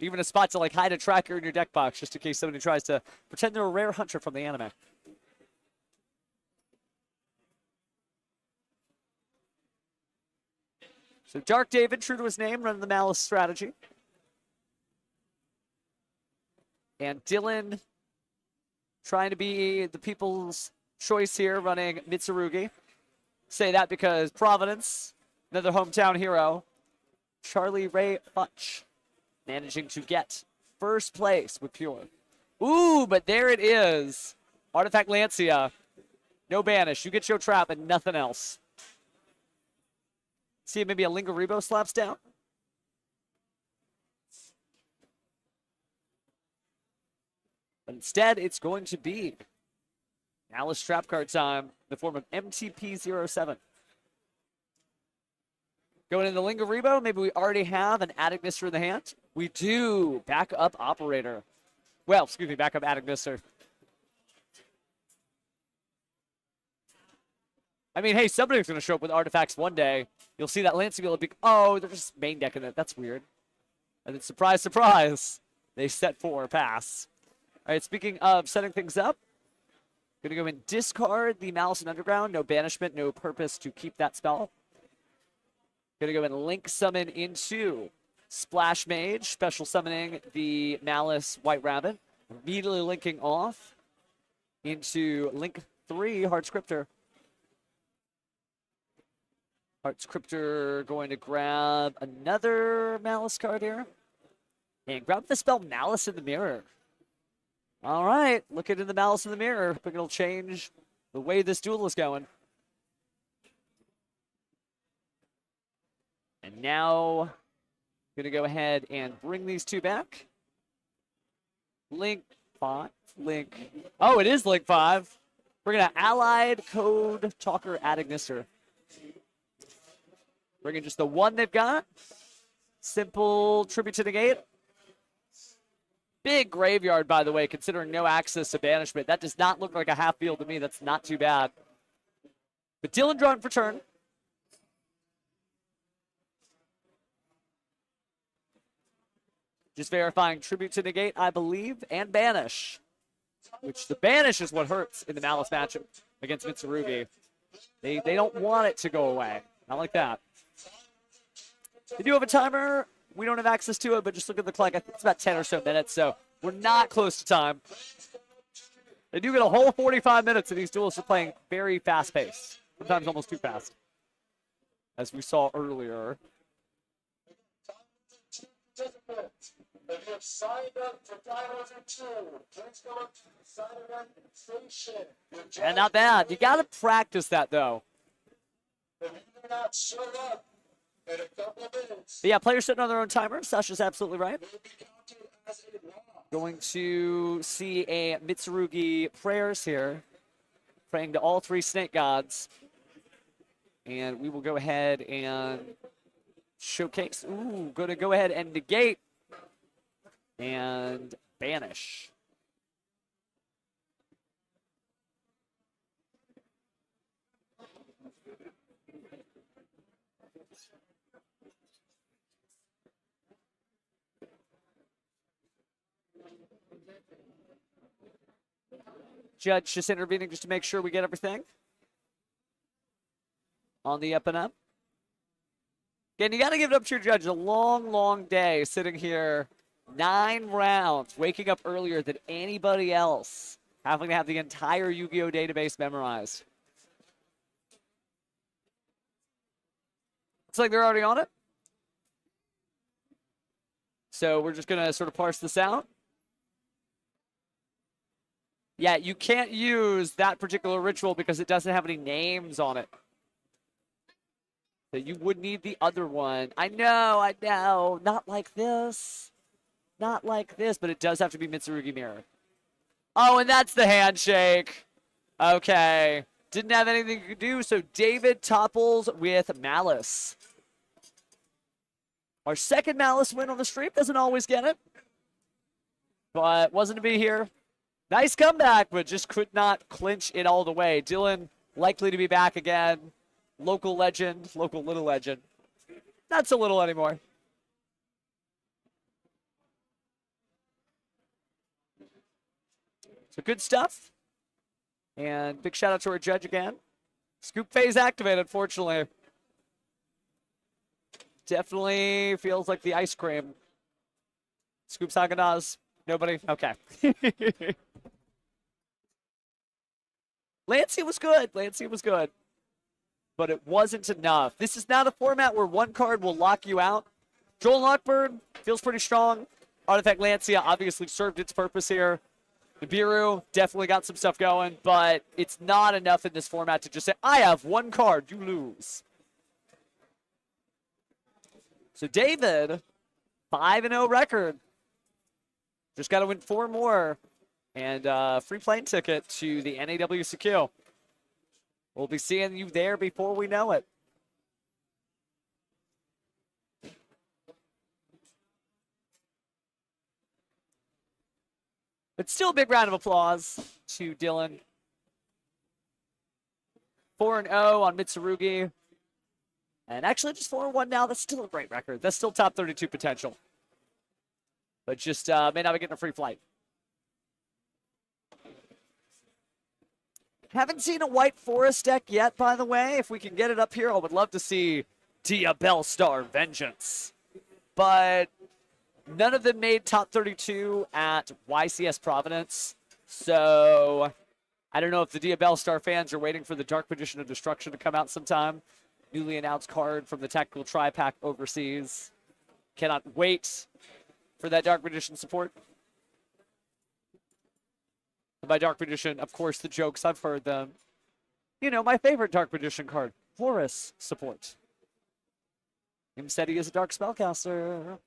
Even a spot to like hide a tracker in your deck box just in case somebody tries to pretend they're a rare hunter from the anime. So Dark David, true to his name, running the Malice strategy. And Dylan trying to be the people's choice here, running Mitsurugi. Say that because Providence, another hometown hero, Charlie Ray Futch, managing to get first place with Pure. Ooh, but there it is. Artifact Lancia. No banish. You get your trap and nothing else. See if maybe a Lingaribo slaps down. But instead, it's going to be Malice trap card time in the form of MTP07. Going into Lingaribo, maybe we already have an Attic Mister in the hand. We do. Backup Operator. Well, excuse me, backup Attic Mister. I mean, hey, somebody's going to show up with artifacts one day. You'll see that Lancey will be, oh, they're just main decking it. That's weird. And then surprise, surprise, they set 4 pass. All right, speaking of setting things up, going to go and discard the Malice and Underground. No banishment, no purpose to keep that spell. Going to go and link summon into Splash Mage, special summoning the Malice White Rabbit. Immediately linking off into Link 3, Heart Scripter. Heart Scripter going to grab another Malice card here. And grab the spell Malice in the Mirror. All right, looking in the Malice in the Mirror. I think it'll change the way this duel is going. And now, going to go ahead and bring these 2 back. Link 5, Link. Oh, it is Link 5. We're going to Allied Code Talker Attic Mister. Bringing just the 1 they've got. Simple tribute to negate. Big graveyard, by the way, considering no access to banishment. That does not look like a half field to me. That's not too bad. But Dylan drawing for turn. Just verifying tribute to negate, I believe, and banish. Which the banish is what hurts in the Malice matchup against Mitsurugi. They don't want it to go away. Not like that. They do have a timer. We don't have access to it, but just look at the clock. I think it's about 10 or so minutes, so we're not close to time. They do get a whole 45 minutes, and these duels are playing very fast-paced. Sometimes almost too fast, as we saw earlier. And not bad. You got to practice that, though. But yeah, players sitting on their own timer. Sasha's absolutely right. Going to see a Mitsurugi prayers here. Praying to all three snake gods. And we will go ahead and showcase. Ooh, going to go ahead and negate. And banish. Judge just intervening just to make sure we get everything on the up and up. Again, you got to give it up to your judge. A long, long day sitting here, 9 rounds, waking up earlier than anybody else, having to have the entire Yu-Gi-Oh! Database memorized. Looks like they're already on it. So we're just going to sort of parse this out. Yeah, you can't use that particular ritual because it doesn't have any names on it. So you would need the other one. I know. Not like this. Not like this, but it does have to be Mitsurugi Mirror. Oh, and that's the handshake. Okay. Didn't have anything to do, so David topples with Malice. Our second Malice win on the stream. Doesn't always get it. But wasn't to be here. Nice comeback, but just could not clinch it all the way. Dylan likely to be back again. Local legend, local little legend. Not so little anymore. So good stuff. And big shout out to our judge again. Scoop phase activated, fortunately. Definitely feels like the ice cream. Scoop Saganaz. Nobody? Okay. Lancey was good. Lancey was good. But it wasn't enough. This is not a format where one card will lock you out. Joel Lockbird feels pretty strong. Artifact Lancia obviously served its purpose here. Nibiru definitely got some stuff going, but it's not enough in this format to just say, I have one card, you lose. So David, 5-0 record. Just got to win 4 more. And free plane ticket to the NAWCQ. We'll be seeing you there before we know it. But still a big round of applause to Dylan. 4-0 on Mitsurugi. And actually just 4-1 now. That's still a great record. That's still top 32 potential. But just may not be getting a free flight. Haven't seen a White Forest deck yet, by the way. If we can get it up here, I would love to see Diabellstar Vengeance. But none of them made top 32 at YCS Providence. So I don't know if the Diabellstar fans are waiting for the Dark Magician of Destruction to come out sometime. Newly announced card from the Tactical Tri-Pack overseas. Cannot wait for that Dark Magician support. And by Dark Magician, of course, the jokes, I've heard them. You know, my favorite Dark Magician card, Horus support. Him said he is a Dark Spellcaster.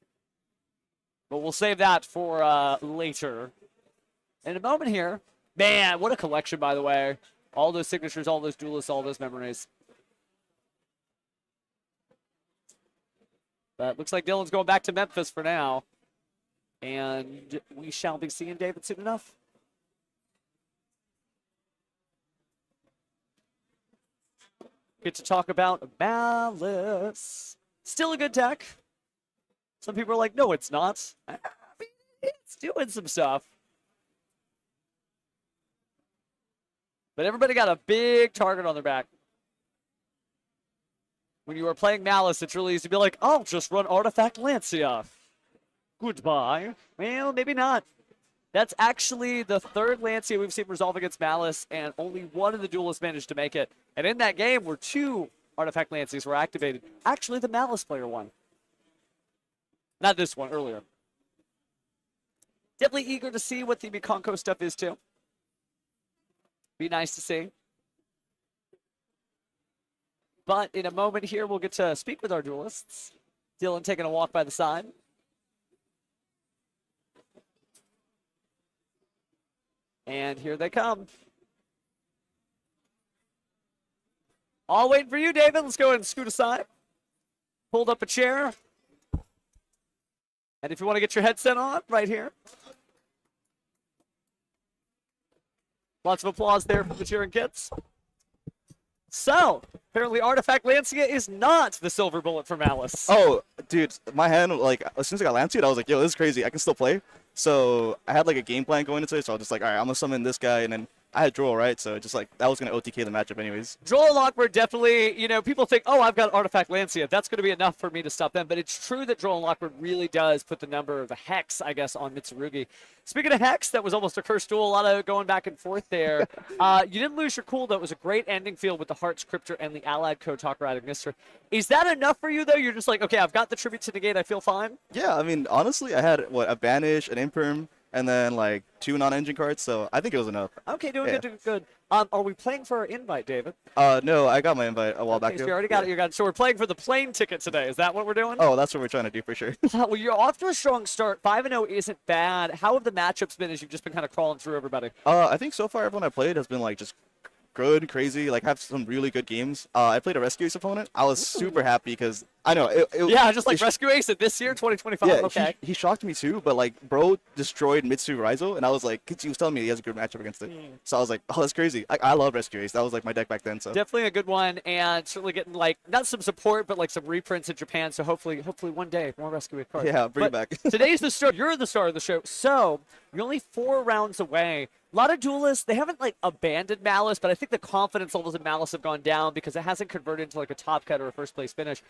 But we'll save that for later. In a moment here, man, what a collection, by the way. All those signatures, all those duelists, all those memories. But looks like Dylan's going back to Memphis for now. And we shall be seeing David soon enough. Get to talk about Malice. Still a good deck. Some people are like, no, it's not. I mean, it's doing some stuff. But everybody got a big target on their back. When you are playing Malice, it's really easy to be like, I'll just run Artifact Lancia. Goodbye. Well, maybe not. That's actually the third Lancia we've seen resolve against Malice, and only one of the duelists managed to make it. And in that game, where 2 Artifact Lancias were activated. Actually, the Malice player won. Not this one, earlier. Definitely eager to see what the Mikonko stuff is, too. Be nice to see. But in a moment here, we'll get to speak with our duelists. Dylan taking a walk by the side. And here they come. All waiting for you, David. Let's go ahead and scoot aside. Pulled up a chair. And if you want to get your headset on, right here. Lots of applause there for the cheering kids. So, apparently Artifact Lancia is not the silver bullet for Malice. Oh, dude, my hand, like, as soon as I got Lancia, I was like, yo, this is crazy. I can still play. So I had, like, a game plan going into it, so I was just like, all right, I'm going to summon this guy, and then I had Duel, right? So just, like, that was going to OTK the matchup anyways. Joel Lockwood definitely, you know, people think, oh, I've got Artifact Lancia. That's going to be enough for me to stop them. But it's true that Joel Lockwood really does put the number of the Hex, I guess, on Mitsurugi. Speaking of Hex, that was almost a cursed duel. A lot of going back and forth there. You didn't lose your cool, though. It was a great ending field with the Heart's Cryptor and the allied Kotaku Ignister. Is that enough for you, though? You're just like, okay, I've got the Tribute to Negate. I feel fine? Yeah, I mean, honestly, I had, what, a Banish, an Imperm, and then, like, 2 non-engine cards, so I think it was enough. Okay, doing Yeah. good, doing good. Are we playing for our invite, David? No, I got my invite a while back Okay, so ago. you already got it. You got it. So we're playing for the plane ticket today. Is that what we're doing? Oh, that's what we're trying to do for sure. Well, you're off to a strong start. 5-0 isn't bad. How have the matchups been as you've just been kind of crawling through everybody? I think so far everyone I played has been, like, just good, crazy, like, have some really good games. I played a Rescue Ace opponent. I was super happy because, I know, Yeah, just like it- Rescue Ace it this year, 2025. Yeah, Okay. he shocked me too, but like bro destroyed Mitsu Raizo, and I was like, 'cause he was telling me he has a good matchup against it. So I was like, oh, that's crazy. I love Rescue Ace. That was like my deck back then. So Definitely a good one, and certainly getting like not some support, but like some reprints in Japan. So hopefully one day more Rescue Ace cards. yeah, bring it But back. today's the start. You're the star of the show. So you're only 4 rounds away. A lot of duelists, they haven't like abandoned Malice, but I think the confidence levels in Malice have gone down because it hasn't converted into like a top cut or a first place finish.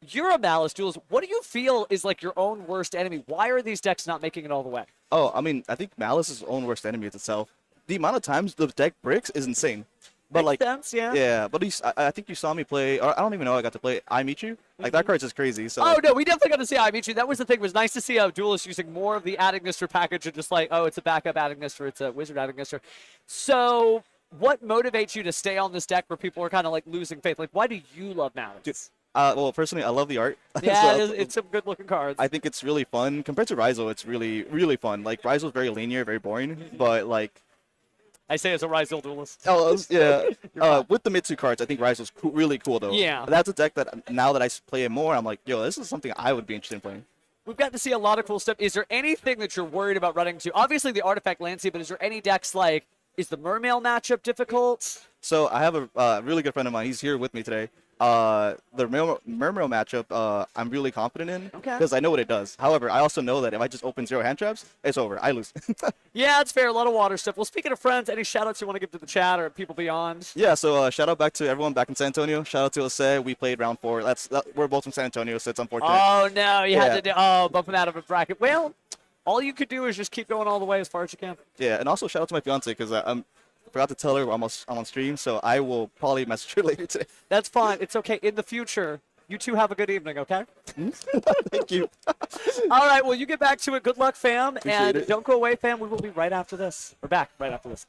You're a Malice duelist. What do you feel is like your own worst enemy? Why are these decks not making it all the way? Oh, I mean, I think Malice is his own worst enemy itself. The amount of times the deck bricks is insane. But Makes like, sense, yeah. yeah, but I think you saw me play, or I don't even know I got to play I Meet You. Like that card's just crazy. So Oh, no, we definitely got to see I Meet You. That was the thing. It was nice to see a duelist using more of the Ad-Ignister package and just like, oh, it's a backup Ad-Ignister, it's a Wizard Ad-Ignister. So what motivates you to stay on this deck where people are kind of like losing faith? Like, why do you love Malice? well, personally, I love the art. Yeah, So, it's some good looking cards. I think it's really fun. Compared to Raizo, it's really, really fun. Like, Raizo's very linear, very boring, but, like, I say as a Rizal duelist. oh, yeah. With the Mitsu cards, I think Raizo's really cool, though. Yeah. That's a deck that, now that I play it more, I'm like, yo, this is something I would be interested in playing. We've got to see a lot of cool stuff. Is there anything that you're worried about running to? Obviously, the Artifact Lancia, but is there any decks like, is the Mermail matchup difficult? So, I have a really good friend of mine. He's here with me today. The Mermail matchup, I'm really confident in Okay. because I know what it does. However, I also know that if I just open 0 hand traps, it's over. I lose. Yeah, it's fair. A lot of water stuff. Well, speaking of friends, any shout-outs you want to give to the chat or people beyond? Yeah, so shout out back to everyone back in San Antonio. Shout out to Jose. We played round 4. We're both from San Antonio, so it's unfortunate. Oh, no, you had to Yeah. bump him out of a bracket. Well, all you could do is just keep going all the way as far as you can. Yeah, and also shout out to my fiance because I forgot to tell her I'm on stream, so I will probably message her later today. That's fine. It's okay. In the future, you two have a good evening, okay? Thank you. All right, well, you get back to it. Good luck, fam. Appreciate And it. don't go away, fam. We will be right after this. We're back right after this.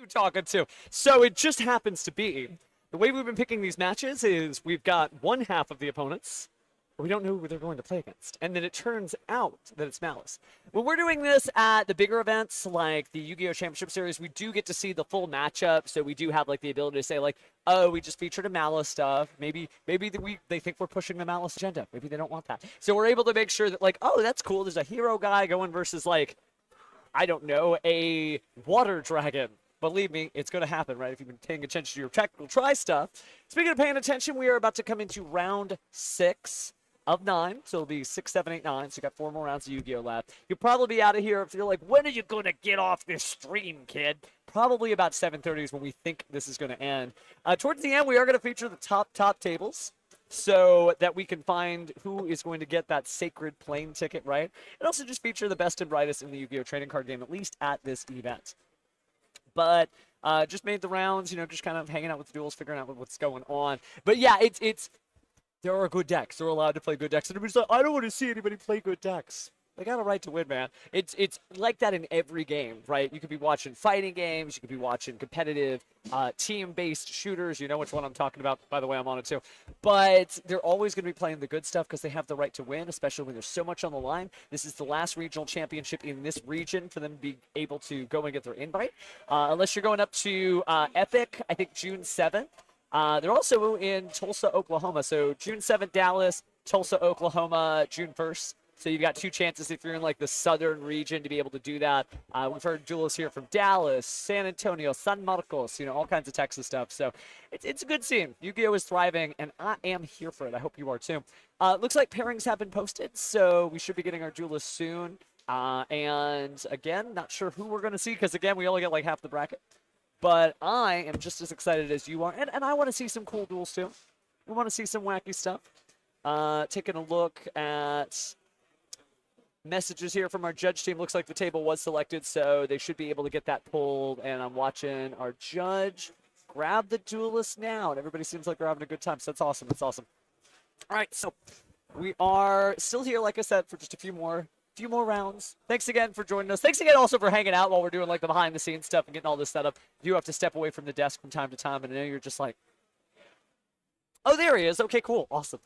you talking to? So it just happens to be the way we've been picking these matches is we've got one half of the opponents, but we don't know who they're going to play against, and then it turns out that it's Malice. When we're doing this at the bigger events like the Yu-Gi-Oh! Championship Series, we do get to see the full matchup, so we do have like the ability to say like, oh, we just featured a Malice stuff. Maybe they think we're pushing the Malice agenda. Maybe they don't want that. So we're able to make sure that like, oh, that's cool. There's a hero guy going versus like, I don't know, a water dragon. Believe me, it's going to happen, right? If you've been paying attention to your technical try stuff. Speaking of paying attention, we are about to come into round 6 of 9. So it'll be 6, 7, 8, 9. So you got 4 more rounds of Yu-Gi-Oh! Left. You'll probably be out of here if you're like, when are you going to get off this stream, kid? Probably about 7:30 is when we think this is going to end. Towards the end, we are going to feature the top tables, so that we can find who is going to get that sacred plane ticket, right? And also just feature the best and brightest in the Yu-Gi-Oh! Trading card game, at least at this event. But just made the rounds, you know, just kind of hanging out with the duels, figuring out what's going on. But yeah, it's there are good decks. They're allowed to play good decks. And everybody's like, I don't want to see anybody play good decks. They got a right to win, man. It's like that in every game, right? You could be watching fighting games. You could be watching competitive team-based shooters. You know which one I'm talking about. By the way, I'm on it too. But they're always going to be playing the good stuff because they have the right to win, especially when there's so much on the line. This is the last regional championship in this region for them to be able to go and get their invite. Unless you're going up to Epic, I think June 7th. They're also in Tulsa, Oklahoma. So June 7th, Dallas, Tulsa, Oklahoma, June 1st. So you've got 2 chances if you're in like the southern region to be able to do that. We've heard duelists here from Dallas, San Antonio, San Marcos, you know, all kinds of Texas stuff. So it's a good scene. Yu-Gi-Oh! Is thriving, and I am here for it. I hope you are too. Looks like pairings have been posted, so we should be getting our duelists soon. And again, not sure who we're going to see because, again, we only get like half the bracket. But I am just as excited as you are, and I want to see some cool duels too. We want to see some wacky stuff. Taking a look at messages here from our judge team. Looks like the table was selected, so they should be able to get that pulled. And I'm watching our judge grab the duelist now, and everybody seems like they're having a good time. So that's awesome. That's awesome. All right, so we are still here, like I said, for just a few more rounds. Thanks again for joining us. Thanks again also for hanging out while we're doing like the behind the scenes stuff and getting all this set up. You have to step away from the desk from time to time, and I know you're just like, oh, there he is. Okay, cool. Awesome.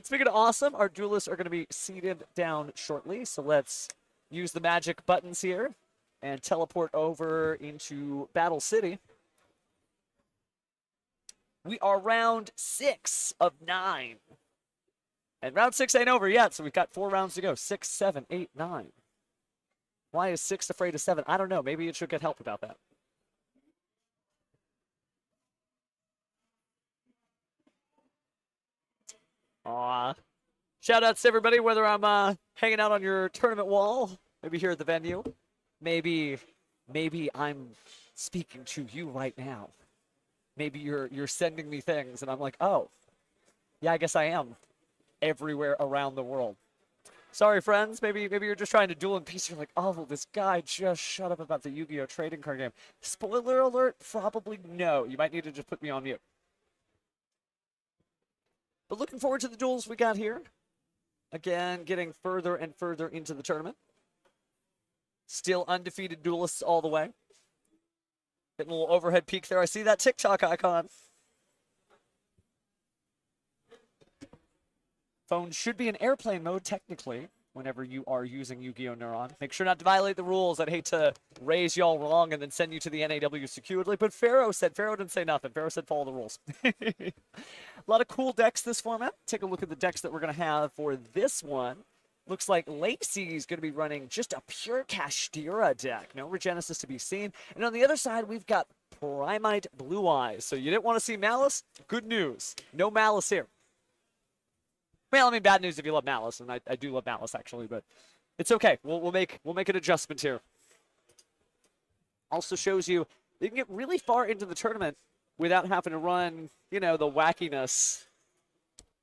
Speaking of awesome, our duelists are going to be seated down shortly. So let's use the magic buttons here and teleport over into Battle City. We are round 6 of 9. And round 6 ain't over yet, so we've got 4 rounds to go. 6, 7, 8, 9. Why is 6 afraid of 7? I don't know. Maybe it should get help about that. Aw. Shout-outs to everybody, whether I'm hanging out on your tournament wall, maybe here at the venue. Maybe I'm speaking to you right now. Maybe you're sending me things, and I'm like, oh, yeah, I guess I am. Everywhere around the world. Sorry, friends. Maybe you're just trying to duel in peace. You're like, oh, this guy just shut up about the Yu-Gi-Oh! Trading card game. Spoiler alert, probably no. You might need to just put me on mute. But looking forward to the duels we got here. Again, getting further and further into the tournament. Still undefeated duelists all the way. Getting a little overhead peek there. I see that TikTok icon. Phone should be in airplane mode, technically, whenever you are using Yu-Gi-Oh! Neuron. Make sure not to violate the rules. I'd hate to raise y'all wrong and then send you to the NAW securely. But Pharaoh didn't say nothing. Pharaoh said follow the rules. A lot of cool decks this format. Take a look at the decks that we're going to have for this one. Looks like Lacey's going to be running just a pure Kashtira deck. No Regenesis to be seen. And on the other side, we've got Primite Blue Eyes. So you didn't want to see Malice? Good news. No Malice here. Well, I mean, bad news if you love Malice, and I do love Malice, actually, but it's okay. We'll make an adjustment here. Also shows you you can get really far into the tournament without having to run, you know, the wackiness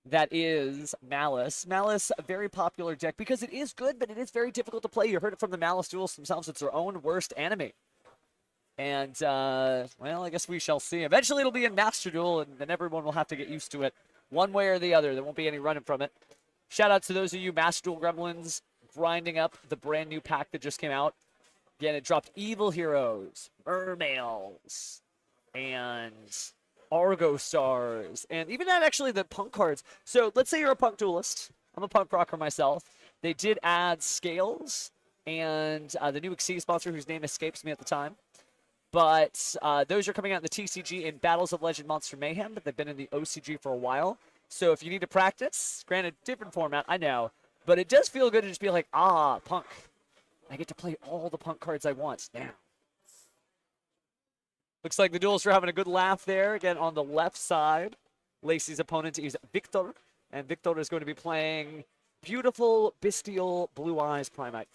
that is Malice. Malice, a very popular deck because it is good, but it is very difficult to play. You heard it from the Malice duels themselves. It's their own worst enemy. And, well, I guess we shall see. Eventually it'll be in Master Duel, and then everyone will have to get used to it. One way or the other. There won't be any running from it. Shout out to those of you Master Duel Gremlins grinding up the brand new pack that just came out. Again, it dropped Evil Heroes, Mermails, and Argo Stars, and even that actually the Punk cards. So let's say you're a Punk duelist. I'm a Punk rocker myself. They did add Scales and the new Exceed sponsor whose name escapes me at the time. But those are coming out in the TCG in Battles of Legend Monster Mayhem, but they've been in the OCG for a while. So if you need to practice, granted, different format, I know, but it does feel good to just be like, Punk. I get to play all the Punk cards I want now. Looks like the duelists are having a good laugh there. Again, on the left side, Lacey's opponent is Victor, and Victor is going to be playing beautiful, bestial, blue eyes Primite.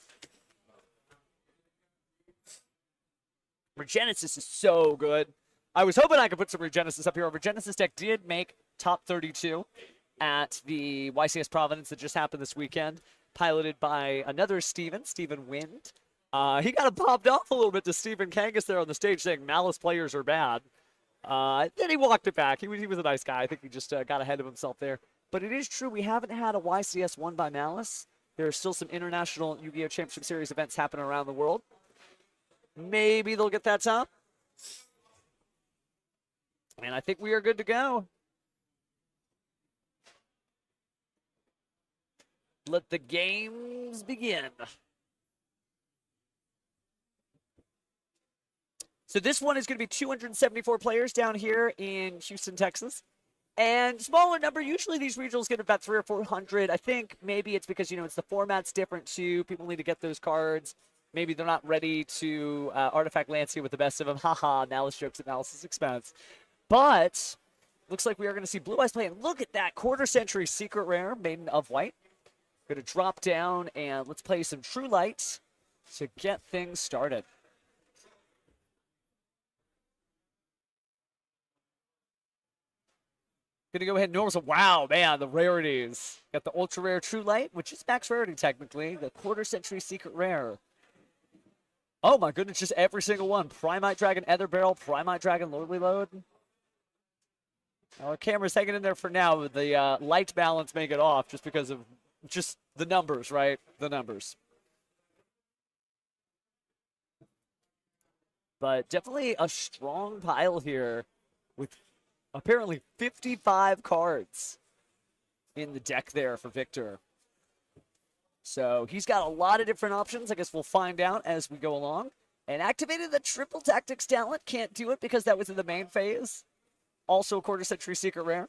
Regenesis is so good. I was hoping I could put some Regenesis up here. Regenesis deck did make top 32 at the YCS Providence that just happened this weekend, piloted by another Steven Wind. He kind of popped off a little bit to Stephen Kangas there on the stage saying Malice players are bad. Then he walked it back. He was a nice guy. I think he just got ahead of himself there. But it is true, we haven't had a YCS won by Malice. There are still some international Yu-Gi-Oh! Championship Series events happening around the world. Maybe they'll get that top. And I think we are good to go. Let the games begin. So this one is going to be 274 players down here in Houston, Texas. And smaller number, usually these regionals get about 300 or 400. I think maybe it's because, it's the format's different too. People need to get those cards. Maybe they're not ready to Artifact Lancia with the best of them. Haha, Malice jokes at Malice's expense. But looks like we are going to see Blue Eyes play. And look at that quarter-century secret rare, Maiden of White. Going to drop down and let's play some True Light to get things started. Going to go ahead and normal. So, wow, man, the rarities. Got the ultra rare True Light, which is max rarity technically. The quarter-century secret rare. Oh my goodness, just every single one. Primite Dragon, Ether Barrel, Primite Dragon, Lordly Load. Our camera's hanging in there for now, but the light balance may get off just because of just the numbers, right? The numbers. But definitely a strong pile here with apparently 55 cards in the deck there for Victor. So he's got a lot of different options. I guess we'll find out as we go along. And activated the triple tactics talent. Can't do it because that was in the main phase. Also a quarter-century secret rare.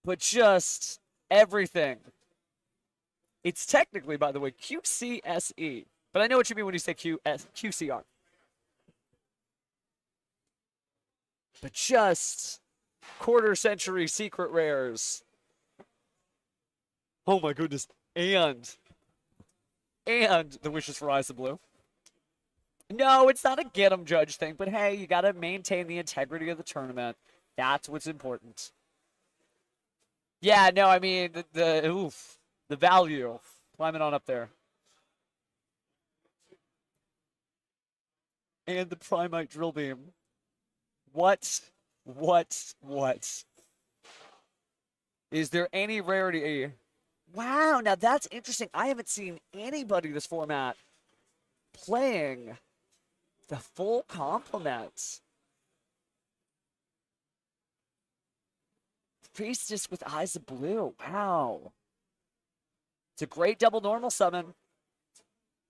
But just everything. It's technically, by the way, QCSE. But I know what you mean when you say QCR. But just quarter-century secret rares. Oh my goodness. And the Wishes for Eyes of Blue. No, it's not a get 'em judge thing, but hey, you gotta maintain the integrity of the tournament. That's what's important. Yeah, no, I mean the value. Climbing on up there. And the Primite Drill Beam. What? Is there any rarity? Wow, now that's interesting. I haven't seen anybody this format playing the full complement. Priestess with Eyes of Blue. Wow. It's a great double normal summon.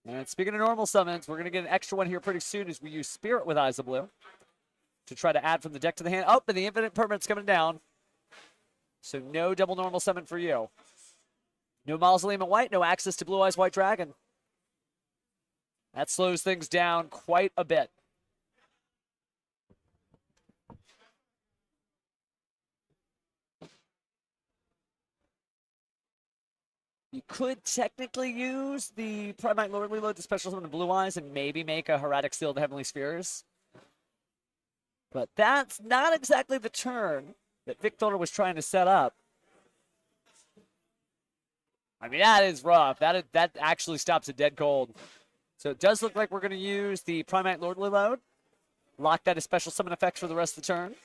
And speaking of normal summons, we're going to get an extra one here pretty soon as we use Spirit with Eyes of Blue to try to add from the deck to the hand. Oh, and the Infinite Permanent's coming down. So no double normal summon for you. No Mausoleum at White, no access to Blue Eyes White Dragon. That slows things down quite a bit. You could technically use the Primite Lordly Load to special summon the Blue Eyes and maybe make a Heretic Seal of the Heavenly Spheres. But that's not exactly the turn that Victor was trying to set up. I mean, that is rough. That actually stops it dead cold. So it does look like we're going to use the Primite Lordly Load. Lock that as special summon effects for the rest of the turn.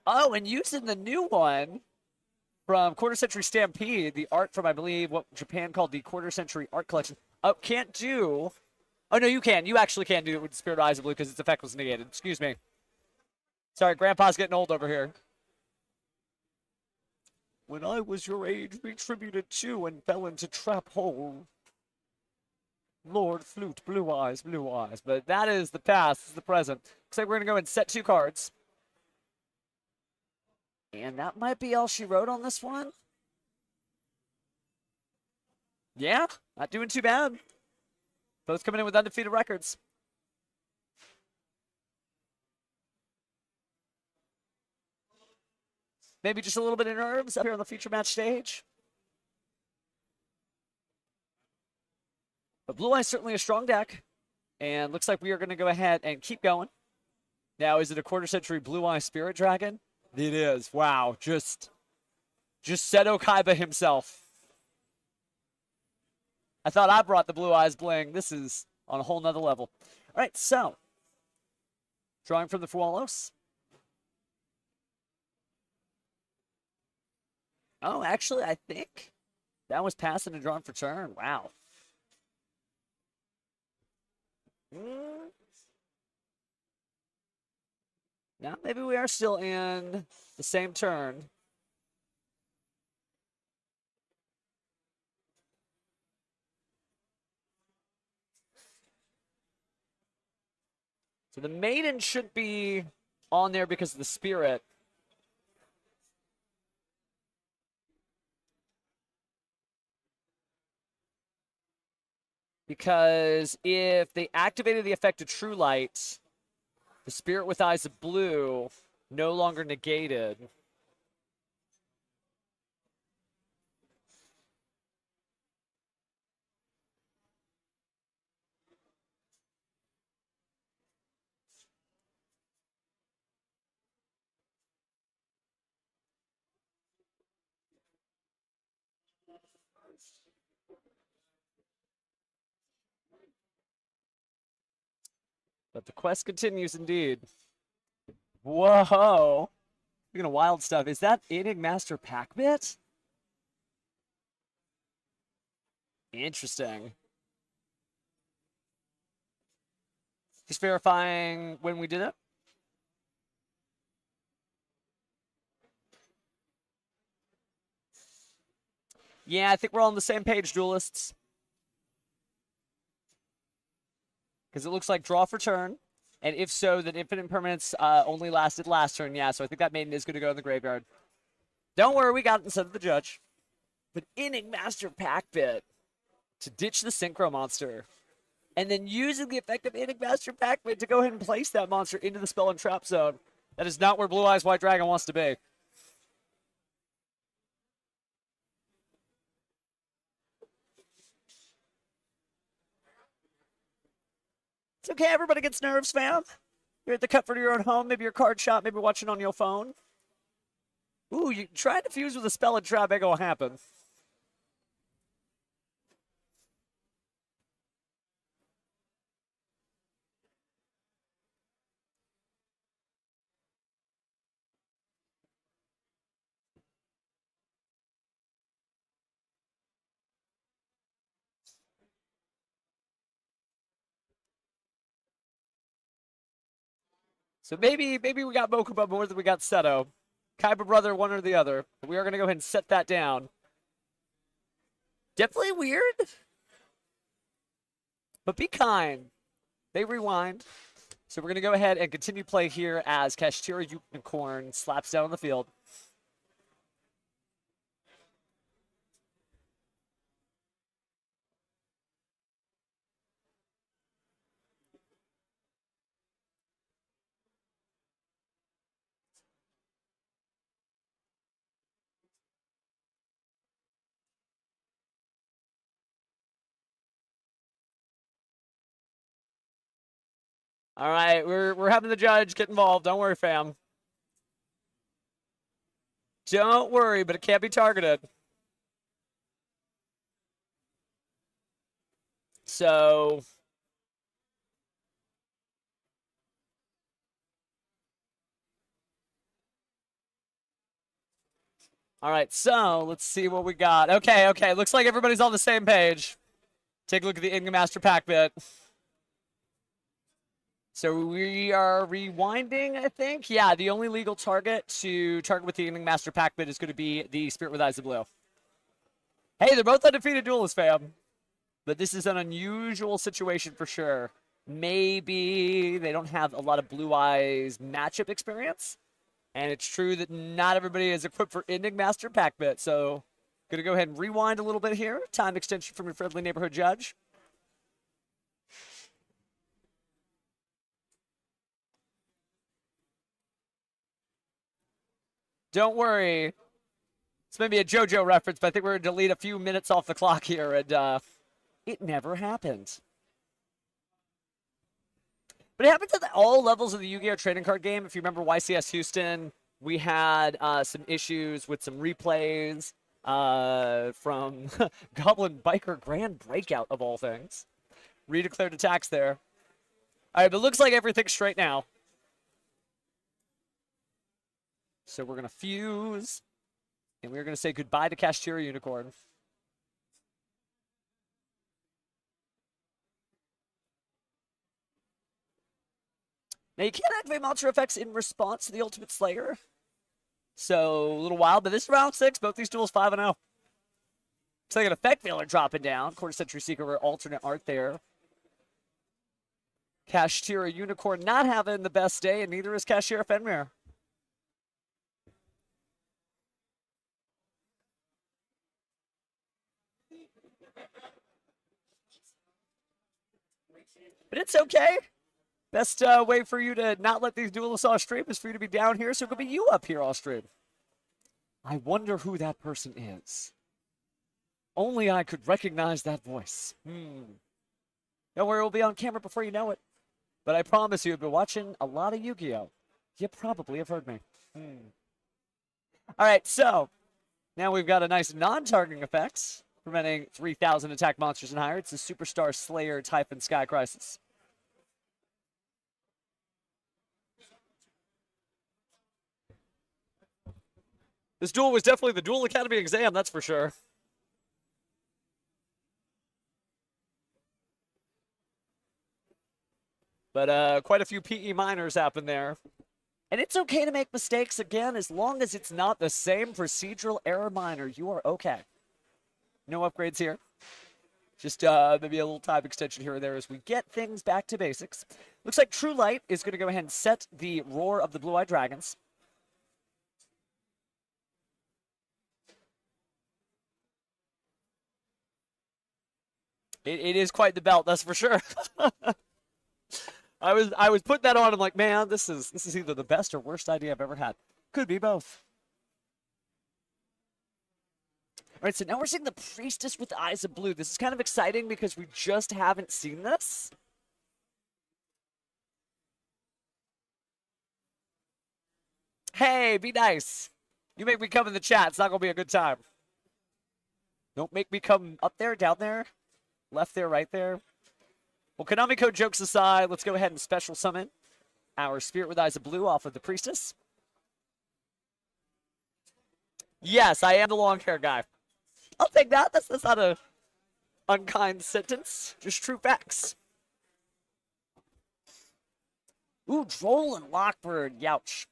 Oh, and using the new one, from Quarter Century Stampede, the art from, I believe, what Japan called the Quarter Century Art Collection. Oh, can't do. Oh, no, you can. You actually can do it with the Spirit Eyes of Blue because its effect was negated. Excuse me. Sorry, Grandpa's getting old over here. When I was your age, we tributed to and fell into trap hole. Lord Flute, blue eyes, blue eyes. But that is the past. This is the present. Looks like we're going to go and set 2 cards. And that might be all she wrote on this one. Yeah, not doing too bad. Both coming in with undefeated records. Maybe just a little bit of nerves up here on the feature match stage. But Blue Eye's certainly a strong deck. And looks like we are going to go ahead and keep going. Now, is it a Quarter Century Blue Eye Spirit Dragon? It is. Wow. Just Seto Kaiba himself. I thought I brought the Blue Eyes bling. This is on a whole nother level. All right, so. Drawing from the Fualos. Oh, actually, I think that was passing and drawn for turn. Wow. Now, maybe we are still in the same turn. So the Maiden should be on there because of the Spirit. Because if they activated the effect of True Light, the Spirit with Eyes of Blue no longer negated. But the quest continues indeed. Whoa. Look at wild stuff. Is that Enigmaster Pack Bit? Interesting. Just verifying when we did it. Yeah, I think we're all on the same page, duelists. Because it looks like draw for turn. And if so, then Infinite Permanence only lasted last turn. Yeah, so I think that Maiden is going to go in the graveyard. Don't worry, we got it instead of the Judge. But Enigmaster Pack Bit to ditch the Synchro Monster. And then using the effect of Enigmaster Pack Bit to go ahead and place that monster into the Spell and Trap Zone. That is not where Blue Eyes White Dragon wants to be. It's okay, everybody gets nerves, fam. You're at the comfort of your own home, maybe your card shop, maybe watching on your phone. Ooh, you try to fuse with a Spell and Trap, ain't gonna happen. So maybe we got Mokuba more than we got Seto. Kaiba brother, one or the other. We are going to go ahead and set that down. Definitely weird. But be kind. They rewind. So we're going to go ahead and continue play here as Kashtira Unicorn slaps down on the field. All right, we're having the judge get involved. Don't worry, fam. Don't worry, but it can't be targeted. So All right, so let's see what we got. Okay. Looks like everybody's on the same page. Take a look at the Inga Master Pack bit. So we are rewinding, I think. Yeah, the only legal target to target with the Inga Master Pack bit is going to be the Spirit with Eyes of Blue. Hey, they're both undefeated duelists, fam. But this is an unusual situation for sure. Maybe they don't have a lot of Blue Eyes matchup experience. And it's true that not everybody is equipped for Ending Master Pack bit. So, going to go ahead and rewind a little bit here. Time extension from your friendly neighborhood judge. Don't worry. It's maybe a JoJo reference, but I think we're going to delete a few minutes off the clock here. And it never happened. But it happens at all levels of the Yu-Gi-Oh! Trading card game. If you remember YCS Houston, we had some issues with some replays from Goblin Biker Grand Breakout, of all things. Redeclared attacks there. All right, but it looks like everything's straight now. So we're going to fuse, and we're going to say goodbye to Kashtira Unicorn. Now, you can't activate monster effects in response to the Ultimate Slayer. So, a little wild, but this is round 6. Both these duels 5-0. Looks like an effect veiler dropping down. Quarter Century Seeker alternate art there. Kashtira Unicorn not having the best day, and neither is Kashtira Fenrir. But it's okay. Best way for you to not let these duelists off stream is for you to be down here, so it could be you up here off stream. I wonder who that person is. Only I could recognize that voice. Don't worry, we'll be on camera before you know it. But I promise you, if you've been watching a lot of Yu-Gi-Oh!, you probably have heard me. All right, so now we've got a nice non-targeting effects, preventing 3,000 attack monsters and higher. It's the Superstar Slayer Typhon Sky Crisis. This duel was definitely the Duel Academy exam, that's for sure. But quite a few PE minors happened there. And it's okay to make mistakes again, as long as it's not the same procedural error minor. You are okay. No upgrades here. Just maybe a little time extension here or there as we get things back to basics. Looks like True Light is going to go ahead and set the Roar of the Blue-Eyed Dragons. It is quite the belt, that's for sure. I was putting that on. I'm like, man, this is either the best or worst idea I've ever had. Could be both. All right, so now we're seeing the Priestess with Eyes of Blue. This is kind of exciting because we just haven't seen this. Hey, be nice. You make me come in the chat. It's not going to be a good time. Don't make me come up there, down there, left there, right there. Well, Konami Code jokes aside, let's go ahead and special summon our Spirit with Eyes of Blue off of the Priestess. Yes, I am the long hair guy. I'll take that. That's not a unkind sentence. Just true facts. Ooh, Droll and Lockbird. Youch.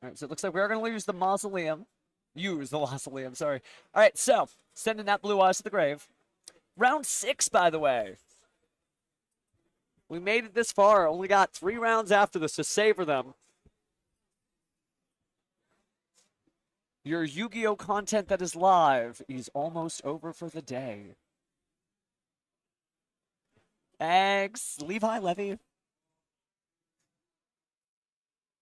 All right, so it looks like we are going to lose the Mausoleum. Use the Mausoleum, sorry. All right, so sending that Blue Eyes to the grave. Round 6, by the way. We made it this far. Only got 3 rounds after this, so savor them. Your Yu-Gi-Oh! Content that is live is almost over for the day. Eggs, Levi Levy.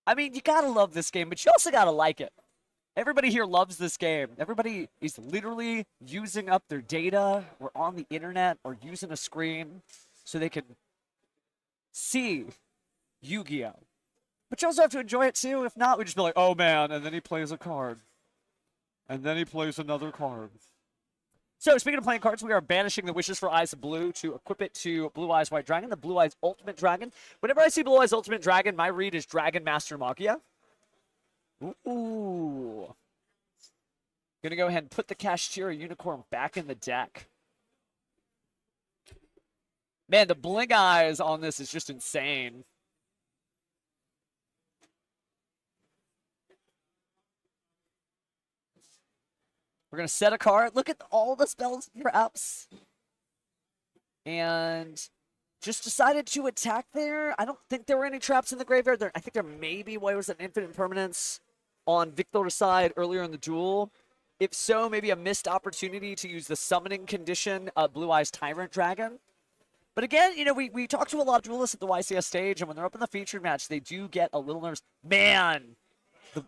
I mean, you gotta love this game, but you also gotta like it. Everybody here loves this game. Everybody is literally using up their data or on the internet or using a screen so they can see Yu-Gi-Oh! But you also have to enjoy it too. If not, we just be like, oh man, and then he plays a card. And then he plays another card. So, speaking of playing cards, we are banishing the Wishes for Eyes of Blue to equip it to Blue Eyes White Dragon, the Blue Eyes Ultimate Dragon. Whenever I see Blue Eyes Ultimate Dragon, my read is Dragon Master Magia. Ooh. Gonna go ahead and put the Kashtira Unicorn back in the deck. Man, the blink eyes on this is just insane. We're going to set a card. Look at all the spells perhaps. And just decided to attack there. I don't think there were any traps in the graveyard. I think there maybe was an infinite permanence on Victor's side earlier in the duel. If so, maybe a missed opportunity to use the summoning condition of Blue Eyes Tyrant Dragon. But again, you know, we talk to a lot of duelists at the YCS stage, and when they're up in the featured match, they do get a little nervous. Man,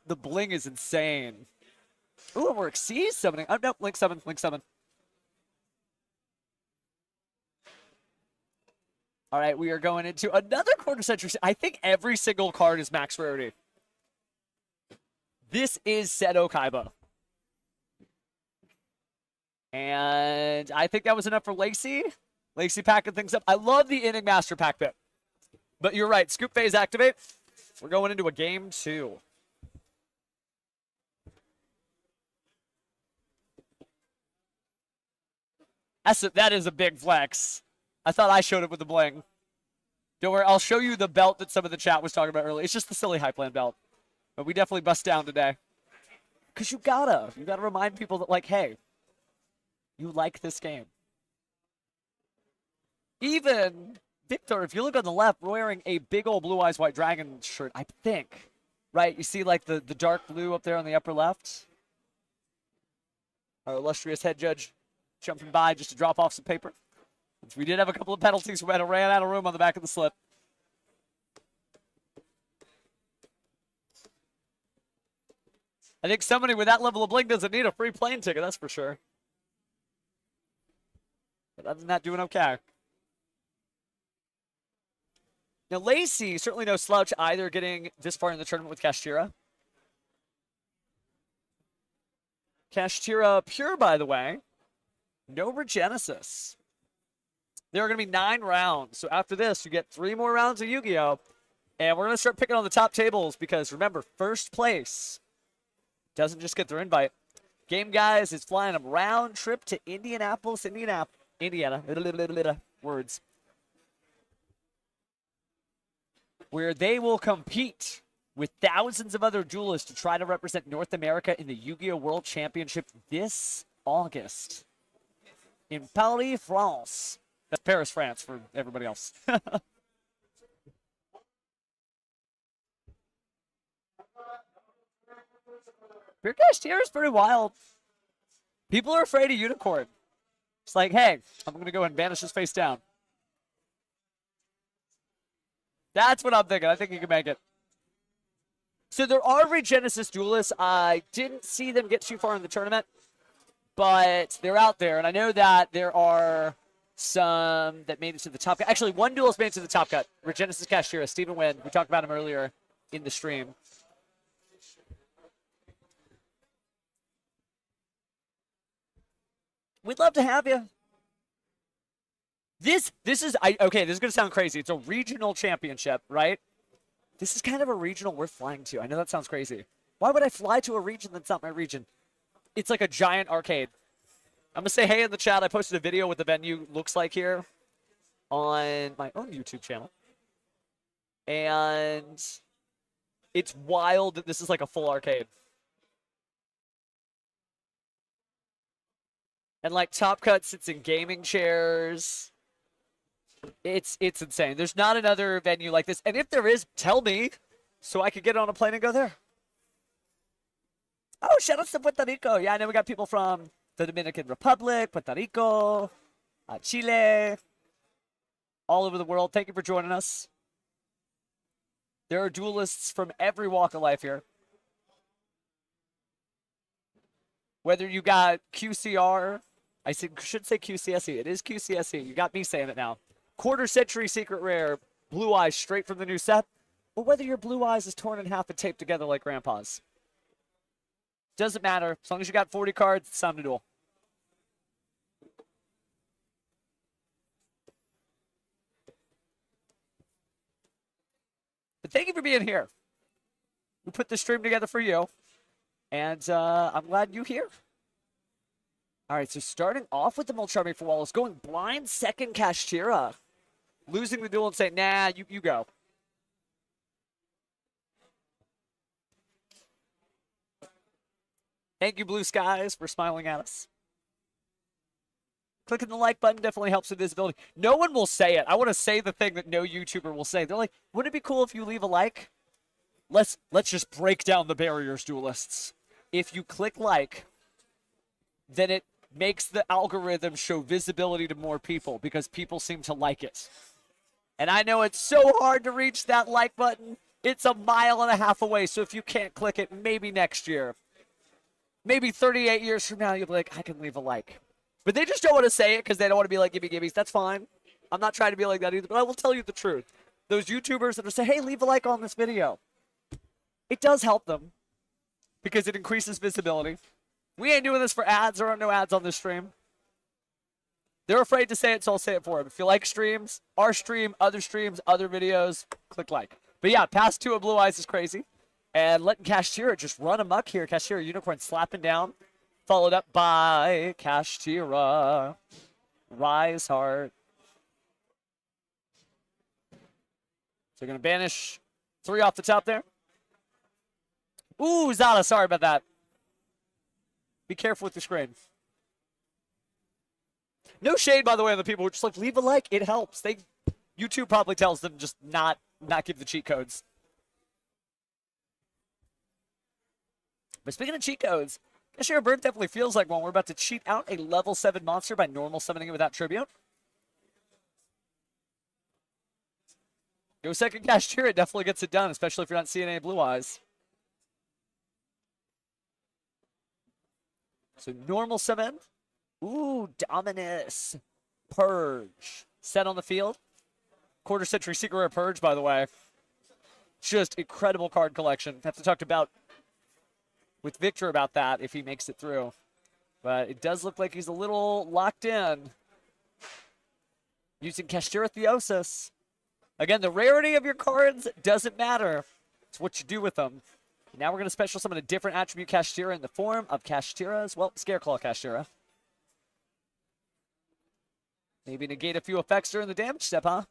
the bling is insane. Ooh, we're Xyz summoning. Oh, no, Link summon, Link summon. All right, we are going into another quarter century. I think every single card is max rarity. This is Seto Kaiba. And I think that was enough for Lacey. Lacey packing things up. I love the Inning Master pack bit. But you're right, Scoop Phase activate. We're going into a game 2. That is a big flex. I thought I showed it with the bling. Don't worry, I'll show you the belt that some of the chat was talking about earlier. It's just the silly Hypeland belt. But we definitely bust down today. Because you gotta remind people that, like, hey, you like this game. Even Victor, if you look on the left, wearing a big old Blue Eyes White Dragon shirt, I think. Right? You see, like, the dark blue up there on the upper left? Our illustrious head judge jumping by just to drop off some paper. We did have a couple of penalties. We ran out of room on the back of the slip. I think somebody with that level of bling doesn't need a free plane ticket, that's for sure. But other than that, doing okay. Now, Lacey, certainly no slouch either, getting this far in the tournament with Kashtira. Kashtira pure, by the way. No Regenesis. There are going to be 9 rounds. So after this, you get 3 more rounds of Yu-Gi-Oh! And we're going to start picking on the top tables because, remember, first place doesn't just get their invite. Game Guys is flying them round trip to Indianapolis, Indiana. Words. Where they will compete with thousands of other duelists to try to represent North America in the Yu-Gi-Oh! World Championship this August. In Paris, France. That's Paris, France for everybody else. Pure Kashtira is pretty wild. People are afraid of Unicorn. It's like, hey, I'm going to go and banish his face down. That's what I'm thinking. I think you can make it. So there are Regenesis duelists. I didn't see them get too far in the tournament, but they're out there. And I know that there are some that made it to the top cut. Actually, one duelist made it to the top cut. Regenesis Kashtira, Stephen Wynn. We talked about him earlier in the stream. We'd love to have you. This is okay, this is going to sound crazy. It's a regional championship, right? This is kind of a regional worth flying to. I know that sounds crazy. Why would I fly to a region that's not my region? It's like a giant arcade. I'm going to say hey in the chat. I posted a video what the venue looks like here on my own YouTube channel. And it's wild that this is like a full arcade. And like Top Cut sits in gaming chairs. It's insane. There's not another venue like this. And if there is, tell me so I could get on a plane and go there. Oh, shout out to Puerto Rico. Yeah, I know we got people from the Dominican Republic, Puerto Rico, Chile, all over the world. Thank you for joining us. There are duelists from every walk of life here. Whether you got QCR, I should say QCSE. It is QCSE. You got me saying it now. Quarter century secret rare, Blue Eyes straight from the new set. Or whether your Blue Eyes is torn in half and taped together like Grandpa's. Doesn't matter. As long as you got 40 cards, it's time to duel. But thank you for being here. We put this stream together for you, and I'm glad you're here. All right, so starting off with the Molcharmi for Wallace, going blind second Kashtira. Losing the duel and saying, nah, you go. Thank you, Blue Skies, for smiling at us. Clicking the like button definitely helps with visibility. No one will say it. I want to say the thing that no YouTuber will say. They're like, wouldn't it be cool if you leave a like? Let's just break down the barriers, duelists. If you click like, then it makes the algorithm show visibility to more people because people seem to like it. And I know it's so hard to reach that like button. It's a mile and a half away, so if you can't click it, maybe next year. Maybe 38 years from now, you'll be like, I can leave a like. But they just don't want to say it because they don't want to be like, gibbies. That's fine. I'm not trying to be like that either, but I will tell you the truth. Those YouTubers that will say, hey, leave a like on this video. It does help them because it increases visibility. We ain't doing this for ads. There are no ads on this stream. They're afraid to say it, so I'll say it for them. If you like streams, our stream, other streams, other videos, click like. But yeah, pass 2 of Blue Eyes is crazy. And letting Kashtira just run amok here. Kashtira Unicorn slapping down. Followed up by Kashtira. Rise Heart. So going to banish 3 off the top there. Ooh, Zala, sorry about that. Be careful with the screen. No shade, by the way, on the people who are just like, leave a like, it helps. YouTube probably tells them just not give the cheat codes. But speaking of cheat codes, Kashtira Bird definitely feels like one. We're about to cheat out a level 7 monster by normal summoning it without tribute. Go second Kashtira, it definitely gets it done, especially if you're not seeing any Blue Eyes. So normal summon. Ooh, Dominus. Purge. Set on the field. Quarter Century Secret Rare Purge, by the way. Just incredible card collection. Have to talk about with Victor about that if he makes it through. But it does look like he's a little locked in. Using Kashtira Theosis. Again, the rarity of your cards doesn't matter. It's what you do with them. Now we're going to special summon a different attribute Kashtira in the form of Kashtira's, well, Scareclaw Kashtira. Maybe negate a few effects during the damage step, huh?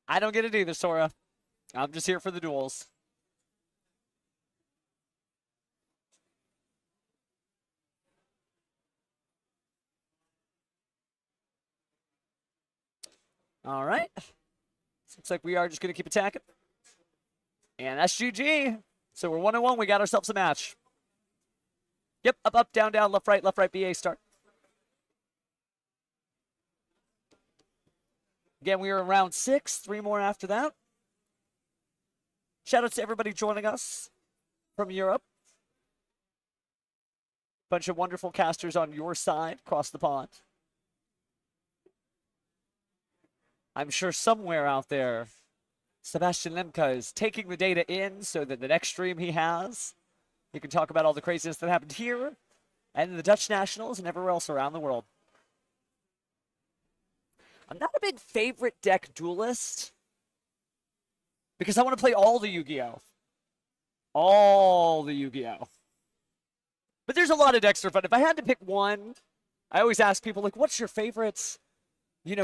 I don't get it either, Sora. I'm just here for the duels. All right. Looks like we are just going to keep attacking. And that's GG. So we're 1-1. We got ourselves a match. Yep, up, down, down, left, right, BA start. Again, we are in round 6. 3 more after that. Shout out to everybody joining us from Europe. Bunch of wonderful casters on your side across the pond. I'm sure somewhere out there, Sebastian Lemke is taking the data in so that the next stream he has, he can talk about all the craziness that happened here and in the Dutch Nationals and everywhere else around the world. I'm not a big favorite deck duelist because I want to play all the Yu-Gi-Oh! All the Yu-Gi-Oh! But there's a lot of decks that are fun. If I had to pick one, I always ask people, like, what's your favorite,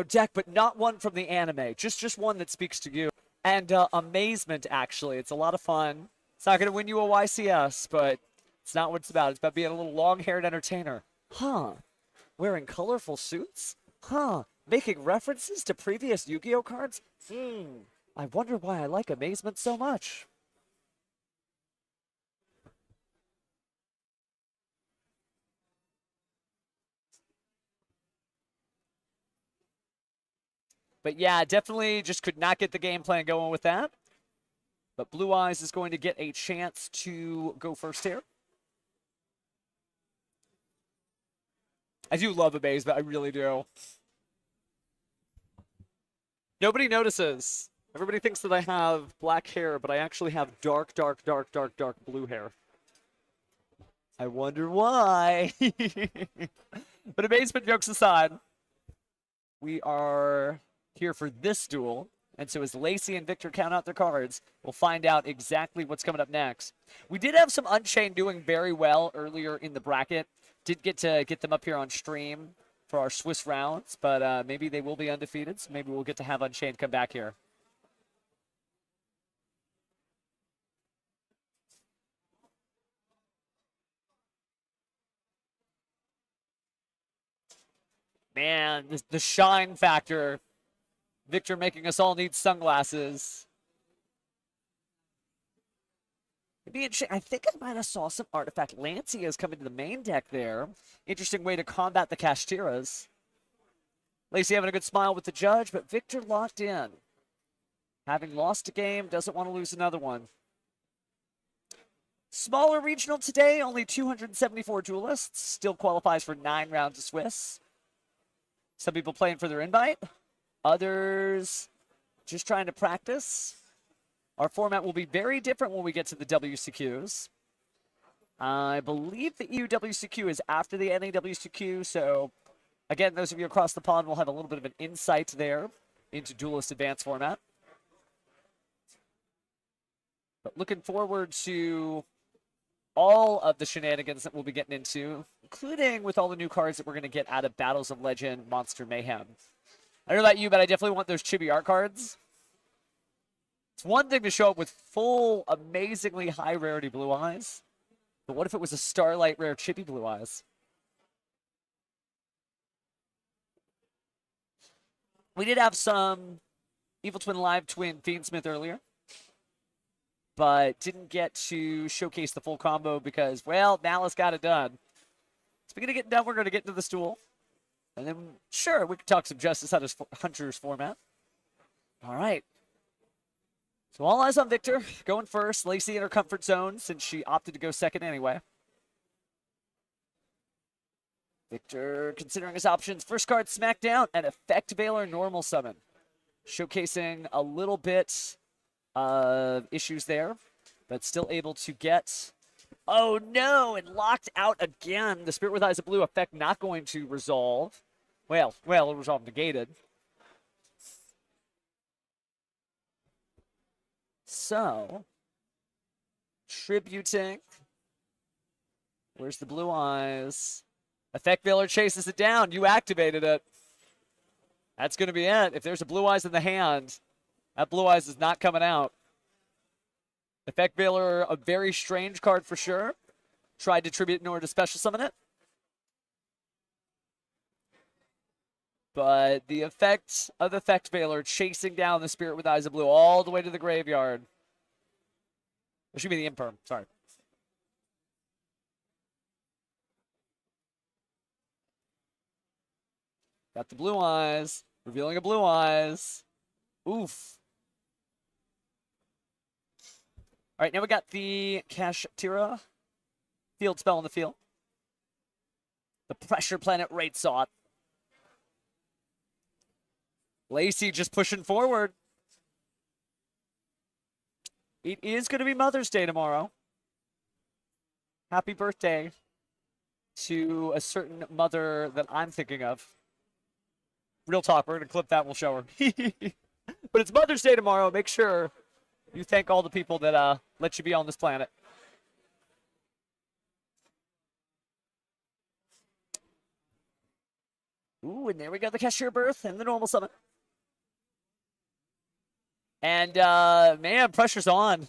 deck, but not one from the anime. Just one that speaks to you. And Amazement, actually. It's a lot of fun. It's not going to win you a YCS, but it's not what it's about. It's about being a little long-haired entertainer. Huh. Wearing colorful suits? Huh. Making references to previous Yu-Gi-Oh cards? I wonder why I like Amazement so much. But yeah, definitely just could not get the game plan going with that. But Blue Eyes is going to get a chance to go first here. I do love Amazement, I really do. Nobody notices. Everybody thinks that I have black hair, but I actually have dark blue hair. I wonder why. But amazement jokes aside, we are here for this duel. And so as Lacey and Victor count out their cards, we'll find out exactly what's coming up next. We did have some Unchained doing very well earlier in the bracket. Did get to get them up here on stream for our Swiss rounds, but maybe they will be undefeated, so maybe we'll get to have Unchained come back here. Man, the shine factor. Victor making us all need sunglasses. It'd be interesting. I think I might have saw some artifact Lancias coming to the main deck there. Interesting way to combat the Kashtiras. Lacey having a good smile with the judge, but Victor locked in. Having lost a game, doesn't want to lose another one. Smaller regional today, only 274 duelists. Still qualifies for 9 rounds of Swiss. Some people playing for their invite. Others just trying to practice. Our format will be very different when we get to the WCQs. I believe the EU WCQ is after the NA WCQ, so again, those of you across the pond will have a little bit of an insight there into Duelist Advanced format. But looking forward to all of the shenanigans that we'll be getting into, including with all the new cards that we're going to get out of Battles of Legend, Monster Mayhem. I don't know about you, but I definitely want those chibi art cards. It's one thing to show up with full, amazingly high rarity blue eyes, but what if it was a Starlight rare chibi blue eyes? We did have some Evil Twin Live Twin Fiend Smith earlier, but didn't get to showcase the full combo because, well, Malice got it done. Speaking of getting done, we're going to get into the stool. And then, sure, we can talk some Justice Hunters format. All right. So all eyes on Victor, going first. Lacey in her comfort zone since she opted to go second anyway. Victor considering his options. First card, Smackdown, and Effect Veiler Normal Summon. Showcasing a little bit of issues there, but still able to get... Oh no, and locked out again. The Spirit with Eyes of Blue effect not going to resolve. Well, it resolved negated. So, tributing. Where's the blue eyes? Effect Veiler chases it down. You activated it. That's going to be it. If there's a blue eyes in the hand, that blue eyes is not coming out. Effect Veiler, a very strange card for sure. Tried to tribute in order to special summon it. But the effect of Effect Veiler chasing down the Spirit with Eyes of Blue all the way to the graveyard. It should be the Imperm, sorry. Got the blue eyes, revealing a blue eyes. Oof. All right, now we got the Kashtira field spell on the field. The Pressure Planet Rate Sought. Lacey just pushing forward. It is going to be Mother's Day tomorrow. Happy birthday to a certain mother that I'm thinking of. Real talk, we're going to clip that and we'll show her. But it's Mother's Day tomorrow. Make sure you thank all the people that let you be on this planet. Ooh, and there we go, the Cashier Birth and the normal summon. And, man, pressure's on.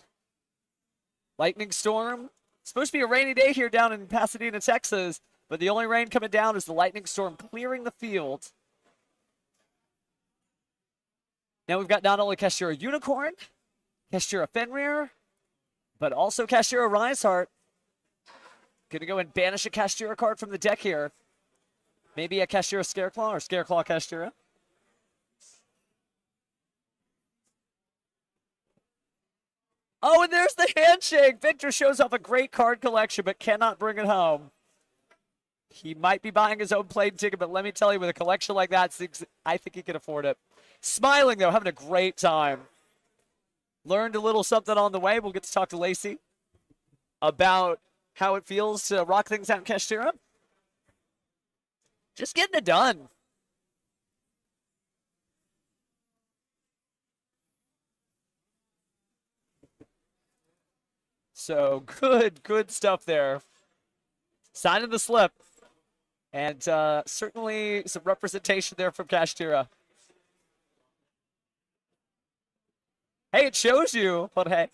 Lightning Storm. It's supposed to be a rainy day here down in Pasadena, Texas, but the only rain coming down is the Lightning Storm clearing the field. Now we've got not only Kashira Unicorn, Kashira Fenrir, but also Kashira Riseheart. Gonna go and banish a Kashira card from the deck here. Maybe a Kashira Scareclaw or Scareclaw Kashira. Oh, and there's the handshake. Victor shows off a great card collection, but cannot bring it home. He might be buying his own plane ticket, but let me tell you, with a collection like that, I think he can afford it. Smiling, though, having a great time. Learned a little something on the way. We'll get to talk to Lacey about how it feels to rock things out in Kashtira? Just getting it done. So good stuff there. Signing the slip. And certainly some representation there from Kashtira. Hey, it shows you, but hey,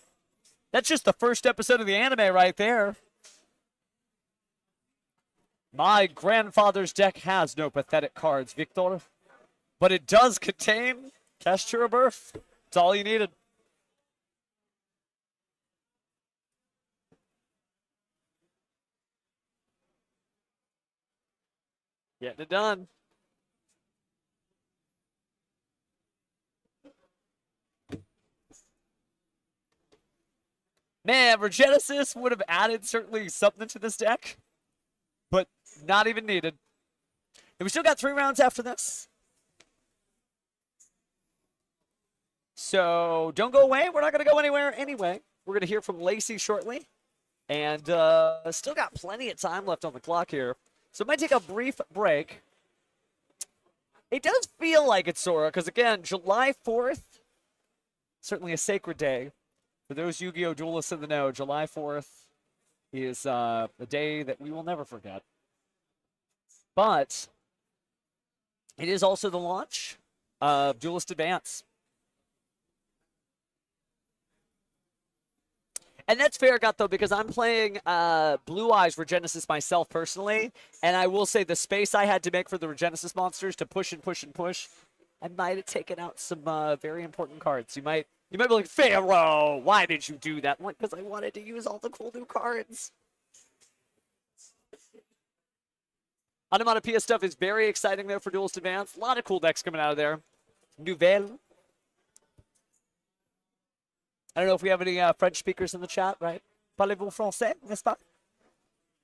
that's just the first episode of the anime right there. My grandfather's deck has no pathetic cards, Victor, but it does contain Kashtira Birth. It's all you needed. Getting it done. Man, Regenesis would have added certainly something to this deck, but not even needed. And we still got 3 rounds after this. So don't go away. We're not going to go anywhere anyway. We're going to hear from Lacey shortly. And still got plenty of time left on the clock here. So it might take a brief break. It does feel like it's Sora, because again, July 4th, certainly a sacred day. For those Yu-Gi-Oh! Duelists in the know, July 4th is a day that we will never forget. But it is also the launch of Duelist Advance. And that's fair, Gato, because I'm playing Blue Eyes Regenesis myself personally, and I will say the space I had to make for the Regenesis monsters to push and push and push, I might have taken out some very important cards. You might be like, Pharaoh, why did you do that? Because I wanted to use all the cool new cards. Onomatopoeia stuff is very exciting there for Duelist Advance. A lot of cool decks coming out of there. Nouvelle. I don't know if we have any French speakers in the chat, right? Parlez-vous français, n'est-ce pas?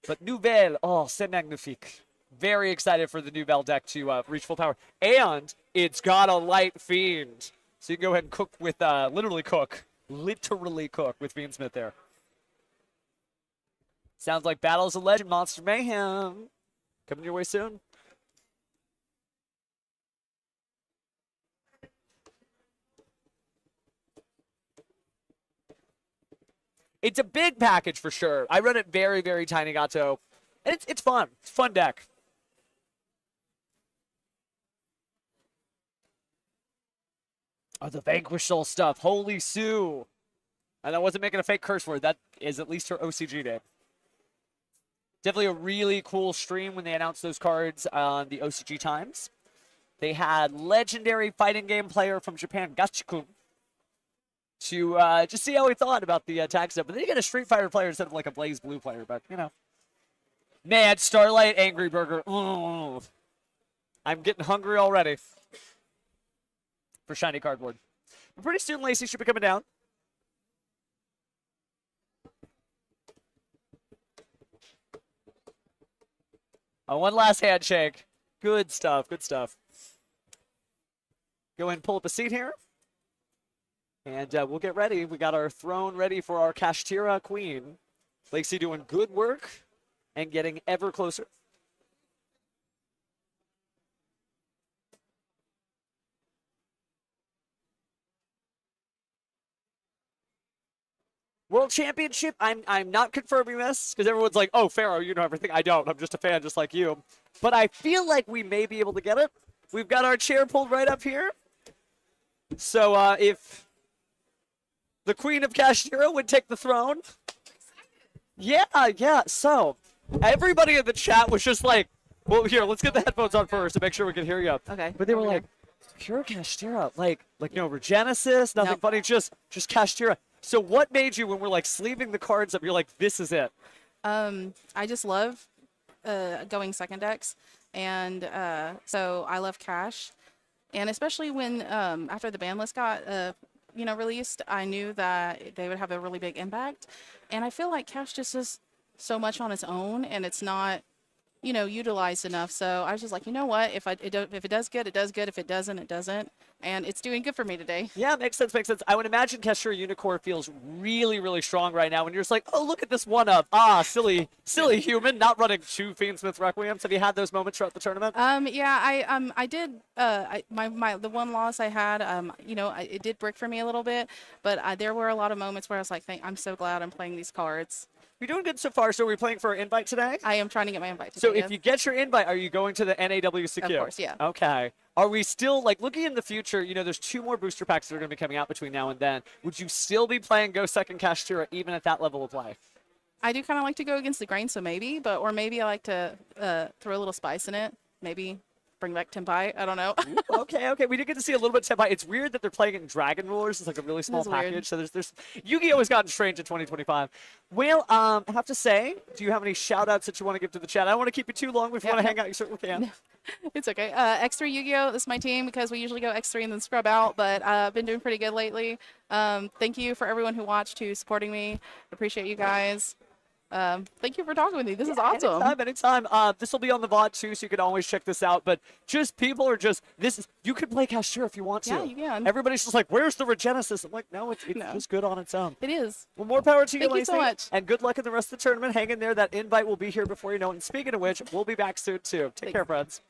But Nouvelle, oh, c'est magnifique. Very excited for the Nouvelle deck to reach full power. And it's got a light Fiend. So you can go ahead and cook with, literally cook with Fiend Smith there. Sounds like Battles of Legend, Monster Mayhem. Coming your way soon. It's a big package for sure. I run it very, very tiny, Gato. And it's fun. It's a fun deck. Oh, the Vanquish Soul stuff. Holy Sue. And I wasn't making a fake curse word. That is at least her OCG day. Definitely a really cool stream when they announced those cards on the OCG Times. They had legendary fighting game player from Japan, Gachiku, to just see how he thought about the tag stuff. But then you get a Street Fighter player instead of like a Blaze Blue player. But, you know. Mad Starlight Angry Burger. Ooh. I'm getting hungry already for shiny cardboard. But pretty soon, Lacey should be coming down. Oh, one last handshake. Good stuff, good stuff. Go ahead and pull up a seat here. And we'll get ready. We got our throne ready for our Kashtira Queen. Lacey doing good work and getting ever closer. World Championship, I'm not confirming this because everyone's like, oh, Pharaoh, you know everything. I don't. I'm just a fan just like you. But I feel like we may be able to get it. We've got our chair pulled right up here. So if the Queen of Kashtira would take the throne. Yeah. So everybody in the chat was just like, well, here, let's get the headphones on first to make sure we can hear you. Okay. But they were like, pure Kashtira. Like no Regenesis, nothing funny, just Kashtira. So what made you, when we're like sleeving the cards up, you're like, this is it? I just love going second decks, and so I love Cash, and especially when after the ban list got released, I knew that they would have a really big impact, and I feel like Cash just does so much on its own, and it's not utilized enough. So I was just like, you know what? If it does good, it does good. If it doesn't, it doesn't. And it's doing good for me today. Yeah, makes sense, makes sense. I would imagine Kesher Unicorn feels really, really strong right now when you're just like, oh, look at this one-up. Ah, silly human, not running 2 Fiend Smith Requiems. Have you had those moments throughout the tournament? Yeah, I did. The one loss I had, it did brick for me a little bit, but there were a lot of moments where I was like, I'm so glad I'm playing these cards. You're doing good so far. So we're playing for an invite today? I am trying to get my invite today. So if you get your invite, are you going to the NAWCQ? Of course, yeah. Okay. Are we still, like, looking in the future, there's 2 more booster packs that are going to be coming out between now and then. Would you still be playing Go Second Kashtira even at that level of life? I do kind of like to go against the grain, so maybe, or maybe I like to throw a little spice in it. Maybe bring back Tempai. I don't know. Okay. We did get to see a little bit of Tempai. It's weird that they're playing it in Dragon Rulers. It's like a really small package. Weird. So there's Yu-Gi-Oh has gotten strange in 2025. Well, I have to say, do you have any shout-outs that you want to give to the chat? I don't want to keep you too long. If you want to hang out, you certainly can. It's okay. X3 Yu-Gi-Oh! This is my team because we usually go X3 and then scrub out, but I've been doing pretty good lately. Thank you for everyone who watched, who's supporting me. Appreciate you guys. Thank you for talking with me. This is awesome. Anytime. This will be on the VOD too, so you can always check this out. But you can play Kashtira if you want to. Yeah, you can. Everybody's just like, where's the Regenesis? I'm like, no, it's just good on its own. It is. Well, more power to you, Thank you Lacey. so much. And good luck in the rest of the tournament. Hang in there. That invite will be here before you know it. And speaking of which, we'll be back soon too. Take care, friends.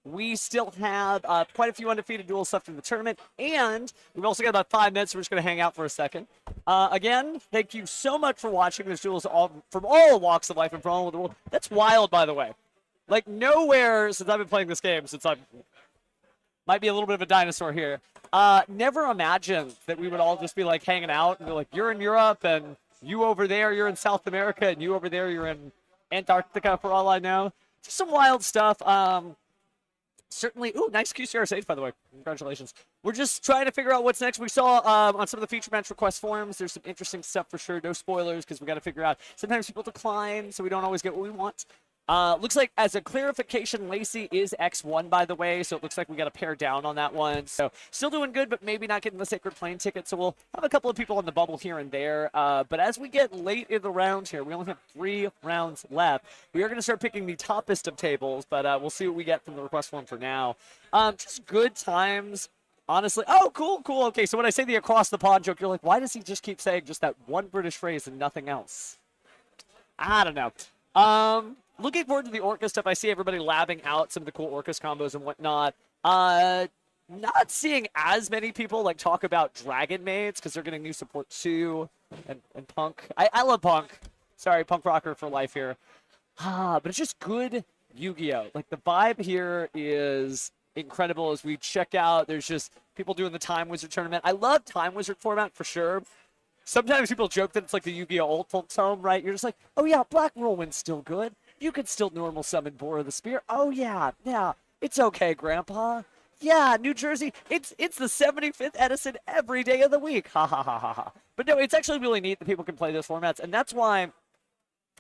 We still have quite a few undefeated duels left in the tournament, and we've also got about 5 minutes, so we're just going to hang out for a second. Again, thank you so much for watching. There's duels from all walks of life and from all over the world. That's wild, by the way. Like, nowhere since I've been playing this game, since I might be a little bit of a dinosaur here, never imagined that we would all just be, like, hanging out and be like, you're in Europe, and you over there, you're in South America, and you over there, you're in Antarctica, for all I know. Just some wild stuff. Certainly, ooh, nice QCRSH, by the way. Congratulations. We're just trying to figure out what's next. We saw on some of the feature match request forums, there's some interesting stuff for sure. No spoilers, because we got to figure out. Sometimes people decline, so we don't always get what we want. Looks like, as a clarification, Lacey is X1, by the way, so it looks like we got a pair down on that one. So still doing good, but maybe not getting the Sacred Plane ticket. So we'll have a couple of people on the bubble here and there. But as we get late in the round here, we only have 3 rounds left. We are going to start picking the toppest of tables, but we'll see what we get from the request form for now. Just good times. Honestly, oh, cool. Okay, so when I say the across the pond joke, you're like, why does he just keep saying just that one British phrase and nothing else? I don't know. Looking forward to the Orca stuff. I see everybody labbing out some of the cool Orcus combos and whatnot. Not seeing as many people like talk about Dragon Maids because they're getting new support too, and Punk. I love Punk. Sorry, Punk Rocker for life here. But it's just good Yu-Gi-Oh! Like, the vibe here is incredible as we check out. There's just people doing the Time Wizard tournament. I love Time Wizard format for sure. Sometimes people joke that it's like the Yu-Gi-Oh! Old folks home, right? You're just like, oh yeah, Black Whirlwind's still good. You could still normal summon Bora the Spear. Oh yeah, it's okay, Grandpa. Yeah, New Jersey, it's the 75th Edison every day of the week. Ha ha ha ha ha. But no, it's actually really neat that people can play those formats, and that's why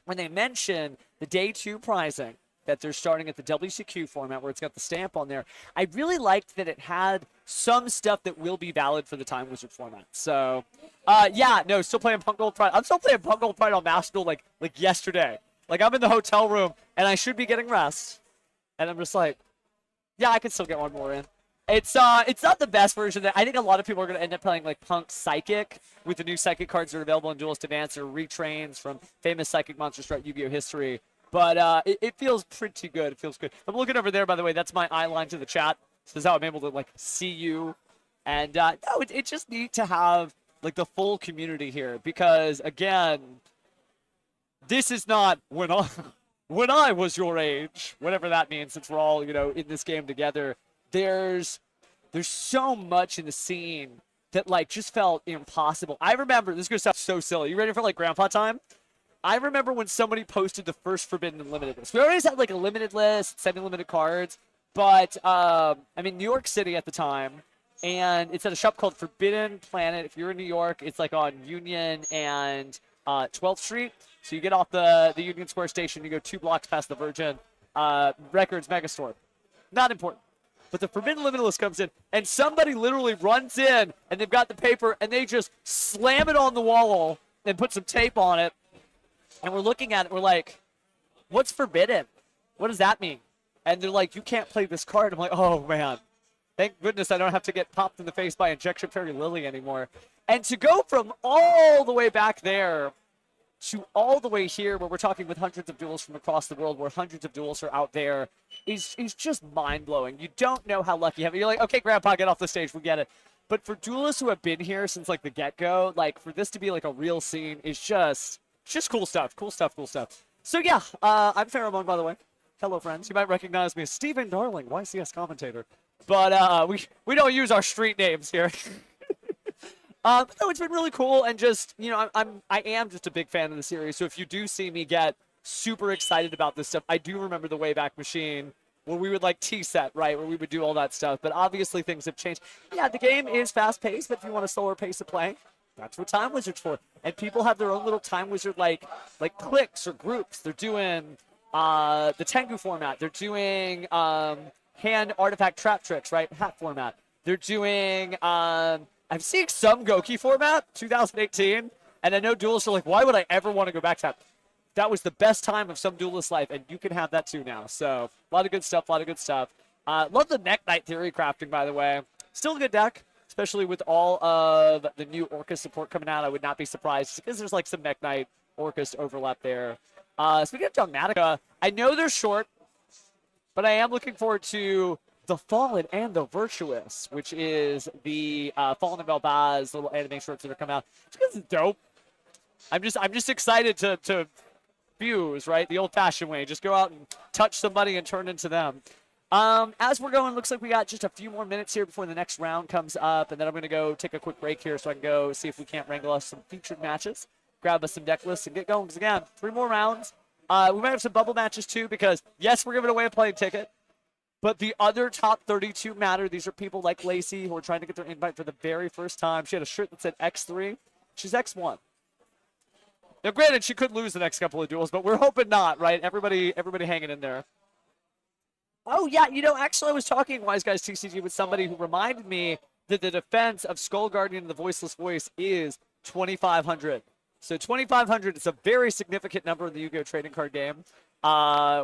when they mention the day 2 prizing that they're starting at the WCQ format where it's got the stamp on there, I really liked that it had some stuff that will be valid for the Time Wizard format. So, yeah, no, still playing Punk Gold Pride. I'm still playing Punk Gold Pride on Master Duel like yesterday. Like, I'm in the hotel room, and I should be getting rest. And I'm just like, yeah, I could still get one more in. It's not the best version. I think a lot of people are going to end up playing like Punk Psychic with the new Psychic cards that are available in Duelist Advance or retrains from famous Psychic monsters throughout Yu-Gi-Oh history. But it feels pretty good. It feels good. I'm looking over there, by the way. That's my eye line to the chat. This is how I'm able to like see you. And no, it's just neat to have like the full community here because again, this is not when I was your age, whatever that means. Since we're all in this game together. There's so much in the scene that like just felt impossible. I remember, this is gonna sound so silly. You ready for like grandpa time? I remember when somebody posted the first Forbidden Unlimited list. We always had like a limited list, semi-limited cards, but I'm in New York City at the time, and it's at a shop called Forbidden Planet. If you're in New York, it's like on Union and 12th Street. So you get off the Union Square station, you go 2 blocks past the Virgin Records Megastore. Not important. But the Forbidden Limited list comes in, and somebody literally runs in, and they've got the paper, and they just slam it on the wall and put some tape on it. And we're looking at it, we're like, what's forbidden? What does that mean? And they're like, you can't play this card. I'm like, oh, man. Thank goodness I don't have to get popped in the face by Injection Fairy Lily anymore. And to go from all the way back there to all the way here where we're talking with hundreds of duels from across the world, where hundreds of duels are out there, is just mind-blowing. You don't know how lucky you have. You're like, okay, Grandpa, get off the stage. We get it. But for duelists who have been here since, like, the get-go, like, for this to be, like, a real scene is just cool stuff. Cool stuff, cool stuff. So, yeah, I'm Pheromone, by the way. Hello, friends. You might recognize me as Stephen Darling, YCS commentator. But we don't use our street names here. But no, it's been really cool, and just, I am just a big fan of the series, so if you do see me get super excited about this stuff, I do remember the Wayback Machine, where we would, like, T-set, right, where we would do all that stuff, but obviously things have changed. Yeah, the game is fast-paced, but if you want a slower pace of play, that's what Time Wizard's for. And people have their own little Time Wizard, like cliques or groups. They're doing the Tengu format. They're doing hand artifact trap tricks, right, hat format. They're doing... I'm seeing some Goki format, 2018, and I know duelists are like, why would I ever want to go back to that? That was the best time of some duelist life, and you can have that too now. So, a lot of good stuff, Love the Neck Knight theory crafting, by the way. Still a good deck, especially with all of the new Orcust support coming out. I would not be surprised, because there's like some Neck Knight Orcust overlap there. Speaking of Dogmatica, I know they're short, but I am looking forward to The Fallen and the Virtuous, which is the Fallen and Valbaz little anime shorts that are coming out. It's because it's dope. I'm just excited to fuse, right? The old-fashioned way. Just go out and touch somebody and turn into them. As we're going, looks like we got just a few more minutes here before the next round comes up, and then I'm going to go take a quick break here so I can go see if we can't wrangle us some featured matches, grab us some deck lists, and get going. Because, again, 3 more rounds. We might have some bubble matches, too, because, yes, we're giving away a plane ticket. But the other top 32 matter. These are people like Lacey who are trying to get their invite for the very first time. She had a shirt that said X3. She's X1. Now, granted, she could lose the next couple of duels, but we're hoping not, right? Everybody hanging in there. Oh, yeah, actually I was talking, Wise Guys TCG, with somebody who reminded me that the defense of Skull Guardian and the Voiceless Voice is 2,500. So 2,500 is a very significant number in the Yu-Gi-Oh! Trading card game.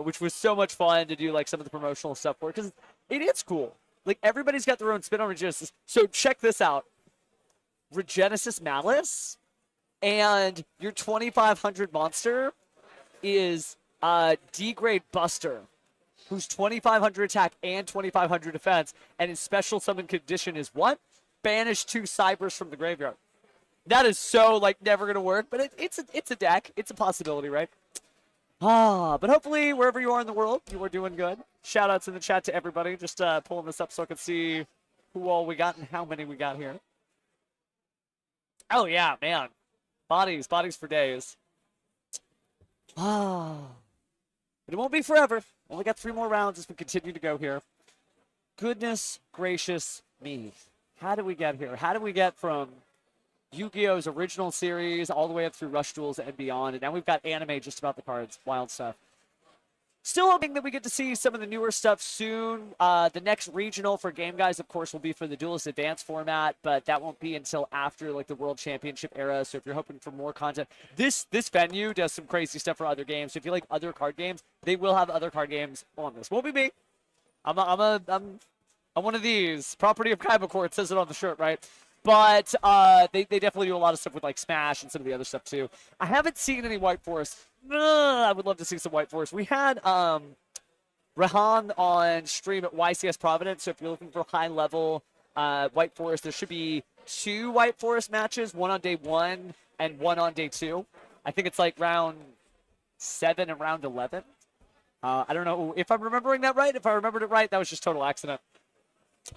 Which was so much fun to do, like, some of the promotional stuff for, because it is cool. Like, everybody's got their own spin on Regenesis. So check this out. Regenesis Malice, and your 2,500 monster is D-grade Buster, who's 2,500 attack and 2,500 defense, and his special summon condition is what? Banish 2 Cybers from the graveyard. That is so, like, never going to work, but it's a deck. It's a possibility, right? But hopefully, wherever you are in the world, you are doing good. Shout-outs in the chat to everybody. Just pulling this up so I can see who all we got and how many we got here. Oh, yeah, man. Bodies for days. But it won't be forever. Only got 3 more rounds as we continue to go here. Goodness gracious me. How do we get here? How do we get from Yu-Gi-Oh's original series all the way up through Rush Duels and beyond. And now we've got anime just about the cards. Wild stuff. Still hoping that we get to see some of the newer stuff soon. The next regional for Game Guys, of course, will be for the Duelist Advanced format, but that won't be until after like the World Championship era. So if you're hoping for more content, this venue does some crazy stuff for other games. So if you like other card games, they will have other card games on this. Won't be me. I'm one of these. Property of Kaiba, it says it on the shirt, right? But they definitely do a lot of stuff with like Smash and some of the other stuff too. I haven't seen any White Forest. I would love to see some White Forest. We had Rehan on stream at YCS Providence. So if you're looking for high level White Forest, there should be 2 White Forest matches, one on day 1 and one on day 2. I think it's like round 7 and round 11. I don't know if I'm remembering that right. If I remembered it right, that was just total accident.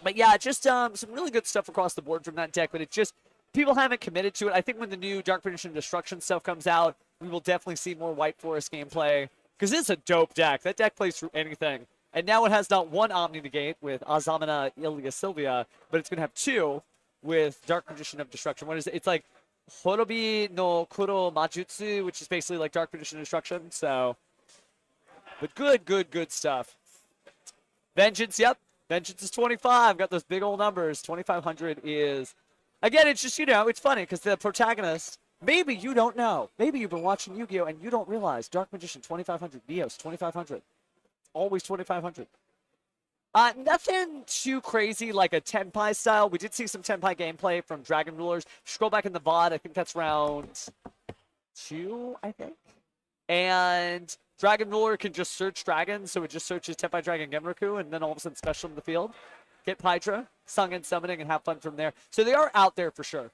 But yeah, just some really good stuff across the board from that deck, but it just, people haven't committed to it. I think when the new Dark Magician Destruction stuff comes out, we will definitely see more White Forest gameplay, because it's a dope deck. That deck plays through anything. And now it has not 1 Omni Negate with Azamina Ilya Sylvia, but it's going to have 2 with Dark Magician of Destruction. What is it? It's like Horobi no Kuro Majutsu, which is basically like Dark Magician Destruction. So, but good stuff. Vengeance, yep. Vengeance is 25. Got those big old numbers. 2,500 is, again, it's just, it's funny because the protagonist, maybe you don't know. Maybe you've been watching Yu-Gi-Oh! And you don't realize Dark Magician 2,500, Bios 2,500. Always 2,500. Nothing too crazy like a Tenpai style. We did see some Tenpai gameplay from Dragon Rulers. Scroll back in the VOD. I think that's round 2, I think. And Dragon Ruler can just search dragons, so it just searches Tenpai Dragon Genraku, and then all of a sudden special in the field. Get Pydra, sung in summoning, and have fun from there. So they are out there for sure.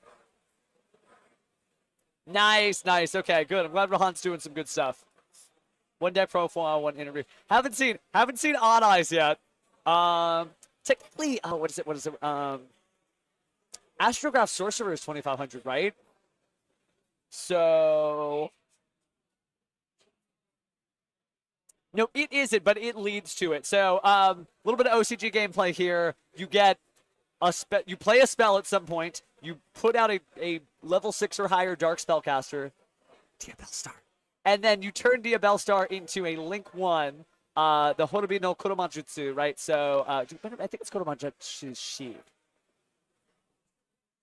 Nice. Okay, good. I'm glad Rahan's doing some good stuff. 1 deck profile, 1 interview. Haven't seen Odd Eyes yet. Technically, what is it? Astrograph Sorcerer is 2,500, right? So, no, it isn't, but it leads to it. So, a little bit of OCG gameplay here. You get you play a spell at some point. You put out a level 6 or higher Dark Spellcaster, Diabell Star, and then you turn Diabell Star into a Link 1, the Horobi no Kuromajutsu, right? So, I think it's Kuromajutsu Shield.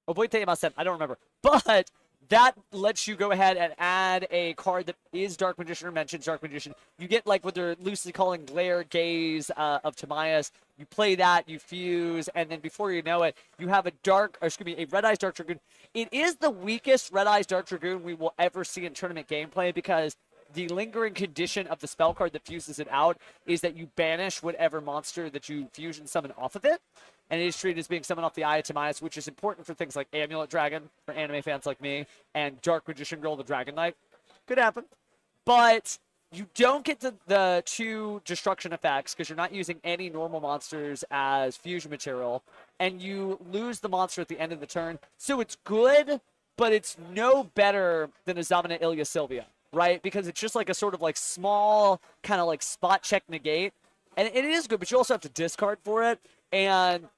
Oboite imasen. I don't remember, but that lets you go ahead and add a card that is Dark Magician or mentions Dark Magician. You get like what they're loosely calling Glare Gaze of Timaeus. You play that, you fuse, and then before you know it, you have a Red Eyes Dark Dragoon. It is the weakest Red Eyes Dark Dragoon we will ever see in tournament gameplay because the lingering condition of the spell card that fuses it out is that you banish whatever monster that you fusion summon off of it. And it is treated as being summoned off the Eye of Timaeus, which is important for things like Amulet Dragon, for anime fans like me, and Dark Magician Girl, the Dragon Knight. Could happen. But you don't get the 2 destruction effects because you're not using any normal monsters as fusion material, and you lose the monster at the end of the turn. So it's good, but it's no better than Azamina Ilya Sylvia, right? Because it's just like a sort of like small kind of like spot check negate. And it is good, but you also have to discard for it. And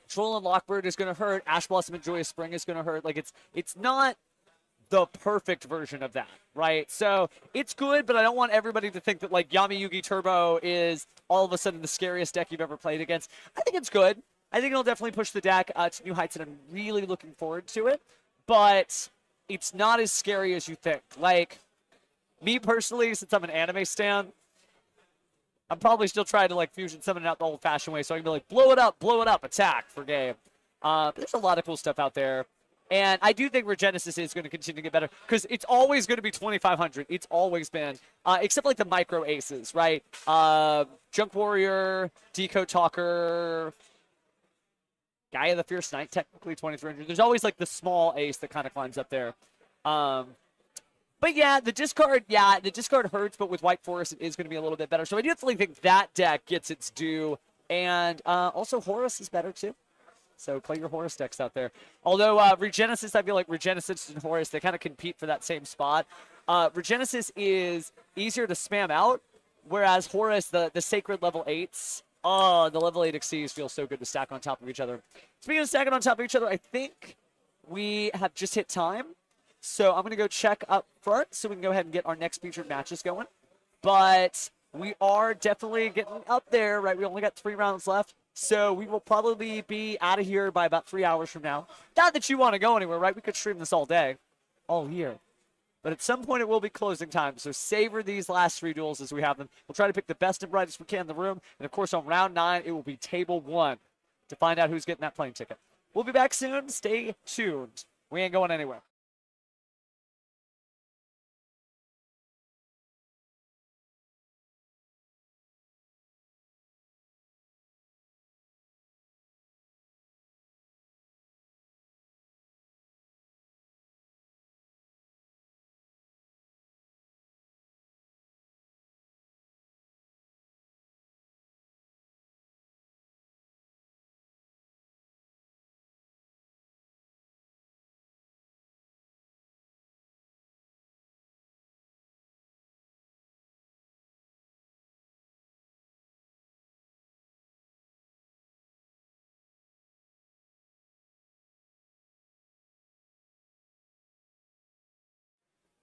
Troll and Lockbird is going to hurt. Ash Blossom and Joyous Spring is going to hurt. Like, it's not the perfect version of that, right? So it's good, but I don't want everybody to think that, like, Yami Yugi Turbo is all of a sudden the scariest deck you've ever played against. I think it's good. I think it'll definitely push the deck to new heights, and I'm really looking forward to it. But it's not as scary as you think. Like, me personally, since I'm an anime stan, I'm probably still trying to like fusion summon it out the old-fashioned way, so I can be like, blow it up, attack for game. But there's a lot of cool stuff out there. And I do think Regenesis is going to continue to get better because it's always going to be 2,500. It's always been, except like the micro aces, right? Junk Warrior, Decode Talker, Gaia the Fierce Knight, technically 2,300. There's always like the small ace that kind of climbs up there. But yeah, the discard hurts, but with White Forest, it is going to be a little bit better. So I definitely think that deck gets its due. And also Horus is better too. So play your Horus decks out there. Although Regenesis, I feel like Regenesis and Horus, they kind of compete for that same spot. Regenesis is easier to spam out, whereas Horus, the sacred level 8s, the level 8 Xyz feel so good to stack on top of each other. Speaking of stacking on top of each other, I think we have just hit time. So I'm going to go check up front so we can go ahead and get our next featured matches going. But we are definitely getting up there, right? We only got 3 rounds left. So we will probably be out of here by about 3 hours from now. Not that you want to go anywhere, right? We could stream this all day, all year. But at some point it will be closing time. So savor these last 3 duels as we have them. We'll try to pick the best and brightest we can in the room. And of course on round 9, it will be table 1 to find out who's getting that plane ticket. We'll be back soon. Stay tuned. We ain't going anywhere.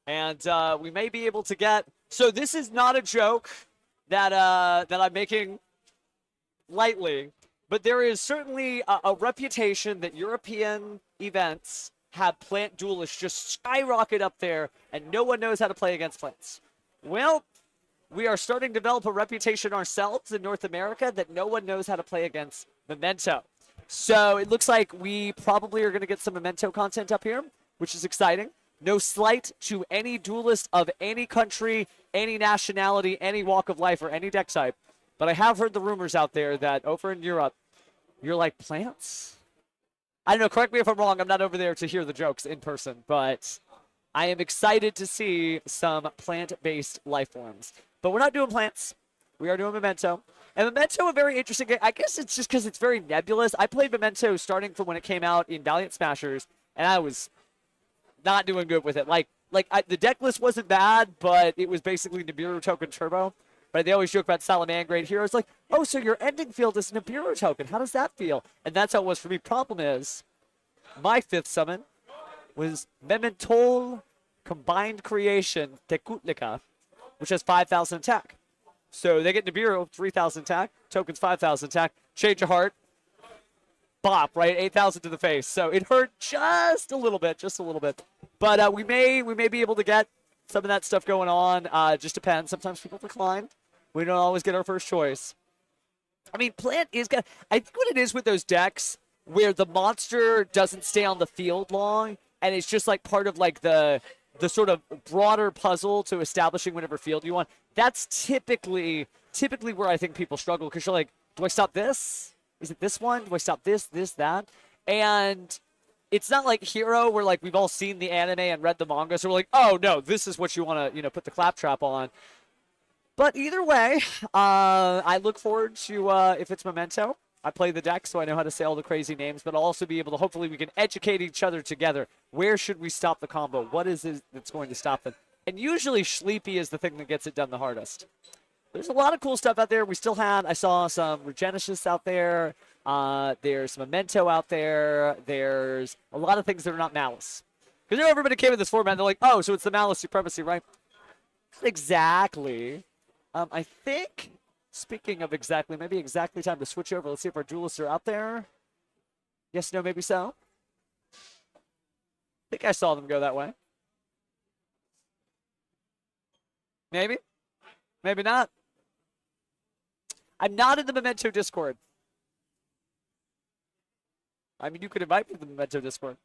And we may be able to get. So this is not a joke that that I'm making lightly, but there is certainly a reputation that European events have plant duelists just skyrocket up there, and no one knows how to play against plants. Well, we are starting to develop a reputation ourselves in North America that no one knows how to play against Memento. So it looks like we probably are going to get some Memento content up here, which is exciting. No slight to any duelist of any country, any nationality, any walk of life, or any deck type. But I have heard the rumors out there that over in Europe, you're like, plants? I don't know, correct me if I'm wrong. I'm not over there to hear the jokes in person, but I am excited to see some plant-based life forms. But we're not doing plants. We are doing Memento. And Memento, a very interesting game. I guess it's just because it's very nebulous. I played Memento starting from when it came out in Valiant Smashers, and I was not doing good with it. The deck list wasn't bad, but it was basically Nibiru token turbo. But they always joke about Salamangreat heroes, like, oh, so your ending field is Nibiru token. How does that feel? And that's how it was for me. Problem is, my 5th summon was Mementol Combined Creation Tekutlika, which has 5,000 attack. So they get Nibiru, 3,000 attack, tokens 5,000 attack, change of heart, bop, right? 8,000 to the face. So it hurt just a little bit. But we may be able to get some of that stuff going on. Just depends. Sometimes people decline. We don't always get our first choice. I mean, Plant is good. I think what it is with those decks where the monster doesn't stay on the field long, and it's just like part of like the sort of broader puzzle to establishing whatever field you want. That's typically where I think people struggle, because you're like, do I stop this? Is it this one? Do I stop this, that? And it's not like Hero where like we've all seen the anime and read the manga, so we're like, oh no, this is what you want to, put the claptrap on. But either way, I look forward to if it's Memento. I play the deck, so I know how to say all the crazy names, but I'll also be able to, hopefully we can educate each other together. Where should we stop the combo? What is it that's going to stop them? And usually Sleepy is the thing that gets it done the hardest. There's a lot of cool stuff out there. I saw some Regenesis out there. There's Memento out there. There's a lot of things that are not Malice. Because everybody came in this format and they're like, oh, so it's the Malice Supremacy, right? Not exactly. I think, speaking of exactly, maybe exactly time to switch over. Let's see if our duelists are out there. Yes, no, maybe so. I think I saw them go that way. Maybe. Maybe not. I'm not in the Memento Discord. I mean, you could invite me to the Memento Discord.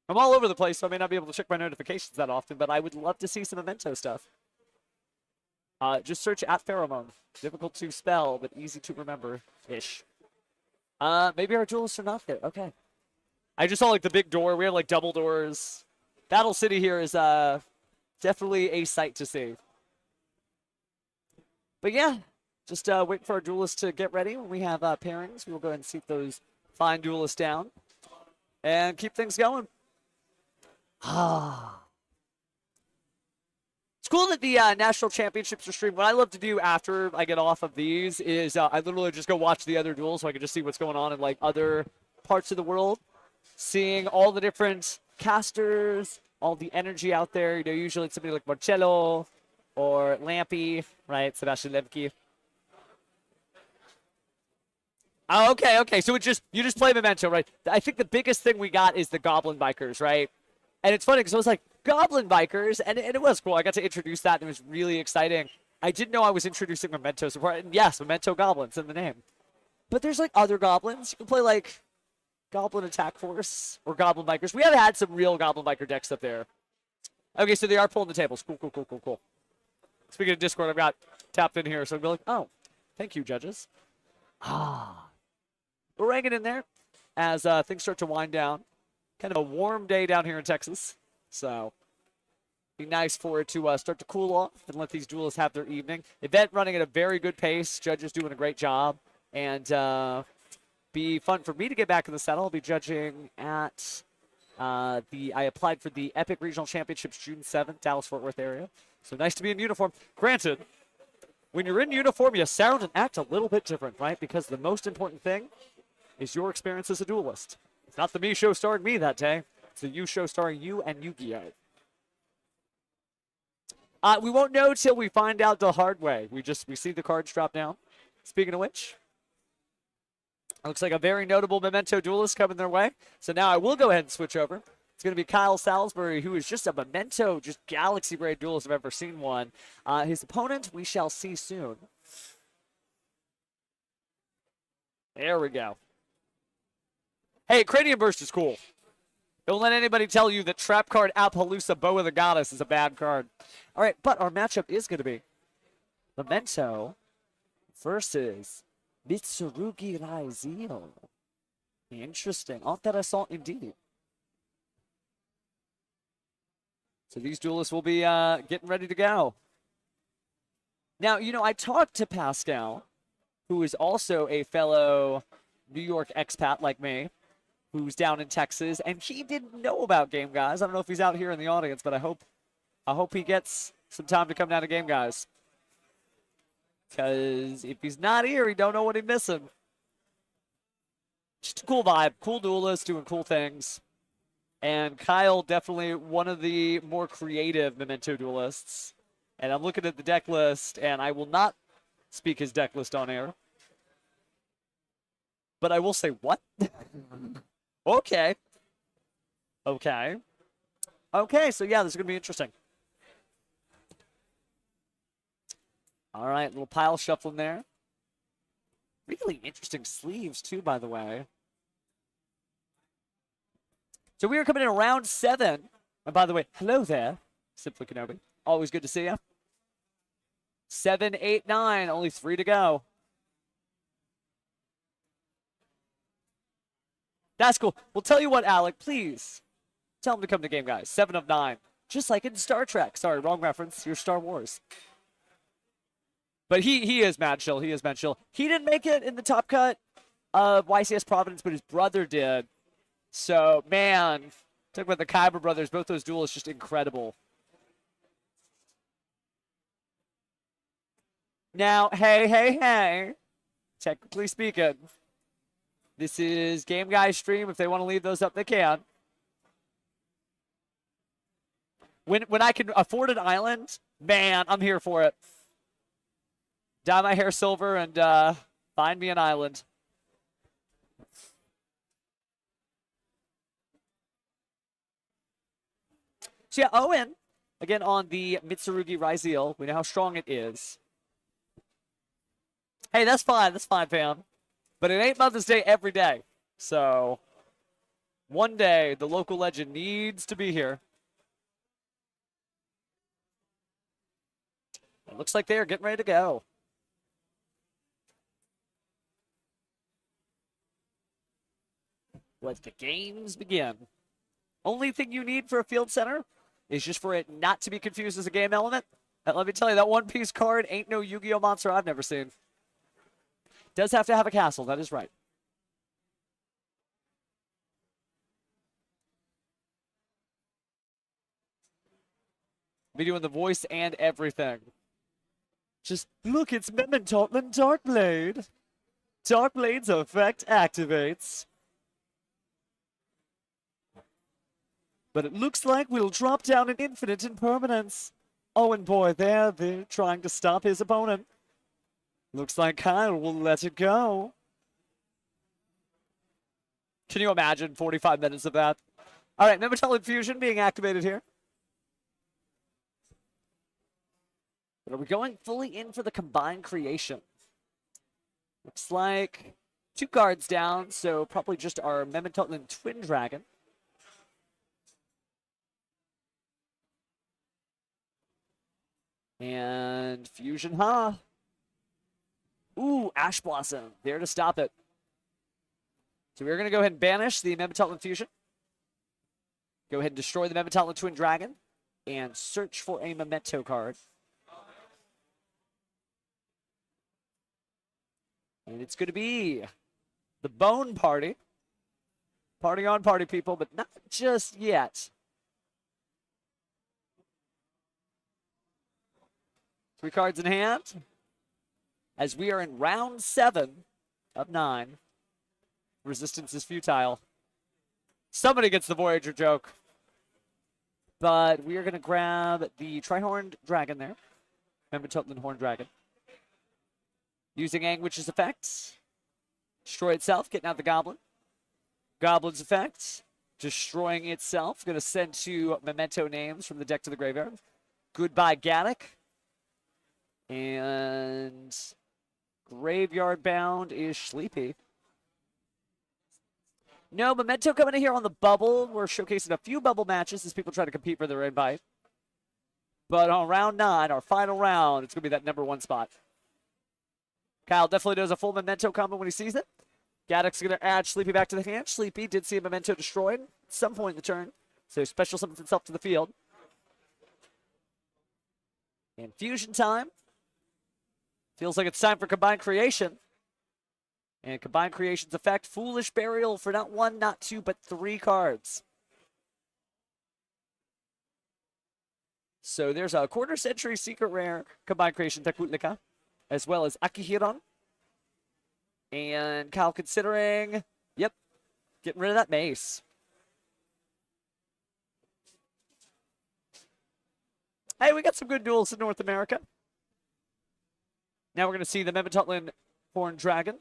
I'm all over the place, so I may not be able to check my notifications that often, but I would love to see some Memento stuff. Just search at Pheromone. Difficult to spell, but easy to remember-ish. Maybe our duelists are not there. Okay. I just saw, like, the big door. We have, like, double doors. Battle City here is definitely a sight to see. But, yeah, just waiting for our duelists to get ready. When we have pairings, we will go ahead and seat those fine duelists down and keep things going. It's cool that the national championships are streamed. What I love to do after I get off of these is I literally just go watch the other duels so I can just see what's going on in like other parts of the world. seeing all the different casters, all the energy out there. You know, usually it's somebody like Marcello or Lampy, right? Sebastian Lemke. Oh, okay. So you just play Memento, right? I think the biggest thing we got is the Goblin Bikers, right? And it's funny because I was like, Goblin Bikers, and it was cool. I got to introduce that, and it was really exciting. I didn't know I was introducing Mementos before. And yes, Memento Goblins in the name. But there's like other Goblins. You can play like Goblin Attack Force or Goblin Bikers. We have had some real Goblin Biker decks up there. Okay, so they are pulling the tables. Cool. Speaking of Discord, I've got tapped in here, so I'll be like, oh, thank you, judges. We're hanging in there as things start to wind down. Kind of a warm day down here in Texas, so be nice for it to start to cool off and let these duelists have their evening. Event running at a very good pace. Judges doing a great job, and be fun for me to get back in the saddle. I'll be judging at I applied for the Epic Regional Championships June 7th, Dallas-Fort Worth area. So nice to be in uniform. Granted, when you're in uniform, you sound and act a little bit different, right? Because the most important thing is your experience as a duelist. It's not the me show starring me that day. It's the you show starring you and Yu-Gi-Oh! We won't know till we find out the hard way. We see the cards drop down. Speaking of which, looks like a very notable Memento duelist coming their way. So now I will go ahead and switch over. It's going to be Kyle Salisbury, who is just a Memento, just galaxy-grade duelist I've ever seen one. His opponent, we shall see soon. There we go. Hey, Cranium Burst is cool. Don't let anybody tell you that Trap card Appaloosa Bow of the Goddess is a bad card. All right, but our matchup is going to be Memento versus Mitsurugi Raizio. Interesting. Intéressant indeed. So these duelists will be getting ready to go. Now, you know, I talked to Pascal, who is also a fellow New York expat like me, who's down in Texas, and he didn't know about Game Guys. I don't know if he's out here in the audience, but I hope he gets some time to come down to Game Guys. Because if he's not here, he don't know what he's missing. Just a cool vibe. Cool duelist doing cool things. And Kyle, definitely one of the more creative Memento duelists. And I'm looking at the deck list, and I will not speak his deck list on air. But I will say, what? Okay. Okay, so yeah, this is going to be interesting. All right, little pile shuffling there. Really interesting sleeves, too, by the way. So we are coming in round 7. And by the way, hello there, Simply Kenobi. Always good to see you. 7, 8, 9, only 3 to go. That's cool. Well, tell you what, Alec, please tell him to come to Game Guys. 7 of 9. Just like in Star Trek. Sorry, wrong reference. You're Star Wars. But he is mad chill. He is mad chill. He didn't make it in the top cut of YCS Providence, but his brother did. So, man, talk about the Kyber brothers. Both those duelists just incredible. Now, hey. Technically speaking, this is Game Guys stream. If they want to leave those up, they can. When I can afford an island, man, I'm here for it. Dye my hair silver and find me an island. So yeah, Owen, again on the Mitsurugi Raizio. We know how strong it is. Hey, that's fine, fam. But it ain't Mother's Day every day. So, one day, the local legend needs to be here. It looks like they are getting ready to go. Let the games begin. Only thing you need for a field center is just for it not to be confused as a game element. And let me tell you, that one-piece card ain't no Yu-Gi-Oh! Monster I've never seen. Does have to have a castle, that is right. Be doing the voice and everything. Just look, it's Memento Darkblade. Darkblade's effect activates. But it looks like we'll drop down an infinite impermanence. Oh, and boy, they're trying to stop his opponent. Looks like Kyle will let it go. Can you imagine 45 minutes of that? All right, Memetal Infusion being activated here. But are we going fully in for the combined creation? Looks like 2 cards down, so probably just our Memetal Twin Dragon. And Fusion, huh? Ooh, Ash Blossom, there to stop it. So we're going to go ahead and banish the Memetal Infusion. Go ahead and destroy the Memetal Twin Dragon. And search for a Memento card. And it's going to be the Bone Party. Party on, party people, but not just yet. 3 cards in hand. As we are in round 7 of 9. Resistance is futile. Somebody gets the Voyager joke. But we are going to grab the Tri-Horned Dragon there. Remember Tilton Horned Dragon. Using Anguish's effects. Destroy itself, getting out the Goblin. Goblin's effect. Destroying itself. Going to send 2 Memento names from the deck to the graveyard. Goodbye, Gaddock. And Graveyard Bound is Sleepy. No, Memento coming in here on the bubble. We're showcasing a few bubble matches as people try to compete for their invite. But on round 9, our final round, it's going to be that number 1 spot. Kyle definitely does a full Memento combo when he sees it. Gaddock's going to add Sleepy back to the hand. Sleepy did see a Memento destroyed at some point in the turn. So special summons himself to the field. And Fusion time. Feels like it's time for Combined Creation. And Combined Creation's effect, Foolish Burial for not 1, not 2, but 3 cards. So there's a quarter-century secret rare Combined Creation Takutlika, as well as Akihiron. And Kyle considering, yep, getting rid of that Mace. Hey, we got some good duels in North America. Now we're going to see the Memetutlin Horned Dragon.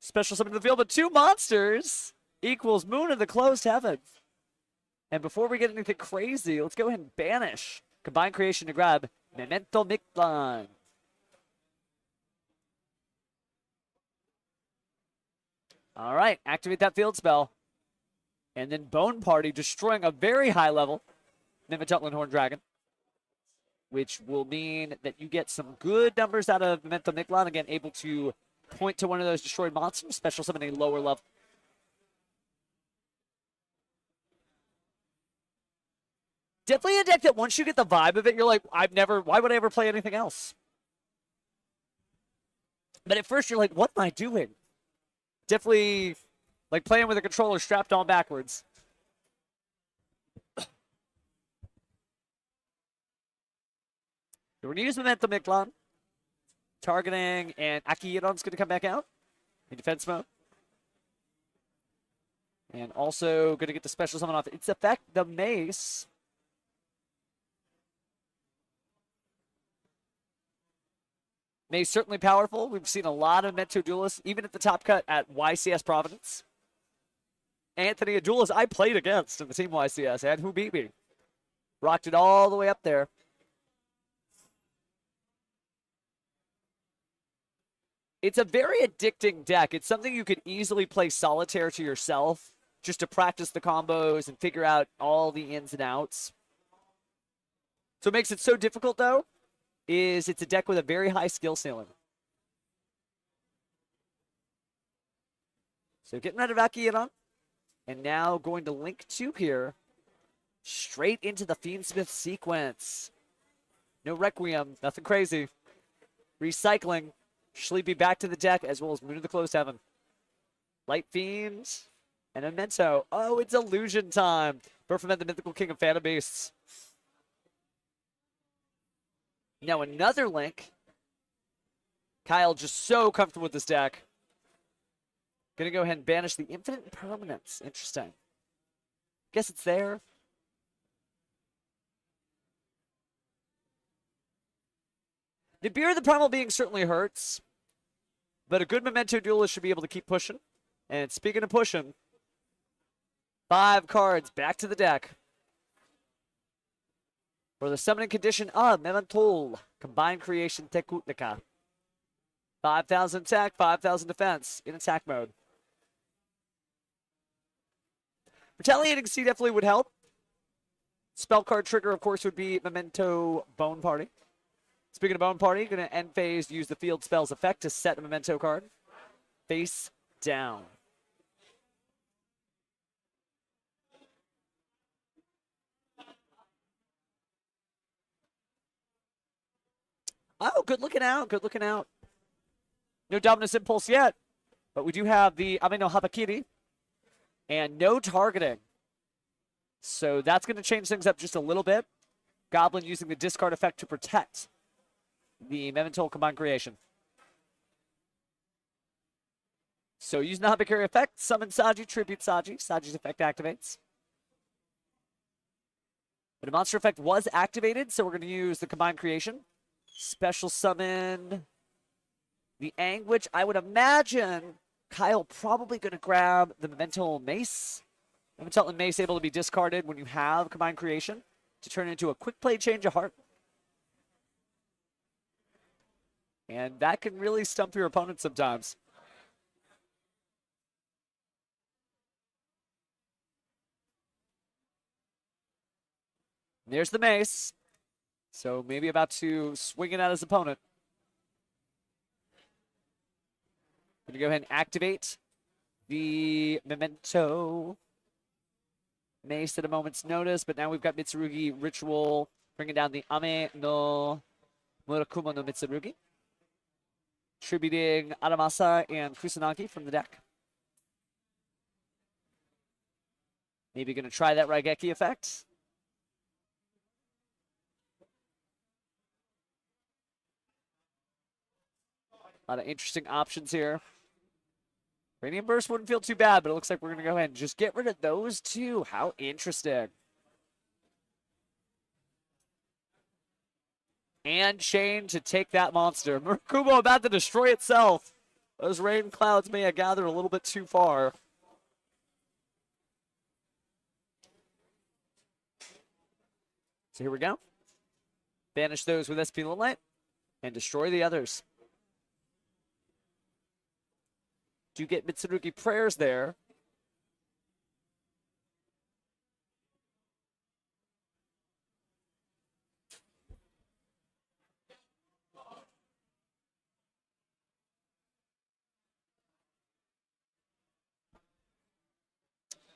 Special summon to the field, but 2 monsters equals Moon of the Closed Heaven. And before we get anything crazy, let's go ahead and banish Combined Creation to grab Memento Mictlan. All right, activate that field spell. And then Bone Party destroying a very high level Memetutlin Horned Dragon, which will mean that you get some good numbers out of Memento Mictlan. Again, able to point to one of those destroyed monsters, special summon a lower level. Definitely a deck that once you get the vibe of it, you're like, why would I ever play anything else? But at first you're like, what am I doing? Definitely like playing with a controller strapped on backwards. We're going to use Memento Mictlan. Targeting, and Akihiron's going to come back out in defense mode. And also going to get the special summon off its effect, the Mace. Mace certainly powerful. We've seen a lot of Memento duelists, even at the top cut at YCS Providence. Anthony, a duelist I played against in the Team YCS, and who beat me. Rocked it all the way up there. It's a very addicting deck. It's something you could easily play solitaire to yourself just to practice the combos and figure out all the ins and outs. So what makes it so difficult, though, is it's a deck with a very high skill ceiling. So getting rid of Akihiron, and now going to link 2 here, straight into the Fiend Smith sequence. No Requiem, nothing crazy. Recycling. Sleepy back to the deck, as well as Moon of the Closed Heaven. Light Fiend and a Memento. Oh, it's Illusion time. Baphomet, the Mythical King of Phantom Beasts. Now another link. Kyle just so comfortable with this deck. Gonna go ahead and banish the Infinite Impermanence. Interesting. Guess it's there. The Beer of the Primal Being certainly hurts, but a good Memento Duelist should be able to keep pushing. And speaking of pushing, 5 cards back to the deck for the summoning condition of Memento Combined Creation Tekutlika. 5,000 attack, 5,000 defense in attack mode. Retaliating C definitely would help. Spell card trigger, of course, would be Memento Bone Party. Speaking of Bone Party, going to end phase, use the field spells effect to set a Memento card. Face down. Oh, good looking out, good looking out. No Dominus Impulse yet, but we do have the Ameno Habakiri and no targeting. So that's going to change things up just a little bit. Goblin using the discard effect to protect the Memento Combined Creation. So using the Habakiri effect, summon Saji, tribute Saji. Saji's effect activates. But a monster effect was activated, so we're going to use the Combined Creation. Special summon the Anguish. I would imagine Kyle probably going to grab the Memento Mace. Memento Mace able to be discarded when you have Combined Creation to turn into a quick play change of heart. And that can really stump your opponent sometimes. There's the Mace. So maybe about to swing it at his opponent. Going to go ahead and activate the Memento Mace at a moment's notice, but now we've got Mitsurugi Ritual bringing down the Ame no Murakumo no Mitsurugi. Tributing Aramasa and Kusanagi from the deck. Maybe going to try that Raigeki effect. A lot of interesting options here. Radiant Burst wouldn't feel too bad, but it looks like we're going to go ahead and just get rid of those two. How interesting. And Shane to take that monster. Murakumo about to destroy itself. Those rain clouds may have gathered a little bit too far. So here we go. Banish those with SP Light and destroy the others. Do get Mitsurugi Prayers there.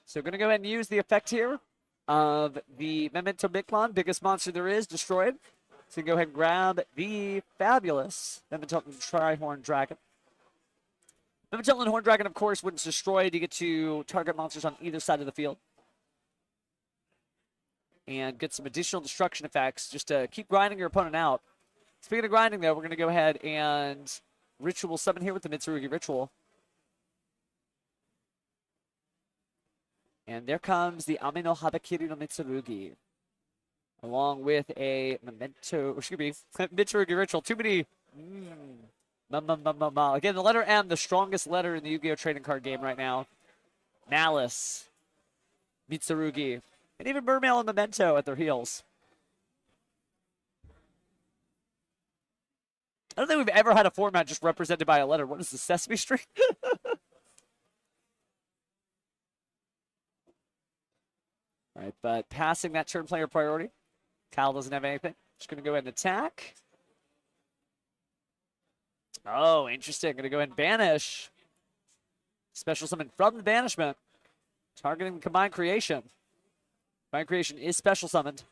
So going to go ahead and use the effect here of the Memento Miklon, biggest monster there is, destroyed. So you can go ahead and grab the fabulous Memento Trihorn Dragon. Memento Horn Dragon, of course, when it's destroyed, you get to target monsters on either side of the field. And get some additional destruction effects just to keep grinding your opponent out. Speaking of grinding, though, we're going to go ahead and Ritual Summon here with the Mitsurugi Ritual. And there comes the Ame no Habakiri no Mitsurugi. Along with a Memento, excuse me, Mitsurugi Ritual. Too many. Again, the letter M, the strongest letter in the Yu-Gi-Oh! Trading card game right now. Malice, Mitsurugi, and even Mermail and Memento at their heels. I don't think we've ever had a format just represented by a letter. What is the Sesame Street? All right, but passing that turn player priority. Kyle doesn't have anything. Just going to go ahead and attack. Oh, interesting. Going to go ahead and banish. Special summon from the banishment. Targeting Combined Creation. Combined Creation is special summoned.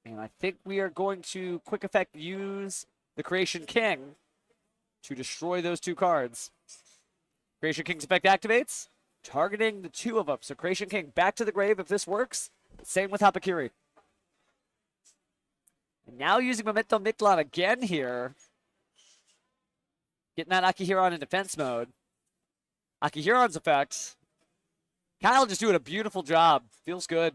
And I think we are going to quick effect use the Creation King to destroy those two cards. Creation King's effect activates, targeting the two of them. So Creation King back to the grave if this works. Same with Habakiri. And now using Memento Miklon again here. Getting that Akihiron in defense mode. Akihiron's effect. Kyle just doing a beautiful job. Feels good.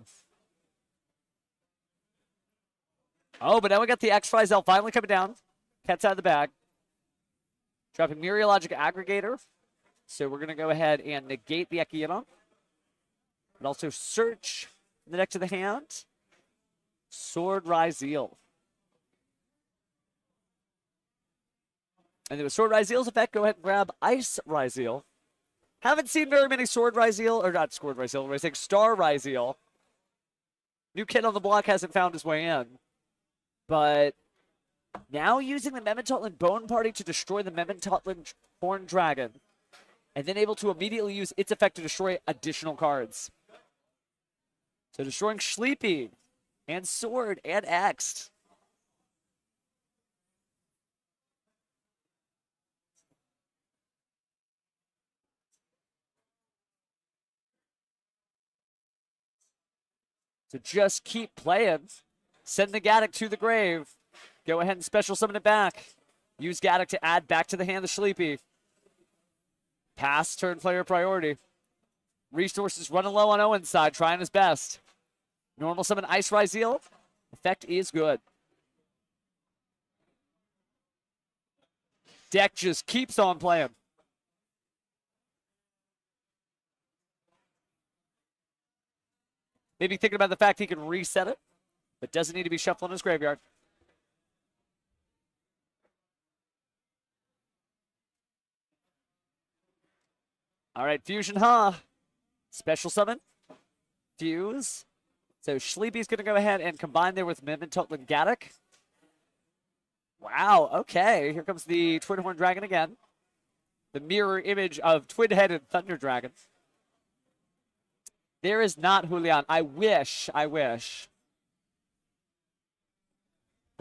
Oh, but now we got the X-Frizel finally coming down. Cat's out of the bag. Dropping Mereologic Aggregator. So we're going to go ahead and negate the Akihiron. But also search the deck to the hand. Sword Ryzeal. And then with Sword Ryzeal's effect, go ahead and grab Ice Ryzeal. Haven't seen very many Sword Ryzeal, or not Sword Ryzeal, I was saying Star Ryzeal. New kid on the block hasn't found his way in. But now using the Mementotlin Bone Party to destroy the Mementotlin Horn Dragon. And then able to immediately use its effect to destroy additional cards. So destroying Sleepy and Sword and X. So just keep playing. Send the Gaddock to the grave. Go ahead and special summon it back. Use Gaddock to add back to the hand of Sleepy. Pass turn player priority. Resources running low on Owen's side, trying his best. Normal summon Ice Ryzeal. Effect is good. Deck just keeps on playing. Maybe thinking about the fact he can reset it, but doesn't need to be shuffling his graveyard. All right, Fusion Ha. Special summon. Fuse. So Sleepy's going to go ahead and combine there with Mementotlin Gaddock. Wow, okay. Here comes the Twin Horn Dragon again. The mirror image of Twin-Headed Thunder Dragon. There is not Julian. I wish. But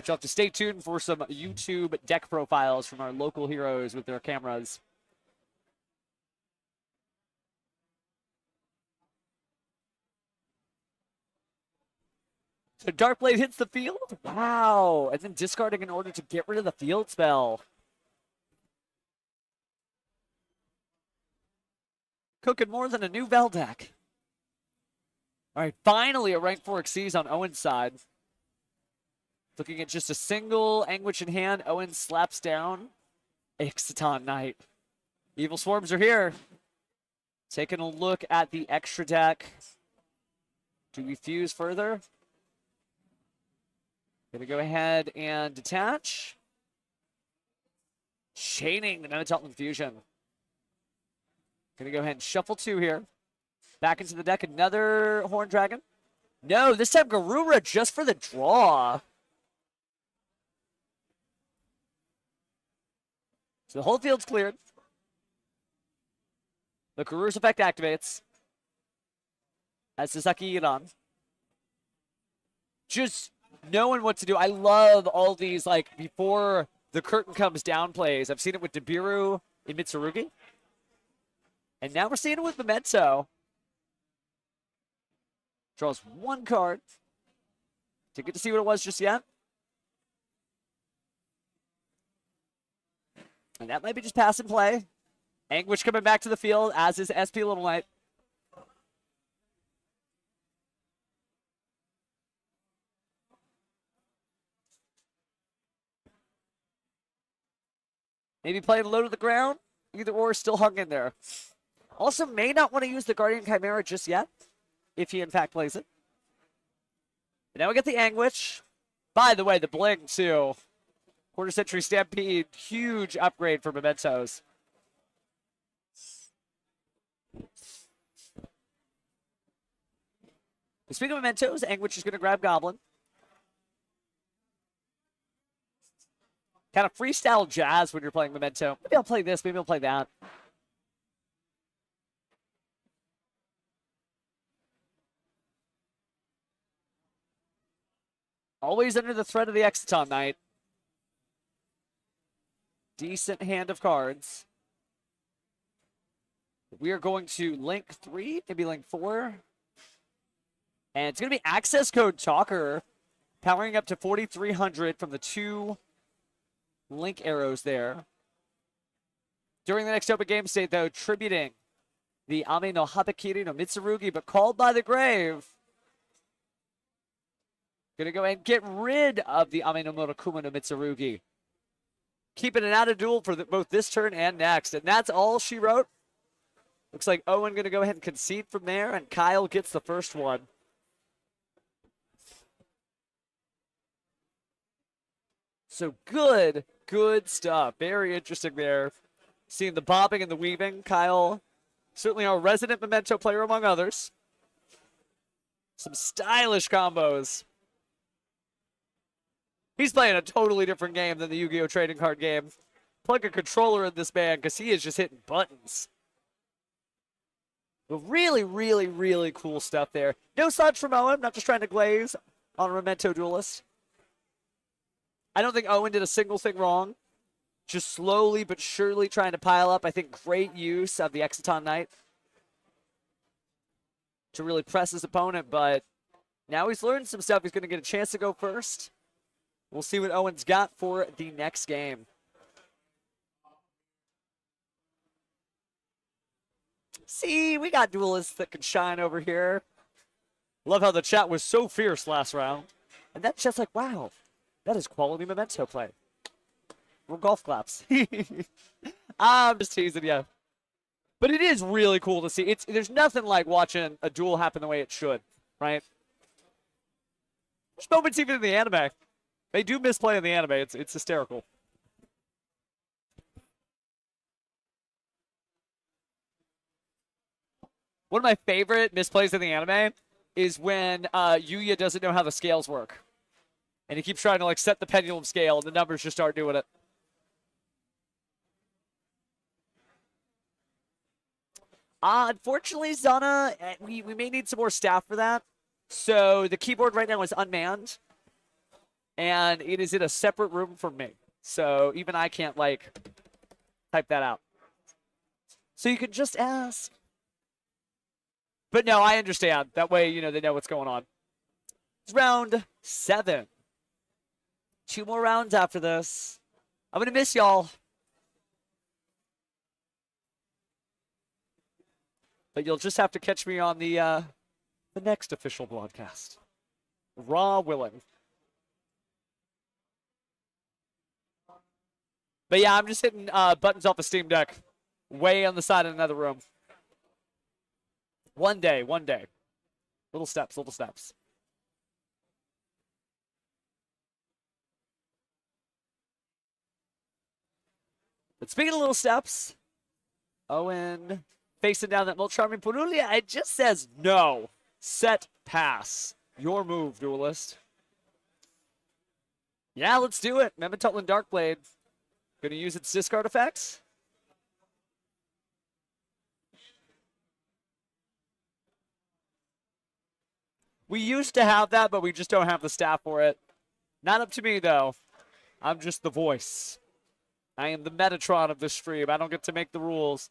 you'll have to stay tuned for some YouTube deck profiles from our local heroes with their cameras. So Darkblade hits the field? Wow. And then discarding in order to get rid of the field spell. Cooking more than a new Veldeck. All right, finally a rank 4 Xyz on Owen's side. Looking at just a single Anguish in hand, Owen slaps down Ixaton Knight. Evil Swarms are here. Taking a look at the extra deck. Do we fuse further? Gonna go ahead and detach. Chaining the Mementotlin Fusion. Gonna go ahead and shuffle 2 here. Back into the deck, another Horn Dragon. No, this time Garura just for the draw. So the whole field's cleared. The Garura's effect activates. As Sasaki Iran. Just knowing what to do. I love all these, like, before the curtain comes down plays. I've seen it with Nibiru in Mitsurugi. And now we're seeing it with Memento. Draws 1 card. Didn't get to see what it was just yet. And that might be just pass and play. Anguish coming back to the field, as is SP Little Knight. Maybe playing low to the ground. Either or, still hung in there. Also, may not want to use the Guardian Chimera just yet, if he in fact plays it. And now we get the Anguish. By the way, the Bling too. Quarter Century Stampede, huge upgrade for Mementos. Speaking of Mementos, Anguish is going to grab Goblin. Kind of freestyle jazz when you're playing Memento. Maybe I'll play this, maybe I'll play that. Always under the threat of the Ixaton Knight. Decent hand of cards. We are going to link 3, maybe link 4. And it's going to be access code Talker, powering up to 4,300 from the 2 link arrows there. During the next open game state, though, tributing the Ame no Habakiri no Mitsurugi, but called by the grave. Gonna go ahead and get rid of the Ame no Murakuma no Mitsurugi. Keeping it out of duel for both this turn and next. And that's all she wrote. Looks like Owen gonna go ahead and concede from there, and Kyle gets the first one. So good stuff. Very interesting there. Seeing the bobbing and the weaving. Kyle, certainly our resident Memento player among others. Some stylish combos. He's playing a totally different game than the Yu-Gi-Oh! Trading card game. Plug a controller in this man because he is just hitting buttons. But really, really, really cool stuff there. No sludge from Owen. Not just trying to glaze on a Memento Duelist. I don't think Owen did a single thing wrong. Just slowly but surely trying to pile up. I think great use of the Exciton Knight to really press his opponent. But now he's learned some stuff. He's going to get a chance to go first. We'll see what Owen's got for the next game. See, we got duelists that can shine over here. Love how the chat was so fierce last round. And that's just like, wow, that is quality Memento play. We're golf claps. I'm just teasing you. But it is really cool to see. There's nothing like watching a duel happen the way it should, right? There's moments even in the anime. They do misplay in the anime. It's hysterical. One of my favorite misplays in the anime is when Yuya doesn't know how the scales work. And he keeps trying to like set the pendulum scale and the numbers just aren't doing it. Unfortunately, Zana, we may need some more staff for that. So the keyboard right now is unmanned. And it is in a separate room from me. So even I can't, like, type that out. So you can just ask. But no, I understand. That way, you know, they know what's going on. It's round 7. 2 more rounds after this. I'm going to miss y'all. But you'll just have to catch me on the next official broadcast. Raw willing. But yeah, I'm just hitting buttons off the Steam Deck. Way on the side in another room. One day. Little steps. But speaking of little steps, Owen facing down that most charming Purulia. It just says no. Set, pass. Your move, duelist. Yeah, let's do it. Mementotlin Darkblade. Going to use its discard effects. We used to have that, but we just don't have the staff for it. Not up to me, though. I'm just the voice. I am the Metatron of this stream. I don't get to make the rules.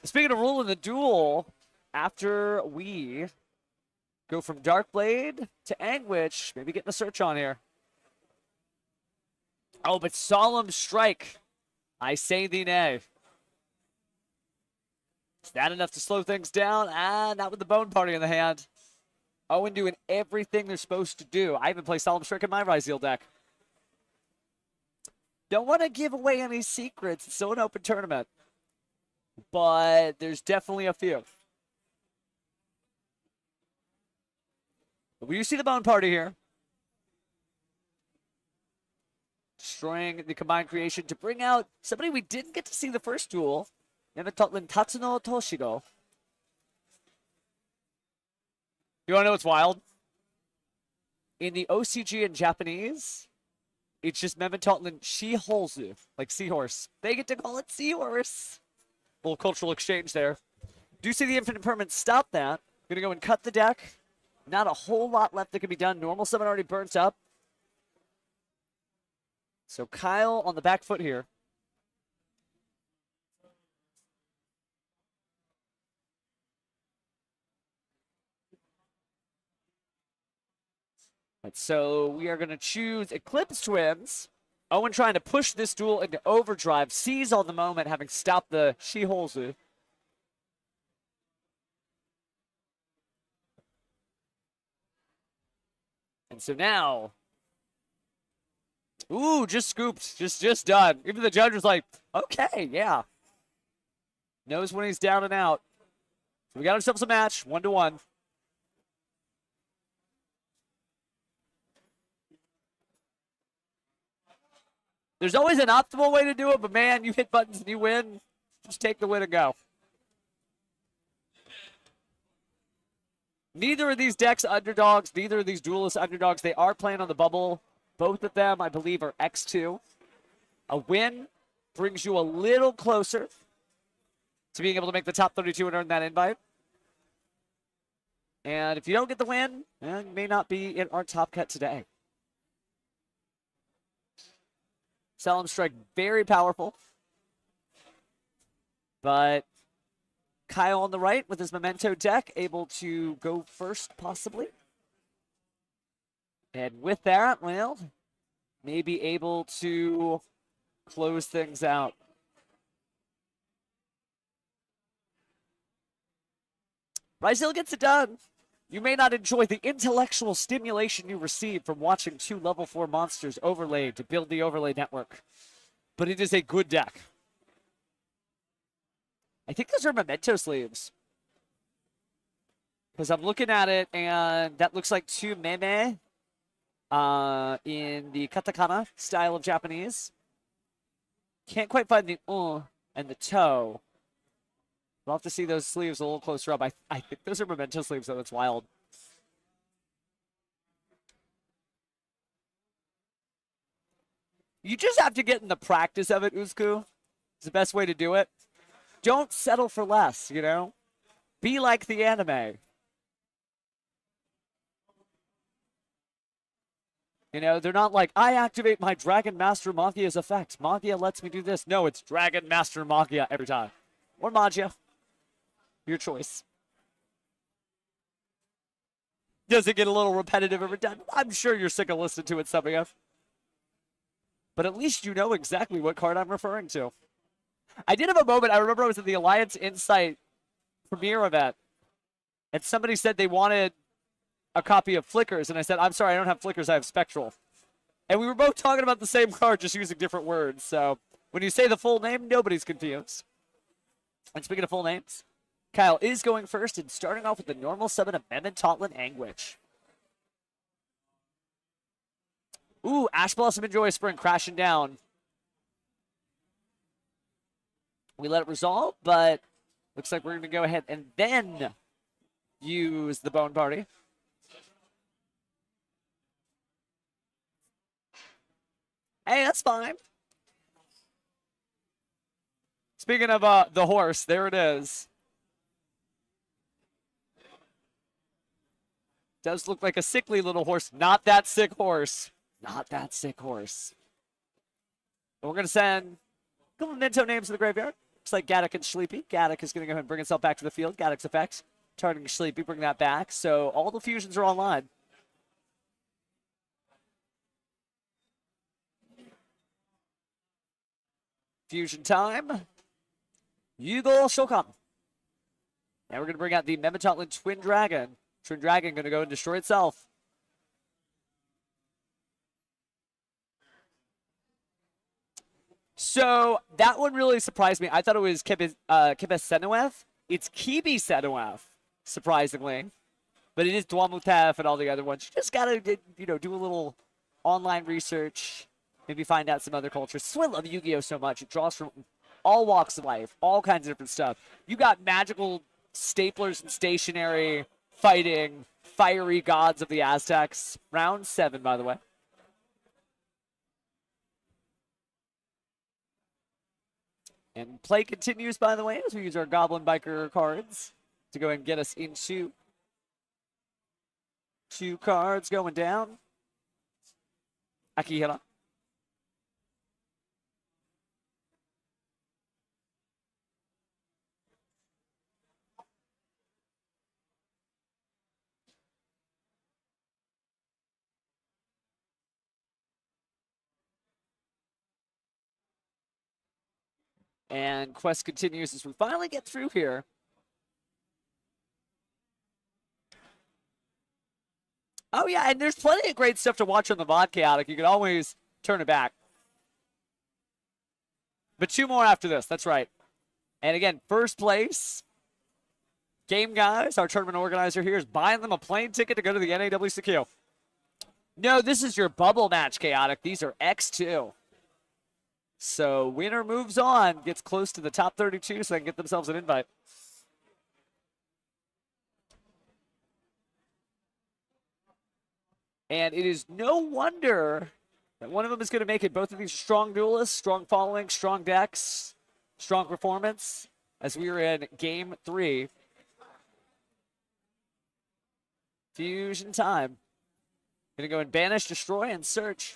Speaking of ruling the duel, after we go from Darkblade to Anguish, maybe getting a search on here. Oh, but Solemn Strike. I say thee nay. Is that enough to slow things down? Not with the Bone Party in the hand. Owen doing everything they're supposed to do. I even play Solemn Strike in my Ryzeal deck. Don't want to give away any secrets. It's still an open tournament. But there's definitely a few. But you see the Bone Party here. Destroying the combined creation to bring out somebody we didn't get to see the first duel. Mementotlin Tatsuno Toshiro. You want to know what's wild? In the OCG in Japanese, it's just Mementotlin Shihozu, like seahorse. They get to call it seahorse. Little cultural exchange there. Do you see the Infinite Permanent stop that? Gonna go and cut the deck. Not a whole lot left that can be done. Normal summon already burnt up. So Kyle on the back foot here. Right, so we are going to choose Eclipse Twins. Owen trying to push this duel into overdrive. Sees on the moment, having stopped the Shihozu. And so now, ooh, just scooped, just done. Even the judge was like, okay, yeah. Knows when he's down and out. So we got ourselves a match, 1-1. There's always an optimal way to do it, but man, you hit buttons and you win. Just take the win and go. Neither of these decks underdogs, neither of these duelists underdogs. They are playing on the bubble. Both of them, I believe, are X2. A win brings you a little closer to being able to make the top 32 and earn that invite. And if you don't get the win, you may not be in our top cut today. Solemn Strike, very powerful. But Kyle on the right with his Memento deck, able to go first, possibly. And with that, well, maybe able to close things out. Bryzil gets it done. You may not enjoy the intellectual stimulation you receive from watching 2 level 4 monsters overlaid to build the overlay network, but it is a good deck. I think those are Memento sleeves, because I'm looking at it and that looks like 2 meme in the katakana style of Japanese. Can't quite find the and the toe. We'll have to see those sleeves a little closer up. I think those are Memento sleeves, though. That's wild. You just have to get in the practice of it, Uzku. It's the best way to do it. Don't settle for less, you know? Be like the anime. You know, they're not like, I activate my Dragon Master Magia's effect. Magia lets me do this. No, it's Dragon Master Magia every time. Or Magia. Your choice. Does it get a little repetitive or redundant? I'm sure you're sick of listening to it, some of you. But at least you know exactly what card I'm referring to. I did have a moment. I remember I was at the Alliance Insight premiere event, and somebody said they wanted a copy of Flickers, and I said, I'm sorry, I don't have Flickers, I have Spectral. And we were both talking about the same card, just using different words. So when you say the full name, nobody's confused. And speaking of full names, Kyle is going first and starting off with the normal summon of Memon Anguish. Ooh, Ash Blossom and Joy Spring crashing down. We let it resolve, but looks like we're going to go ahead and then use the Bone Party. Hey, that's fine. Speaking of the horse, there it is. Does look like a sickly little horse. Not that sick horse. Not that sick horse. But we're going to send a couple of Memento names to the graveyard. Looks like Gaddock and Sleepy. Gaddock is going to go ahead and bring itself back to the field. Gaddock's effects. Targeting Sleepy, bring that back. So all the fusions are online. Fusion time. Yugo Shokan. Now we're going to bring out the Memon Twin Dragon. Twin Dragon going to go and destroy itself. So that one really surprised me. I thought it was Kibe Senouef. It's Kibi Senouef, surprisingly. But it is Dwamutef and all the other ones. You just got to, do a little online research. Maybe find out some other cultures. So I love Yu-Gi-Oh! So much. It draws from all walks of life, all kinds of different stuff. You got magical staplers and stationary fighting fiery gods of the Aztecs. Round 7, by the way. And play continues, by the way, as we use our Goblin Biker cards to go and get us into 2 cards going down. Akihira. And quest continues as we finally get through here. Oh, yeah, and there's plenty of great stuff to watch on the VOD Chaotic. You can always turn it back. But 2 more after this. That's right. And again, first place, Game Guys, our tournament organizer here, is buying them a plane ticket to go to the NAWCQ. No, this is your bubble match, Chaotic. These are X2. So winner moves on, gets close to the top 32 so they can get themselves an invite. And it is no wonder that one of them is going to make it. Both of these are strong duelists, strong following, strong decks, strong performance. As we are in game 3. Fusion time. Going to go and banish, destroy, and search.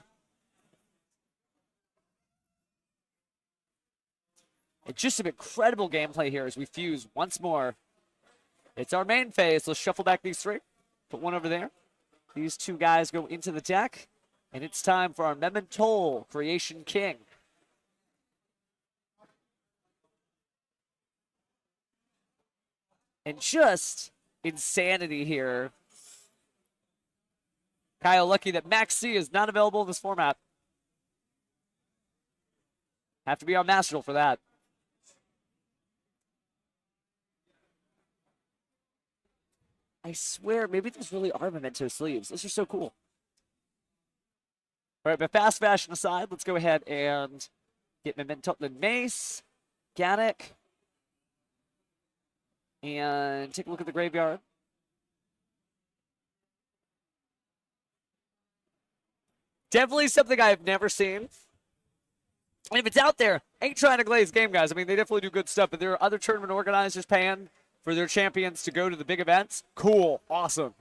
And just some incredible gameplay here as we fuse once more. It's our main phase. Let's shuffle back these 3. Put one over there. These 2 guys go into the deck. And it's time for our Memento Creation King. And just insanity here. Kyle, lucky that Max C is not available in this format. Have to be on Master Duel for that. I swear, maybe these really are Memento sleeves. Those are so cool. All right, but fast fashion aside, let's go ahead and get Memento, the Mace, Gaddock, and take a look at the graveyard. Definitely something I've never seen. And if it's out there, ain't trying to glaze Game Guys. I mean, they definitely do good stuff, but there are other tournament organizers paying for their champions to go to the big events. Cool. Awesome.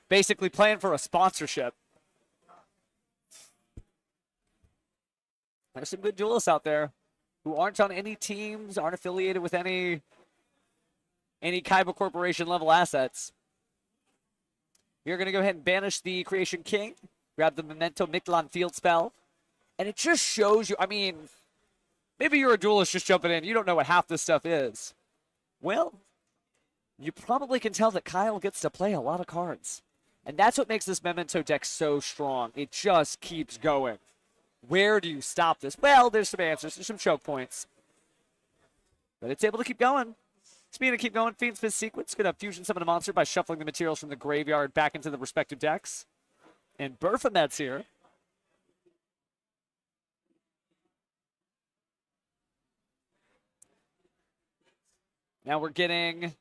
Basically playing for a sponsorship. There's some good duelists out there who aren't on any teams, aren't affiliated with any Kaiba Corporation level assets. You're going to go ahead and banish the Creation King. Grab the Memento Mictlan field spell. And it just shows you, I mean, maybe you're a duelist just jumping in. You don't know what half this stuff is. Well, you probably can tell that Kyle gets to play a lot of cards. And that's what makes this Memento deck so strong. It just keeps going. Where do you stop this? Well, there's some answers. There's some choke points. But it's able to keep going. Speaking of keep going, Fiend Smith sequence. Going to fusion summon a monster by shuffling the materials from the graveyard back into the respective decks. And Berfamed's here. Now we're getting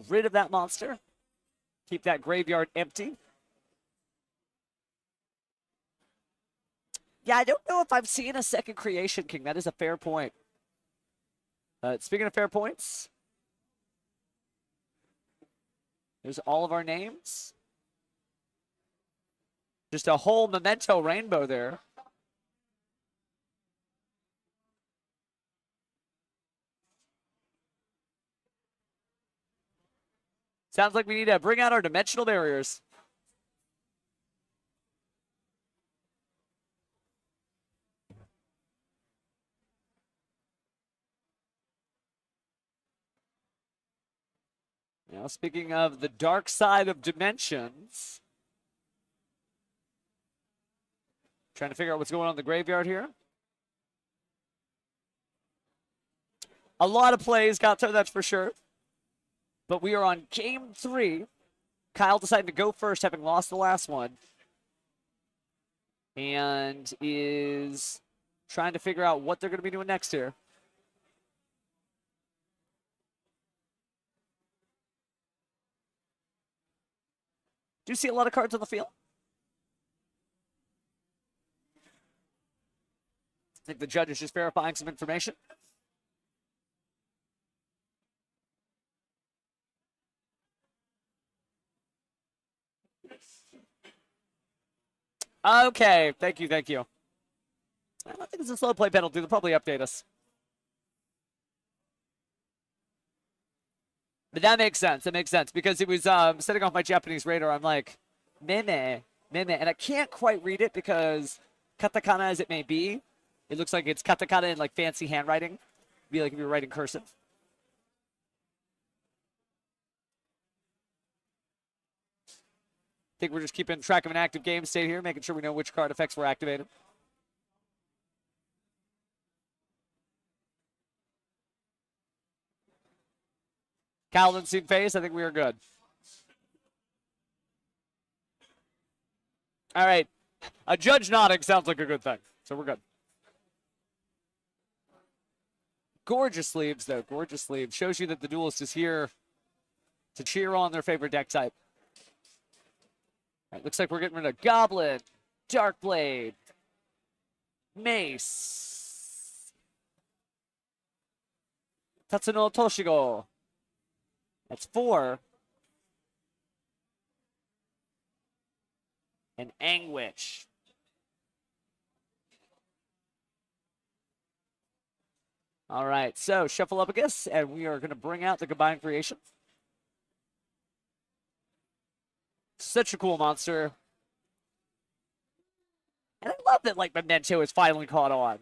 rid of that monster. Keep that graveyard empty. Yeah, I don't know if I've seen a second Creation King. That is a fair point. Speaking of fair points, there's all of our names. Just a whole Memento rainbow there. Sounds like we need to bring out our dimensional barriers. Now, speaking of the dark side of dimensions, trying to figure out what's going on in the graveyard here. A lot of plays, Gato, that's for sure. But we are on game 3. Kyle decided to go first, having lost the last one. And is trying to figure out what they're going to be doing next here. Do you see a lot of cards on the field? I think the judge is just verifying some information. Okay, thank you, thank you. I don't think it's a slow play penalty. They'll probably update us. But that makes sense. That makes sense because it was setting off my Japanese radar. I'm like, meme, and I can't quite read it because katakana as it may be, it looks like it's katakana in like fancy handwriting. It'd be like if you were writing cursive. think we're just keeping track of an active game state here, making sure we know which card effects were activated. Kyle didn't seem phased. I think we are good. All right. A judge nodding sounds like a good thing, so we're good. Gorgeous sleeves, though. Gorgeous sleeves. Shows you that the duelist is here to cheer on their favorite deck type. All right, looks like we're getting rid of Goblin, Darkblade, Mace, Tatsuno Toshigo. That's 4. And Anguish. All right, so shuffle up against, and we are going to bring out the combined creation. Such a cool monster. And I love that, like, Memento is finally caught on.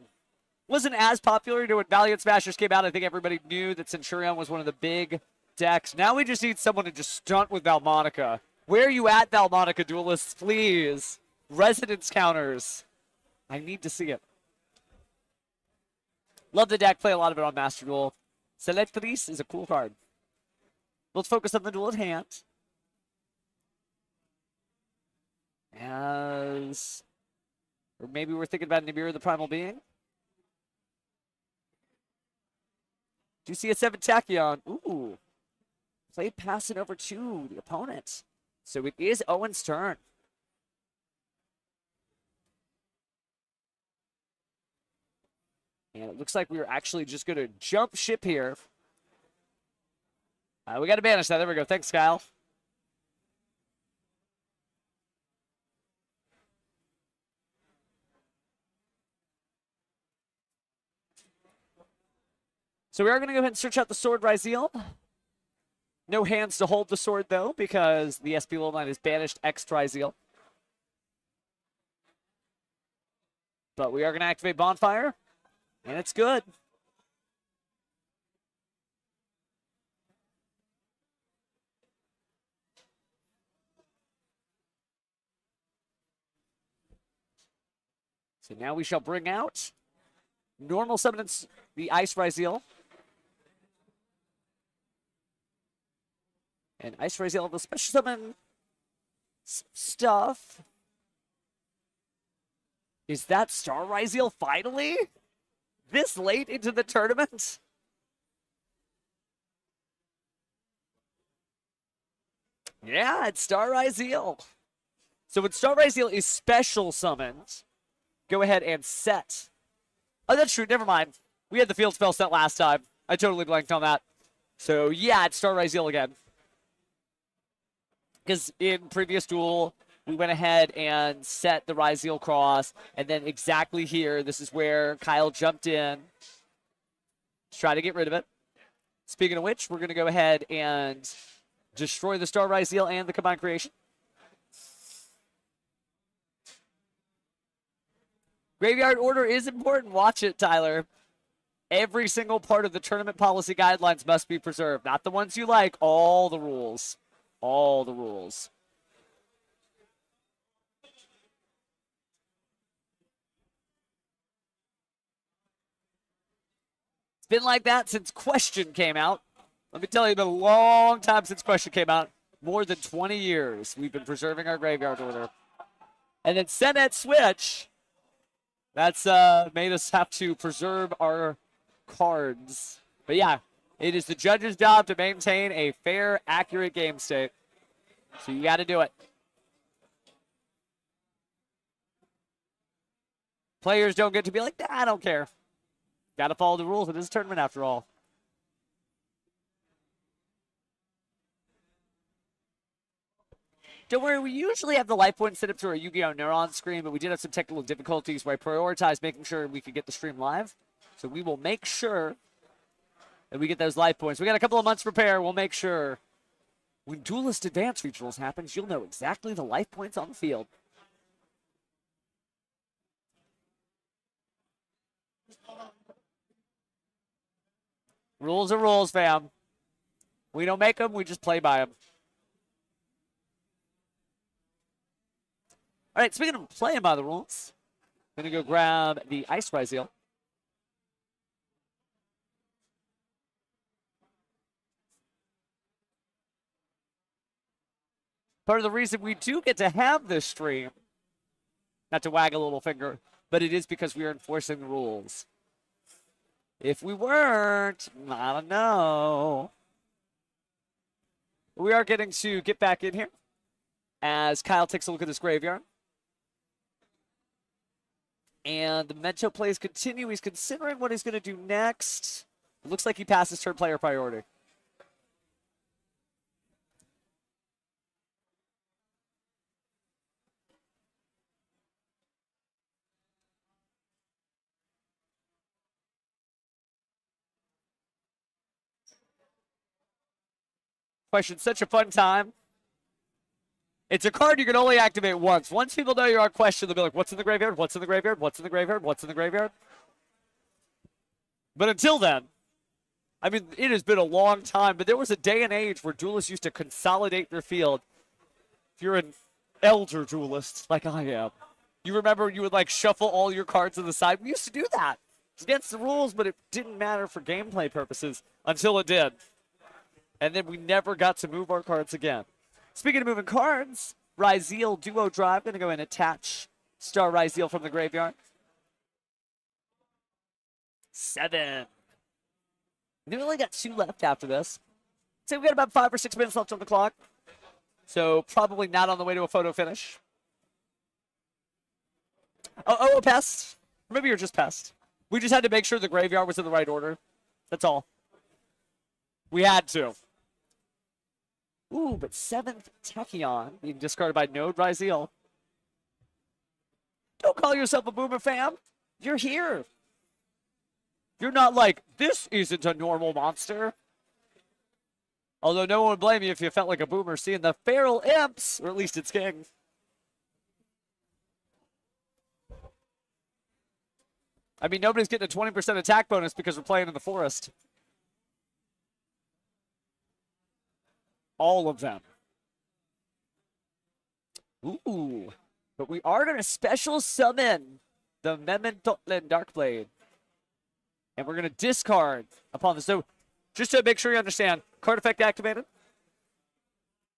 Wasn't as popular when Valiant Smashers came out. I think everybody knew that Centurion was one of the big decks. Now we just need someone to just stunt with Valmonica. Where are you at, Valmonica duelists? Please. Resonance counters. I need to see it. Love the deck. Play a lot of it on Master Duel. Selectrice is a cool card. Let's focus on the duel at hand. Or maybe we're thinking about Nibiru the Primal Being. Do you see a 7 Tachyon? Ooh. Play pass it over to the opponent. So it is Owen's turn. And it looks like we are actually just going to jump ship here. We got to banish that. There we go. Thanks, Kyle. So we are going to go ahead and search out the Sword Ryzeal. No hands to hold the sword, though, because the SP Little Knight has banished X Ryzeal. But we are going to activate Bonfire, and it's good. So now we shall bring out normal summon the Ice Ryzeal. And Ice Ryzeal will special summon stuff. Is that Star Ryzeal finally? This late into the tournament? Yeah, it's Star Ryzeal. So when Star Ryzeal is special summoned, go ahead and set. Oh, that's true. Never mind. We had the field spell set last time. I totally blanked on that. So yeah, it's Star Ryzeal again. Because in previous duel, we went ahead and set the Ryzeal cross, and then exactly here, this is where Kyle jumped in to try to get rid of it. Speaking of which, we're going to go ahead and destroy the Star Ryzeal and the combined creation. Graveyard order is important. Watch it, Tyler. Every single part of the tournament policy guidelines must be preserved. Not the ones you like, all the rules. All the rules. It's been like that since Question came out. Let me tell you, it's been a long time since Question came out. More than 20 years we've been preserving our graveyard order. And then Senet Switch. That's made us have to preserve our cards. But yeah, it is the judge's job to maintain a fair, accurate game state. So you got to do it. Players don't get to be like, nah, I don't care. Got to follow the rules. It is a tournament after all. Don't worry, we usually have the life points set up to our Yu-Gi-Oh! Neuron screen, but we did have some technical difficulties where I prioritized making sure we could get the stream live. So we will make sure that we get those life points. We got a couple of months to prepare. We'll make sure when Duelist Advanced Regionals happens, you'll know exactly the life points on the field. Rules are rules, fam. We don't make them, we just play by them. All right, speaking of playing by the rules, I'm going to go grab the Ice Ryzeal. Part of the reason we do get to have this stream, not to wag a little finger, but it is because we are enforcing the rules. If we weren't, I don't know. We are getting to get back in here as Kyle takes a look at this graveyard. And the Memento plays continue. He's considering what he's going to do next. It looks like he passes turn player priority. Question, such a fun time. It's a card you can only activate once. Once people know you're on question, they'll be like, what's in the graveyard? What's in the graveyard? What's in the graveyard? What's in the graveyard? But until then, I mean, it has been a long time, but there was a day and age where duelists used to consolidate their field. If you're an elder duelist, like I am, you remember you would like shuffle all your cards to the side. We used to do that. It's against the rules, but it didn't matter for gameplay purposes until it did. And then we never got to move our cards again. Speaking of moving cards, Ryzeal Duo Drive. Going to go and attach Star Ryzeal from the graveyard. 7. We only got 2 left after this. So we got about 5 or 6 minutes left on the clock. So probably not on the way to a photo finish. Oh, a pest. Maybe you're just pest. We just had to make sure the graveyard was in the right order. That's all. We had to. Ooh, but 7th Tachyon being discarded by Node Ryzeal. Don't call yourself a boomer, fam. You're here. You're not like, this isn't a normal monster. Although no one would blame you if you felt like a boomer seeing the Feral Imps, or at least its king. I mean, nobody's getting a 20% attack bonus because we're playing in the forest. All of them. Ooh. But we are going to special summon the Memento-Land Darkblade. And we're going to discard upon this. So, just to make sure you understand, card effect activated.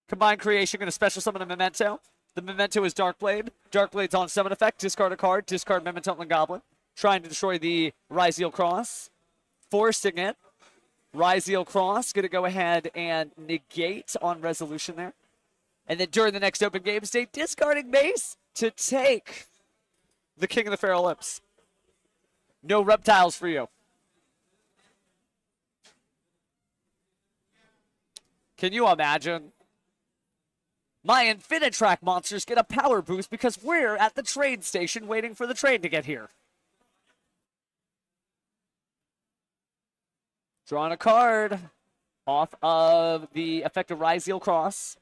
Combined creation, going to special summon a Memento. The Memento is Darkblade. Darkblade's on summon effect. Discard a card. Discard Memento-Land Goblin. Trying to destroy the Ryzeal Cross. Forcing it. Ryzeal Cross going to go ahead and negate on resolution there. And then during the next open game state, discarding base to take the King of the Feral Imps. No reptiles for you. Can you imagine? My Infinitrack monsters get a power boost because we're at the train station waiting for the train to get here. Drawing a card off of the effect of Ryzeal Cross.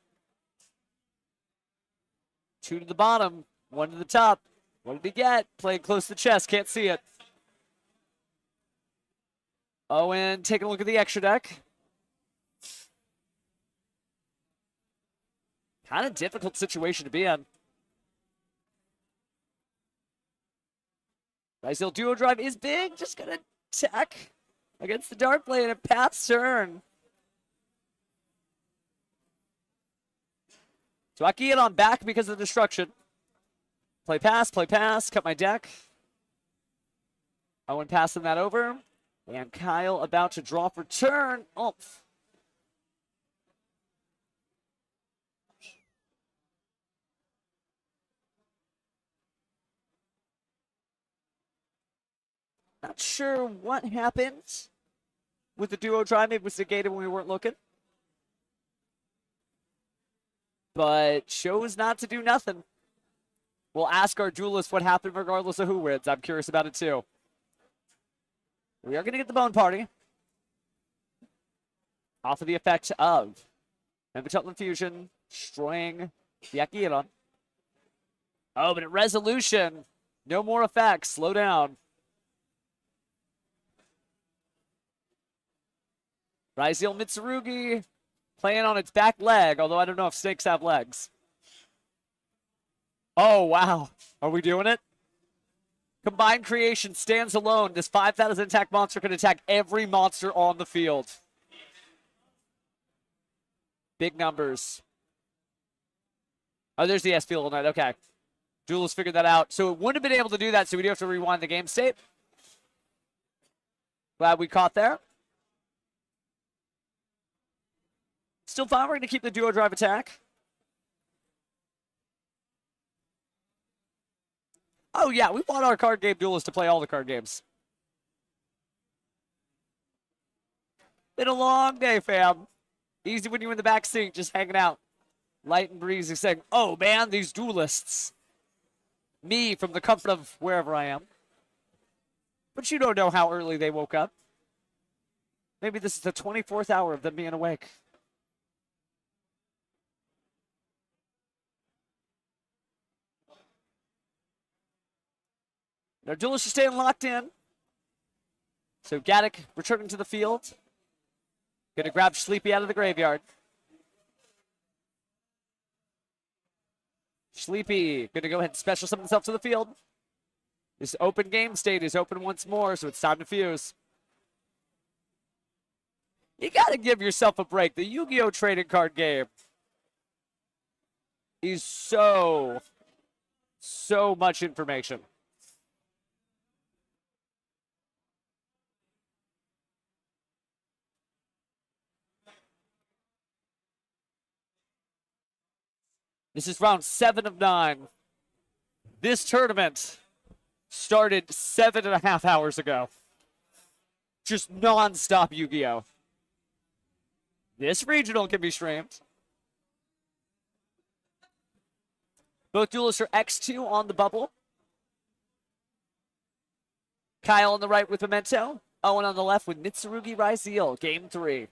2 to the bottom, 1 to the top. What did he get? Playing close to the chest, can't see it. Owen taking a look at the extra deck. Kind of difficult situation to be in. Ryzeal Duo Drive is big, just gonna attack against the Darkblade and pass turn. So I can get on back because of the destruction. Play pass, cut my deck. Owen passing that over. And Kyle about to draw for turn. Oomph. Not sure what happened with the Duo Drive. Maybe it was negated when we weren't looking. But chose not to do nothing. We'll ask our duelist what happened regardless of who wins. I'm curious about it too. We are going to get the Bone Party. Off of the effect of Memento Fusion, destroying the Akiron. Oh, but at resolution, no more effects. Slow down. Ryzeal Mitsurugi playing on its back leg, although I don't know if snakes have legs. Oh, wow. Are we doing it? Combined creation stands alone. This 5,000 attack monster can attack every monster on the field. Big numbers. Oh, there's the S-Field Knight. Okay. Duelist figured that out. So it wouldn't have been able to do that, so we do have to rewind the game state. Glad we caught there. Still fine. We're going to keep the duo drive attack. Oh, yeah. We want our card game duelist to play all the card games. Been a long day, fam. Easy when you're in the back seat, just hanging out. Light and breezy, saying, oh, man, these duelists. Me from the comfort of wherever I am. But you don't know how early they woke up. Maybe this is the 24th hour of them being awake. Their duelists are staying locked in. So Gaddock returning to the field. Gonna grab Sleepy out of the graveyard. Sleepy gonna go ahead and special summon himself to the field. This open game state is open once more, so it's time to fuse. You gotta give yourself a break. The Yu-Gi-Oh! Trading card game is so much information. This is round 7 of 9. This tournament started 7.5 hours ago. Just non-stop Yu-Gi-Oh! This regional can be streamed. Both duelists are X2 on the bubble. Kyle on the right with Memento. Owen on the left with Mitsurugi Raizel. Game 3.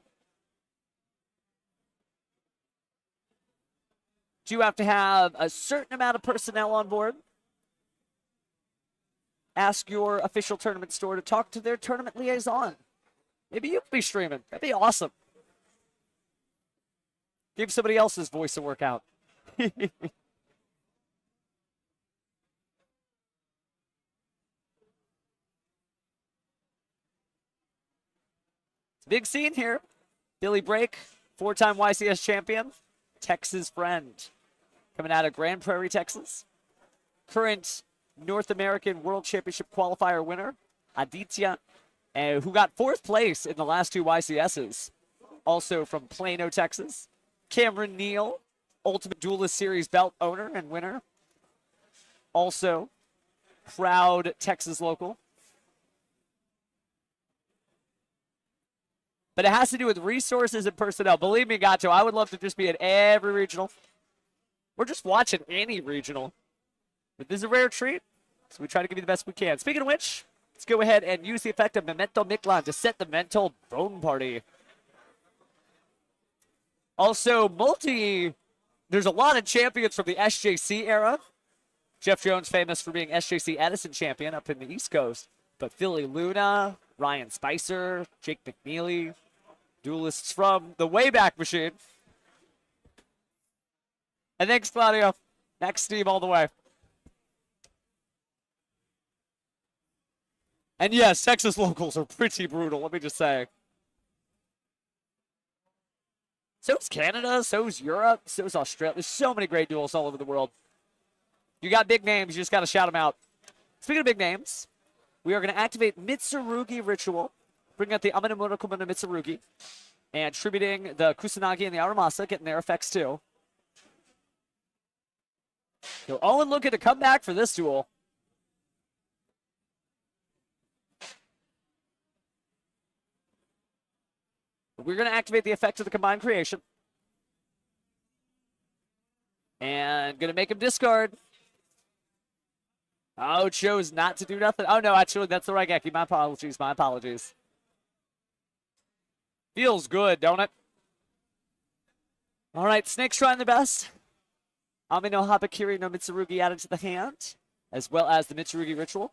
Do you have to have a certain amount of personnel on board? Ask your official tournament store to talk to their tournament liaison. Maybe you could be streaming. That'd be awesome. Give somebody else's voice a workout. It's a big scene here. Billy Brake, 4-time YCS champion, Texas friend. Coming out of Grand Prairie, Texas. Current North American World Championship qualifier winner, Aditya, who got 4th place in the last 2 YCSs. Also from Plano, Texas. Cameron Neal, Ultimate Duelist Series belt owner and winner. Also, proud Texas local. But it has to do with resources and personnel. Believe me, Gato, I would love to just be at every regional. We're just watching any regional. But this is a rare treat, so we try to give you the best we can. Speaking of which, let's go ahead and use the effect of Memento Mictlan to set the mental bone party. Also, there's a lot of champions from the SJC era. Jeff Jones famous for being SJC Edison champion up in the East Coast. But Philly Luna, Ryan Spicer, Jake McNeely, duelists from the Wayback Machine. And thanks, Claudio. Next team all the way. And yes, Texas locals are pretty brutal, let me just say. So's Canada, so's Europe, so's Australia. There's so many great duels all over the world. You got big names, you just got to shout them out. Speaking of big names, we are going to activate Mitsurugi Ritual, bring out the Aminamoto Kumano Mitsurugi, and tributing the Kusanagi and the Aramasa, getting their effects too. So Owen looking to come back for this duel. We're going to activate the effect of the combined creation. And going to make him discard. Oh, chose not to do nothing. Oh, no, actually, that's the right Raigeki. My apologies, my apologies. Feels good, don't it? All right, Snake's trying the best. Ami no Habakiri no Mitsurugi added to the hand, as well as the Mitsurugi Ritual.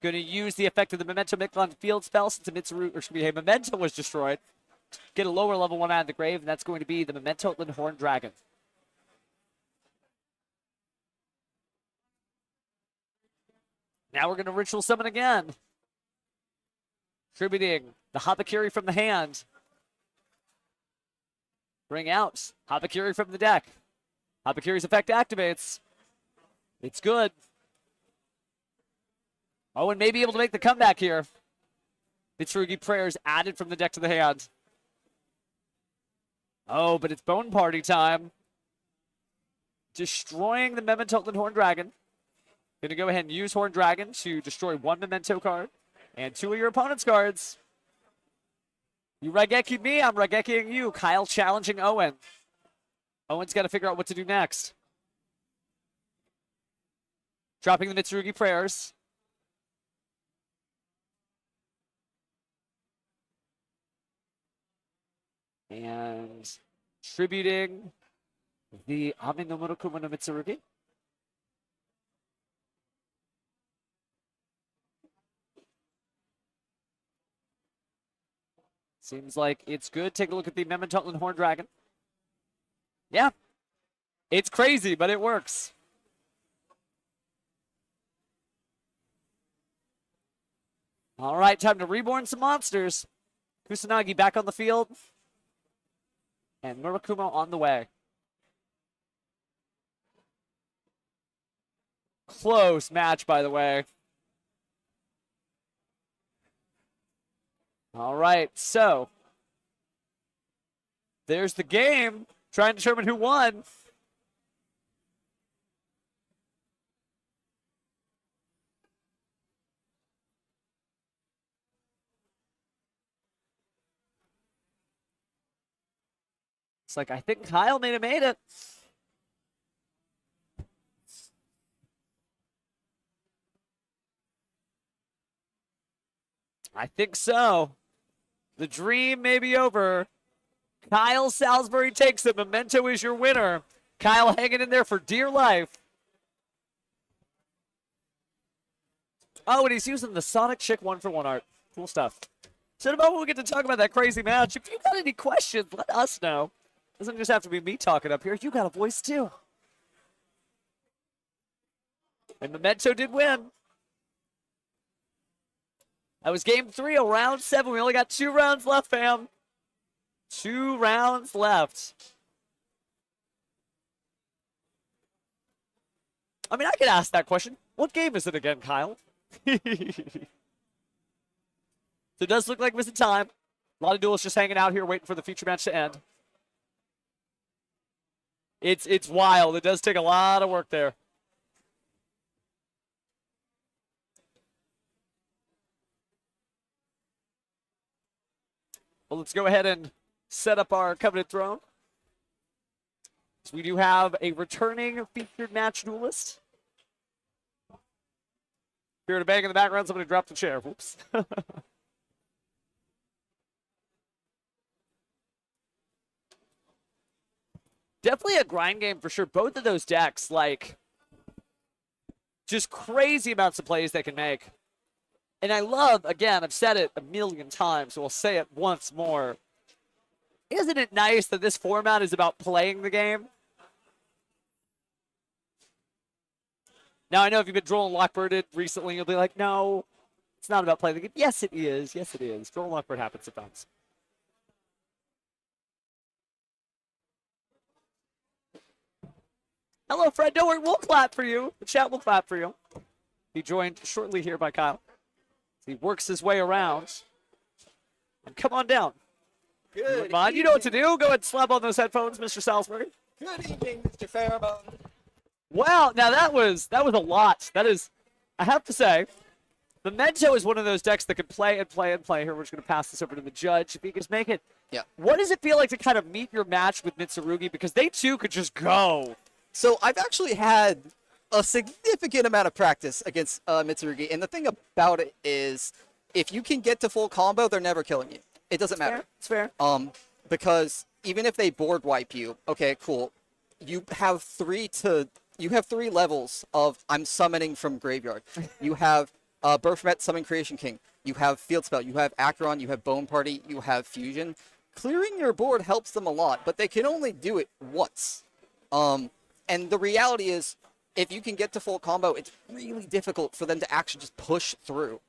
Going to use the effect of the Memento Mictlan field spell since the Memento was destroyed. Get a lower level 1 out of the grave, and that's going to be the Memento Linhorn Dragon. Now we're going to Ritual Summon again. Distributing the Habakiri from the hand. Bring out Habakiri from the deck. Habakiri's effect activates. It's good. Owen may be able to make the comeback here. Mitsurugi Prayers added from the deck to the hand. Oh, but it's Bone Party time. Destroying the Memento Horn Dragon. Gonna go ahead and use Horn Dragon to destroy one Memento card and two of your opponent's cards. You Raigeki me, I'm Raigekiing you. Kyle challenging Owen. Owen's got to figure out what to do next. Dropping the Mitsurugi Prayers. And tributing the Ami no Murokuma no Mitsurugi. Seems like it's good. Take a look at the Memento Horn Dragon. Yeah. It's crazy, but it works. All right, time to reborn some monsters. Kusanagi back on the field. And Murakumo on the way. Close match, by the way. All right, so there's the game. Trying to determine who won. It's like, I think Kyle may have made it. I think so. The dream may be over. Kyle Salisbury takes it. Memento is your winner. Kyle hanging in there for dear life. Oh, and he's using the Sonic Chick 1-for-1 art. Cool stuff. So in a moment, we get to talk about that crazy match. If you got any questions, let us know. Doesn't just have to be me talking up here. You got a voice too. And Memento did win. That was game 3 of round 7. We only got 2 rounds left, fam. 2 rounds left. I mean, I could ask that question. What game is it again, Kyle? So it does look like missing time. A lot of duelists just hanging out here waiting for the feature match to end. It's wild. It does take a lot of work there. Well, let's go ahead and set up our Covenant Throne. So we do have a returning featured match duelist. Heard a bang in the background. Somebody dropped the chair. Whoops. Definitely a grind game for sure. Both of those decks, like, just crazy amounts of plays they can make. And I love, again, I've said it a million times, so I'll say it once more. Isn't it nice that this format is about playing the game? Now, I know if you've been Droll and Lockbirded recently, you'll be like, no, it's not about playing the game. Yes, it is. Yes, it is. Droll and Lockbird happens sometimes. Hello, Fred. Don't worry, we'll clap for you. The chat will clap for you. Be joined shortly here by Kyle. He works his way around. And come on down. Good. You know what to do. Go ahead and slap on those headphones, Mr. Salisbury. Good evening, Mr. Pheromone. Wow, now that was a lot. That is, I have to say, Memento is one of those decks that can play and play and play. Here, we're just going to pass this over to the judge. If he can make it. Yeah. What does it feel like to kind of meet your match with Mitsurugi? Because they too could just go. So I've actually had a significant amount of practice against Mitsurugi, and the thing about it is, if you can get to full combo, they're never killing you. It doesn't matter. It's fair. Because even if they board wipe you, okay, cool. You have 3 levels of I'm summoning from graveyard. You have Burfmet Summon Creation King. You have Field Spell. You have Acheron. You have Bone Party. You have Fusion. Clearing your board helps them a lot, but they can only do it once. And the reality is, if you can get to full combo, it's really difficult for them to actually just push through.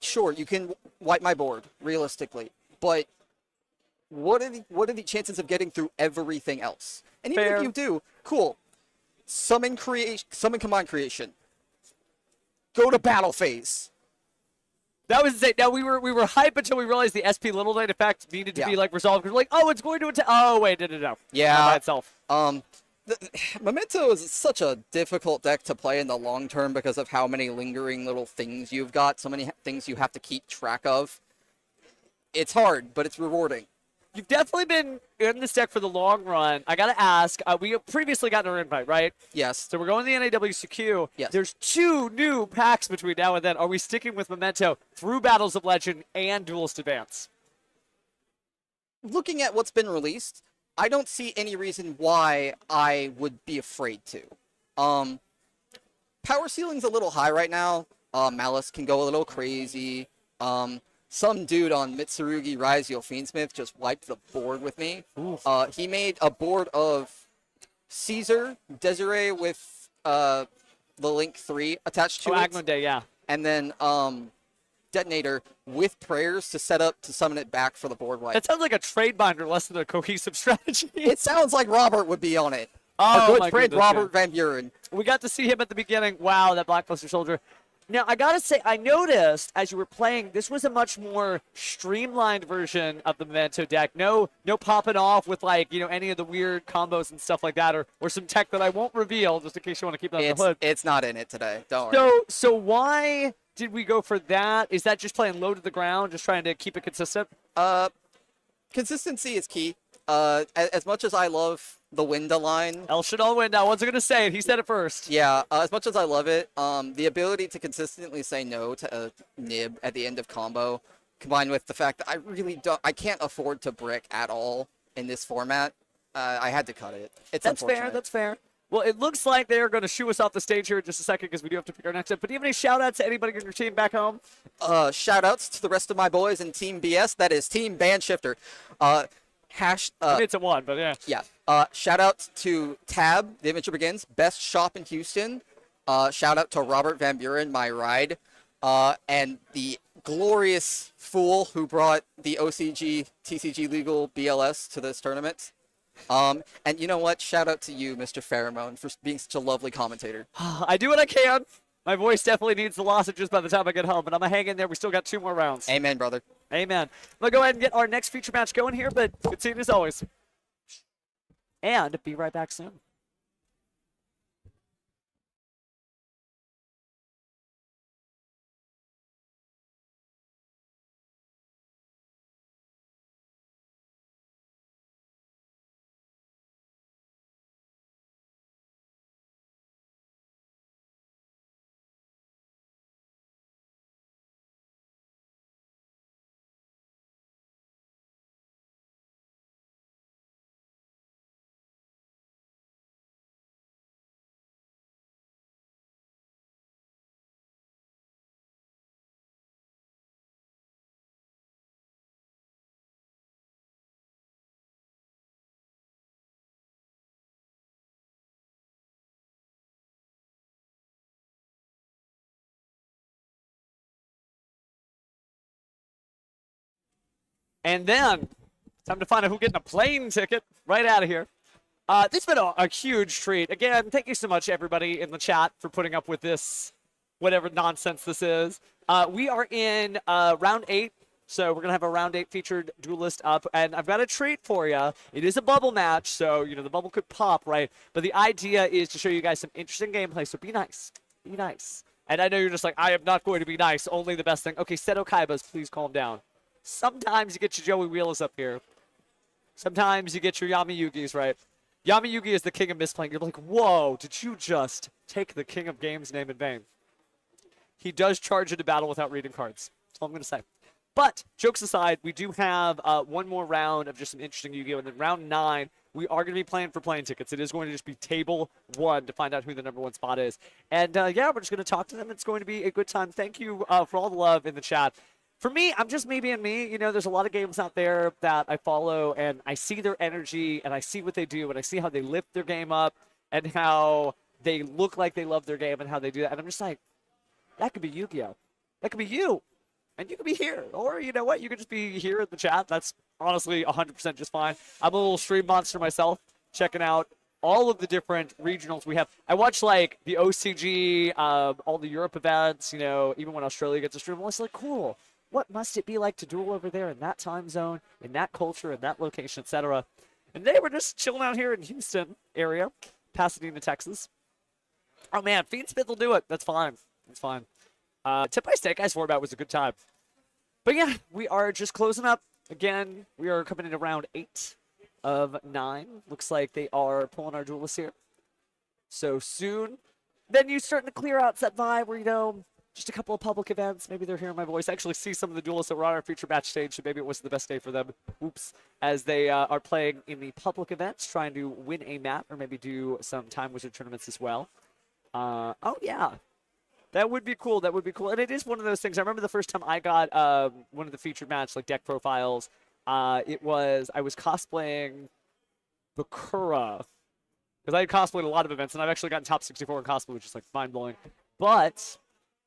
Sure, you can wipe my board realistically, but what are the chances of getting through everything else? And even Fair. if you do, cool. Summon command creation. Go to battle phase. That was insane. Now we were hype until we realized the SP Little Knight effect needed to be like resolved. We're like, oh, it's going to attack. Oh wait, no. Yeah. Not by itself. Memento is such a difficult deck to play in the long term because of how many lingering little things you've got, so many things you have to keep track of. It's hard, but it's rewarding. You've definitely been in this deck for the long run. I gotta ask, we have previously gotten our invite, right? Yes. So we're going to the NAWCQ. Yes. There's 2 new packs between now and then. Are we sticking with Memento through Battles of Legend and Duelist Advance? Looking at what's been released, I don't see any reason why I would be afraid to. Power ceiling's a little high right now. Malice can go a little crazy. Some dude on Mitsurugi Raizio Fiend Smith just wiped the board with me. He made a board of Caesar, Desiree with the Link 3 attached to it. Agmund Day, yeah. And then Detonator with prayers to set up to summon it back for the board wipe. That sounds like a trade binder less than a cohesive strategy. It sounds like Robert would be on it. Oh, a good my friend, goodness, Robert Van Buren. We got to see him at the beginning. Wow, that Blackbuster Soldier. Now, I gotta say, I noticed as you were playing, this was a much more streamlined version of the Memento deck. No popping off with, like, any of the weird combos and stuff like that, or some tech that I won't reveal, just in case you want to keep it under the hood. It's not in it today. Don't worry. So why did we go for that? Is that just playing low to the ground, just trying to keep it consistent? Consistency is key. As much as I love the Winda line. El Shadal Winda, I wasn't going to say it. He said it first. Yeah, as much as I love it, the ability to consistently say no to a nib at the end of combo, combined with the fact that I can't afford to brick at all in this format, I had to cut it. That's fair. That's fair. Well, it looks like they're going to shoo us off the stage here in just a second because we do have to pick our next up. But do you have any shout-outs to anybody on your team back home? Shout-outs to the rest of my boys in Team BS. That is Team Bandshifter. It's a 1, but yeah. Yeah. Shout-out to Tab, The Adventure Begins, best shop in Houston. Shout-out to Robert Van Buren, my ride. And the glorious fool who brought the OCG, TCG Legal BLS to this tournament. And you know what? Shout out to you, Mr. Pheromone, for being such a lovely commentator. I do what I can. My voice definitely needs the lozenges by the time I get home, but I'm going to hang in there. We still got 2 more rounds. Amen, brother. Amen. I'm going to go ahead and get our next feature match going here, but good seeing you as always. And be right back soon. And then, time to find out who's getting a plane ticket right out of here. This has been a huge treat. Again, thank you so much, everybody in the chat, for putting up with this, whatever nonsense this is. We are in round 8, so we're going to have a round 8 featured duelist up. And I've got a treat for you. It is a bubble match, so, the bubble could pop, right? But the idea is to show you guys some interesting gameplay, so be nice. Be nice. And I know you're just like, I am not going to be nice, only the best thing. Okay, Seto Kaibas, please calm down. Sometimes you get your Joey Wheelers up here. Sometimes you get your Yami Yugis, right? Yami Yugi is the king of misplaying. You're like, whoa, did you just take the king of games name in vain? He does charge into battle without reading cards. That's all I'm going to say. But, jokes aside, we do have one more round of just some interesting Yu-Gi-Oh! And then round 9, we are going to be playing for plane tickets. It is going to just be table 1 to find out who the #1 spot is. And, yeah, we're just going to talk to them. It's going to be a good time. Thank you for all the love in the chat. For me, I'm just me being me. There's a lot of games out there that I follow, and I see their energy, and I see what they do, and I see how they lift their game up. and how they look like they love their game and how they do that. And I'm just like, that could be Yu-Gi-Oh! That could be you. And you could be here. Or you know what? You could just be here in the chat. That's honestly 100% just fine. I'm a little stream monster myself, checking out all of the different regionals we have. I watch like the OCG, all the Europe events, you know, even when Australia gets a stream, I'm always like, cool. What must it be like to duel over there in that time zone, in that culture, in that location, etc. And they were just chilling out here in Houston area, Pasadena, Texas. Oh man, Fiend Smith will do it. That's fine. That's fine. Tip by Steak Guys format was a good time. But yeah, we are just closing up. Again, we are coming into round 8 of 9. Looks like they are pulling our duelists here. So soon. Then you starting to clear out that vibe where, you know, just a couple of public events. Maybe they're hearing my voice. I actually see some of the duelists that were on our feature match stage, so maybe it wasn't the best day for them. Oops. As they are playing in the public events, trying to win a map or maybe do some Time Wizard tournaments as well. Oh, yeah. That would be cool. That would be cool. And it is one of those things. I remember the first time I got one of the featured match, like deck profiles. I was cosplaying Bakura. Because I had cosplayed a lot of events, and I've actually gotten top 64 in cosplay, which is like mind-blowing. But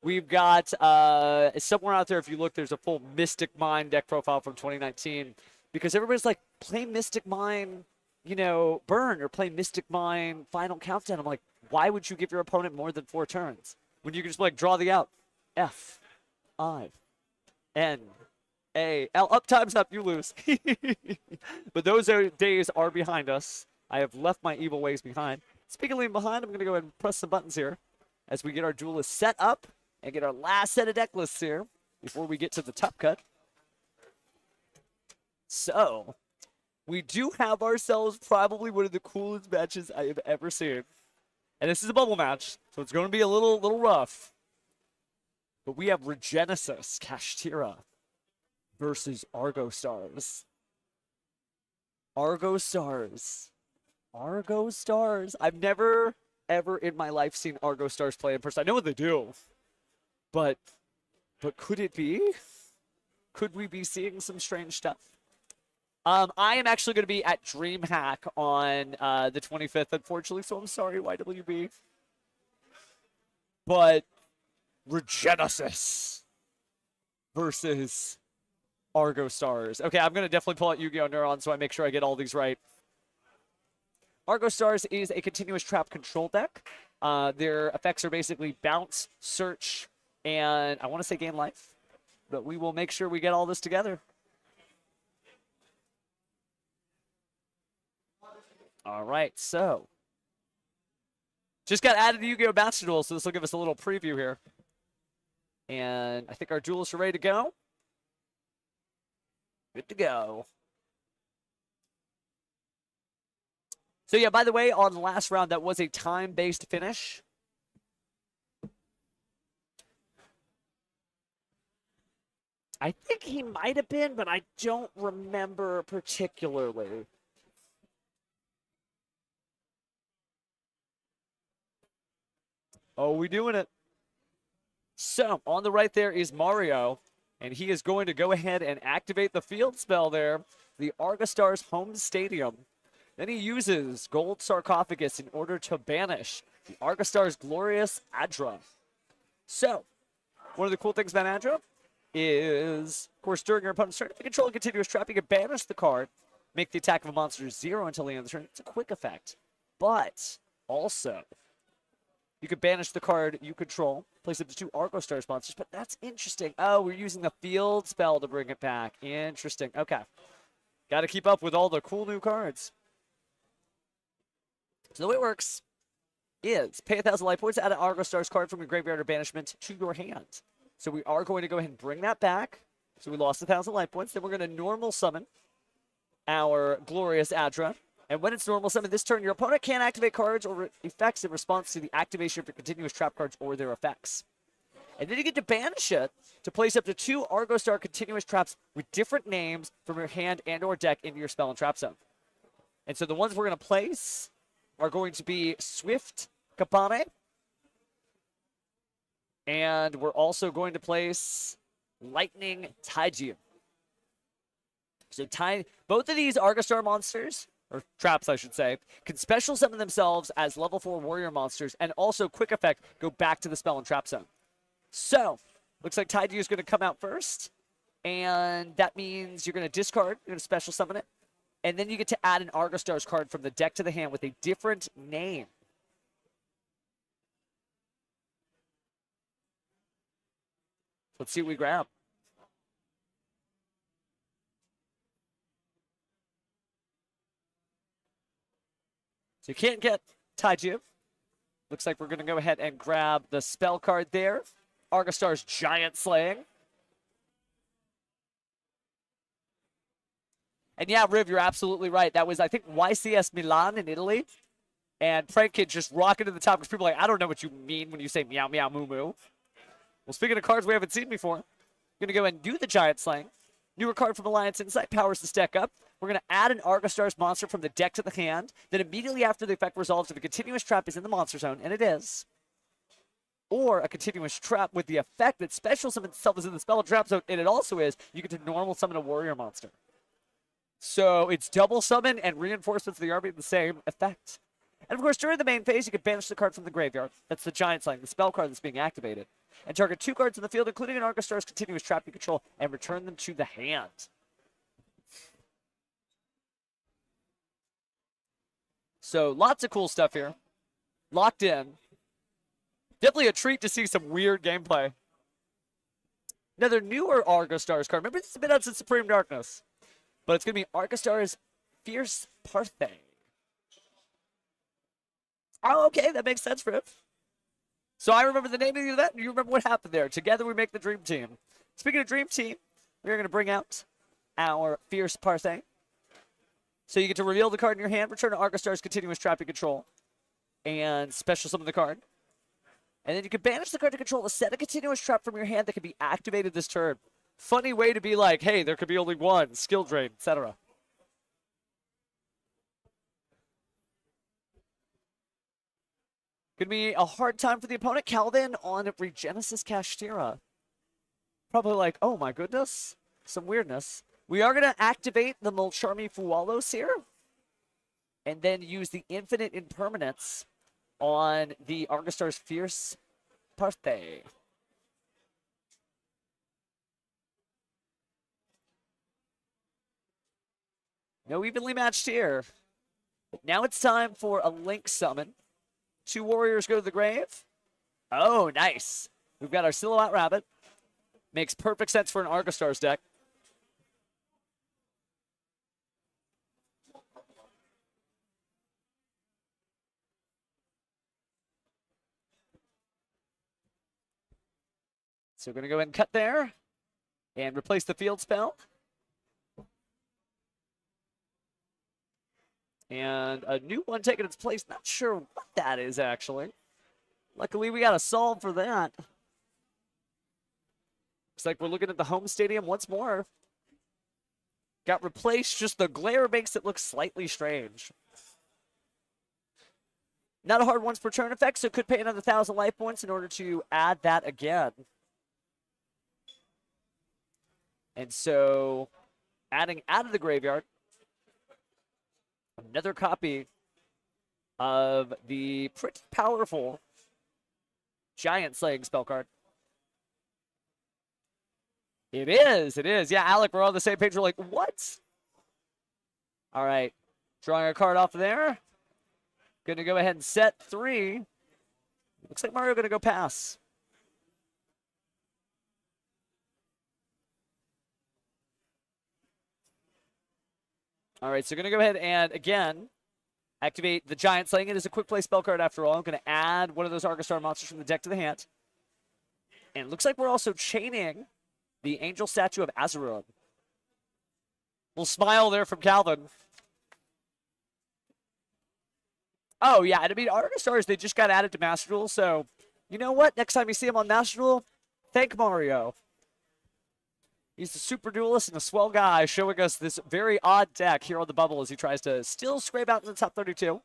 we've got somewhere out there, if you look, there's a full Mystic Mine deck profile from 2019. Because everybody's like, play Mystic Mine, you know, Burn, or play Mystic Mine Final Countdown. I'm like, why would you give your opponent more than 4 turns? When you can just like draw the out. F, I, N, A, L. Up, time's up, you lose. But those days are behind us. I have left my evil ways behind. Speaking of leaving behind, I'm going to go ahead and press some buttons here as we get our duelists set up and get our last set of deck lists here before we get to the top cut. So, we do have ourselves probably one of the coolest matches I have ever seen. And this is a bubble match, so it's going to be a little rough. But we have Regenesis Kashtira versus Argo Stars. Argo Stars. Argo Stars. I've never, ever in my life seen Argo Stars play in person. I know what they do. But could it be? Could we be seeing some strange stuff? I am actually going to be at DreamHack on the 25th, unfortunately, so I'm sorry, YWB. But Regenesis versus Argo Stars. Okay, I'm going to definitely pull out Yu-Gi-Oh! Neuron so I make sure I get all these right. Argo Stars is a continuous trap control deck. Their effects are basically bounce, search, and I want to say gain life. But we will make sure we get all this together. All right, so just got added to Yu-Gi-Oh! Master Duel, so this will give us a little preview here. And I think our duelists are ready to go. Good to go. So yeah, by the way, on the last round, that was a time-based finish. I think he might have been, but I don't remember particularly. Oh, we doing it. So, on the right there is Mario, and he is going to go ahead and activate the field spell there, the Argo Stars home stadium. Then he uses Gold Sarcophagus in order to banish the Argo Stars glorious Adra. So, one of the cool things about Adra is, of course, during your opponent's turn, if you control a continuous trap, you can banish the card, make the attack of a monster 0 until the end of the turn. It's a quick effect. But, also, you could banish the card you control, place up to 2 Argo Stars monsters, but that's interesting. Oh, we're using the field spell to bring it back. Interesting. Okay. Got to keep up with all the cool new cards. So the way it works is pay 1,000 life points, add an Argo Stars card from your graveyard or banishment to your hand. So we are going to go ahead and bring that back. So we lost 1,000 life points. Then we're going to normal summon our glorious Adra. And when it's normal summon this turn, your opponent can't activate cards or effects in response to the activation of your continuous trap cards or their effects. And then you get to banish it to place up to 2 Argo Star continuous traps with different names from your hand and or deck into your spell and trap zone. And so the ones we're going to place are going to be Swift Kapane. And we're also going to place Lightning Taijin. So both of these Argo Star monsters or traps I should say, can special summon themselves as level 4 warrior monsters, and also quick effect go back to the spell and trap zone. So, looks like Taiju is going to come out first, and that means you're going to discard, you're going to special summon it, and then you get to add an Argostars card from the deck to the hand with a different name. Let's see what we grab. So you can't get Taiju. Looks like we're going to go ahead and grab the spell card there. Argostar's Giant Slaying. And yeah, Riv, you're absolutely right. That was, I think, YCS Milan in Italy. And Prank Kid just rocking to the top because people are like, I don't know what you mean when you say meow, meow, moo, moo. Well, speaking of cards we haven't seen before, going to go ahead and do the Giant Slaying. Newer card from Alliance Insight powers this deck up. We're going to add an Argostars monster from the deck to the hand. Then immediately after the effect resolves, if a continuous trap is in the monster zone, and it is, or a continuous trap with the effect that special summons itself is in the spell trap zone, and it also is, you get to normal summon a warrior monster. So it's double summon and reinforcements of the army with the same effect. And of course, during the main phase, you can banish the card from the graveyard. That's the Giant Slaying, the spell card that's being activated. And target 2 cards in the field, including an Argostar's continuous trap you control, and return them to the hand. So lots of cool stuff here. Locked in. Definitely a treat to see some weird gameplay. Another newer Argostars card. Remember, this has been out since Supreme Darkness. But it's going to be Argostar's Fierce Parthay. Oh, okay, that makes sense for him. So I remember the name of the event, and you remember what happened there. Together we make the Dream Team. Speaking of Dream Team, we're going to bring out our Fierce Parthay. So you get to reveal the card in your hand, return an Argostar's continuous trap you control, and special summon the card. And then you can banish the card to control a set of continuous trap from your hand that can be activated this turn. Funny way to be like, hey, there could be only one, skill drain, etc. Gonna be a hard time for the opponent. Calvin on Regenesis Kashtira. Probably like, oh my goodness, some weirdness. We are gonna activate the Mulcharmi Fualos here, and then use the Infinite Impermanence on the Argostar's Fierce Parthay. No evenly matched here. But now it's time for a Link summon. 2 warriors go to the grave. Oh, nice. We've got our Silhouette Rabbit. Makes perfect sense for an Argostars deck. So we're going to go ahead and cut there and replace the field spell. And a new one taking its place. Not sure what that is, actually. Luckily, we got a solve for that. Looks like we're looking at the home stadium once more. Got replaced. Just the glare makes it look slightly strange. Not a hard once per turn effect, so it could pay another 1,000 life points in order to add that again. And so, adding out of the graveyard, another copy of the pretty powerful Giant Slaying spell card. It is. Yeah, Alec, we're all on the same page. We're like, what? All right. Drawing a card off of there. Going to go ahead and set 3. Looks like Mario going to go pass. All right, so going to go ahead and, again, activate the Giant Slaying. It is a quick play spell card after all. I'm going to add one of those Argostar monsters from the deck to the hand. And it looks like we're also chaining the Angel Statue of Azeroth. Little smile there from Calvin. Oh, yeah, and I mean, Argostars, they just got added to Master Duel, so you know what? Next time you see him on Master Duel, thank Mario. He's the super duelist and a swell guy showing us this very odd deck here on the bubble as he tries to still scrape out in the top 32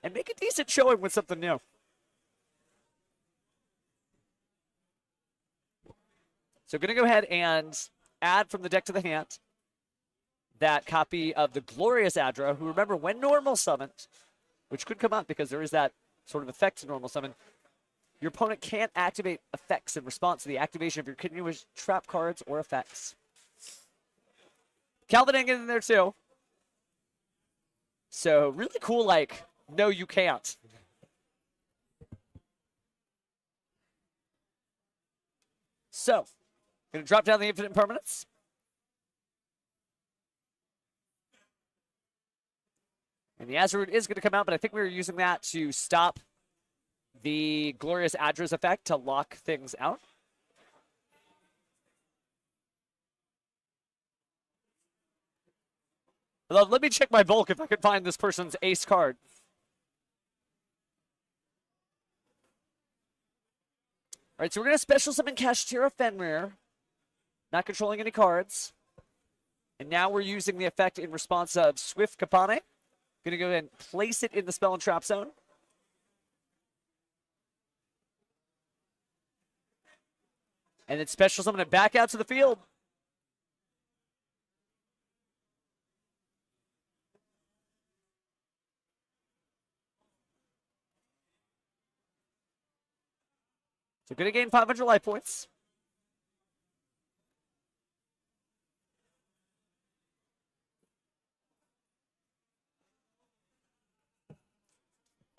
and make a decent showing with something new. So going to go ahead and add from the deck to the hand that copy of the Glorious Adra, who, remember, when normal summoned, which could come up because there is that sort of effect to normal summon, your opponent can't activate effects in response to the activation of your continuous trap cards or effects. Calvin Engen in there too. So really cool, like, no, you can't. So, gonna drop down the infinite permanence. And the Azure is gonna come out, but I think we were using that to stop the Glorious Adra's effect to lock things out. Let me check my bulk if I can find this person's ace card. All right, so we're going to special summon Kashtira Fenrir, not controlling any cards. And now we're using the effect in response of Swift Kapane. Going to go ahead and place it in the spell and trap zone. And then special summon it back out to the field. So going to gain 500 life points.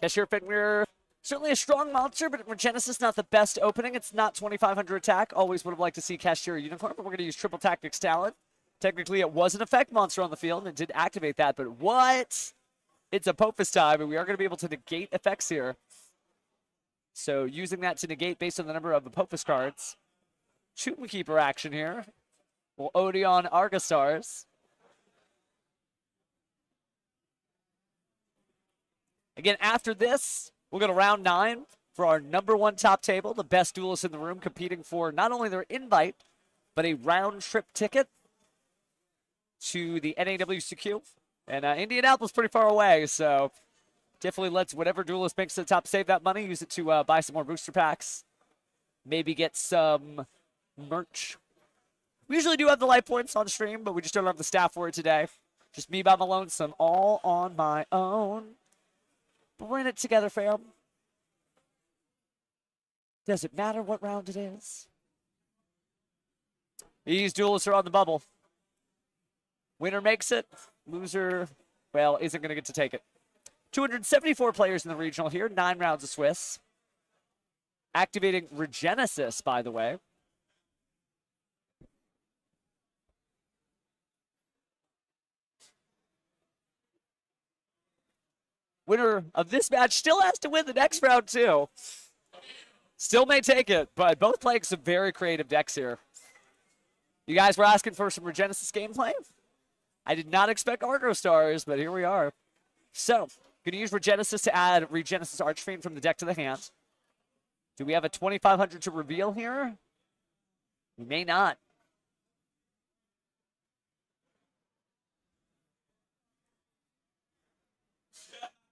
Cashier Fenrir, certainly a strong monster, but Regenesis not the best opening. It's not 2,500 attack. Always would have liked to see Cashier Unicorn, but we're going to use Triple Tactics Talent. Technically, it was an effect monster on the field and did activate that, but what? It's Apophis time, and we are going to be able to negate effects here. So using that to negate based on the number of Apophis cards. Shooting Keeper action here. We'll Odeon Argostars. Again, after this, we'll go to round 9 for our #1 top table. The best duelists in the room competing for not only their invite, but a round trip ticket to the NAWCQ. And Indianapolis pretty far away, so definitely lets whatever duelist makes it to the top save that money, use it to buy some more booster packs, maybe get some merch. We usually do have the life points on stream, but we just don't have the staff for it today. Just me by my lonesome, all on my own. Bring it together, fam. Does it matter what round it is? These duelists are on the bubble. Winner makes it. Loser, well, isn't going to get to take it. 274 players in the regional here, 9 rounds of Swiss. Activating Regenesis, by the way. Winner of this match still has to win the next round, too. Still may take it, but both playing some very creative decks here. You guys were asking for some Regenesis gameplay? I did not expect Argo Stars, but here we are. So, going to use Regenesis to add Regenesis Archfiend from the deck to the hand. Do we have a 2,500 to reveal here? We may not.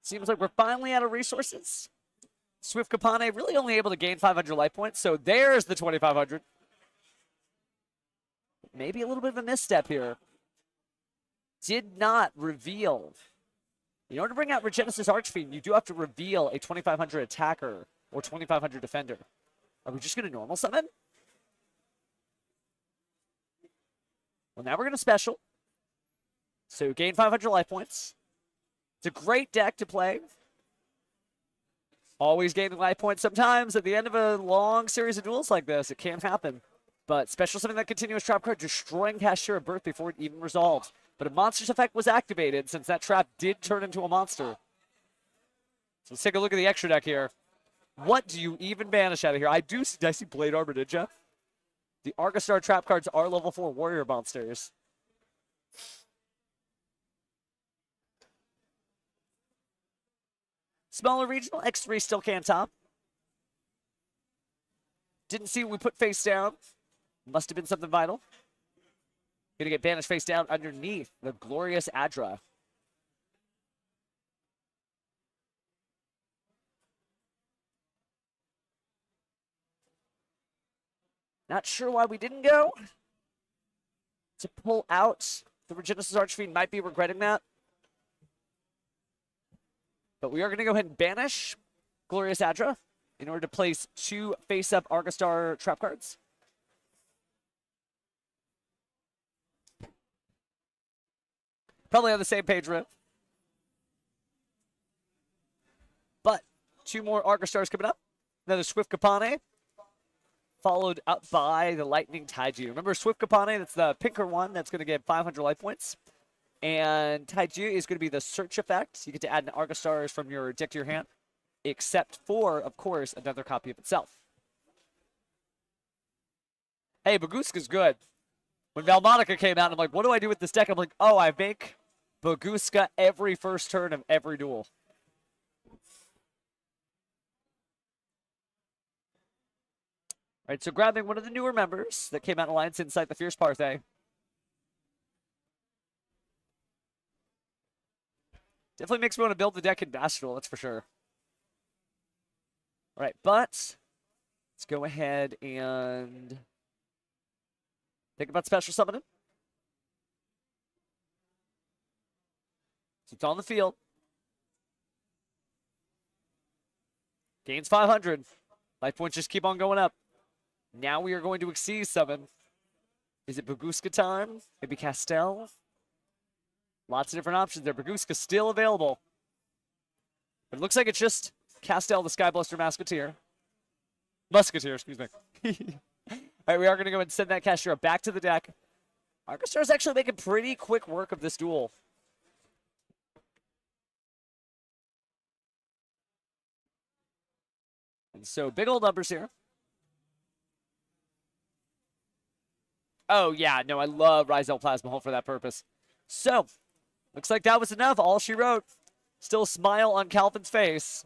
Seems like we're finally out of resources. Swift Kapane really only able to gain 500 life points, so there's the 2,500. Maybe a little bit of a misstep here. Did not reveal. In order to bring out Regenesis Archfiend, you do have to reveal a 2,500 attacker or 2,500 defender. Are we just going to normal summon? Well, now we're going to special. So gain 500 life points. It's a great deck to play. Always gaining life points. Sometimes at the end of a long series of duels like this, it can happen. But special summon that continuous trap card, destroying Cashier of Birth before it even resolves. But a monster's effect was activated since that trap did turn into a monster. So let's take a look at the extra deck here. What do you even banish out of here? I see Blade Armor Ninja. The Argostar trap cards are level 4 warrior monsters. Smaller regional, X3 still can't top. Didn't see what we put face down. Must have been something vital. Gonna get banished face down underneath the Glorious Adra. Not sure why we didn't go to pull out The Regenesis Archfiend might be regretting that. But we are going to go ahead and banish Glorious Adra in order to place 2 face-up Argostar trap cards. Probably on the same page, Rip. But 2 more Argostars coming up. Another Swift Kapane, followed up by the Lightning Taiju. Remember Swift Kapane, that's the pinker one that's going to get 500 life points. And Taiju is going to be the search effect. You get to add an Argostars from your deck to your hand, except for, of course, another copy of itself. Hey, Baguska's good. When Valmonica came out, I'm like, what do I do with this deck? I'm like, oh, I make Baguska every first turn of every duel. All right, so grabbing one of the newer members that came out in Alliance Insight, the Fierce Parthay. Definitely makes me want to build the deck in Bastille, that's for sure. All right, but let's go ahead and think about special summoning. So it's on the field. Gains 500. Life points just keep on going up. Now we are going to exceed summon. Is it Baguska time? Maybe Castel? Lots of different options there. Baguska's still available. But it looks like it's just Castel, the Skybluster Musketeer, excuse me. All right, we are going to go ahead and send that Cashier back to the deck. Argostar's actually making pretty quick work of this duel. And so big old numbers here. Oh, yeah, no, I love Rizal Plasma Hole for that purpose. So, looks like that was enough. All she wrote. Still a smile on Calvin's face.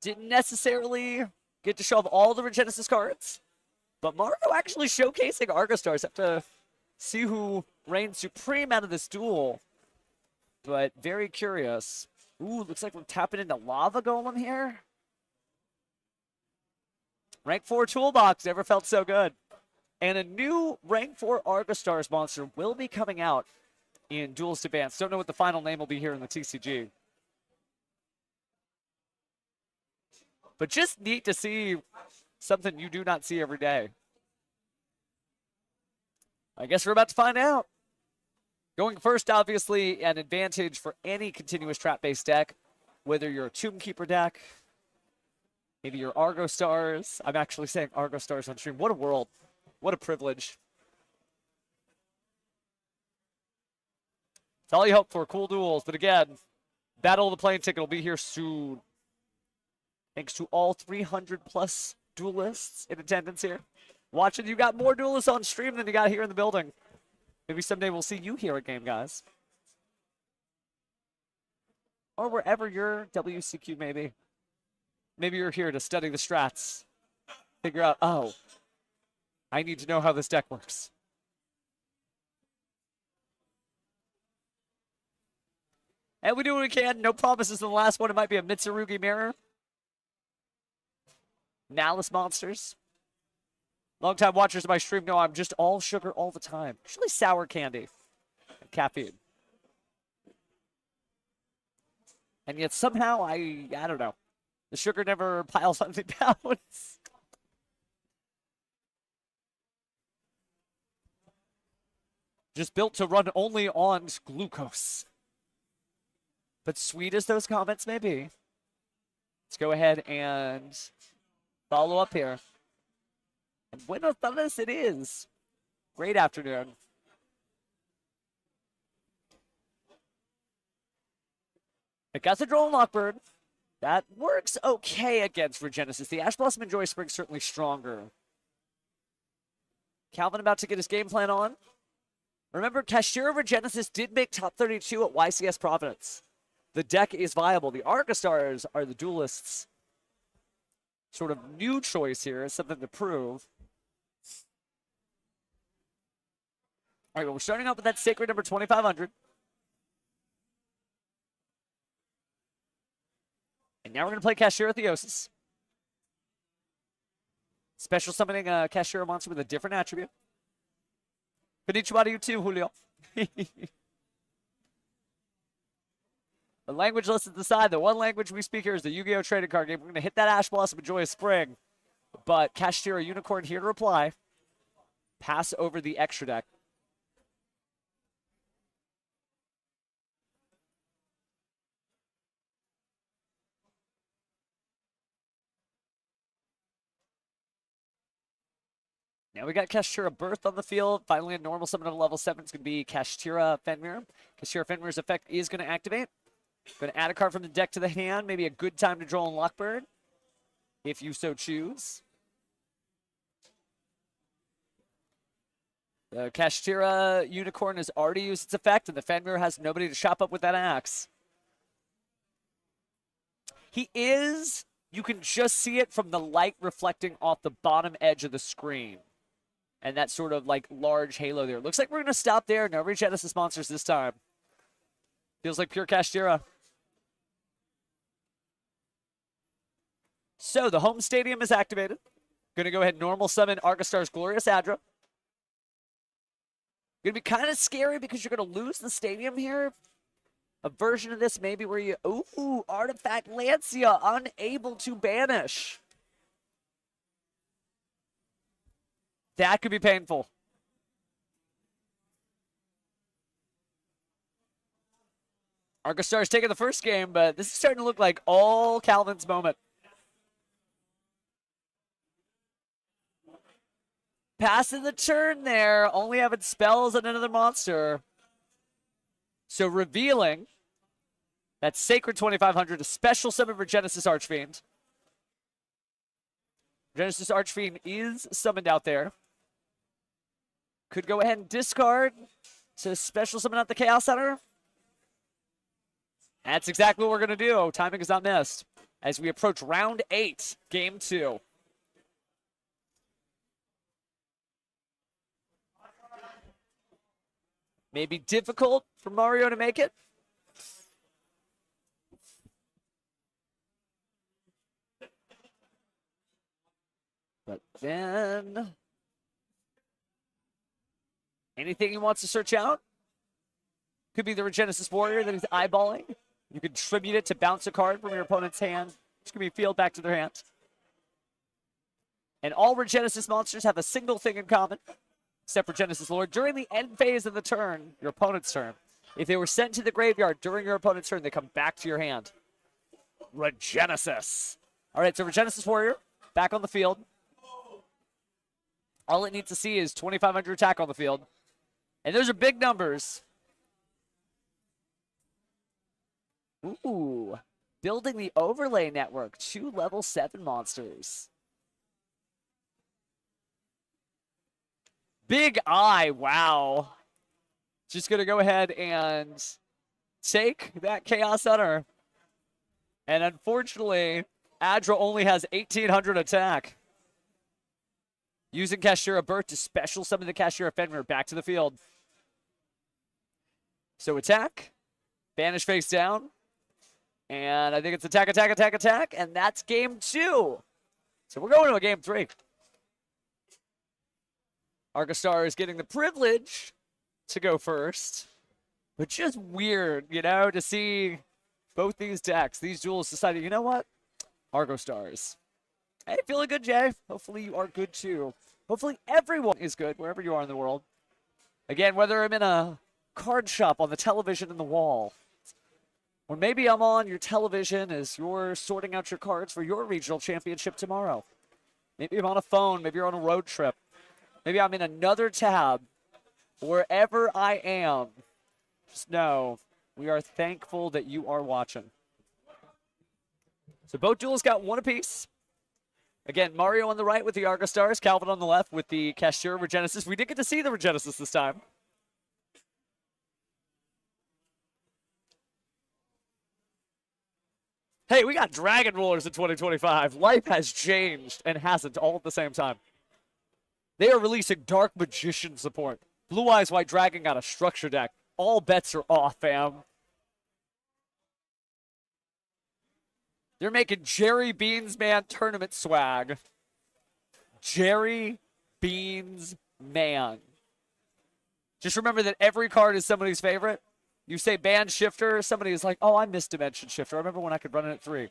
Didn't necessarily get to show off all the Regenesis cards, but Mario actually showcasing Argostars. Have to see who reigns supreme out of this duel, but very curious. Ooh, looks like we're tapping into Lava Golem here. Rank 4 toolbox, never felt so good. And a new rank 4 Argostars monster will be coming out in Duels Advanced. Don't know what the final name will be here in the TCG. But just neat to see something you do not see every day. I guess we're about to find out. Going first, obviously, an advantage for any continuous trap-based deck, whether you're a Tomb Keeper deck, maybe you're Argostars. I'm actually saying Argostars on stream. What a world. What a privilege. It's all you hope for, cool duels. But again, Battle of the Plane Ticket will be here soon. Thanks to all 300-plus duelists in attendance here. Watching, you got more duelists on stream than you got here in the building. Maybe someday we'll see you here at Game Guys. Or wherever your WCQ may be. Maybe you're here to study the strats. Figure out, oh, I need to know how this deck works. And we do what we can. No promises in the last one. It might be a Mitsurugi Mirror. Malice monsters. Longtime watchers of my stream know I'm just all sugar all the time. Usually sour candy and caffeine. And yet somehow I don't know. The sugar never piles on me pounds. Just built to run only on glucose. But sweet as those comments may be, let's go ahead and follow up here. And Buenos tardes it is. Great afternoon. A Cathedral and Lockbird. That works okay against Regenesis. The Ash Blossom and Joy Spring certainly stronger. Calvin about to get his game plan on. Remember, Kashira Regenesis did make top 32 at YCS Providence. The deck is viable. The Argostars are the duelists' sort of new choice here. It's something to prove. All right, well, we're starting off with that sacred number 2500. And now we're going to play Kashira Theosis. Special summoning a Kashira monster with a different attribute. Konnichiwa to you too, Julio. The language listed aside, the one language we speak here is the Yu-Gi-Oh! Trading card game. We're going to hit that Ash Blossom, enjoy a spring. But Kashtira Unicorn here to reply. Pass over the extra deck. Now we got Kashtira Birth on the field. Finally, a normal summon of level 7 is going to be Kashtira Fenrir. Kashtira Fenrir's effect is going to activate. Going to add a card from the deck to the hand. Maybe a good time to draw on Lockbird, if you so choose. The Kashtira Unicorn has already used its effect, and the Fenrir has nobody to chop up with that axe. He is, you can just see it from the light reflecting off the bottom edge of the screen. And that sort of like large halo there. Looks like we're going to stop there. No Regenesis monsters this time. Feels like pure Kashtira. So the home stadium is activated. Going to go ahead and normal summon Argostar's Glorious Adra. Going to be kind of scary because you're going to lose the stadium here. A version of this maybe where you... Ooh, Artifact Lancia, unable to banish. That could be painful. Argostar's taking the first game, but this is starting to look like all Calvin's moment. Passing the turn there, only having spells and another monster. So revealing that Sacred 2500, a special summon for Genesis Archfiend. Genesis Archfiend is summoned out there. Could go ahead and discard to special summon out the Chaos Center. That's exactly what we're going to do. Timing is not missed as we approach round 8, game 2. Maybe difficult for Mario to make it. But then... anything he wants to search out? Could be the Regenesis Warrior that he's eyeballing. You can tribute it to bounce a card from your opponent's hand. It's going to be field back to their hand. And all Regenesis monsters have a single thing in common, except for Genesis Lord. During the end phase of the turn, your opponent's turn, if they were sent to the graveyard during your opponent's turn, they come back to your hand. Regenesis. All right, so Regenesis Warrior back on the field. All it needs to see is 2,500 attack on the field. And those are big numbers. Ooh, building the overlay network. 2 level 7 monsters. Big Eye, wow. Just going to go ahead and take that Chaos Center. And unfortunately, Adra only has 1,800 attack. Using Kashtira Birth to special summon the Kashtira Fenrir back to the field. So attack, banish face down, and I think it's attack, attack, attack, attack, and that's game 2. So we're going to a game 3. Argostar is getting the privilege to go first, but just weird, you know, to see both these decks, these duels decided, you know what? Argostars. Hey, feeling good, Jay? Hopefully you are good too. Hopefully everyone is good wherever you are in the world. Again, whether I'm in a card shop on the television in the wall, or maybe I'm on your television as you're sorting out your cards for your regional championship tomorrow. Maybe I'm on a phone, maybe you're on a road trip. Maybe I'm in another tab. Wherever I am, just know we are thankful that you are watching. So both duels got 1 apiece. Again, Mario on the right with the Argostars, Calvin on the left with the Kashtira Regenesis. We did get to see the Regenesis this time. Hey, we got Dragon Rollers in 2025. Life has changed and hasn't all at the same time. They are releasing Dark Magician support. Blue Eyes White Dragon got a structure deck. All bets are off, fam. They're making Jerry Beans Man tournament swag. Jerry Beans Man. Just remember that every card is somebody's favorite. You say Band Shifter, somebody is like, oh, I miss Dimension Shifter. I remember when I could run it at 3.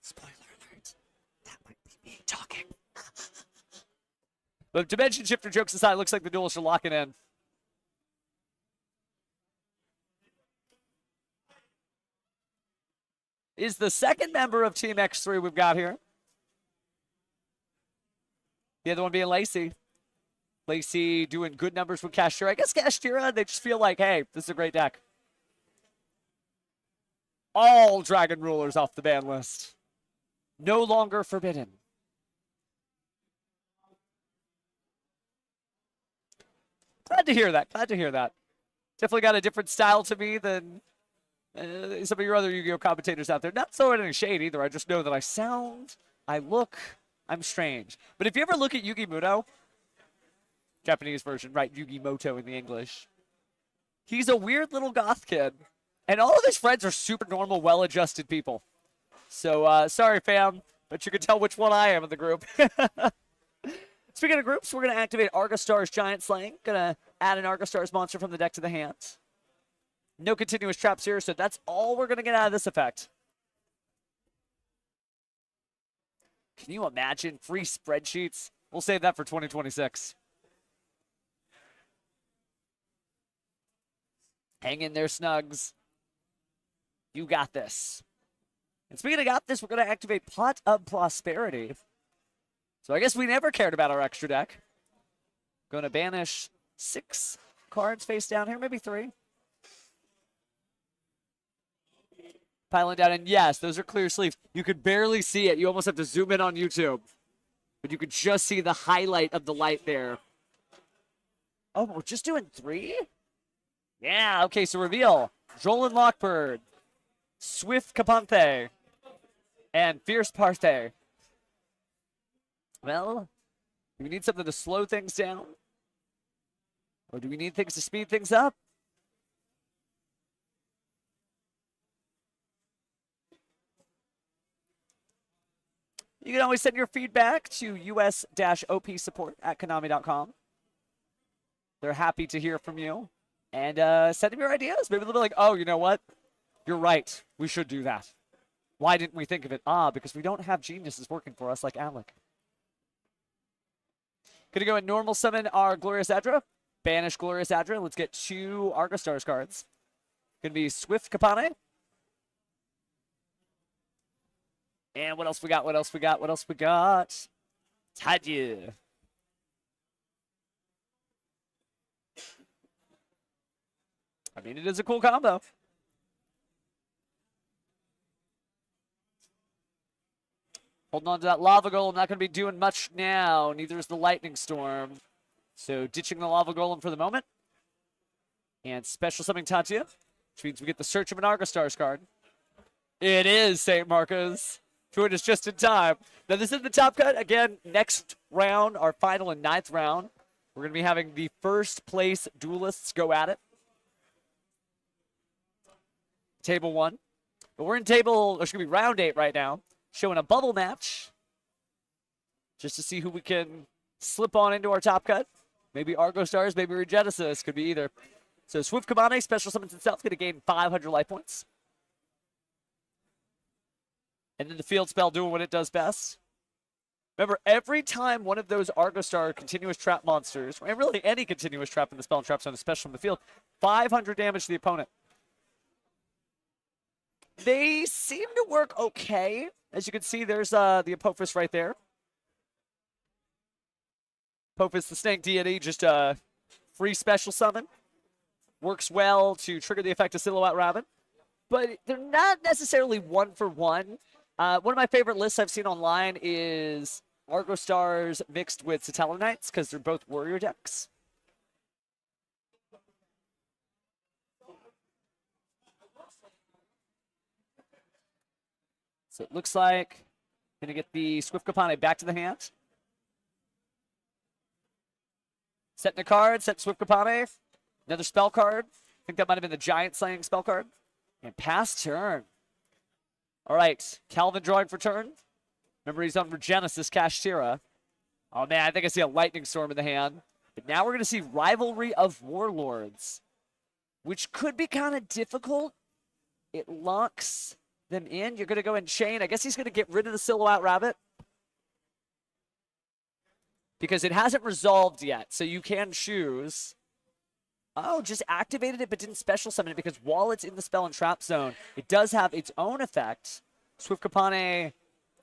Spoiler alert. That might be me talking. But Dimension Shifter jokes aside, it looks like the duelists are locking in. Is the second member of Team X3 we've got here. The other one being Lacey. Lacey doing good numbers with Kashtira. I guess Kashtira, they just feel like, hey, this is a great deck. All Dragon Rulers off the ban list. No longer forbidden. Glad to hear that. Glad to hear that. Definitely got a different style to me than some of your other Yu-Gi-Oh! Commentators out there. Not throwing any shade either. I just know that I sound, I look, I'm strange. But if you ever look at Yugi Muto, Japanese version, right? Yugi Moto in the English. He's a weird little goth kid. And all of his friends are super normal, well-adjusted people. So, sorry, fam, but you can tell which one I am in the group. Speaking of groups, we're going to activate Argostar's Giant Slaying. Going to add an Argostar's monster from the deck to the hand. No continuous traps here, so that's all we're going to get out of this effect. Can you imagine free spreadsheets? We'll save that for 2026. Hang in there, Snugs. You got this. And speaking of got this, we're going to activate Pot of Prosperity. So I guess we never cared about our extra deck. Going to banish 6 cards face down here, maybe 3. Piling down, and yes, those are clear sleeves. You could barely see it. You almost have to zoom in on YouTube. But you could just see the highlight of the light there. Oh, we're just doing 3? Yeah, okay, so reveal. Jolan Lockbird, Swift Capanthe, and Fierce Parthe. Well, do we need something to slow things down? Or do we need things to speed things up? You can always send your feedback to us-opsupport@konami.com. They're happy to hear from you. And send them your ideas. Maybe they'll be like, oh, you know what? You're right. We should do that. Why didn't we think of it? Because we don't have geniuses working for us like Alec. Gonna go and normal summon our Glorious Adra. Banish Glorious Adra. Let's get 2 Argostars cards. Gonna be Swift Kapane. And what else we got? What else we got? What else we got? Tadya. I mean, it is a cool combo. Holding on to that Lava Golem. Not going to be doing much now. Neither is the Lightning Storm. So ditching the Lava Golem for the moment. And special summoning Tatya, which means we get the Search of an Argostars card. It is St. Marcos. Joined us just in time. Now, this is the top cut. Again, next round, our final and 9th round, we're going to be having the first place duelists go at it. Table 1. But we're in table, or excuse me, round 8 right now. Showing a bubble match. Just to see who we can slip on into our top cut. Maybe Argostars, maybe Regenesis. Could be either. So Swift Kamane special summons itself. Going to gain 500 life points. And then the field spell doing what it does best. Remember, every time one of those Argostar continuous trap monsters, and really any continuous trap in the spell and trap zone, especially from the field, 500 damage to the opponent. They seem to work okay. As you can see, there's the Apophis right there. Apophis, the snake deity, just a free special summon. Works well to trigger the effect of Silhouette Rabbit. But they're not necessarily one for one. One of my favorite lists I've seen online is Argostars mixed with Satellar Knights, because they're both warrior decks. So it looks like going to get the Swift Kapane back to the hand. Setting a card, set Swift Kapane. Another spell card. I think that might have been the Giant Slaying spell card. And pass turn. All right, Calvin drawing for turn. Remember, he's on Regenesis Kashtira. Oh, man, I think I see a Lightning Storm in the hand. But now we're going to see Rivalry of Warlords, which could be kind of difficult. It locks them in. You're going to go and chain. I guess he's going to get rid of the Silhouette Rabbit because it hasn't resolved yet, so you can choose. Oh, just activated it but didn't special summon it because while it's in the spell and trap zone, it does have its own effect. Swift Kapane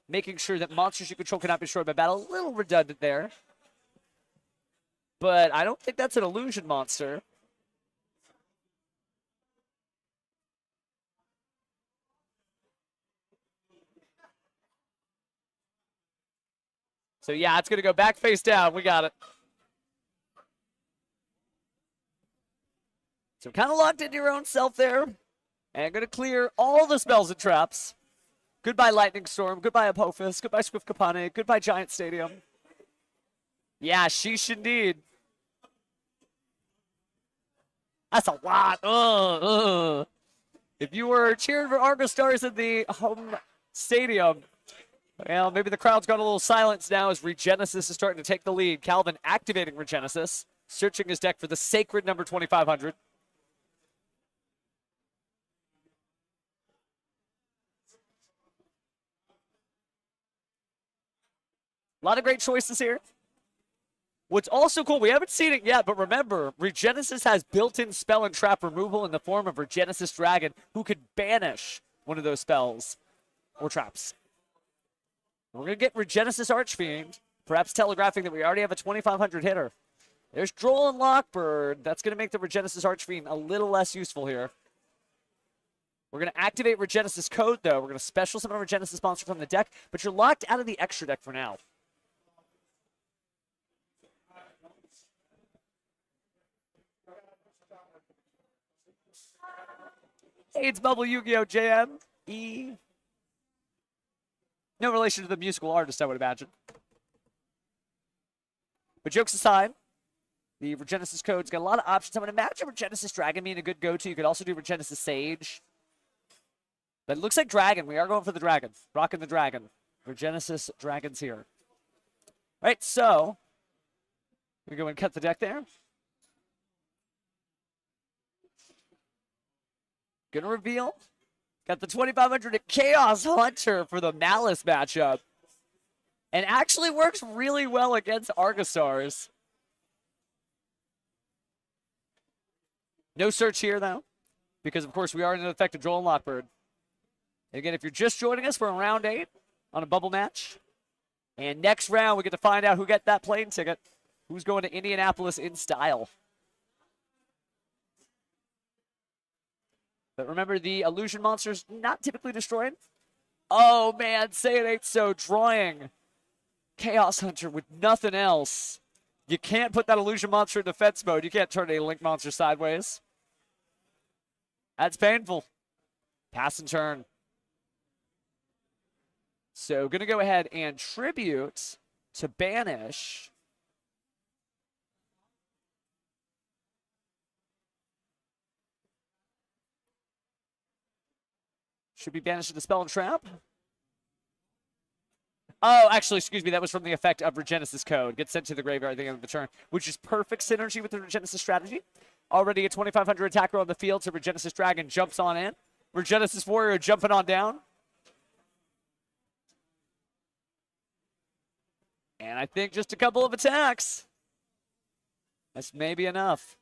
making sure that monsters you control cannot be destroyed by battle. A little redundant there. But I don't think that's an illusion monster. So yeah, it's going to go back face down. We got it. So kind of locked into your own self there. And going to clear all the spells and traps. Goodbye Lightning Storm. Goodbye Apophis. Goodbye Swift Kapane. Goodbye Giant Stadium. Yeah, sheesh indeed. That's a lot. If you were cheering for Argo Stars in the home stadium, well, maybe the crowd's got a little silence now as Regenesis is starting to take the lead. Calvin activating Regenesis, searching his deck for the sacred number 2500. A lot of great choices here. What's also cool, we haven't seen it yet, but remember, Regenesis has built-in spell and trap removal in the form of Regenesis Dragon, who could banish one of those spells or traps. We're going to get Regenesis Archfiend, perhaps telegraphing that we already have a 2500 hitter. There's Droll and Lockbird. That's going to make the Regenesis Archfiend a little less useful here. We're going to activate Regenesis Code, though. We're going to special summon a Regenesis monster from the deck, but you're locked out of the extra deck for now. Hey, it's Bubble Yu-Gi-Oh! JM. E. No relation to the musical artist, I would imagine. But jokes aside, the Regenesis Code's got a lot of options. I'm going to imagine Regenesis Dragon being a good go-to. You could also do Regenesis Sage. But it looks like Dragon. We are going for the Dragon. Rocking the Dragon. Regenesis Dragon's here. All right, so we go and cut the deck there. Gonna reveal. Got the 2500 Chaos Hunter for the Malice matchup. And actually works really well against Argostars. No search here, though, because, of course, we are in an effective Droll and Lockbird. And again, if you're just joining us, we're in round 8 on a bubble match. And next round, we get to find out who got that plane ticket, who's going to Indianapolis in style. But remember, the illusion monster's not typically destroyed. Oh, man, say it ain't so. Drawing Chaos Hunter with nothing else. You can't put that illusion monster in defense mode. You can't turn a link monster sideways. That's painful. Pass and turn. So going to go ahead and tribute to banish. Should be banished to the spell and trap. Oh, actually, excuse me, that was from the effect of Regenesis Code. Gets sent to the graveyard at the end of the turn, which is perfect synergy with the Regenesis strategy. Already a 2500 attacker on the field, so Regenesis Dragon jumps on in. Regenesis Warrior jumping on down. And I think just a couple of attacks. That's maybe enough.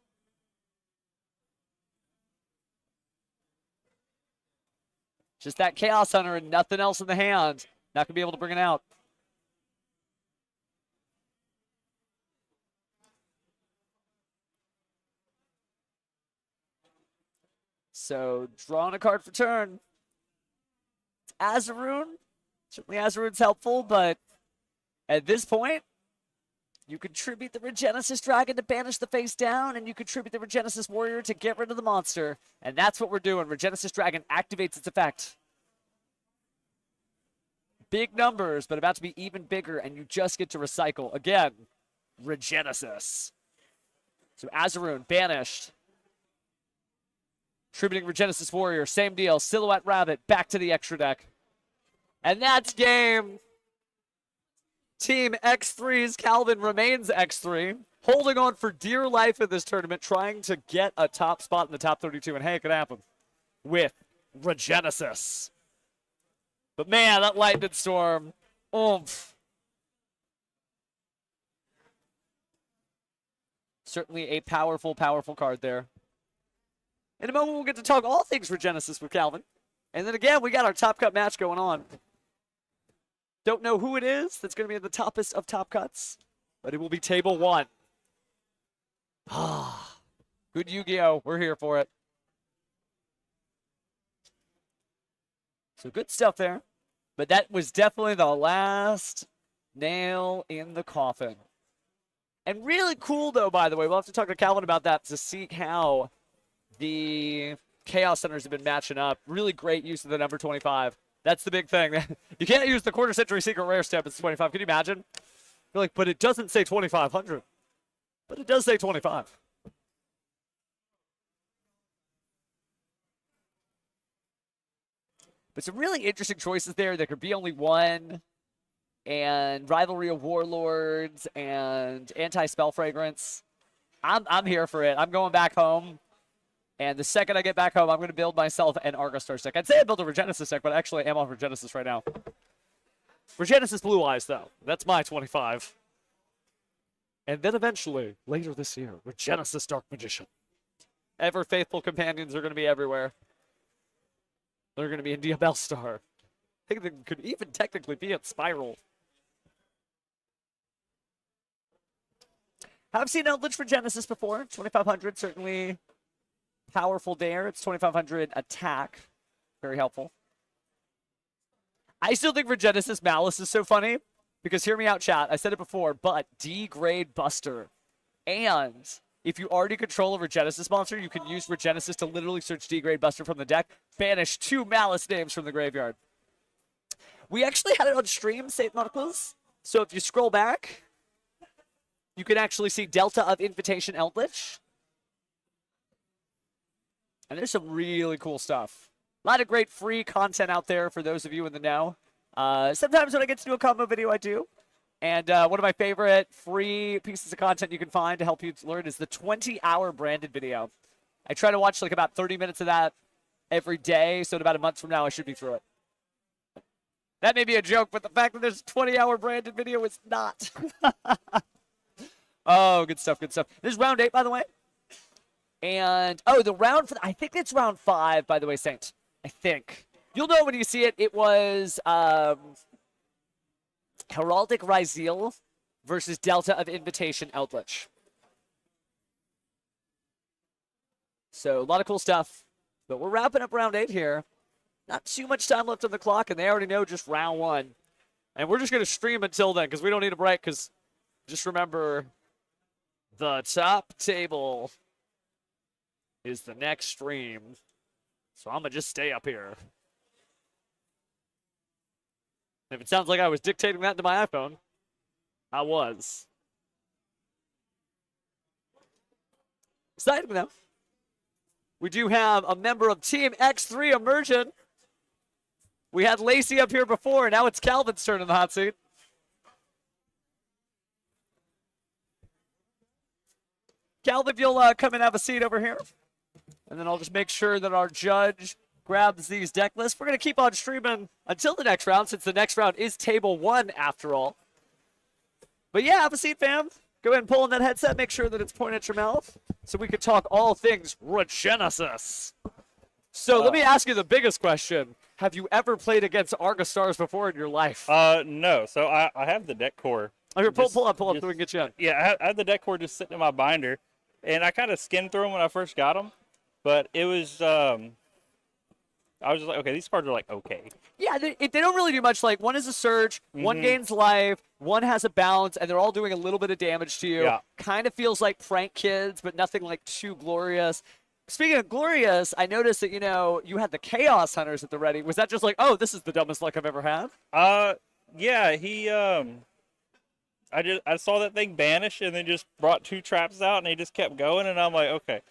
Just that Chaos Hunter and nothing else in the hand. Not going to be able to bring it out. So, drawing a card for turn. Azaroon. Certainly Azaroon's helpful, but at this point, you contribute the Regenesis Dragon to banish the face down, and you contribute the Regenesis Warrior to get rid of the monster. And that's what we're doing. Regenesis Dragon activates its effect. Big numbers, but about to be even bigger, and you just get to recycle. Again, Regenesis. So Azaroon, banished. Tributing Regenesis Warrior, same deal. Silhouette Rabbit, back to the extra deck. And that's game. Team X3's Calvin remains X3, holding on for dear life in this tournament, trying to get a top spot in the top 32. And hey, it could happen with Regenesis. But man, that Lightning Storm, oomph. Certainly a powerful, powerful card there. In a moment, we'll get to talk all things Regenesis with Calvin. And then again, we got our Top Cut match going on. Don't know who it is that's going to be at the toppest of top cuts, but it will be table 1. Ah, good Yu-Gi-Oh! We're here for it. So good stuff there. But that was definitely the last nail in the coffin. And really cool, though, by the way. We'll have to talk to Calvin about that to see how the Chaos Centers have been matching up. Really great use of the number 25. That's the big thing. You can't use the quarter century secret rare step. It's 25. Can you imagine? You're like, but it doesn't say 2,500. But it does say 25. But some really interesting choices there. There could be only one. And Rivalry of Warlords and Anti-Spell Fragrance. I'm here for it. I'm going back home. And the second I get back home, I'm going to build myself an Argostar deck. I'd say I built a Regenesis deck, but actually I am on Regenesis right now. Regenesis Blue Eyes, though. That's my 25. And then eventually, later this year, Regenesis Dark Magician. Ever faithful companions are going to be everywhere. They're going to be in Diabell Star. I think they could even technically be at Spiral. I've seen Eldritch Regenesis before. 2,500, certainly powerful there. It's 2,500 attack. Very helpful. I still think Regenesis Malice is so funny because, hear me out, chat. I said it before, but D-grade Buster. And if you already control a Regenesis monster, you can use Regenesis to literally search D-grade Buster from the deck, banish 2 Malice names from the graveyard. We actually had it on stream, St. Marcos. So if you scroll back, you can actually see Delta of Invitation Eldritch. And there's some really cool stuff. A lot of great free content out there for those of you in the know. Sometimes when I get to do a combo video, I do. And one of my favorite free pieces of content you can find to help you learn is the 20-hour branded video. I try to watch like about 30 minutes of that every day, so in about a month from now, I should be through it. That may be a joke, but the fact that there's a 20-hour branded video is not. Oh, good stuff, good stuff. This is round 8, by the way. And, oh, the round, I think it's round 5, by the way, Saint. I think. You'll know when you see it. It was Heraldic Ryzeal versus Delta of Invitation Eldritch. So, a lot of cool stuff. But we're wrapping up round 8 here. Not too much time left on the clock, and they already know just round 1. And we're just going to stream until then, because we don't need a break, because just remember, the top table is the next stream. So I'm going to just stay up here. If it sounds like I was dictating that to my iPhone, I was. Exciting, though. We do have a member of Team X3 emerging. We had Lacey up here before, and now it's Calvin's turn in the hot seat. Calvin, if you'll come and have a seat over here. And then I'll just make sure that our judge grabs these deck lists. We're going to keep on streaming until the next round, since the next round is table 1 after all. But yeah, have a seat, fam. Go ahead and pull in that headset. Make sure that it's pointed at your mouth so we can talk all things Regenesis. So let me ask you the biggest question. Have you ever played against Argostars before in your life? No. So I have the deck core. Oh, here, pull up so we can get you in. Yeah, I have the deck core just sitting in my binder, and I kind of skimmed through them when I first got them, but it was I was just like, okay, these cards are like okay. Yeah, they don't really do much. Like, one is a surge, one gains life, one has a bounce, and they're all doing a little bit of damage to you. Yeah. Kind of feels like prank kids, but nothing like too glorious. Speaking of glorious, I noticed that, you had the Chaos Hunters at the ready. Was that just like, oh, this is the dumbest luck I've ever had? Yeah, he I saw that thing banish and then just brought 2 traps out and he just kept going, and I'm like, okay.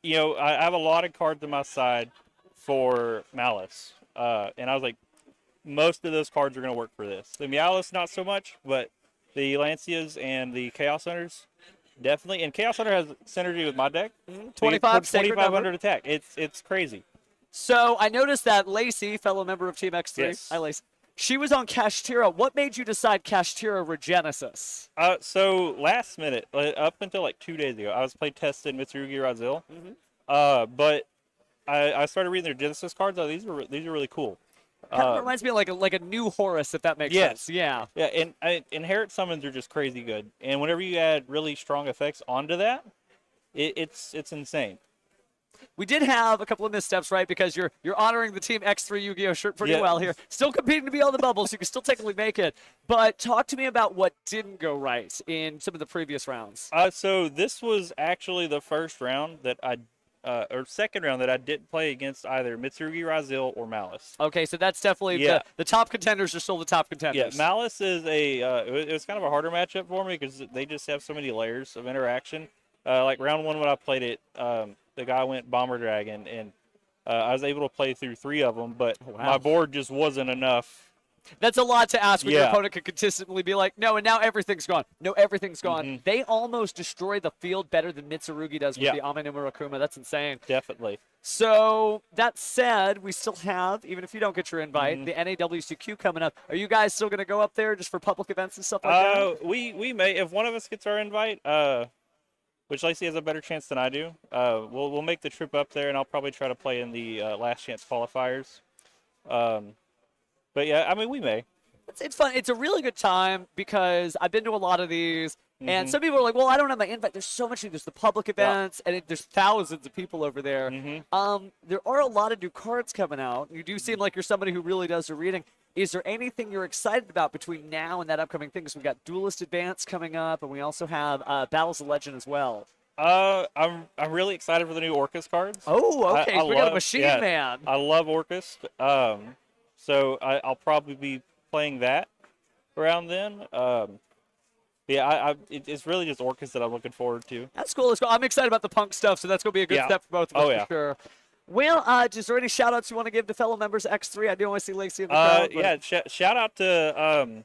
I have a lot of cards on my side for Malice. And I was like, most of those cards are going to work for this. The Malice, not so much, but the Lancias and the Chaos Hunters. Definitely. And Chaos Hunter has synergy with my deck. 25 sacred 2,500 number. attack. It's crazy. So I noticed that Lacey, fellow member of Team X3, Yes. hi Lacey, she was on Kashtira. What made you decide Kashtira Regenesis? So last minute, up until like 2 days ago, I was play testing Mitsurugi Razil. But I started reading their Genesis cards. Oh, these are really cool. Kind of reminds me of like a new Horus, if that makes Yes. sense. Yeah. Yeah, and inherit summons are just crazy good. And whenever you add really strong effects onto that, it's insane. We did have a couple of missteps, right? Because you're honoring the Team X3 Yu-Gi-Oh shirt pretty Yeah. well here. Still competing to be on the bubble, so you can still technically make it. But talk to me about what didn't go right in some of the previous rounds. So this was actually the first round that or second round that I didn't play against either Mitsurugi Razil or Malice. Okay, so that's definitely Yeah. the top contenders are still the top Yeah, contenders. Malice is it was kind of a harder matchup for me because they just have so many layers of interaction. Like round one when I played it, the guy went Bomber Dragon, and I was able to play through 3 of them, but my board just wasn't enough. That's a lot to ask when your Yeah. opponent could consistently be like, no, and now everything's gone. No, everything's gone. They almost destroy the field better than Mitsurugi does with Yeah. the Ame no Murakuma. That's insane. Definitely. So that said, we still have, even if you don't get your invite, the NAWCQ coming up. Are you guys still going to go up there just for public events and stuff like that? We may, if one of us gets our invite, which Lacey has a better chance than I do, we'll make the trip up there, and I'll probably try to play in the last chance qualifiers. But yeah, I mean, we may. It's fun. It's a really good time because I've been to a lot of these, and some people are like, well, I don't have my invite. There's so much. There's the public events, and there's thousands of people over there. There are a lot of new cards coming out. You do seem like you're somebody who really does the reading. Is there anything you're excited about between now and that upcoming thing? Because we've got Duelist Advance coming up, and we also have Battles of Legend as well. I'm really excited for the new Orcus cards. Oh, okay. We got a machine yeah, man. I love Orcus. So I'll probably be playing that around then. It's really just Orcus that I'm looking forward to. That's cool. I'm excited about the punk stuff, so that's going to be a good Yeah. step for both of us Oh, yeah. for sure. Well, is there any shout-outs you want to give to fellow members of X3? I do want to see Lacey in the crowd. but- Yeah, shout out to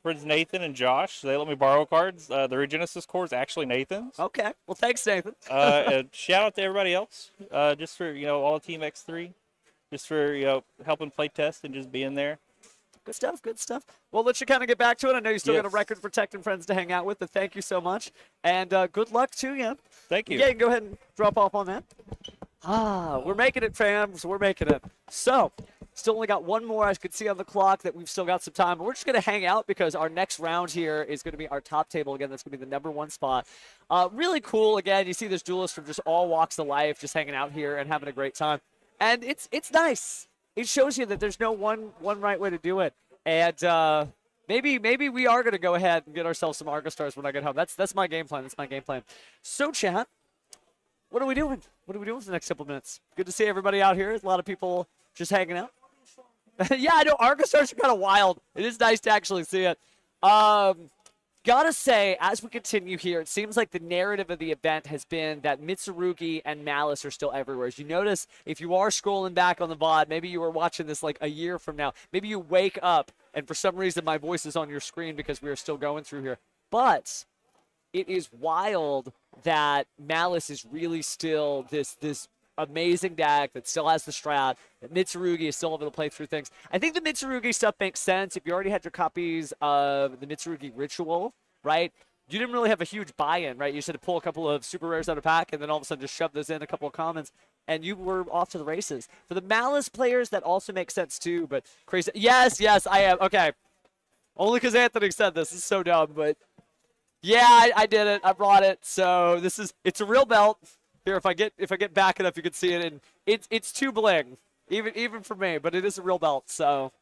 friends Nathan and Josh. They let me borrow cards. The Regenesis core is actually Nathan's. Okay. Well, thanks, Nathan. And shout out to everybody else, just for all Team X3, just for helping play test and just being there. Good stuff. Good stuff. Well, let's you kind of get back to it. I know you still got a Yes. record protecting friends to hang out with, but thank you so much. And good luck to you. Thank you. Yeah, you can go ahead and drop off on that. We're making it, fams. We're making it. So, still only got one more I could see on the clock that we've still got some time. But we're just going to hang out because our next round here is going to be our top table. Again, that's going to be the #1 spot. Really cool. Again, you see this duelists from just all walks of life just hanging out here and having a great time. And it's nice. It shows you that there's no one right way to do it. And maybe we are going to go ahead and get ourselves some Argo Stars when I get home. That's my game plan. That's my game plan. So, chat, what are we doing? What are we doing for the next couple minutes? Good to see everybody out here. A lot of people just hanging out. Yeah, I know Argo Stars are kind of wild. It is nice to actually see it. Gotta say, as we continue here, it seems like the narrative of the event has been that Mitsurugi and Malice are still everywhere. As you notice, if you are scrolling back on the VOD, maybe you were watching this like a year from now. Maybe you wake up and for some reason my voice is on your screen because we are still going through here. But it is wild that Malice is really still this amazing deck that still has the strat, that Mitsurugi is still able to play through things. I think the Mitsurugi stuff makes sense if you already had your copies of the Mitsurugi Ritual, right? You didn't really have a huge buy-in, right? You just had to pull a couple of super rares out of pack and then all of a sudden just shove those in, a couple of commons, and you were off to the races. For the Malice players, that also makes sense too, but crazy. Yes, I am. Okay. Only because Anthony said this. This is so dumb, but yeah, I did it. I brought it. So it's a real belt. Here, if I get back enough, you can see it, and it's too bling, even for me. But it is a real belt. So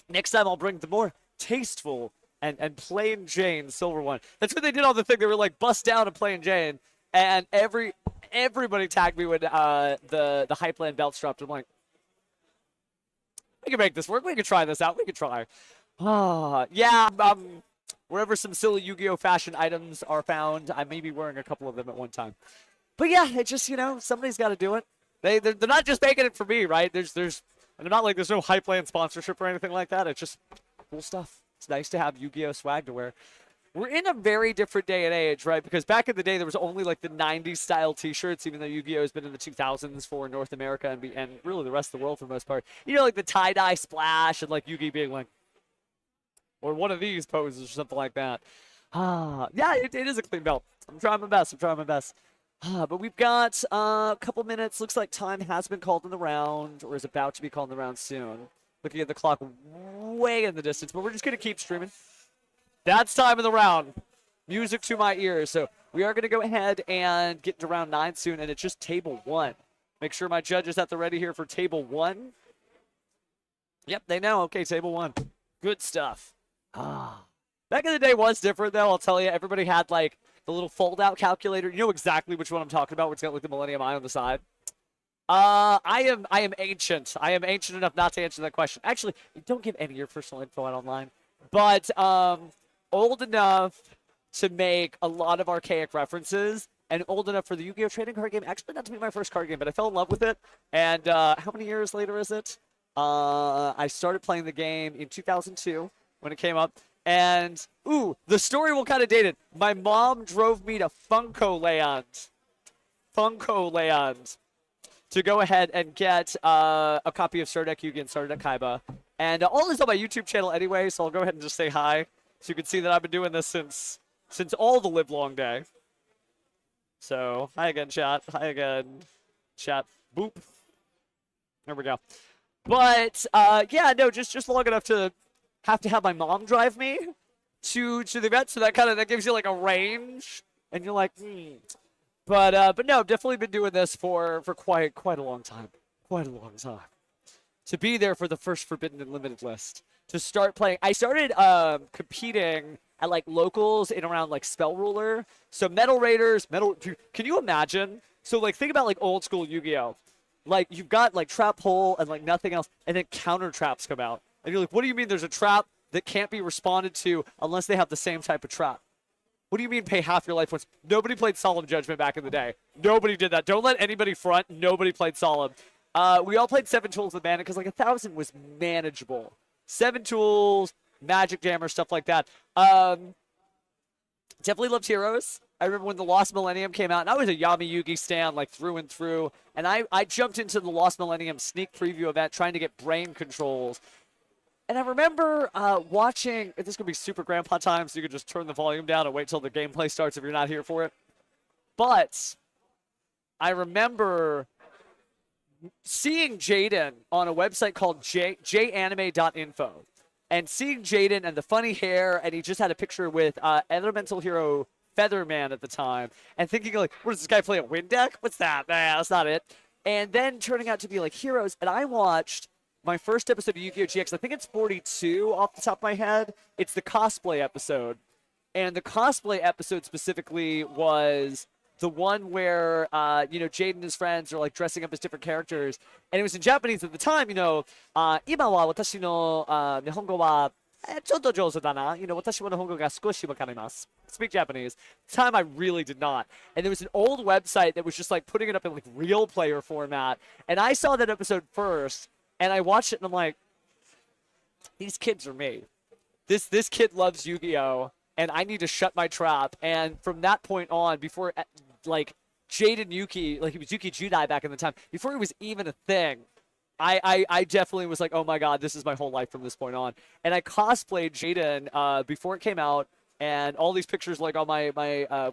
next time I'll bring the more tasteful and plain Jane silver one. That's what they did on the thing. They were like bust down and plain Jane, and everybody tagged me when the Hypeland belts dropped. I'm like, we can make this work. We can try this out. We can try. Yeah. Wherever some silly Yu-Gi-Oh fashion items are found, I may be wearing a couple of them at one time. But yeah, it just, somebody's got to do it. They're not just making it for me, right? And they're not like there's no Hypeland sponsorship or anything like that. It's just cool stuff. It's nice to have Yu-Gi-Oh swag to wear. We're in a very different day and age, right? Because back in the day, there was only like the 90s style t-shirts, even though Yu-Gi-Oh has been in the 2000s for North America and really the rest of the world for the most part. You know, like the tie-dye splash and like Yu-Gi being like, or one of these poses or something like that. Yeah, it is a clean belt. I'm trying my best. But we've got a couple minutes. Looks like time has been called in the round, or is about to be called in the round soon. Looking at the clock way in the distance, but we're just going to keep streaming. That's time in the round. Music to my ears. So we are going to go ahead and get to round 9 soon, and it's just table 1. Make sure my judge is at the ready here for table 1. Yep, they know. Okay, table 1. Good stuff. Back in the day was different, though. I'll tell you, everybody had, like, the little fold-out calculator. You know exactly which one I'm talking about, where it's got, like, the Millennium Eye on the side. I am ancient. I am ancient enough not to answer that question. Actually, don't give any of your personal info out online. But, old enough to make a lot of archaic references, and old enough for the Yu-Gi-Oh! Trading card game. Actually, not to be my first card game, but I fell in love with it. And how many years later is it? I started playing the game in 2002 when it came up. And, ooh, the story will kind of date it. My mom drove me to Funko Land to go ahead and get a copy of Stardeck Yu-Gi and Stardeck Kaiba. And all this on my YouTube channel anyway, so I'll go ahead and just say hi. So you can see that I've been doing this since all the live long day. So, hi again, chat. Hi again, chat. Boop. There we go. But, yeah, no, just long enough to have my mom drive me to the event. So that gives you, like, a range. And you're like, But no, I've definitely been doing this for quite a long time. Quite a long time. To be there for the first Forbidden and Limited list. To start playing. I started competing at like locals in around like Spell Ruler. So Metal Raiders, can you imagine? So like think about like old school Yu-Gi-Oh! Like you've got like Trap Hole and like nothing else, and then counter traps come out. And you're like, what do you mean there's a trap that can't be responded to unless they have the same type of trap? What do you mean pay half your life once? Nobody played Solemn Judgment back in the day. Nobody did that. Don't let anybody front. Nobody played Solemn. We all played 7 Tools with Mana because like 1,000 was manageable. 7 Tools, Magic Jammer, stuff like that. Definitely loved Heroes. I remember when the Lost Millennium came out, and I was a Yami Yugi stan like through and through. And I jumped into the Lost Millennium sneak preview event trying to get brain controls. And I remember watching, this is going to be super grandpa time, so you can just turn the volume down and wait till the gameplay starts if you're not here for it. But I remember seeing Jaden on a website called janime.info. And seeing Jaden and the funny hair, and he just had a picture with Elemental Hero Featherman at the time, and thinking like, what does this guy play a Wind deck? What's that? Nah, that's not it. And then turning out to be like Heroes, and I watched my first episode of Yu-Gi-Oh! GX, I think it's 42 off the top of my head. It's the cosplay episode. And the cosplay episode specifically was the one where, Jaden and his friends are like dressing up as different characters. And it was in Japanese at the time, 今は私の日本語はちょっと上手だな。私は日本語が少しわかります。Speak Japanese. At the time I really did not. And there was an old website that was just like putting it up in like real player format. And I saw that episode first. And I watched it, and I'm like, these kids are me. This kid loves Yu-Gi-Oh! And I need to shut my trap. And from that point on, before, like, Jaden Yuki, like, he was Yuki Judai back in the time, before he was even a thing, I definitely was like, oh my god, this is my whole life from this point on. And I cosplayed Jaden before it came out. And all these pictures, like, on my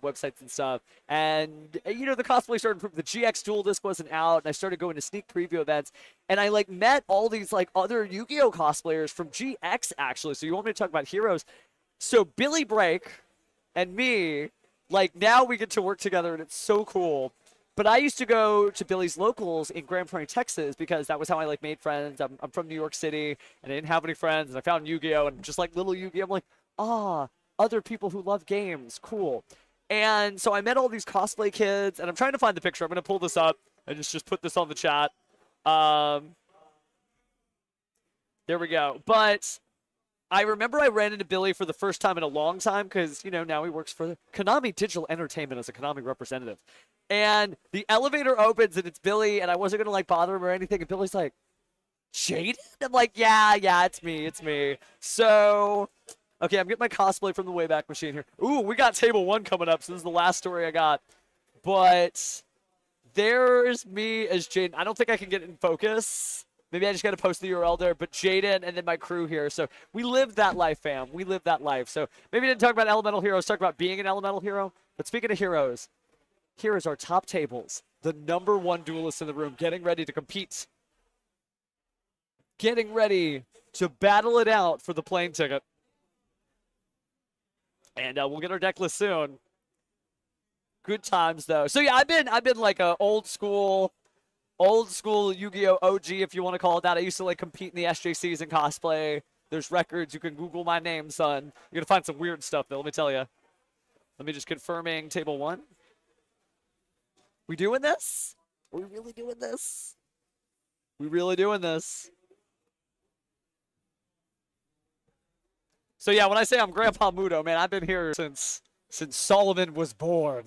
websites and stuff. And, the cosplay started, the GX Duel Disc wasn't out, and I started going to sneak preview events. And I, like, met all these, like, other Yu-Gi-Oh! Cosplayers from GX, actually. So you want me to talk about Heroes? So Billy Break and me, like, now we get to work together, and it's so cool. But I used to go to Billy's locals in Grand Prairie, Texas, because that was how I, like, made friends. I'm from New York City, and I didn't have any friends, and I found Yu-Gi-Oh! And just, like, little Yu-Gi-Oh! I'm like, other people who love games. Cool. And so I met all these cosplay kids, and I'm trying to find the picture. I'm going to pull this up and just put this on the chat. There we go. But I remember I ran into Billy for the first time in a long time because, now he works for Konami Digital Entertainment as a Konami representative. And the elevator opens, and it's Billy, and I wasn't going to, like, bother him or anything. And Billy's like, Jaden? I'm like, yeah, it's me. So Okay, I'm getting my cosplay from the Wayback Machine here. Ooh, we got table 1 coming up, so this is the last story I got. But there's me as Jaden. I don't think I can get in focus. Maybe I just got to post the URL there. But Jaden and then my crew here. So we live that life, fam. We live that life. So maybe I didn't talk about elemental heroes. Talk about being an elemental hero. But speaking of heroes, here is our top tables. The #1 duelist in the room getting ready to compete. Getting ready to battle it out for the plane ticket. And we'll get our deck list soon. Good times though. So yeah, I've been like a old school Yu-Gi-Oh OG, if you want to call it that. I used to like compete in the SJCs and cosplay. There's records. You can Google my name, son. You're gonna find some weird stuff though. Let me tell you. Let me just confirming table 1. We doing this? Are we really doing this? We really doing this? So yeah, when I say I'm Grandpa Mudo, man, I've been here since Solomon was born.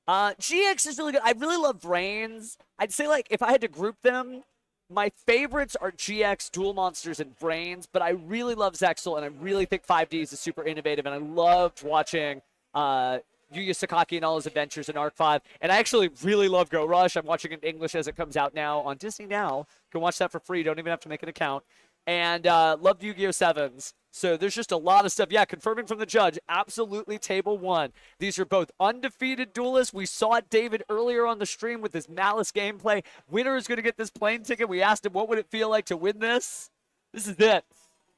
GX is really good. I really love Brains. I'd say like if I had to group them, my favorites are GX, Duel Monsters, and Brains, but I really love Zexal, and I really think 5Ds is super innovative, and I loved watching Yuya Sakaki and all his adventures in Arc 5. And I actually really love Go Rush. I'm watching it in English as it comes out now on Disney Now. You can watch that for free. Don't even have to make an account. And loved Yu-Gi-Oh! 7s. So there's just a lot of stuff. Yeah, confirming from the judge, absolutely table 1. These are both undefeated duelists. We saw David earlier on the stream with his Malice gameplay. Winner is going to get this plane ticket. We asked him what would it feel like to win this. This is it.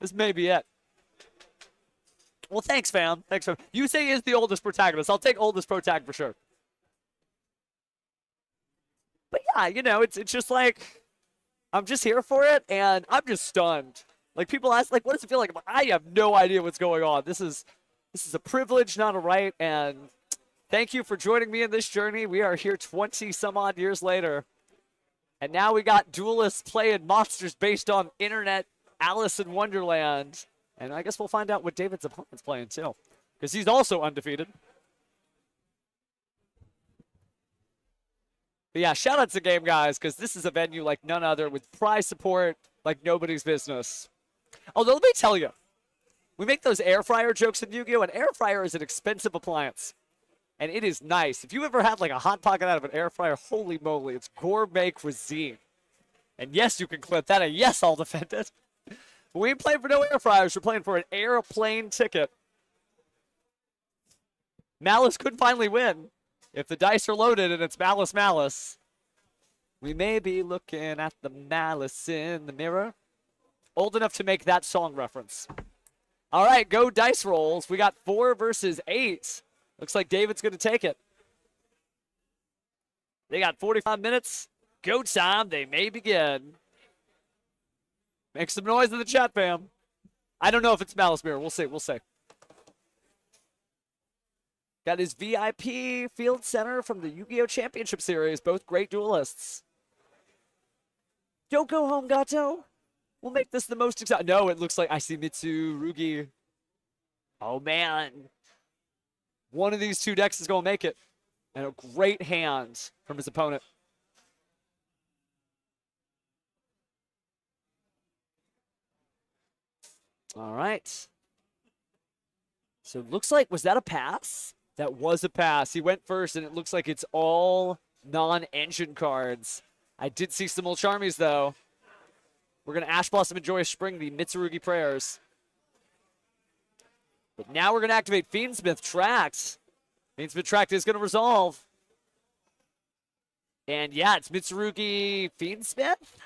This may be it. Well, thanks, fam. Thanks, fam. You say he is the oldest protagonist. I'll take oldest protag for sure. But yeah, you know, it's just like, I'm just here for it, and I'm just stunned. Like, people ask, like, what does it feel like? I have no idea what's going on. This is a privilege, not a right, and thank you for joining me in this journey. We are here 20-some-odd years later, and now we got duelists playing monsters based on internet Alice in Wonderland, and I guess we'll find out what David's opponent's playing, too, because he's also undefeated. But yeah, shout out to Game Guys, because this is a venue like none other with prize support like nobody's business. Although, let me tell you, we make those air fryer jokes in Yu-Gi-Oh! An air fryer is an expensive appliance. And it is nice. If you ever had like a Hot Pocket out of an air fryer, holy moly, it's gourmet cuisine. And yes, you can clip that, and yes, I'll defend it. But we ain't playing for no air fryers. We're playing for an airplane ticket. Malice could finally win. If the dice are loaded and it's Malice. We may be looking at the Malice in the mirror. Old enough to make that song reference. All right, go dice rolls. We got 4 versus 8. Looks like David's going to take it. They got 45 minutes. Go time. They may begin. Make some noise in the chat, fam. I don't know if it's Malice Mirror. We'll see. We'll see. Got his VIP Field Center from the Yu-Gi-Oh! Championship Series. Both great duelists. Don't go home, Gato. We'll make this the most exciting. No, it looks like I see Mitsurugi. Oh, man. One of these 2 decks is going to make it. And a great hand from his opponent. All right. So it looks like, was that a pass? That was a pass. He went first, and it looks like it's all non-engine cards. I did see some old Charmies, though. We're going to Ash Blossom and Joyous Spring, the Mitsurugi Prayers. But now we're going to activate Fiend Smith Tract. Fiend Smith Tract is going to resolve. And yeah, it's Mitsurugi Fiend Smith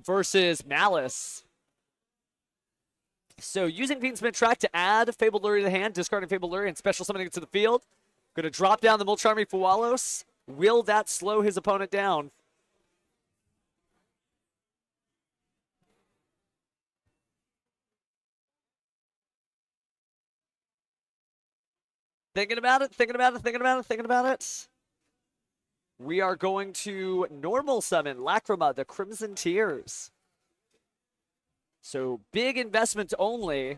versus Malice. So using Fiend Smith Tract to add Fabled Lure to the hand, discarding Fabled Lure and special summoning it to the field. Going to drop down the Mulcharmy Fualos. Will that slow his opponent down? Thinking about it. We are going to normal summon Lacrima, the Crimson Tears. So big investment only.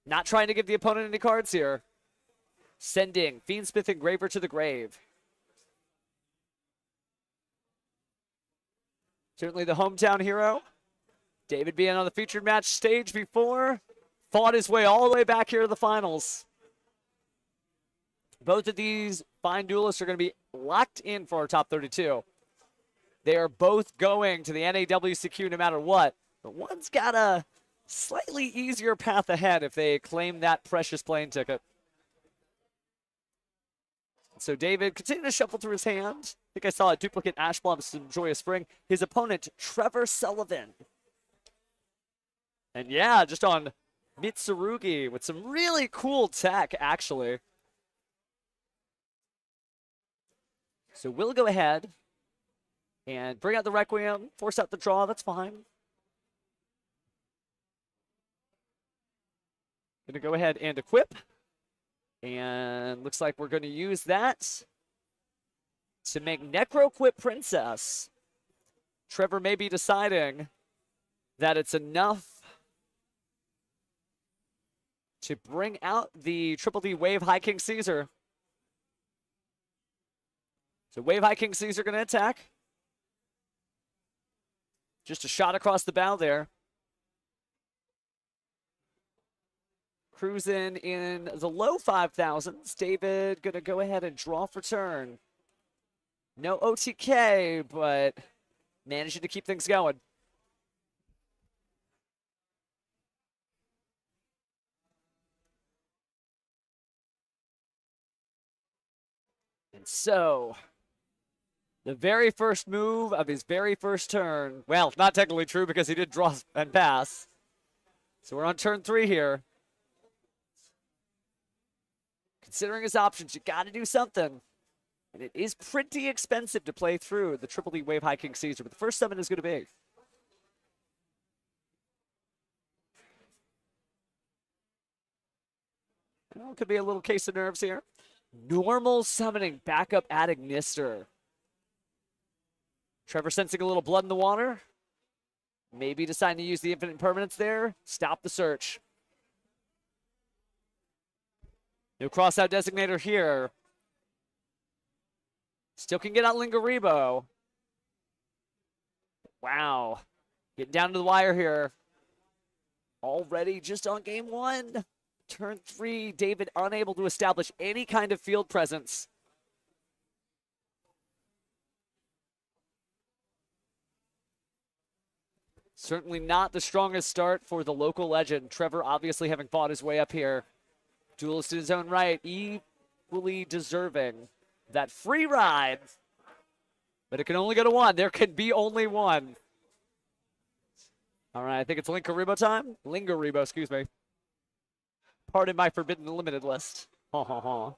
Not trying to give the opponent any cards here. Sending Fiend Smith Engraver to the grave. Certainly the hometown hero. David being on the featured match stage before, fought his way all the way back here to the finals. Both of these fine duelists are going to be locked in for our top 32. They are both going to the NAWCQ no matter what, but one's got a slightly easier path ahead if they claim that precious plane ticket. So David continuing to shuffle through his hand. I think I saw a duplicate Ash Blossom some Joyous Spring. His opponent, Trevor Sullivan. And yeah, just on Mitsurugi with some really cool tech, actually. So we'll go ahead and bring out the Requiem, force out the draw, that's fine. Gonna go ahead and equip. And looks like we're gonna use that to make Necroquip Princess. Trevor may be deciding that it's enough to bring out the Triple D Wave High King Caesar. So Wave High King Caesar gonna attack. Just a shot across the bow there. Cruising in the low 5,000s. David gonna go ahead and draw for turn. No OTK, but managing to keep things going. And so, the very first move of his very first turn. Well, not technically true because he did draw and pass. So we're on turn 3 here. Considering his options, you got to do something. And it is pretty expensive to play through the Triple D Wave High King Caesar, but the first summon is going to be. Well, could be a little case of nerves here. Normal summoning, backup at Ignister. Trevor sensing a little blood in the water. Maybe deciding to use the infinite impermanence there. Stop the search. No crossout designator here. Still can get out Lingaribo. Wow. Getting down to the wire here. Already just on game 1. Turn 3, David unable to establish any kind of field presence. Certainly not the strongest start for the local legend. Trevor obviously having fought his way up here. Duelist in his own right, equally deserving that free ride. But it can only go to 1. There can be only 1. All right, I think it's Lingaribo time. Lingaribo, excuse me. Pardon my forbidden limited list. We are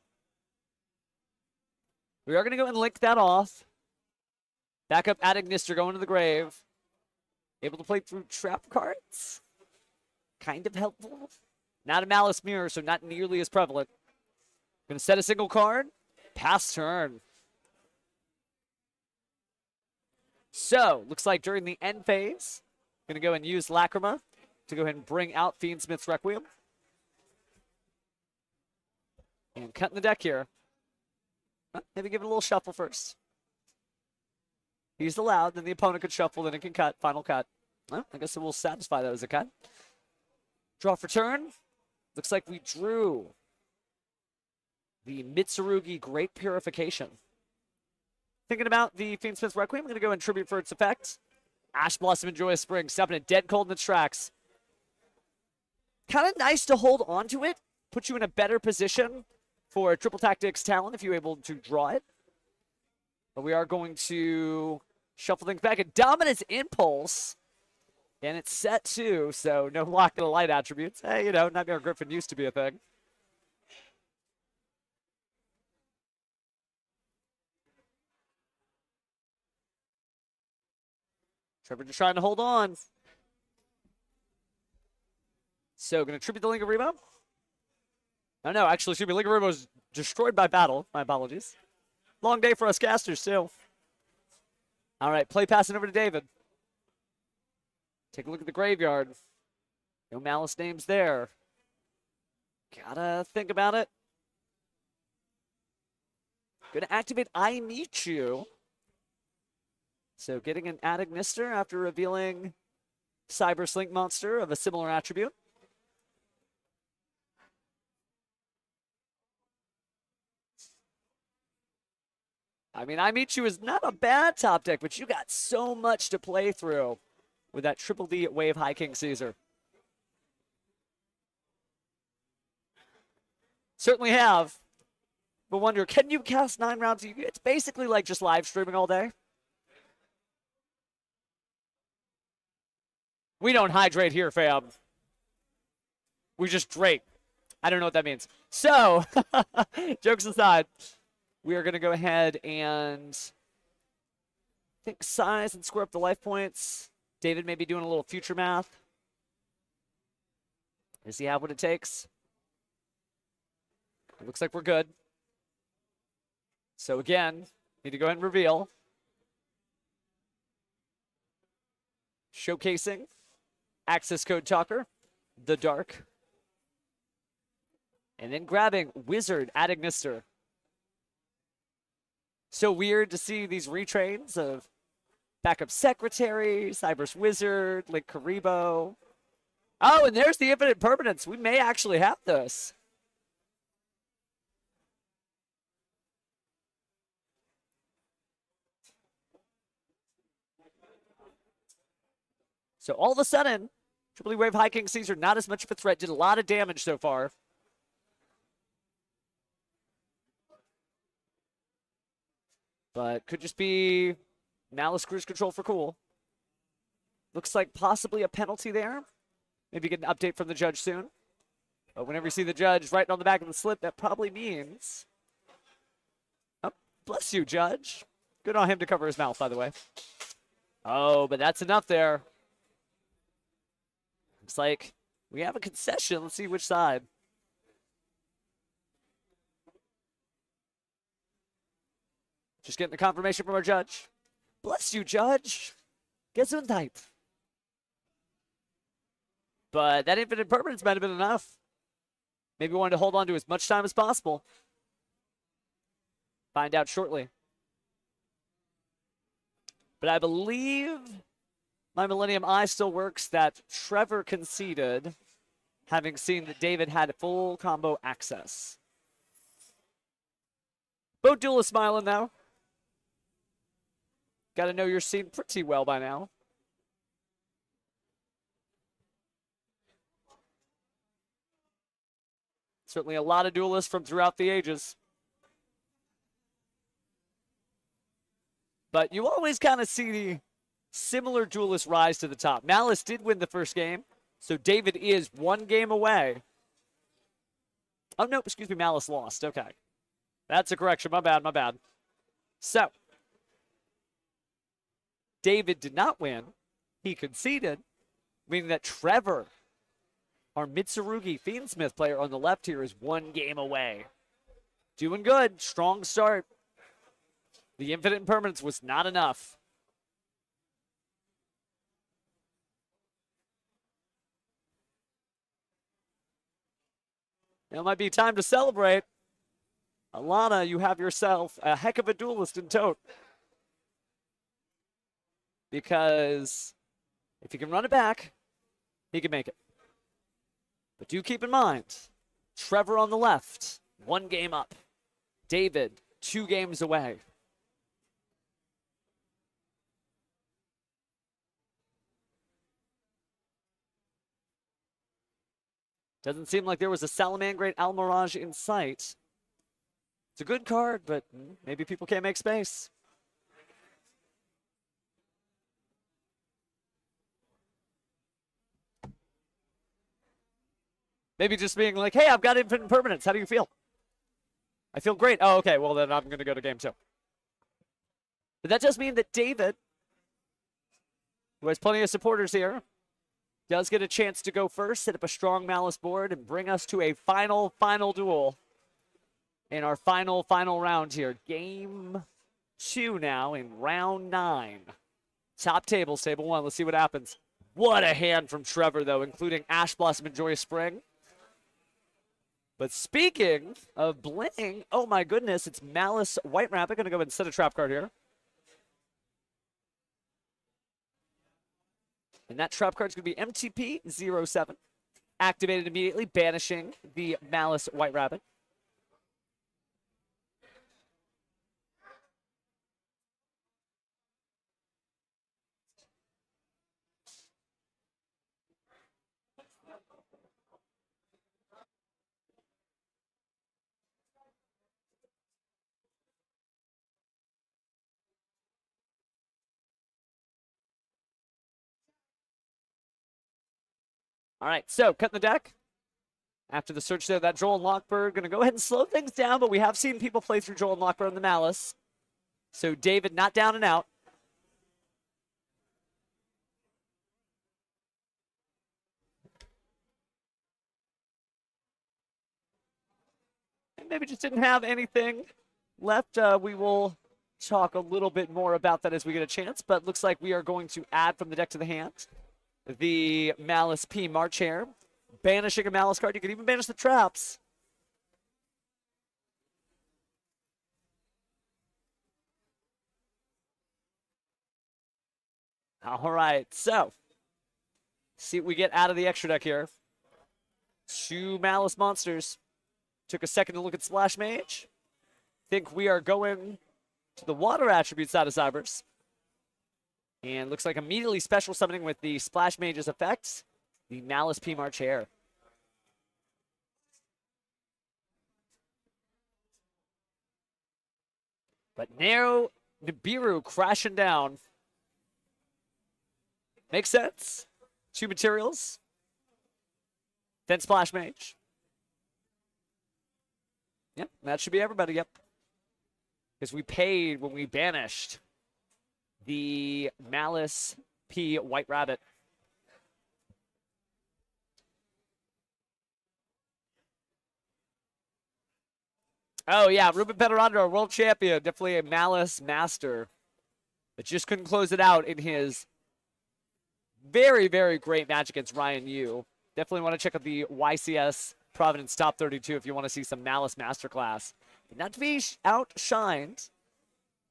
going to go and link that off. Back up at Ignister, going to the grave. Able to play through trap cards. Kind of helpful. Not a Malice Mirror, so not nearly as prevalent. Going to set a single card. Pass turn. So, looks like during the end phase, going to go and use Lacrima to go ahead and bring out Fiend Smith's Requiem. And cutting the deck here. Maybe give it a little shuffle first. He's allowed, then the opponent could shuffle, then it can cut. Final cut. Well, I guess it will satisfy that as a cut. Draw for turn. Looks like we drew the Mitsurugi Great Purification. Thinking about the Fiend Smith's Requiem, I'm going to go and tribute for its effect. Ash Blossom and Joyous Spring, stepping it dead cold in its tracks. Kind of nice to hold on to it. Put you in a better position for a Triple Tactics talent if you're able to draw it. But we are going to shuffle things back. A Dominance Impulse. And it's set too, so no Lock and a Light attributes. Hey, you know, Nightmare Griffin used to be a thing. Trevor just trying to hold on. So, going to tribute the Lingaribo. Oh, no, actually, excuse me, Lingaribo was destroyed by battle. My apologies. Long day for us casters, too. All right, play passing over to David. Take a look at the graveyard. No Malice names there. Gotta think about it. Gonna activate I Meet You. So getting an Ad Ignister after revealing Cyber Slink monster of a similar attribute. I mean, I Meet You is not a bad top deck, but you got so much to play through with that Triple D Wave High King Caesar. Certainly have. But wonder, can you cast 9 rounds? It's basically like just live streaming all day. We don't hydrate here, fam. We just drink. I don't know what that means. So, jokes aside, we are going to go ahead and think size and square up the life points. David may be doing a little future math. Does he have what it takes? It looks like we're good. So again, need to go ahead and reveal. Showcasing access code talker, the dark. And then grabbing Wizard Adagnister. So weird to see these retrains of Backup Secretary, Cyber's Wizard, Link Karibo. Oh, and there's the Infinite Permanence. We may actually have this. So all of a sudden, Triple E Wave High King Caesar, not as much of a threat, did a lot of damage so far. But could just be Malice cruise control for cool. Looks like possibly a penalty there. Maybe get an update from the judge soon. But whenever you see the judge writing on the back of the slip, that probably means... Oh, bless you, judge. Good on him to cover his mouth, by the way. Oh, but that's enough there. Looks like we have a concession. Let's see which side. Just getting the confirmation from our judge. Bless you, judge. Gesundheit. But that Infinite Permanence might have been enough. Maybe wanted to hold on to as much time as possible. Find out shortly. But I believe my Millennium Eye still works that Trevor conceded, having seen that David had full combo access. Both duelists smiling now. Got to know your scene pretty well by now. Certainly a lot of duelists from throughout the ages. But you always kind of see the similar duelists rise to the top. Malice did win the first game, so David is 1 game away. Oh, no, excuse me, Malice lost. Okay. That's a correction. My bad, my bad. So, David did not win. He conceded, meaning that Trevor, our Mitsurugi Fiend Smith player on the left here, is 1 game away. Doing good. Strong start. The Infinite Impermanence was not enough. Now might be time to celebrate. Alana, you have yourself a heck of a duelist in tote. Because if he can run it back, he can make it. But do keep in mind, Trevor on the left, 1 game up. David, 2 games away. Doesn't seem like there was a Salamangreat Almirage in sight. It's a good card, but maybe people can't make space. Maybe just being like, hey, I've got Infinite Permanence. How do you feel? I feel great. Oh, okay. Well, then I'm going to go to game 2. But that does mean that David, who has plenty of supporters here, does get a chance to go first, set up a strong Malice board, and bring us to a final duel in our final round here. Game 2 now in round 9. Top tables, table 1. Let's see what happens. What a hand from Trevor, though, including Ash Blossom and Joyous Spring. But speaking of bling, oh my goodness, it's Malice White Rabbit. Going to go ahead and set a trap card here. And that trap card is going to be MTP-07. Activated immediately, banishing the Malice White Rabbit. All right, so cut the deck. After the search there, that Joel and Lockbird going to go ahead and slow things down, but we have seen people play through Joel and Lockbird on the Malice. So David not down and out. And maybe just didn't have anything left. We will talk a little bit more about that as we get a chance, but looks like we are going to add from the deck to the hand the Malice P March Hare. Banishing a Malice card. You can even banish the traps. All right, so see what we get out of the extra deck here. 2 Malice monsters. Took a second to look at Splash Mage. Think we are going to the water attribute side of Cybers. And looks like immediately special summoning with the Splash Mage's effects. The Malice P March Hare. But now Nibiru crashing down. Makes sense. 2 materials. Then Splash Mage. Yep, that should be everybody, yep. Because we paid when we banished the Malice P White Rabbit. Oh, yeah, Ruben Pederando, world champion. Definitely a Malice master. But just couldn't close it out in his very, very great match against Ryan Yu. Definitely want to check out the YCS Providence Top 32 if you want to see some Malice masterclass. But not to be outshined.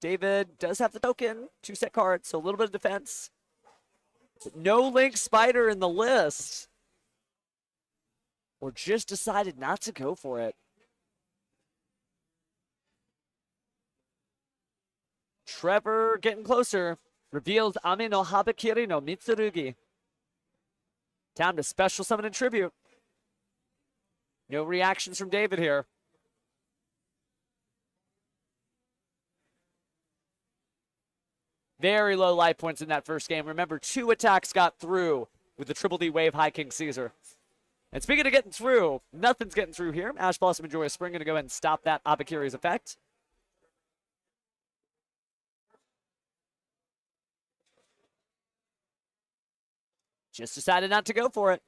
David does have the token, 2 set cards, so a little bit of defense. But no Link Spider in the list. Or just decided not to go for it. Trevor getting closer. Reveals Ami no Habakiri no Mitsurugi. Time to special summon and tribute. No reactions from David here. Very low life points in that first game. Remember, 2 attacks got through with the Triple D Wave High King Caesar. And speaking of getting through, nothing's getting through here. Ash Blossom and Joyous Spring going to go ahead and stop that Abakiri's effect. Just decided not to go for it.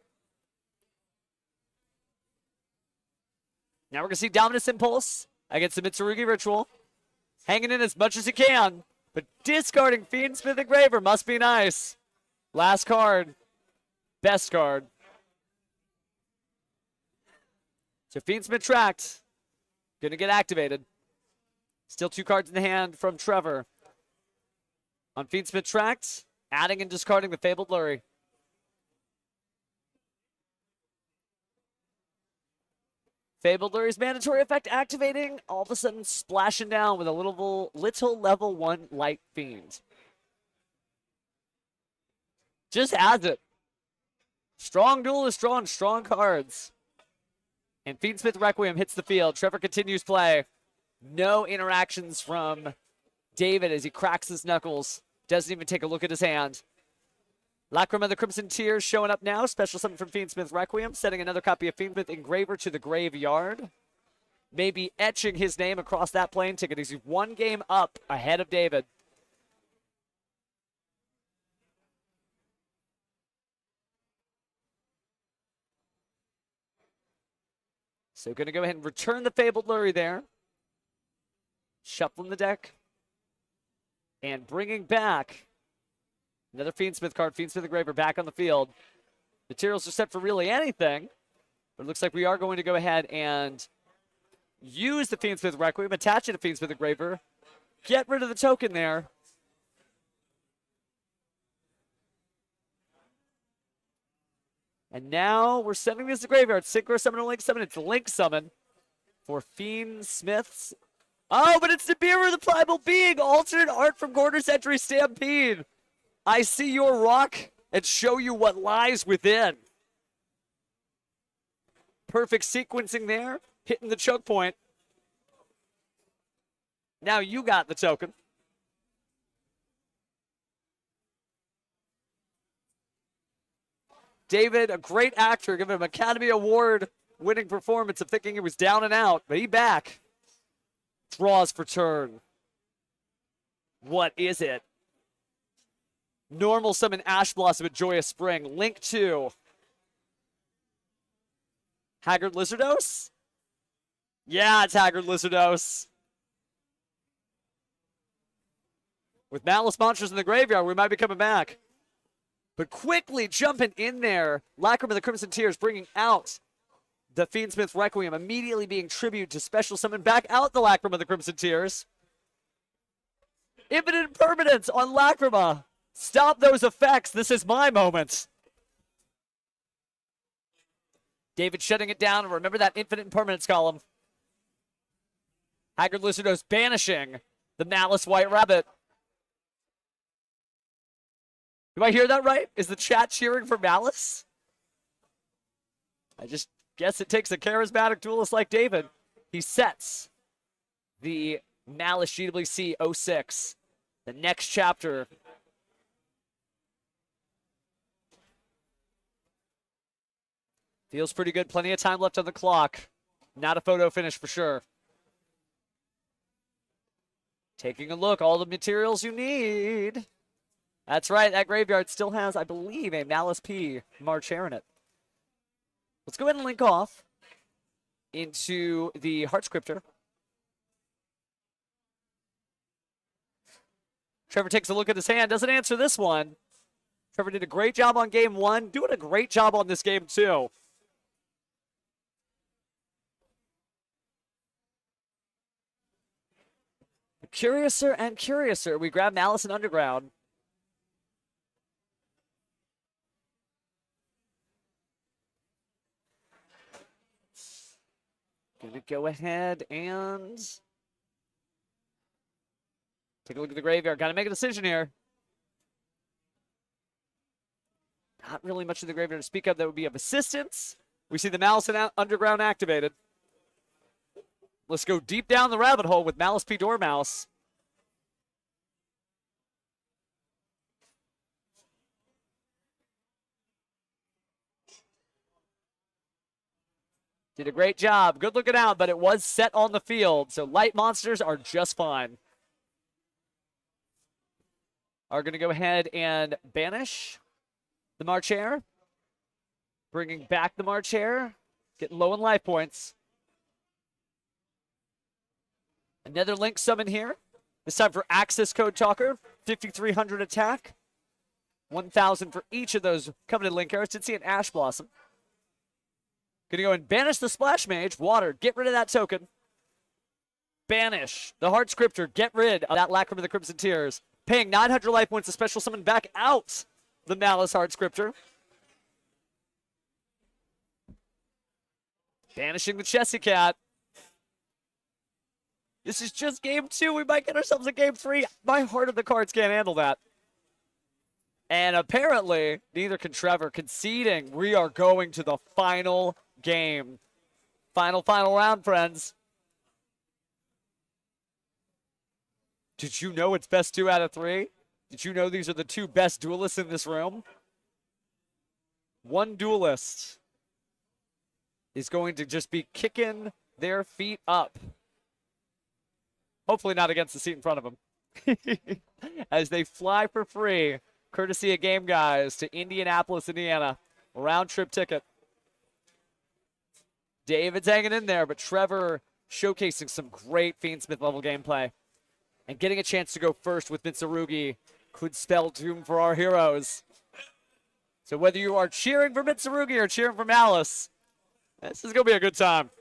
Now we're going to see Dominus Impulse against the Mitsurugi Ritual. Hanging in as much as he can, but discarding Fiend Smith Engraver must be nice. Last card. Best card. So Fiend Smith tracked. Going to get activated. Still 2 cards in the hand from Trevor. On Fiend Smith tracked, adding and discarding the Fabled Lurry. Fabled Lurry's mandatory effect activating, all of a sudden splashing down with a little level 1 Light Fiend. Just has it. Strong duel is strong cards. And Fiend Smith Requiem hits the field. Trevor continues play. No interactions from David as he cracks his knuckles. Doesn't even take a look at his hand. Lacrima the Crimson Tears showing up now. Special summon from Fiend Smith Requiem. Setting another copy of Fiend Smith Engraver to the graveyard. Maybe etching his name across that plane ticket. He's 1 game up ahead of David. So going to go ahead and return the Fabled Lurry there. Shuffling the deck. And bringing back another Fiend Smith card. Fiend Smith Engraver back on the field. Materials are set for really anything. But it looks like we are going to go ahead and use the Fiend Smith Requiem. Attach it to Fiend Smith Engraver. Get rid of the token there. And now we're sending this to graveyard. Synchro summon or link summon. It's link summon for Fiend Smith's. Oh, but it's the Nibiru, the Primal Being. Alternate art from Quarter Century Stampede. I see your rock and show you what lies within. Perfect sequencing there. Hitting the choke point. Now you got the token. David, a great actor, giving him Academy Award winning performance of thinking he was down and out, but he back. Draws for turn. What is it? Normal summon Ash Blossom at Joyous Spring. Link 2. Haggard Lizardos? Yeah, it's Haggard Lizardos. With Malice Monsters in the graveyard, we might be coming back. But quickly jumping in there, Lacrima of the Crimson Tears bringing out the Fiend Smith Requiem, immediately being tribute to special summon back out the Lacrima of the Crimson Tears. Infinite Impermanence on Lacrima. Stop those effects. This is my moment. David shutting it down. Remember that Infinite Impermanence column. Haggard Lizardos banishing the Malice White Rabbit. Do I hear that right? Is the chat cheering for Malice? I just guess it takes a charismatic duelist like David. He sets the Malice GWC 06. The next chapter. Feels pretty good. Plenty of time left on the clock. Not a photo finish for sure. Taking a look. All the materials you need. That's right. That graveyard still has, I believe, a Malice P Marchair in it. Let's go ahead and link off into the Heart Scripter. Trevor takes a look at his hand. Doesn't answer this one. Trevor did a great job on game 1. Doing a great job on this game 2. Curiouser and curiouser. We grab Malice and Underground. Gonna go ahead and take a look at the graveyard. Gotta make a decision here. Not really much in the graveyard to speak of that would be of assistance. We see the Malice and Underground activated. Let's go deep down the rabbit hole with Malice P. Dormouse. Did a great job. Good looking out, but it was set on the field, so light monsters are just fine. Are going to go ahead and banish the Marchair. Bringing back the Marchair. Getting low in life points. Another link summon here. This time for Access Code Talker. 5,300 attack. 1,000 for each of those coveted link arrows. Did see an Ash Blossom. Gonna go and banish the Splash Mage. Water, get rid of that token. Banish the Heart Scripter. Get rid of that Lacrima of the Crimson Tears. Paying 900 life points to special summon back out the Malice Heart Scripter. Banishing the Chessy Cat. This is just game 2. We might get ourselves a game 3. My heart of the cards can't handle that. And apparently, neither can Trevor. Conceding, we are going to the final game. Final round, friends. Did you know it's best 2 out of 3? Did you know these are the 2 best duelists in this room? One duelist is going to just be kicking their feet up. Hopefully not against the seat in front of them. As they fly for free, courtesy of Game Guys, to Indianapolis, Indiana. Round trip ticket. David's hanging in there, but Trevor showcasing some great Fiend Smith level gameplay. And getting a chance to go first with Mitsurugi could spell doom for our heroes. So whether you are cheering for Mitsurugi or cheering for Malice, this is going to be a good time.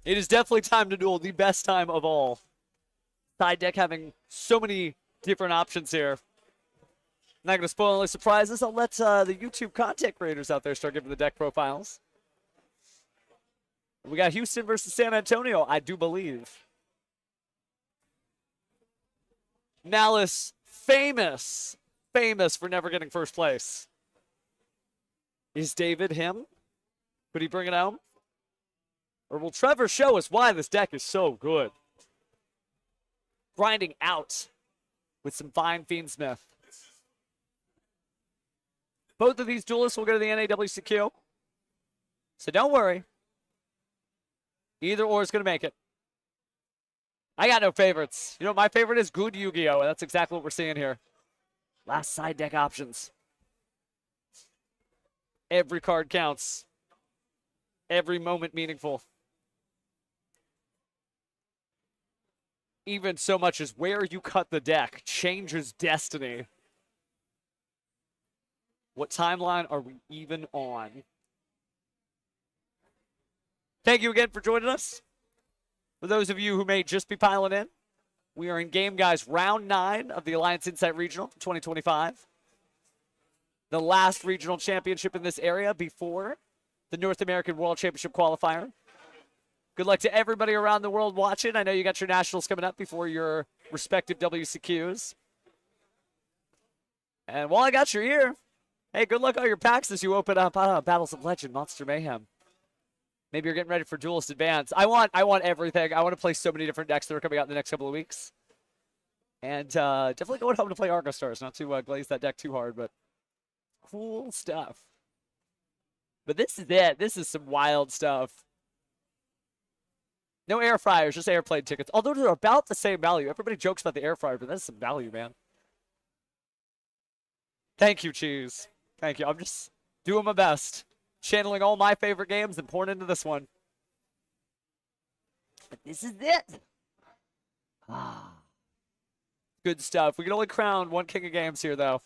It is definitely time to duel, the best time of all. Side deck having so many different options here. Not going to spoil any surprises. I'll let the YouTube content creators out there start giving the deck profiles. We got Houston versus San Antonio, I do believe. Malice, famous for never getting first place. Is David him? Could he bring it home? Or will Trevor show us why this deck is so good? Grinding out with some fine Fiend Smith. Both of these duelists will go to the NAWCQ. So don't worry. Either or is going to make it. I got no favorites. You know, my favorite is good Yu-Gi-Oh! And that's exactly what we're seeing here. Last side deck options. Every card counts. Every moment meaningful. Even so much as where you cut the deck changes destiny. What timeline are we even on? Thank you again for joining us. For those of you who may just be piling in, we are in game, guys, round 9 of the Alliance Insight Regional 2025. The last regional championship in this area before the North American World Championship Qualifier. Good luck to everybody around the world watching. I know you got your nationals coming up before your respective WCQs. And while I got your ear, hey, good luck on your packs as you open up Battles of Legend, Monster Mayhem. Maybe you're getting ready for Duelist Advance. I want everything. I want to play so many different decks that are coming out in the next couple of weeks. And definitely going home to play Argo Stars. Not to glaze that deck too hard, but cool stuff. But this is it. This is some wild stuff. No air fryers, just airplane tickets. Although they're about the same value. Everybody jokes about the air fryer, but that's some value, man. Thank you, Cheese. Thank you. I'm just doing my best. Channeling all my favorite games and pouring into this one. But this is it. Good stuff. We can only crown one king of games here, though.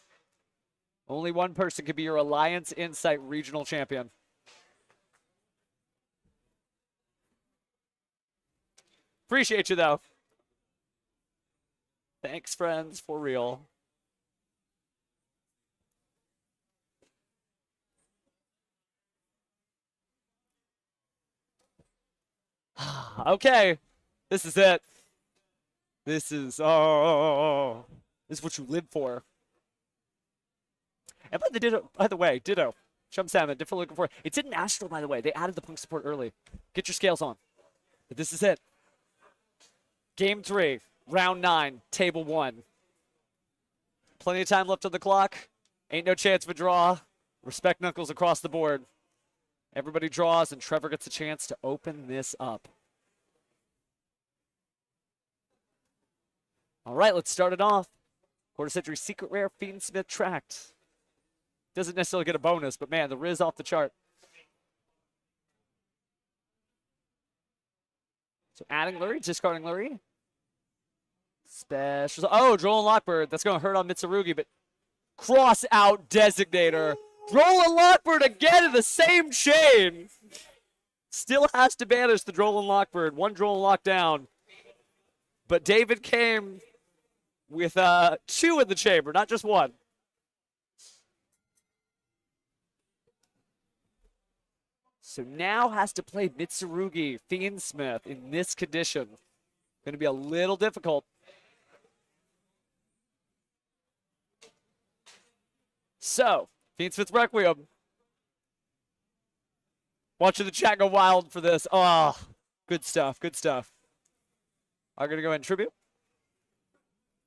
Only one person can be your Alliance Insight Regional Champion. Appreciate you, though. Thanks, friends, for real. Okay, this is it. This is this is what you live for. And by the way, Ditto, Chum Salmon, different looking for. It's in Astral, by the way. They added the punk support early. Get your scales on. But this is it. Game 3, round 9, table 1. Plenty of time left on the clock. Ain't no chance of a draw. Respect Knuckles across the board. Everybody draws, and Trevor gets a chance to open this up. All right, let's start it off. Quarter Century Secret Rare Fiend Smith Tract. Doesn't necessarily get a bonus, but man, the Riz off the chart. So adding Lurie, discarding Lurie. Special. Oh, Droll and Lockbird. That's going to hurt on Mitsurugi, but cross out Designator. Droll and Lockbird again in the same chain. Still has to banish the Droll and Lockbird. One Droll and Lock down. But David came with 2 in the chamber, not just 1. So now has to play Mitsurugi, Fiend Smith in this condition. Going to be a little difficult. So, Fiend Smith Requiem. Watching the chat go wild for this. Oh, good stuff, good stuff. I'm going to go ahead and tribute.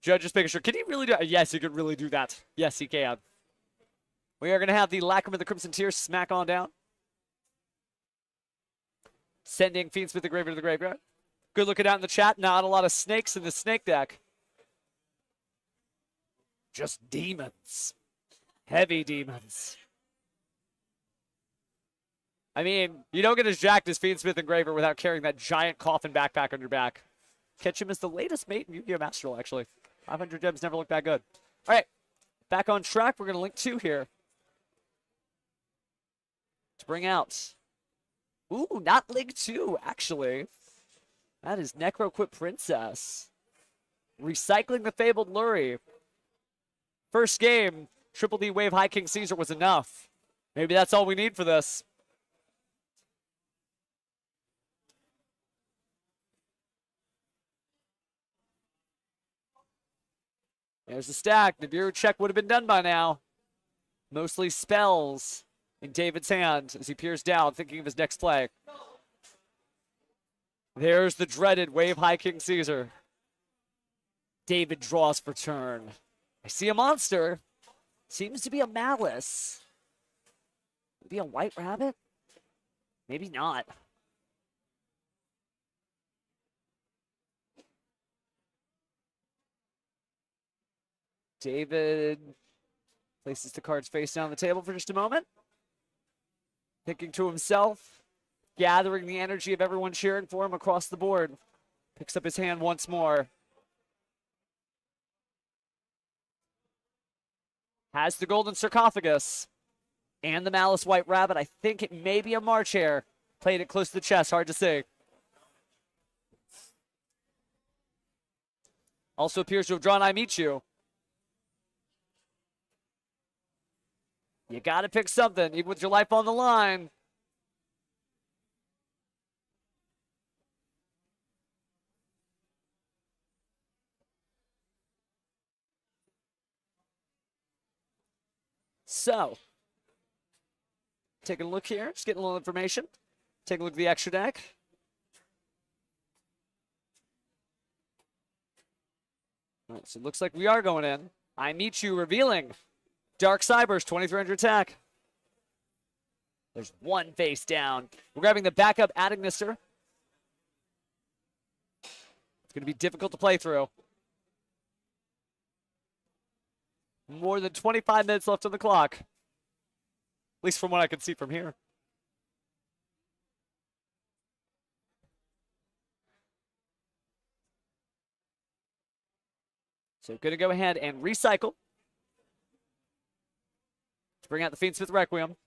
Judge just making sure. Can he really do that? Yes, he could really do that. Yes, he can. We are going to have the Lacrim of the Crimson Tears smack on down. Sending Fiend Smith the Graveyard to the graveyard. Good looking out in the chat. Not a lot of snakes in the snake deck. Just demons. Heavy demons. I mean, you don't get as jacked as Fiend Smith and Graver without carrying that giant coffin backpack on your back. Catch him as the latest mate in Yu-Gi-Oh! Master Duel, actually. 500 gems never looked that good. All right, back on track. We're going to link 2 here. To bring out. Ooh, not Link 2, actually. That is Necroquip Princess. Recycling the Fabled Lurie. First game, Triple D Wave High King Caesar was enough. Maybe that's all we need for this. There's the stack. Nibiru check would have been done by now. Mostly spells in David's hand as he peers down, thinking of his next play. There's the dreaded Wave High King Caesar. David draws for turn. I see a monster. Seems to be a Malice. Maybe a White Rabbit? Maybe not. David places the cards face down on the table for just a moment. Thinking to himself, gathering the energy of everyone cheering for him across the board. Picks up his hand once more. Has the golden sarcophagus and the Malice White Rabbit. I think it may be a March Hare. Played it close to the chest, hard to say. Also appears to have drawn I Meet You. You got to pick something, even with your life on the line. So, taking a look here, just getting a little information. Take a look at the extra deck. All right, so it looks like we are going in. I Meet You revealing Dark Cybers, 2300 attack. There's one face down. We're grabbing the backup Ignister. It's going to be difficult to play through. More than 25 minutes left on the clock. At least from what I can see from here. So going to go ahead and recycle. To bring out the Fiend Smith Requiem.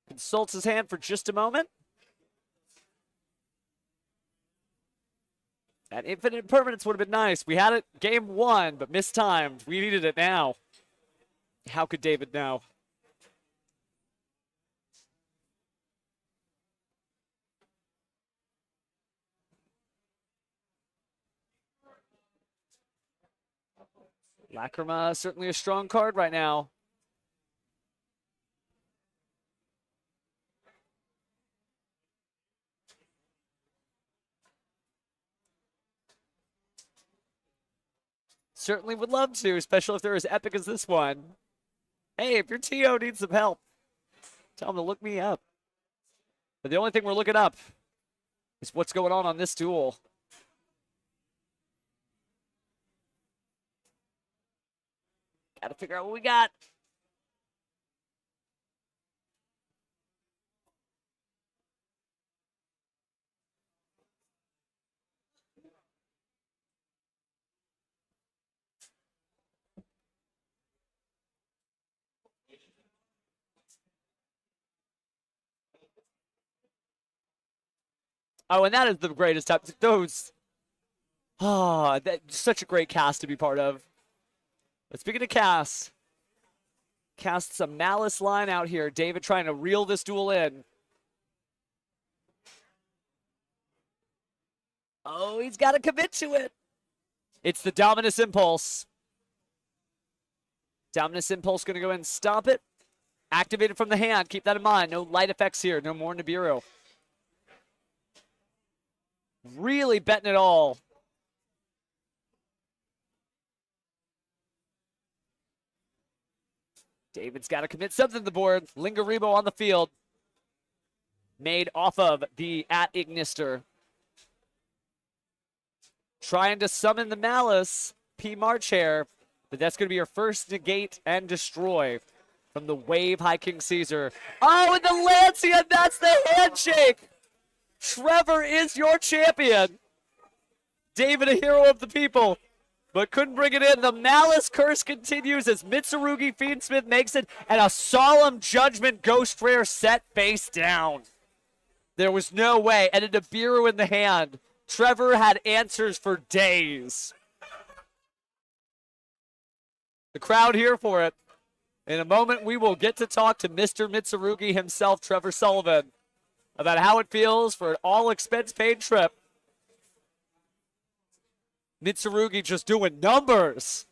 Consults his hand for just a moment. That infinite impermanence would have been nice. We had it game one, but mistimed. We needed it now. How could David know? Lacrima, certainly a strong card right now. Certainly would love to, especially if they're as epic as this one. Hey, if your TO needs some help, tell them to look me up. But the only thing we're looking up is what's going on this duel. Gotta figure out what we got. Oh, and that is the greatest time. Those. Ah, that's such a great cast to be part of. But speaking of casts, cast some Malice line out here. David trying to reel this duel in. Oh, he's got to commit to it. It's the Dominus Impulse. Dominus Impulse going to go ahead and stop it. Activated from the hand. Keep that in mind. No light effects here. No more Nibiru. Really betting it all. David's got to commit something to the board. Lingarimo on the field. Made off of the Ignister. Trying to summon the Malice, P. March Hare. But that's going to be your first negate and destroy from the Wave High King Caesar. Oh, and the Lancia, that's the handshake. Trevor is your champion. David, a hero of the people, but couldn't bring it in. The Malice curse continues as Mitsurugi Fiend Smith makes it, and a solemn judgment Ghost Rare set face down. There was no way, and a Nibiru in the hand. Trevor had answers for days. The crowd here for it. In a moment, we will get to talk to Mr. Mitsurugi himself, Trevor Sullivan, about how it feels for an all-expense-paid trip. Mitsurugi just doing numbers.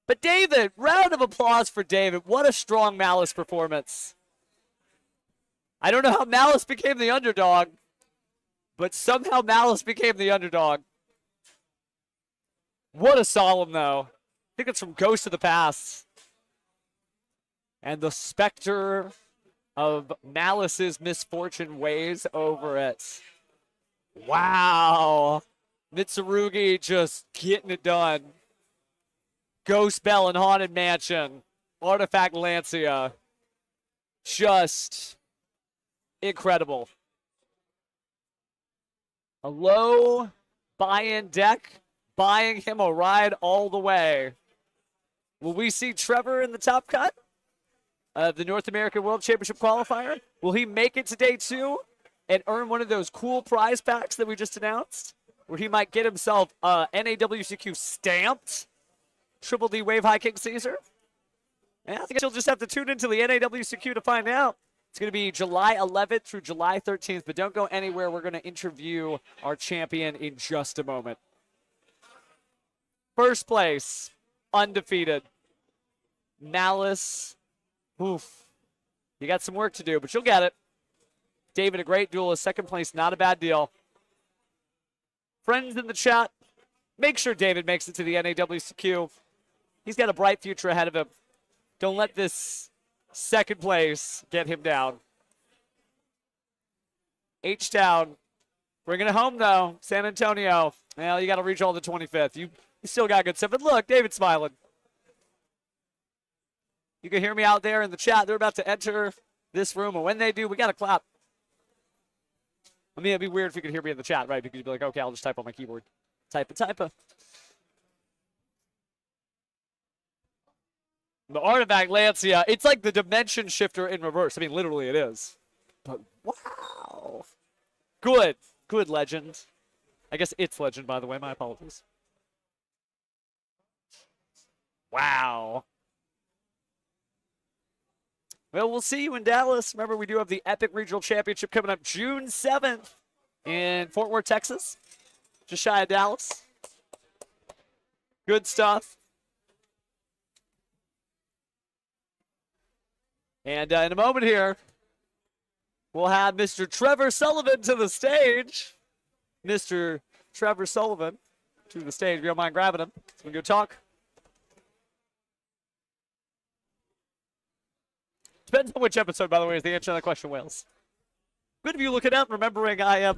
But David, round of applause for David. What a strong Malice performance. I don't know how Malice became the underdog, but somehow Malice became the underdog. What a solemn, though. I think it's from Ghost of the Past. And the specter of Malice's misfortune weighs over it. Wow. Mitsurugi just getting it done. Ghost Bell and Haunted Mansion. Artifact Lancia. Just incredible. A low buy-in deck, buying him a ride all the way. Will we see Trevor in the top cut of the North American World Championship qualifier? Will he make it to day 2 and earn one of those cool prize packs that we just announced? Where he might get himself NAWCQ stamped Triple D Wave High King Caesar? Yeah, I think you'll just have to tune into the NAWCQ to find out. It's going to be July 11th through July 13th, but don't go anywhere. We're going to interview our champion in just a moment. First place, undefeated. Malice. Oof. You got some work to do, but you'll get it. David, a great duelist. Second place, not a bad deal. Friends in the chat, make sure David makes it to the NAWCQ. He's got a bright future ahead of him. Don't let this second place get him down. H-Town, bringing it home, though. San Antonio. Well, you got to reach all the 25th. You still got good stuff. But look, David's smiling. You can hear me out there in the chat. They're about to enter this room, and when they do, we got to clap. I mean, it'd be weird if you could hear me in the chat, right? Because you'd be like, okay, I'll just type on my keyboard. Type. The Artifact Lancia, it's like the Dimension Shifter in reverse. I mean, literally it is. But wow. Good, Legend. I guess it's Legend, by the way. My apologies. Wow. Well, we'll see you in Dallas. Remember, we do have the Epic Regional Championship coming up June 7th in Fort Worth, Texas. Just shy of Dallas. Good stuff. And in a moment here, we'll have Mr. Trevor Sullivan to the stage. Mr. Trevor Sullivan to the stage. If you don't mind grabbing him, so we can go talk. Depends on which episode, by the way, is the answer to that question, Wales. Good of you looking up, remembering I am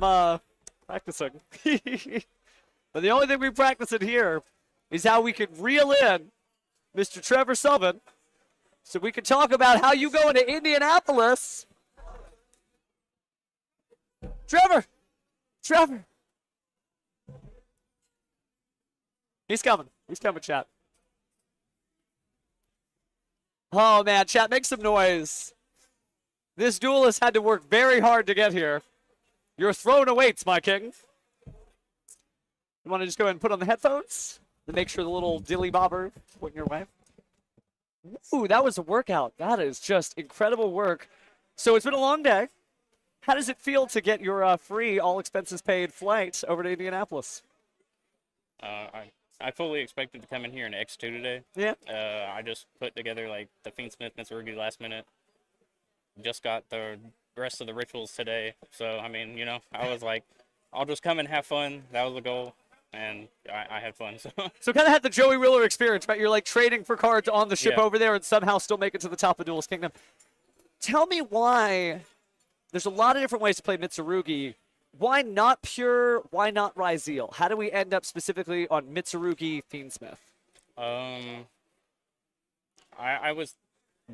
practicing. But the only thing we practice in here is how we can reel in Mr. Trevor Sullivan so we can talk about how you go into Indianapolis. Trevor! He's coming, chat. Oh, man, chat, make some noise. This duelist had to work very hard to get here. Your throne awaits, my king. You want to just go ahead and put on the headphones and make sure the little dilly bobber went your way? Ooh, that was a workout. That is just incredible work. So it's been a long day. How does it feel to get your free, all-expenses-paid flight over to Indianapolis? I fully expected to come in here in X2 today. Yeah. I just put together like the Fiend Smith Mitsurugi last minute. Just got the rest of the rituals today. So, I mean, you know, I was like, I'll just come and have fun. That was the goal. And I had fun. So kind of had the Joey Wheeler experience, right? You're like trading for cards on the ship Yeah. over there and somehow still make it to the top of Duelist Kingdom. Tell me why. There's a lot of different ways to play Mitsurugi. Why not Pure? Why not Ryzeal? How do we end up specifically on Mitsurugi Fiend Smith? I was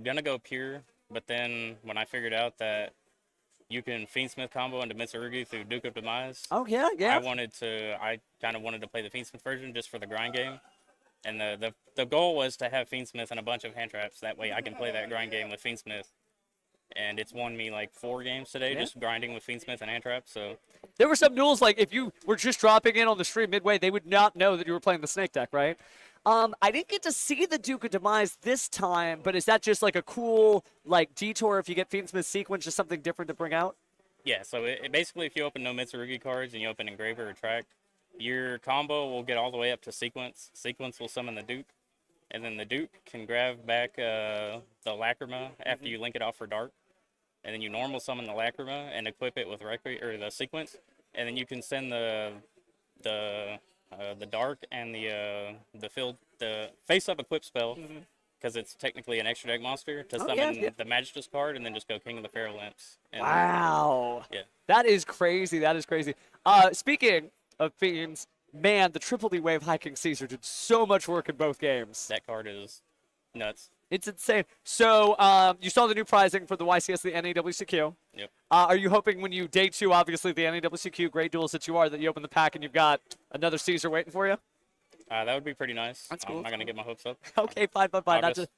going to go Pure, but then when I figured out that you can Fiend Smith combo into Mitsurugi through Duke of Demise. Oh, yeah. I kind of wanted to play the Fiend Smith version just for the grind game. And the goal was to have Fiend Smith and a bunch of hand traps. That way I can play that grind game with Fiend Smith. and it's won me like 4 games today, Yeah. just grinding with Fiend Smith and Hand Trap. So There were some duels, like, if you were just dropping in on the stream midway, they would not know that you were playing the Snake deck, right? I didn't get to see the Duke of Demise this time, but is that just like a cool, like, detour if you get Fiend Smith sequence, just something different to bring out? yeah, so it basically, if you open no Mitsurugi cards and you open Engraver or Track, your combo will get all the way up to Sequence. Sequence will summon the Duke, and then the Duke can grab back the Lacrima after you link it off for Dark, and then you normal summon the Lacrima and equip it with or the Sequence, and then you can send the Dark and the face up equip spell, because it's technically an extra deck monster, to summon the Magistress card, and then just go King of the Pharaoh Lamps. And Wow. Yeah. That is crazy. That is crazy. Speaking of Fiends, man, the Triple D Wave High King Caesar did so much work in both games. That card is nuts. It's insane. So you saw the new prizing for the YCS, the NAWCQ. Yep. Are you hoping when you day 2, obviously the NAWCQ, great duels that you are, that you open the pack and you've got another Caesar waiting for you? That would be pretty nice. That's cool. I'm not going to get my hopes up. Okay, fine. I'll Not just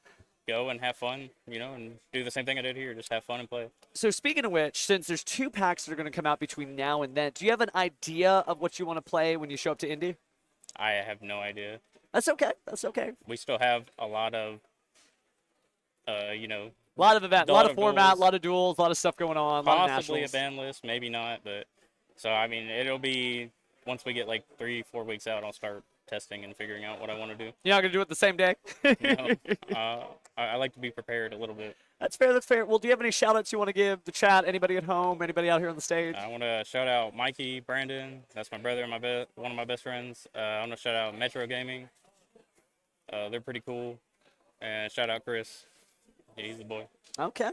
go and have fun, and do the same thing I did here. Just have fun and play. So speaking of which, since there's 2 packs that are going to come out between now and then, do you have an idea of what you want to play when you show up to Indy? I have no idea. That's okay. That's okay. We still have a lot of, a lot of events, a lot of format, duels. a lot of duels, a lot of stuff going on, a lot of Possibly a nationals. ban list, maybe not. But so I mean, it'll be once we get like 3-4 weeks out, I'll start testing and figuring out what I want to do. You're not going to do it the same day? I like to be prepared a little bit. That's fair. That's fair. Well, do you have any shout-outs you want to give the chat? Anybody at home? Anybody out here on the stage? I want to shout out Mikey, Brandon. That's my brother, one of my best friends. I want to shout out Metro Gaming. They're pretty cool. And shout out Chris. Yeah, he's the boy. Okay.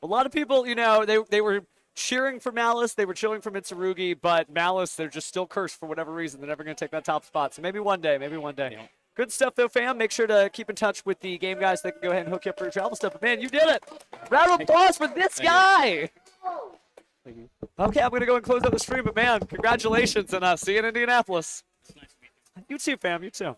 A lot of people, they were cheering for Malice. They were cheering for Mitsurugi, but Malice, they're just still cursed for whatever reason. They're never going to take that top spot. So maybe one day. Yeah. Good stuff, though, fam. Make sure to keep in touch with the game guys. They can go ahead and hook you up for your travel stuff. But, man, you did it. Round of applause for this guy. Thank you. Okay, I'm going to go and close out the stream. But, man, congratulations, and see you in Indianapolis. It's nice to meet you. You too, fam. You too.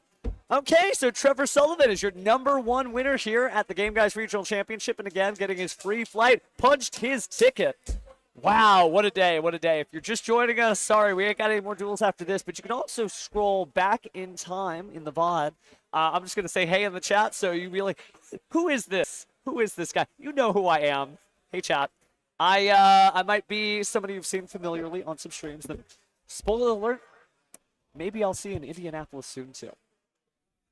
Okay, so Trevor Sullivan is your #1 winner here at the Game Guys Regional Championship. And, again, getting his free flight, punched his ticket. Wow, what a day, what a day. If you're just joining us, sorry, we ain't got any more duels after this, but you can also scroll back in time in the VOD. I'm just going to say hey in the chat, so you really, who is this? Who is this guy? You know who I am. Hey, chat. I might be somebody you've seen familiarly on some streams. That, spoiler alert, maybe I'll see you in Indianapolis soon, too.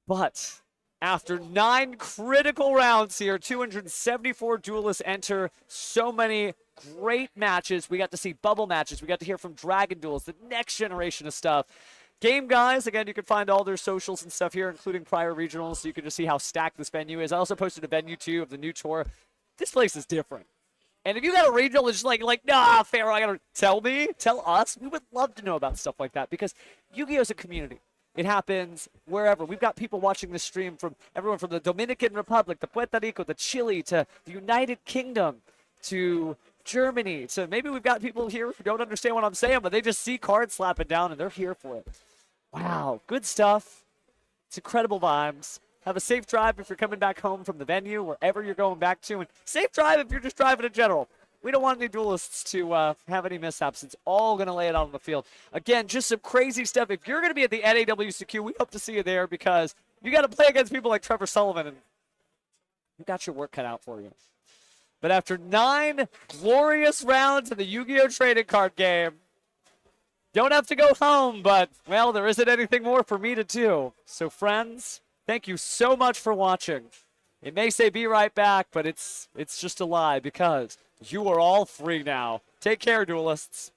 But after 9 critical rounds here, 274 duelists enter, so many great matches. We got to see bubble matches. We got to hear from Dragon Duels, the next generation of stuff. Game Guys, again, you can find all their socials and stuff here, including prior regionals, so you can just see how stacked this venue is. I also posted a venue, too, of the new tour. This place is different. And if you got a regional that's just like, nah, Pharaoh, I got to tell us. We would love to know about stuff like that because Yu-Gi-Oh's a community. It happens wherever. We've got people watching this stream from everyone from the Dominican Republic, to Puerto Rico, to Chile, to the United Kingdom, to Germany. So maybe we've got people here who don't understand what I'm saying, but they just see cards slapping down and they're here for it. Wow, good stuff. It's incredible vibes. Have a safe drive if you're coming back home from the venue, wherever you're going back to. And safe drive if you're just driving in general. We don't want any duelists to have any mishaps. It's all going to lay it out on the field. Again, just some crazy stuff. If you're going to be at the NAWCQ, we hope to see you there because you got to play against people like Trevor Sullivan, and you got your work cut out for you. But after 9 glorious rounds of the Yu-Gi-Oh! Trading card game, don't have to go home, but, well, there isn't anything more for me to do. So, friends, thank you so much for watching. It may say be right back, but it's just a lie because you are all free now. Take care, duelists.